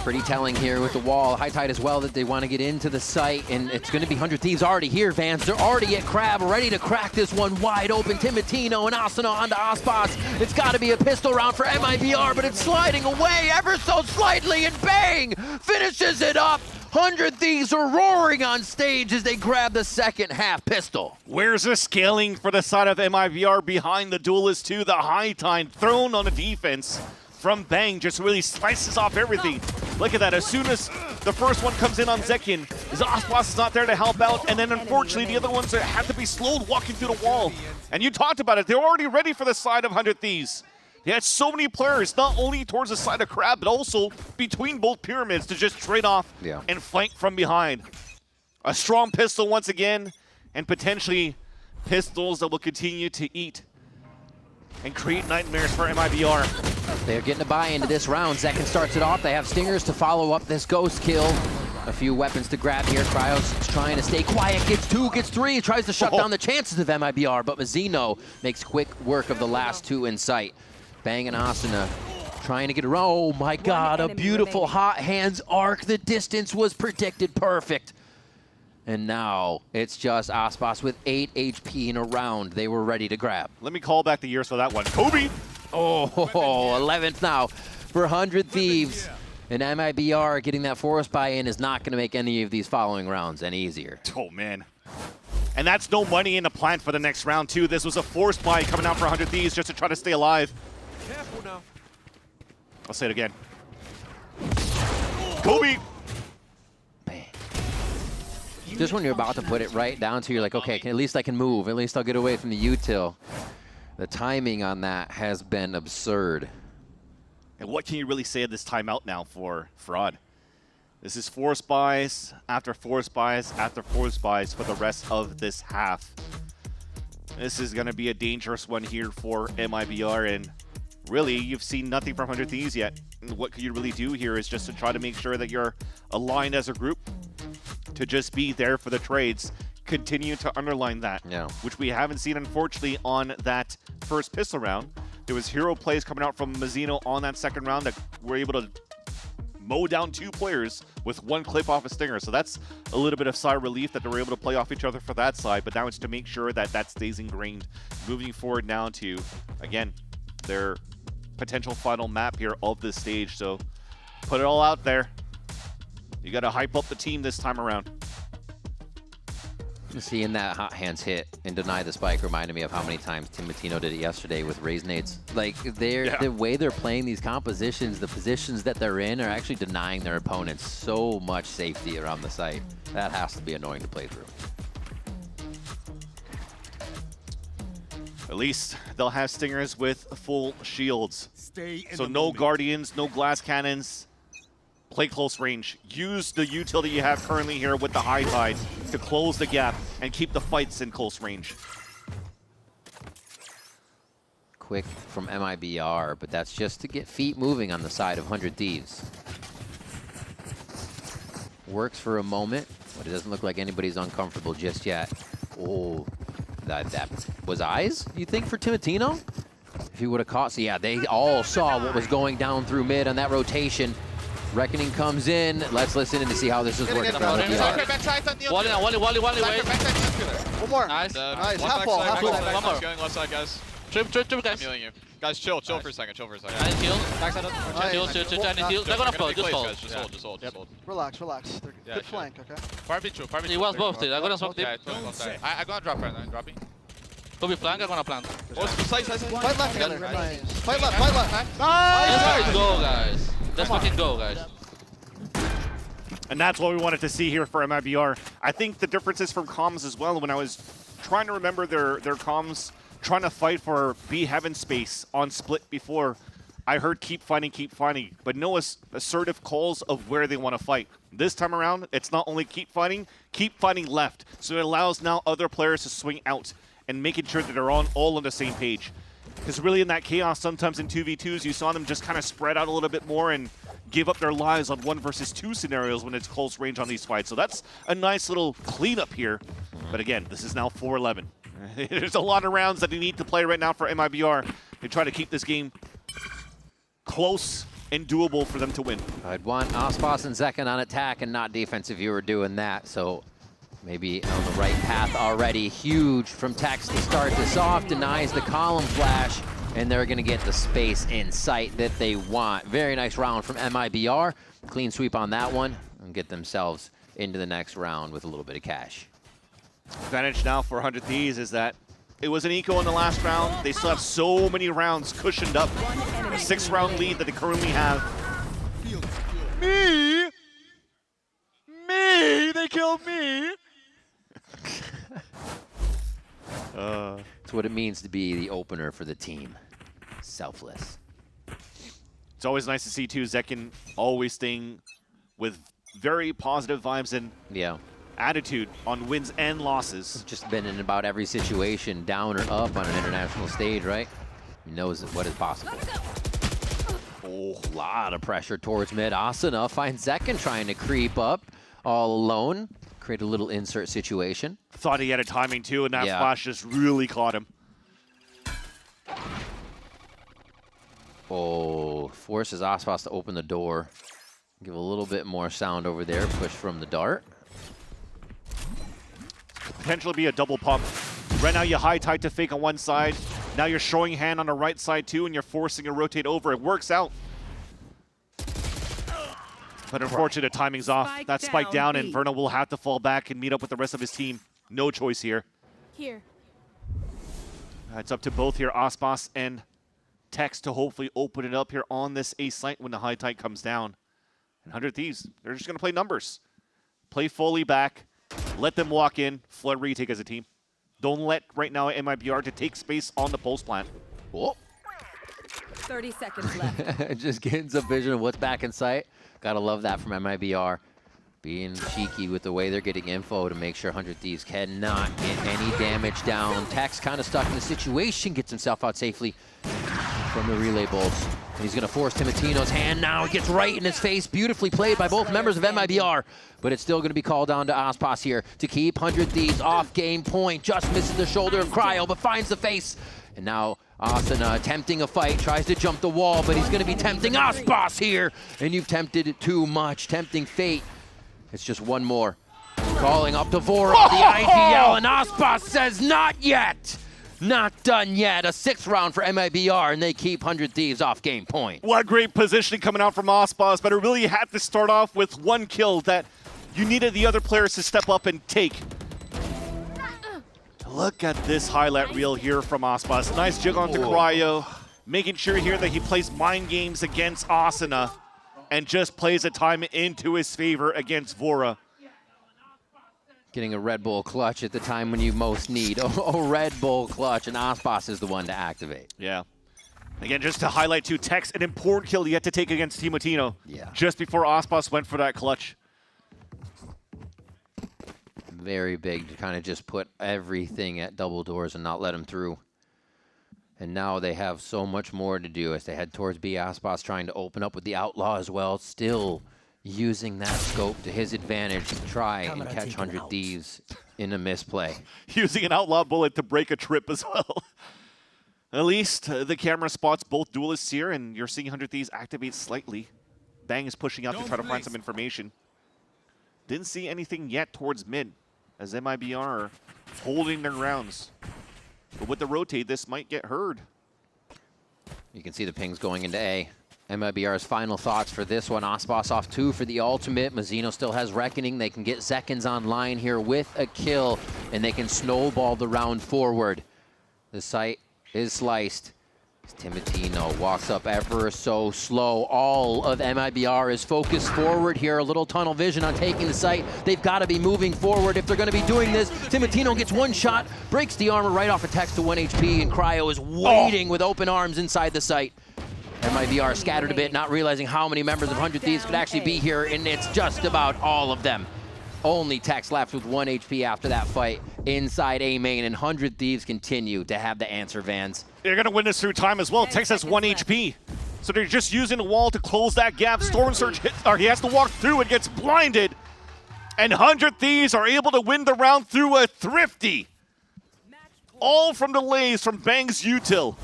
Pretty telling here with the wall. High tide as well that they want to get into the site, and it's going to be 100 Thieves already here, Vance. They're already at Crab, ready to crack this one wide open. Timatino and Asuna onto Aspas. It's got to be a pistol round for MIBR, but it's sliding away ever so slightly, and bang! Finishes it up. 100 Thieves are roaring on stage as they grab the second half pistol. Where's the scaling for the side of MIBR behind the duelist too? The high tide thrown on the defense from Bang just really slices off everything. Look at that, as soon as the first one comes in on Zekin, Aspas is not there to help out, and then unfortunately the other ones have to be slowed walking through the wall. And you talked about it, they're already ready for the side of 100 Thieves. They had so many players, not only towards the side of Crab, but also between both pyramids to just trade off and flank from behind. A strong pistol once again, and potentially pistols that will continue to eat and create nightmares for MIBR. They're getting a buy into this round. Zekin starts it off. They have stingers to follow up this ghost kill. A few weapons to grab here. Cryos is trying to stay quiet. Gets two, gets three. Tries to shut down the chances of MIBR, but Mazzino makes quick work of the last two in sight. Bang and Asuna trying to get around. Oh my God, a beautiful hot hands arc. The distance was predicted perfect. And now it's just Aspas with 8 HP in a round they were ready to grab. Let me call back the years for that one. Kobe! Oh, 11th now for 100 Thieves. And MIBR getting that forest buy-in is not going to make any of these following rounds any easier. Oh, man. And that's no money in the plant for the next round, too. This was a forced buy coming out for 100 Thieves just to try to stay alive. Careful now. I'll say it again. Kobe! Just when you're about to put it right down to, you're like, okay, at least I can move. At least I'll get away from the util. The timing on that has been absurd. And what can you really say at this timeout now for Fraud? This is force buys after force buys after force buys for the rest of this half. This is going to be a dangerous one here for MIBR, and really, you've seen nothing from 100 Thieves yet. And what could you really do here is just to try to make sure that you're aligned as a group to just be there for the trades. Continue to underline that, which we haven't seen, unfortunately, on that first pistol round. There was hero plays coming out from Mazzino on that second round that were able to mow down 2 players with 1 clip off a Stinger. So that's a little bit of sigh of relief that they're able to play off each other for that side. But now it's to make sure that that stays ingrained. Moving forward now to, again, their potential final map here of this stage. So put it all out there. You got to hype up the team this time around. Seeing that hot hands hit and deny the spike reminded me of how many times Timotino did it yesterday with raise nades. Like, the way they're playing these compositions, the positions that they're in are actually denying their opponents so much safety around the site. That has to be annoying to play through. At least they'll have Stingers with full shields. So no Guardians, no glass cannons. Play close range. Use the utility you have currently here with the high tide to close the gap and keep the fights in close range. Quick from MIBR, but that's just to get feet moving on the side of 100 Thieves. Works for a moment, but it doesn't look like anybody's uncomfortable just yet. Oh, that was eyes, you think, for Timotino? If he would have caught, so yeah, they all saw what was going down through mid on that rotation. Reckoning comes in. Let's listen in to see how this is working. One Wally, wait. One more. Nice. Nice. One Half wall, half wall. One more. Going left side, guys. Trip, I'm guys. healing you. Guys, chill for a second. I need heal. Backside up. Heal. They're gonna fall. Just hold. Just hold. Relax. Good flank, okay? Far be true. He was both. I'm gonna smoke deep. I'm gonna drop right now. Dropping. Go be flank. I'm gonna plant. Fight left together. Nice. Fight left. Let's fucking go, guys. Let's fucking go, guys. And that's what we wanted to see here for MIBR. I think the difference is from comms as well. When I was trying to remember their comms, trying to fight for B heaven space on split before, I heard keep fighting, but no assertive calls of where they want to fight. This time around, it's not only keep fighting left. So it allows now other players to swing out and making sure that they're all on the same page. Because really in that chaos, sometimes in 2v2s, you saw them just kind of spread out a little bit more and give up their lives on 1 versus 2 scenarios when it's close range on these fights. So that's a nice little cleanup here. But again, this is now 4-11. There's a lot of rounds that you need to play right now for MIBR to try to keep this game close and doable for them to win. I'd want Aspas and Zekin on attack and not defense if you were doing that. So maybe on the right path already. Huge from Tex to start this off. Denies the column flash. And they're going to get the space in sight that they want. Very nice round from MIBR. Clean sweep on that one and get themselves into the next round with a little bit of cash. Advantage now for 100 Thieves is that it was an eco in the last round. They still have so many rounds cushioned up. A 6-round lead that they currently have. Me! They killed me! It's what it means to be the opener for the team. Selfless. It's always nice to see, too, Zekin always staying with very positive vibes and attitude on wins and losses. Just been in about every situation, down or up on an international stage, right? He knows what is possible. Oh, a lot of pressure towards mid. Asuna finds Zekin trying to creep up all alone. Create a little insert situation. Thought he had a timing too, and that flash just really caught him. Oh, forces Aspas to open the door. Give a little bit more sound over there. Push from the dart. Potentially be a double pump. Right now you high tide to fake on one side. Now you're showing hand on the right side too, and you're forcing a rotate over. It works out. But unfortunately, the timing's off. That spike down, and Verno will have to fall back and meet up with the rest of his team. No choice here. It's up to both here, Aspas and Tex, to hopefully open it up here on this A site when the high tide comes down. And 100 Thieves, they're just going to play numbers. Play fully back. Let them walk in. Flood retake as a team. Don't let right now MIBR to take space on the post plant. Whoa. 30 seconds left. Just getting some vision of what's back in sight. Gotta love that from MIBR. Being cheeky with the way they're getting info to make sure 100 Thieves cannot get any damage down. Tex kind of stuck in the situation, gets himself out safely from the relay bolts. And he's gonna force Timotino's hand now. It gets right in his face. Beautifully played by both members of MIBR. But it's still gonna be called down to Aspas here to keep 100 Thieves off game point. Just misses the shoulder of Cryo, but finds the face. And now Asuna attempting a fight, tries to jump the wall, but he's going to be tempting Aspas here. And you've tempted it too much, tempting fate. It's just one more. Calling up to Vora, the IGL, and Aspas says not yet. Not done yet. A 6th round for MIBR, and they keep 100 Thieves off game point. What great positioning coming out from Aspas, but it really had to start off with one kill that you needed the other players to step up and take. Look at this highlight reel here from Aspas. Nice jig onto Cryo, making sure here that he plays mind games against Asuna and just plays a time into his favor against Vora. Getting a Red Bull clutch at the time when you most need a Red Bull clutch, and Aspas is the one to activate. Yeah. Again, just to highlight too, Tex, an important kill he had to take against Timotino. Yeah. Just before Aspas went for that clutch. Very big to kind of just put everything at double doors and not let him through. And now they have so much more to do as they head towards B. Aspas trying to open up with the Outlaw as well. Still using that scope to his advantage to try and catch 100 Thieves in a misplay. Using an Outlaw bullet to break a trip as well. At least the camera spots both duelists here, and you're seeing 100 Thieves activate slightly. Bang is pushing out to try to find some information. Didn't see anything yet towards mid, as MIBR are holding their grounds. But with the rotate, this might get heard. You can see the pings going into A. MIBR's final thoughts for this one. Aspas off 2 for the ultimate. Mazzino still has Reckoning. They can get Zekins online here with a kill, and they can snowball the round forward. The site is sliced. Timotino walks up ever so slow. All of MIBR is focused forward here. A little tunnel vision on taking the site. They've got to be moving forward if they're going to be doing this. Timotino gets one shot, breaks the armor right off a Tex to 1 HP, and Cryo is waiting with open arms inside the site. MIBR scattered a bit, not realizing how many members of 100 Thieves could actually be here, and it's just about all of them. Only Tex left with 1 HP after that fight inside A main, and 100 Thieves continue to have the answer vans. They're going to win this through time as well. Tex has 1 HP. So they're just using the wall to close that gap. Storm Surge hits, or he has to walk through and gets blinded. And 100 Thieves are able to win the round through a thrifty. All from delays from Bang's util.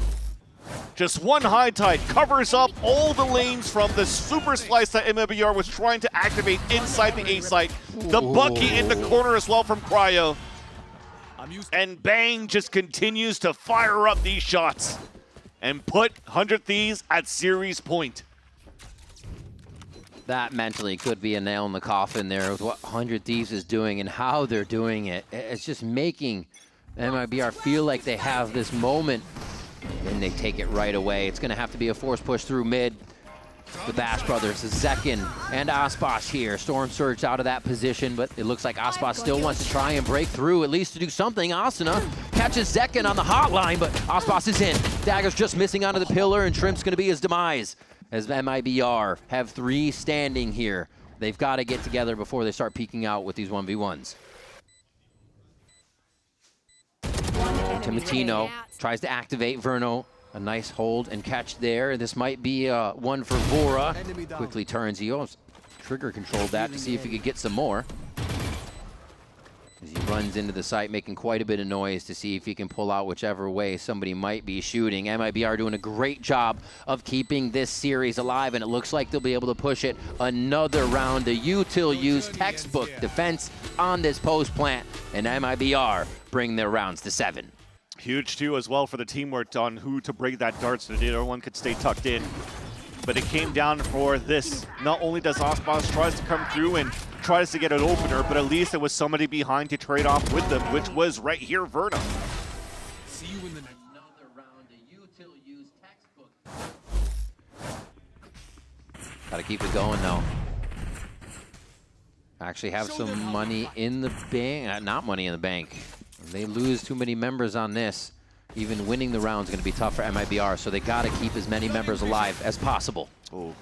Just one high tide covers up all the lanes from the super slice that MIBR was trying to activate inside the A site. The Bucky in the corner as well from Cryo. And Bang just continues to fire up these shots and put 100 Thieves at series point. That mentally could be a nail in the coffin there with what 100 Thieves is doing and how they're doing it. It's just making MIBR feel like they have this moment, and they take it right away. It's going to have to be a force push through mid. The Bash brothers, Zekin and Aspas here. Storm Surge out of that position, but it looks like Aspas still wants to try and break through, at least to do something. Asuna catches Zekin on the hotline, but Aspas is in. Dagger's just missing onto the pillar, and Shrimp's going to be his demise. As MIBR have 3 standing here. They've got to get together before they start peeking out with these 1v1s. Timotino tries to activate Verno. A nice hold and catch there. This might be one for Vora. Quickly turns. He almost trigger controlled that to see if he could get some more. As he runs into the site, making quite a bit of noise to see if he can pull out whichever way somebody might be shooting. MIBR doing a great job of keeping this series alive, and it looks like they'll be able to push it another round. The util use textbook defense on this post plant, and MIBR bring their rounds to 7. Huge too as well for the teamwork on who to break that dart so that everyone could stay tucked in. But it came down for this. Not only does Aspas tries to come through and tries to get an opener, but at least there was somebody behind to trade off with them, which was right here, Verno. See you in the next another round. A util use textbook. Gotta keep it going though. Actually have some money in the bank. Not money in the bank. They lose too many members on this. Even winning the round is going to be tough for MIBR, so they got to keep as many members alive as possible. Oh,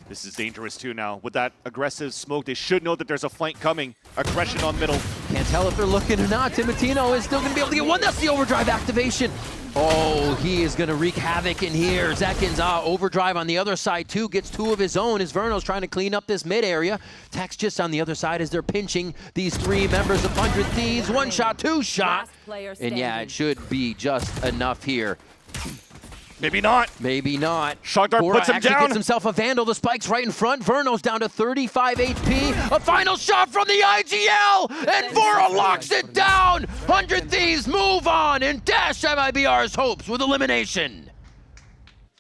this is dangerous too now. With that aggressive smoke, they should know that there's a flank coming. Aggression on middle. Can't tell if they're looking or not. Timotino is still going to be able to get one. That's the overdrive activation. Oh, he is going to wreak havoc in here. Zekin's overdrive on the other side too. Gets 2 of his own as Verno's trying to clean up this mid area. Tex just on the other side as they're pinching these 3 members of 100 Thieves. 1 shot, 2 shot. And yeah, it should be just enough here. Maybe not. Maybe not. Shock Dart Bora puts him actually down. Gets himself a Vandal. The spike's right in front. Verno's down to 35 HP. A final shot from the IGL, and Bora locks it down. 100 Thieves move on and dash MIBR's hopes with elimination.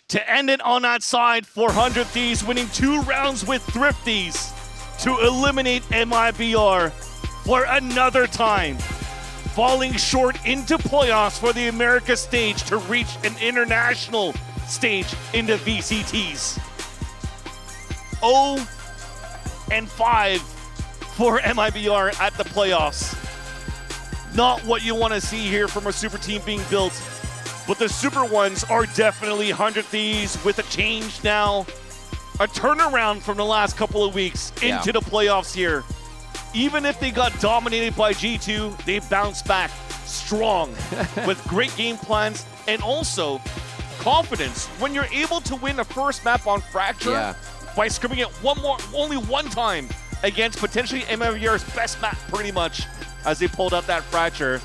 To end it on that side, 400 Thieves winning 2 rounds with Thrifties to eliminate MIBR for another time, falling short into playoffs for the Americas stage to reach an international stage into VCTs. 0-5 for MIBR at the playoffs. Not what you want to see here from a super team being built, but the super ones are definitely 100 Thieves with a change now. A turnaround from the last couple of weeks into the playoffs here. Even if they got dominated by G2, they bounced back strong with great game plans and also confidence. When you're able to win a first map on Fracture by scrimming it only one time against potentially MIBR's best map pretty much as they pulled out that Fracture,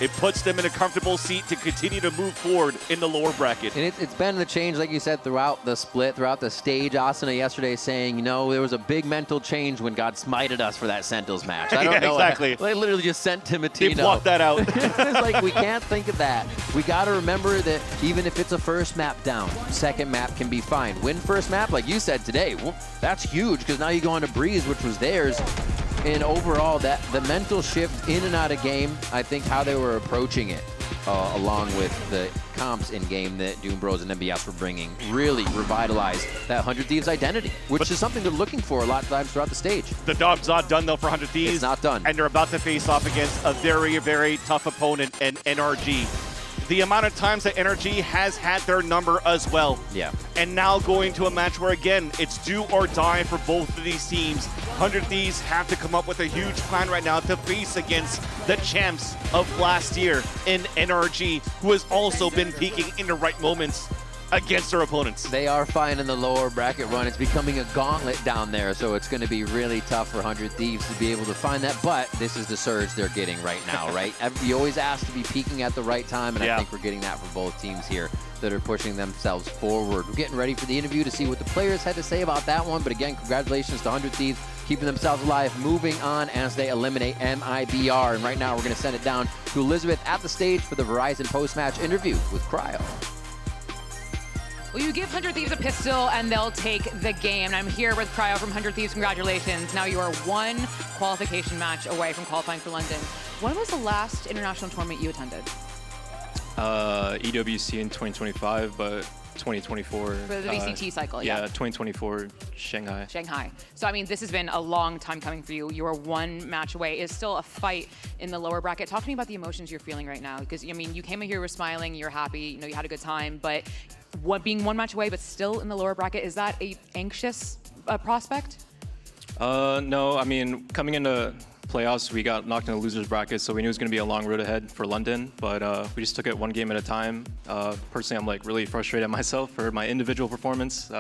it puts them in a comfortable seat to continue to move forward in the lower bracket. And it's been the change, like you said, throughout the split, throughout the stage. Asuna yesterday saying, you know, there was a big mental change when God smited us for that Sentinels match. I don't know. Exactly. They literally just sent Timotino. They blocked that out. It's like, we can't think of that. We got to remember that even if it's a first map down, second map can be fine. Win first map, like you said today, well, that's huge because now you go on to Breeze, which was theirs. And overall, that the mental shift in and out of game, I think how they were approaching it, along with the comps in game that Doom Bros and MBS were bringing, really revitalized that 100 Thieves identity, which is something they're looking for a lot of times throughout the stage. The job's not done though for 100 Thieves. It's not done. And they're about to face off against a very, very tough opponent in NRG. The amount of times that NRG has had their number as well. Yeah. And now going to a match where, again, it's do or die for both of these teams. 100 Thieves have to come up with a huge plan right now to face against the champs of last year in NRG, who has also been peaking in the right moments against their opponents. They are fine in the lower bracket run. It's becoming a gauntlet down there, so it's going to be really tough for 100 Thieves to be able to find that, but this is the surge they're getting right now, right? You always ask to be peaking at the right time, and I think we're getting that for both teams here that are pushing themselves forward. We're getting ready for the interview to see what the players had to say about that one, but again, congratulations to 100 Thieves, keeping themselves alive, moving on as they eliminate MIBR. And right now, we're going to send it down to Elizabeth at the stage for the Verizon post-match interview with Cryo. Well, you give 100 Thieves a pistol and they'll take the game. And I'm here with Cryo from 100 Thieves. Congratulations. Now you are one qualification match away from qualifying for London. When was the last international tournament you attended? EWC in 2025, but 2024. For the VCT cycle, yeah. 2024 Shanghai. Shanghai. So, I mean, this has been a long time coming for you. You are one match away. It's still a fight in the lower bracket. Talk to me about the emotions you're feeling right now. Because, I mean, you came in here, you were smiling, you're happy, you know, you had a good time, but being one match away, but still in the lower bracket, is that a anxious prospect? No, I mean, coming into playoffs, we got knocked in the losers bracket, so we knew it was going to be a long road ahead for London, but we just took it one game at a time. Personally, I'm like really frustrated at myself for my individual performance.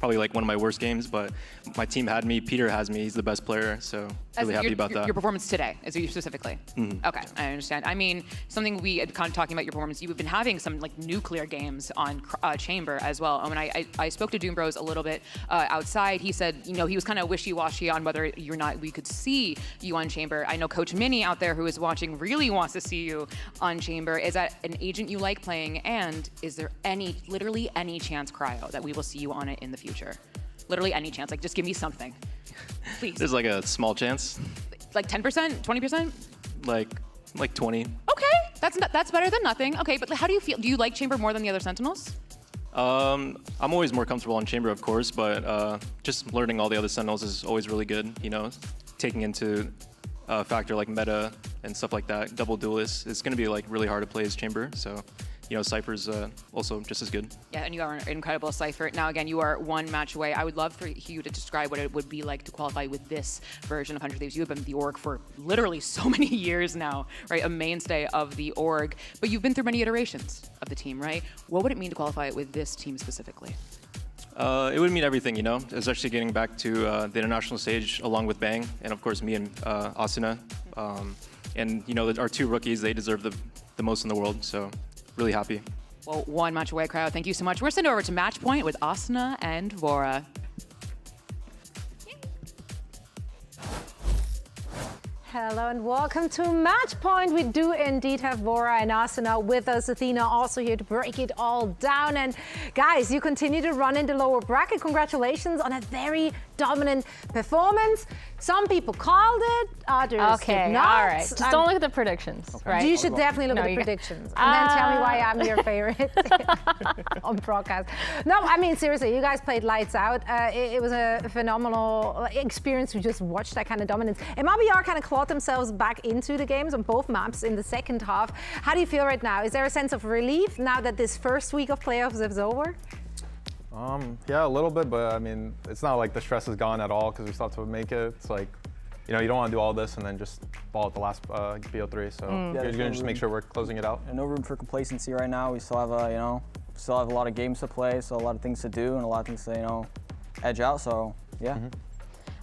Probably like one of my worst games, but my team had me. Peter has me. He's the best player, so really happy about that. Your performance today, is you specifically? Mm-hmm. Okay, I understand. I mean, something we had kind of talking about your performance, you've been having some like nuclear games on Chamber as well. I mean, I spoke to Doom Bros a little bit outside. He said, you know, he was kind of wishy-washy on whether we could see you on Chamber. I know Coach Minnie out there who is watching really wants to see you on Chamber. Is that an agent you like playing? And is there literally any chance, Cryo, that we will see you on it in the future? Literally any chance. Like, just give me something, please. There's like a small chance. Like 10%, 20%? Like 20. Okay, that's better than nothing. Okay, but how do you feel? Do you like Chamber more than the other Sentinels? I'm always more comfortable on Chamber, of course, but just learning all the other Sentinels is always really good. You know, taking into a factor like meta and stuff like that, double duelists, it's going to be like really hard to play as Chamber. So, you know, Cypher's also just as good. Yeah, and you are an incredible Cypher. Now, again, you are one match away. I would love for you to describe what it would be like to qualify with this version of 100 Thieves. You have been the org for literally so many years now, right? A mainstay of the org. But you've been through many iterations of the team, right? What would it mean to qualify with this team specifically? It would mean everything, you know, especially getting back to the international stage along with Bang, and of course me and Asuna. And, you know, our two rookies, they deserve the most in the world, so really happy. Well, one match away, crowd. Thank you so much. We're sending over to match point with Asuna and Vora. Hello and welcome to Match Point. We do indeed have Vora and Asuna with us. Athena also here to break it all down. And guys, you continue to run in the lower bracket. Congratulations on a very dominant performance. Some people called it, others did not. All right. Just don't look at the predictions, right? You should definitely look at the predictions. And then tell me why I'm your favorite on broadcast. No, I mean, seriously, you guys played lights out. It was a phenomenal experience to just watch that kind of dominance. MIBR kind of clawed themselves back into the games on both maps in the second half. How do you feel right now? Is there a sense of relief now that this first week of playoffs is over? Yeah, a little bit, but I mean, it's not like the stress is gone at all because we still have to make it. It's like, you know, you don't want to do all this and then just fall at the last BO3. So you're gonna just make sure we're closing it out. And no room for complacency right now. We still have a lot of games to play, so a lot of things to do and a lot of things to edge out. So yeah.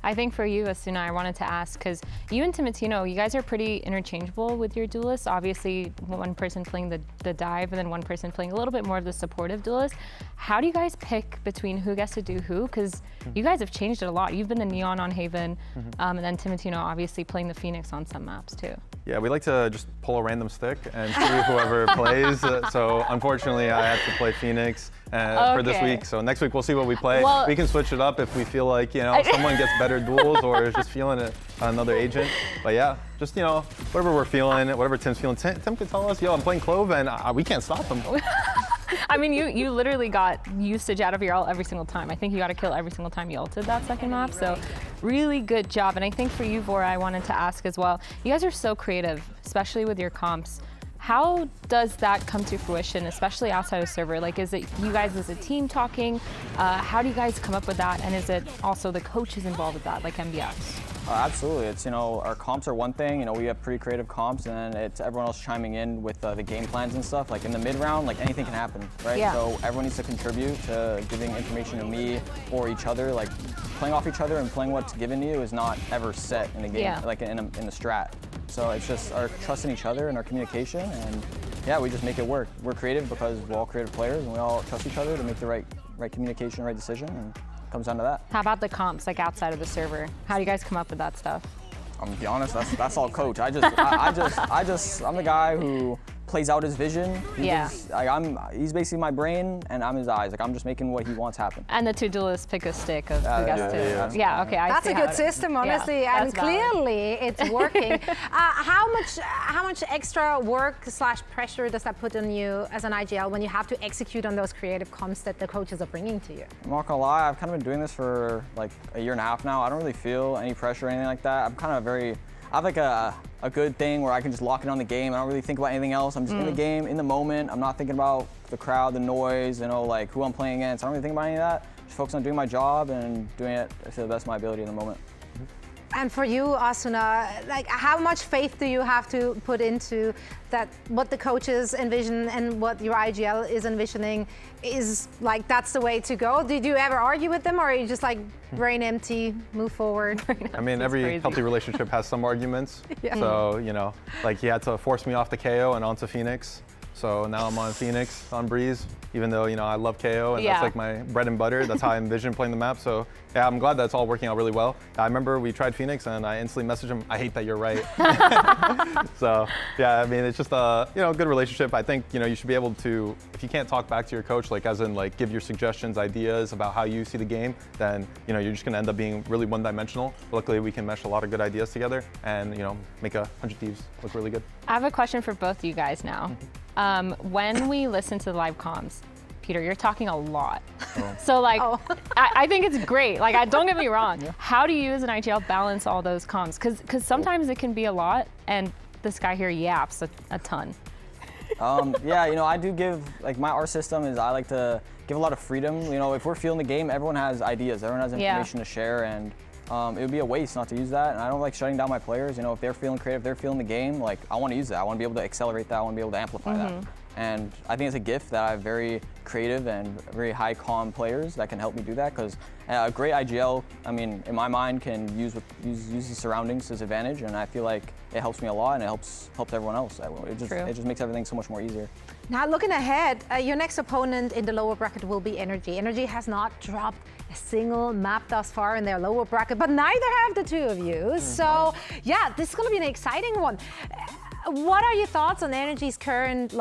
I think for you, Asuna, I wanted to ask, because you and Timotino, you guys are pretty interchangeable with your duelists. Obviously, one person playing the dive and then one person playing a little bit more of the supportive duelist. How do you guys pick between who gets to do who? Because you guys have changed it a lot. You've been the Neon on Haven, and then Timotino obviously playing the Phoenix on some maps too. Yeah, we like to just pull a random stick and see whoever plays. So unfortunately, I have to play Phoenix for this week. So next week we'll see what we play. Well, we can switch it up if we feel like someone gets better duels or is just feeling it on another agent. But yeah, just whatever we're feeling, whatever Tim's feeling. Tim could tell us, yo, I'm playing Clove and we can't stop him. I mean, you literally got usage out of your ult every single time. I think you got a kill every single time you ulted that second map. So really good job. And I think for you, Vora, I wanted to ask as well. You guys are so creative, especially with your comps. How does that come to fruition, especially outside of server? Like, is it you guys as a team talking? How do you guys come up with that? And is it also the coaches involved with that, like MBX? Absolutely. It's, our comps are one thing. We have pretty creative comps, and it's everyone else chiming in with the game plans and stuff. Like in the mid round, like anything can happen, right? Yeah. So everyone needs to contribute to giving information to me or each other. Like playing off each other and playing what's given to you is not ever set in a game, like in the strat. So it's just our trust in each other and our communication, and yeah, we just make it work. We're creative because we're all creative players, and we all trust each other to make the right communication, right decision, and it comes down to that. How about the comps, like outside of the server? How do you guys come up with that stuff? I'm gonna be honest, that's all coach. I'm the guy who plays out his vision. He's basically my brain and I'm his eyes. Like I'm just making what he wants happen. And the two duelists pick a stick of who gets to. Yeah, okay. That's a good system, honestly, and clearly it's working. How much extra work / pressure does that put on you as an IGL when you have to execute on those creative comps that the coaches are bringing to you? I'm not gonna lie, I've kind of been doing this for like a year and a half now. I don't really feel any pressure or anything like that. I'm kind of I have like a good thing where I can just lock in on the game. I don't really think about anything else. I'm just in the game, in the moment. I'm not thinking about the crowd, the noise, like who I'm playing against. I don't really think about any of that. Just focus on doing my job and doing it to the best of my ability in the moment. And for you, Asuna, like how much faith do you have to put into that what the coaches envision and what your IGL is envisioning is like that's the way to go? Did you ever argue with them, or are you just like brain empty, move forward? I mean, every healthy relationship has some arguments. So, like he had to force me off the KO and onto Phoenix. So now I'm on Phoenix, on Breeze, even though, I love KO and that's like my bread and butter. That's how I envision playing the map. So yeah, I'm glad that's all working out really well. I remember we tried Phoenix and I instantly messaged him, I hate that you're right. So yeah, I mean, it's just a, good relationship. I think, you should be able to, if you can't talk back to your coach, like as in like give your suggestions, ideas about how you see the game, then, you're just gonna end up being really one-dimensional. Luckily, we can mesh a lot of good ideas together and, make 100 Thieves look really good. I have a question for both of you guys now. When we listen to the live comms, Peter, you're talking a lot. So I think it's great. Like, don't get me wrong. How do you as an IGL balance all those comms? Because sometimes it can be a lot, and this guy here yaps a ton. Yeah, I do give, like our system is I like to give a lot of freedom. If we're feeling the game, everyone has ideas, everyone has information to share, and it would be a waste not to use that. And I don't like shutting down my players. If they're feeling creative, they're feeling the game, like I want to use that. I want to be able to accelerate that. I want to be able to amplify that. And I think it's a gift that I have very creative and very high comm players that can help me do that, because a great IGL, I mean, in my mind, can use the surroundings to its advantage, and I feel like it helps me a lot, and it helps everyone else. It just makes everything so much more easier. Now, looking ahead, your next opponent in the lower bracket will be Energy. Energy has not dropped a single map thus far in their lower bracket, but neither have the two of you. So, yeah, this is going to be an exciting one. What are your thoughts on Energy's current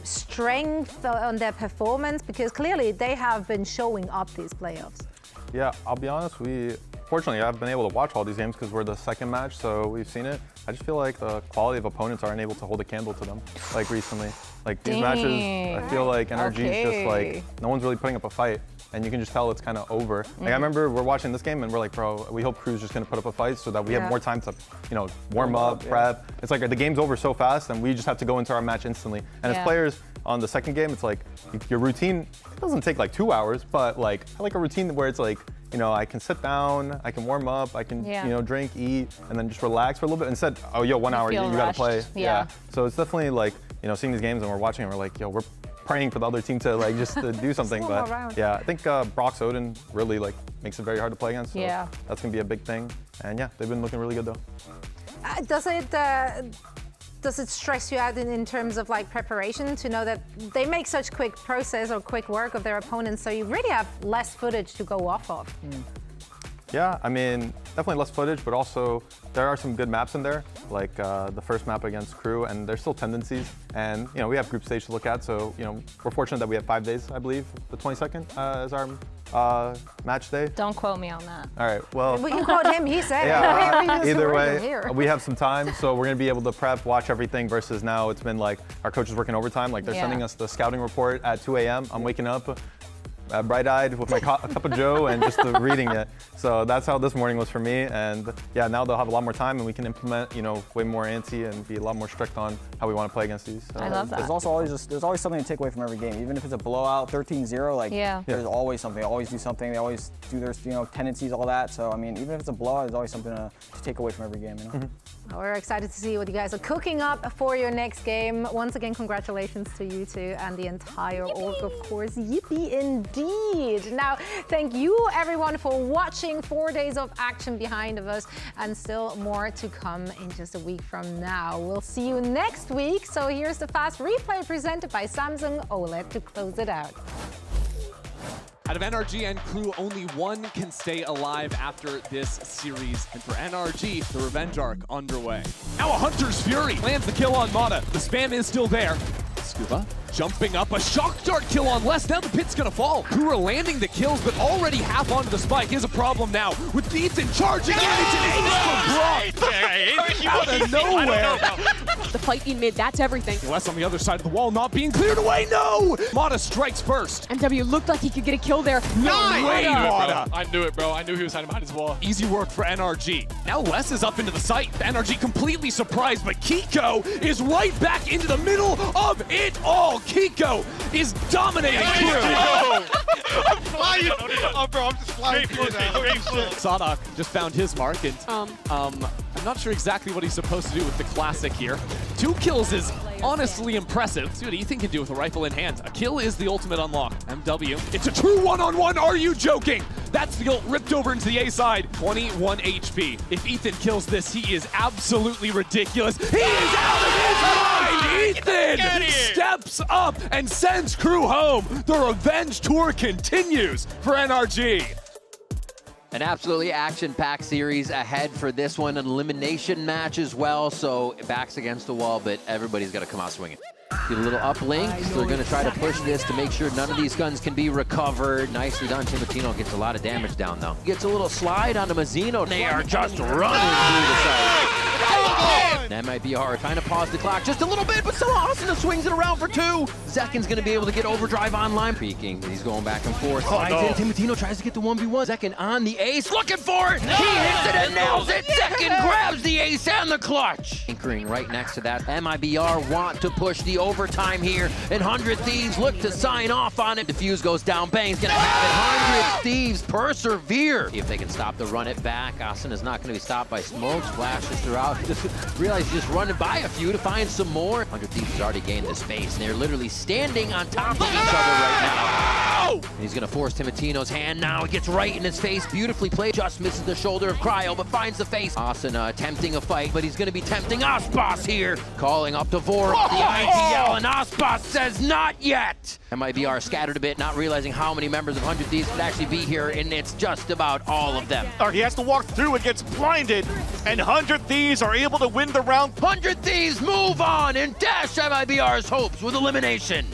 strength on their performance? Because clearly they have been showing up these playoffs. Yeah, I'll be honest, fortunately I've been able to watch all these games because we're the second match, so we've seen it. I just feel like the quality of opponents aren't able to hold a candle to them, recently. These matches, I feel like Energy is just no one's really putting up a fight, and you can just tell it's kind of over. I remember we're watching this game and we're like, bro, we hope Crew's just gonna put up a fight so that we have more time to, warm up, prep. It's like the game's over so fast and we just have to go into our match instantly. And as players on the second game, it's like your routine, it doesn't take 2 hours, but I like a routine where it's I can sit down, I can warm up, I can, drink, eat, and then just relax for a little bit. Instead, oh, yo, 1 hour, you gotta play. Yeah. So it's definitely seeing these games and we're watching and we're like, yo, we're praying for the other team to just to do something. But yeah, I think Brock's Odin really makes it very hard to play against. So that's gonna be a big thing. And yeah, they've been looking really good though. Does it stress you out in terms of preparation to know that they make such quick process or quick work of their opponents, so you really have less footage to go off of? Yeah, I mean, definitely less footage, but also there are some good maps in there, like the first map against Crew, and there's still tendencies. And, we have group stage to look at, so, we're fortunate that we have 5 days, I believe, the 22nd as our match day. Don't quote me on that. All right, well. We can quote him, he said. Either way, we have some time, so we're going to be able to prep, watch everything, versus now it's been our coach is working overtime. They're sending us the scouting report at 2 a.m. I'm waking up bright-eyed with my cup of Joe and just reading it. So that's how this morning was for me. And yeah, now they'll have a lot more time and we can implement, way more ante and be a lot more strict on how we want to play against these. So I love that. There's always something to take away from every game. Even if it's a blowout, 13-0, there's always something. They always do something. They always do their, tendencies, all that. So I mean, even if it's a blowout, there's always something to take away from every game. We're excited to see what you guys are cooking up for your next game. Once again, congratulations to you two and the entire org, of course. Yippee indeed. Now, thank you everyone for watching. 4 days of action behind of us and still more to come in just a week from now. We'll see you next week. So here's the fast replay presented by Samsung OLED to close it out. Out of NRG and Crew, only one can stay alive after this series. And for NRG, the revenge arc underway. Now a Hunter's Fury lands the kill on Mata. The spam is still there. Scuba jumping up, a shock dart kill on Les. Now the pit's gonna fall. Crew are landing the kills, but already half onto the spike. Here's a problem now with Ethan charging in. It's an ace from Brock. Out of nowhere. The fight in mid, that's everything. Les on the other side of the wall, not being cleared away. No! Mata strikes first. MW looked like he could get a kill there. No way, Mata. I knew it, bro. I knew he was hiding behind his wall. Easy work for NRG. Now Les is up into the site. NRG completely surprised, but Kiko is right back into the middle of it all. Kiko is dominating Crew. I'm flying. Oh, bro, I'm just flying through that. Sadak just found his mark, and I'm not sure exactly what he's supposed to do with the classic here. 2 kills is honestly impressive. See what Ethan can do with a rifle in hand. A kill is the ultimate unlock. MW, it's a true one-on-one. Are you joking? That's the ult ripped over into the A side. 21 HP. If Ethan kills this, he is absolutely ridiculous. He is out of his mind! Ethan steps up and sends Crew home. The revenge tour continues for NRG. An absolutely action-packed series ahead for this one. An elimination match as well, so backs against the wall, but everybody's got to come out swinging. Get a little uplink, so they're going to try to push this to make sure none of these guns can be recovered. Nicely done. Timotino gets a lot of damage down, though. Gets a little slide onto Mazzino. They are just running through the site. That might be hard. Trying to pause the clock just a little bit, but still Austin swings it around for 2. Zekin's going to be able to get overdrive online. Peeking. He's going back and forth. Slides in. Timotino tries to get the 1v1. Zekin on the ace. Looking for it. He hits it and nails it. Zekin grabs the ace and the clutch. Anchoring right next to that. MIBR want to push the overtime here. And 100 Thieves look to sign off on it. Diffuse goes down. Bang's going to have it. 100 Thieves persevere. See if they can stop the run it back. Austin is not going to be stopped by smokes. Flashes throughout. Just realize He's just running by a few to find some more. 100 Thieves has already gained the space, and they're literally standing on top of each other right now. And he's gonna force Timatino's hand now. It gets right in his face. Beautifully played. Just misses the shoulder of Cryo, but finds the face. Asana attempting a fight, but he's gonna be tempting Aspas here. Calling up to Vor, the ITL, and Aspas says not yet. MIBR scattered a bit, not realizing how many members of 100 Thieves could actually be here, and it's just about all of them. He has to walk through and gets blinded, and 100 Thieves are able to win the round. 100 Thieves move on and dash MIBR's hopes with elimination.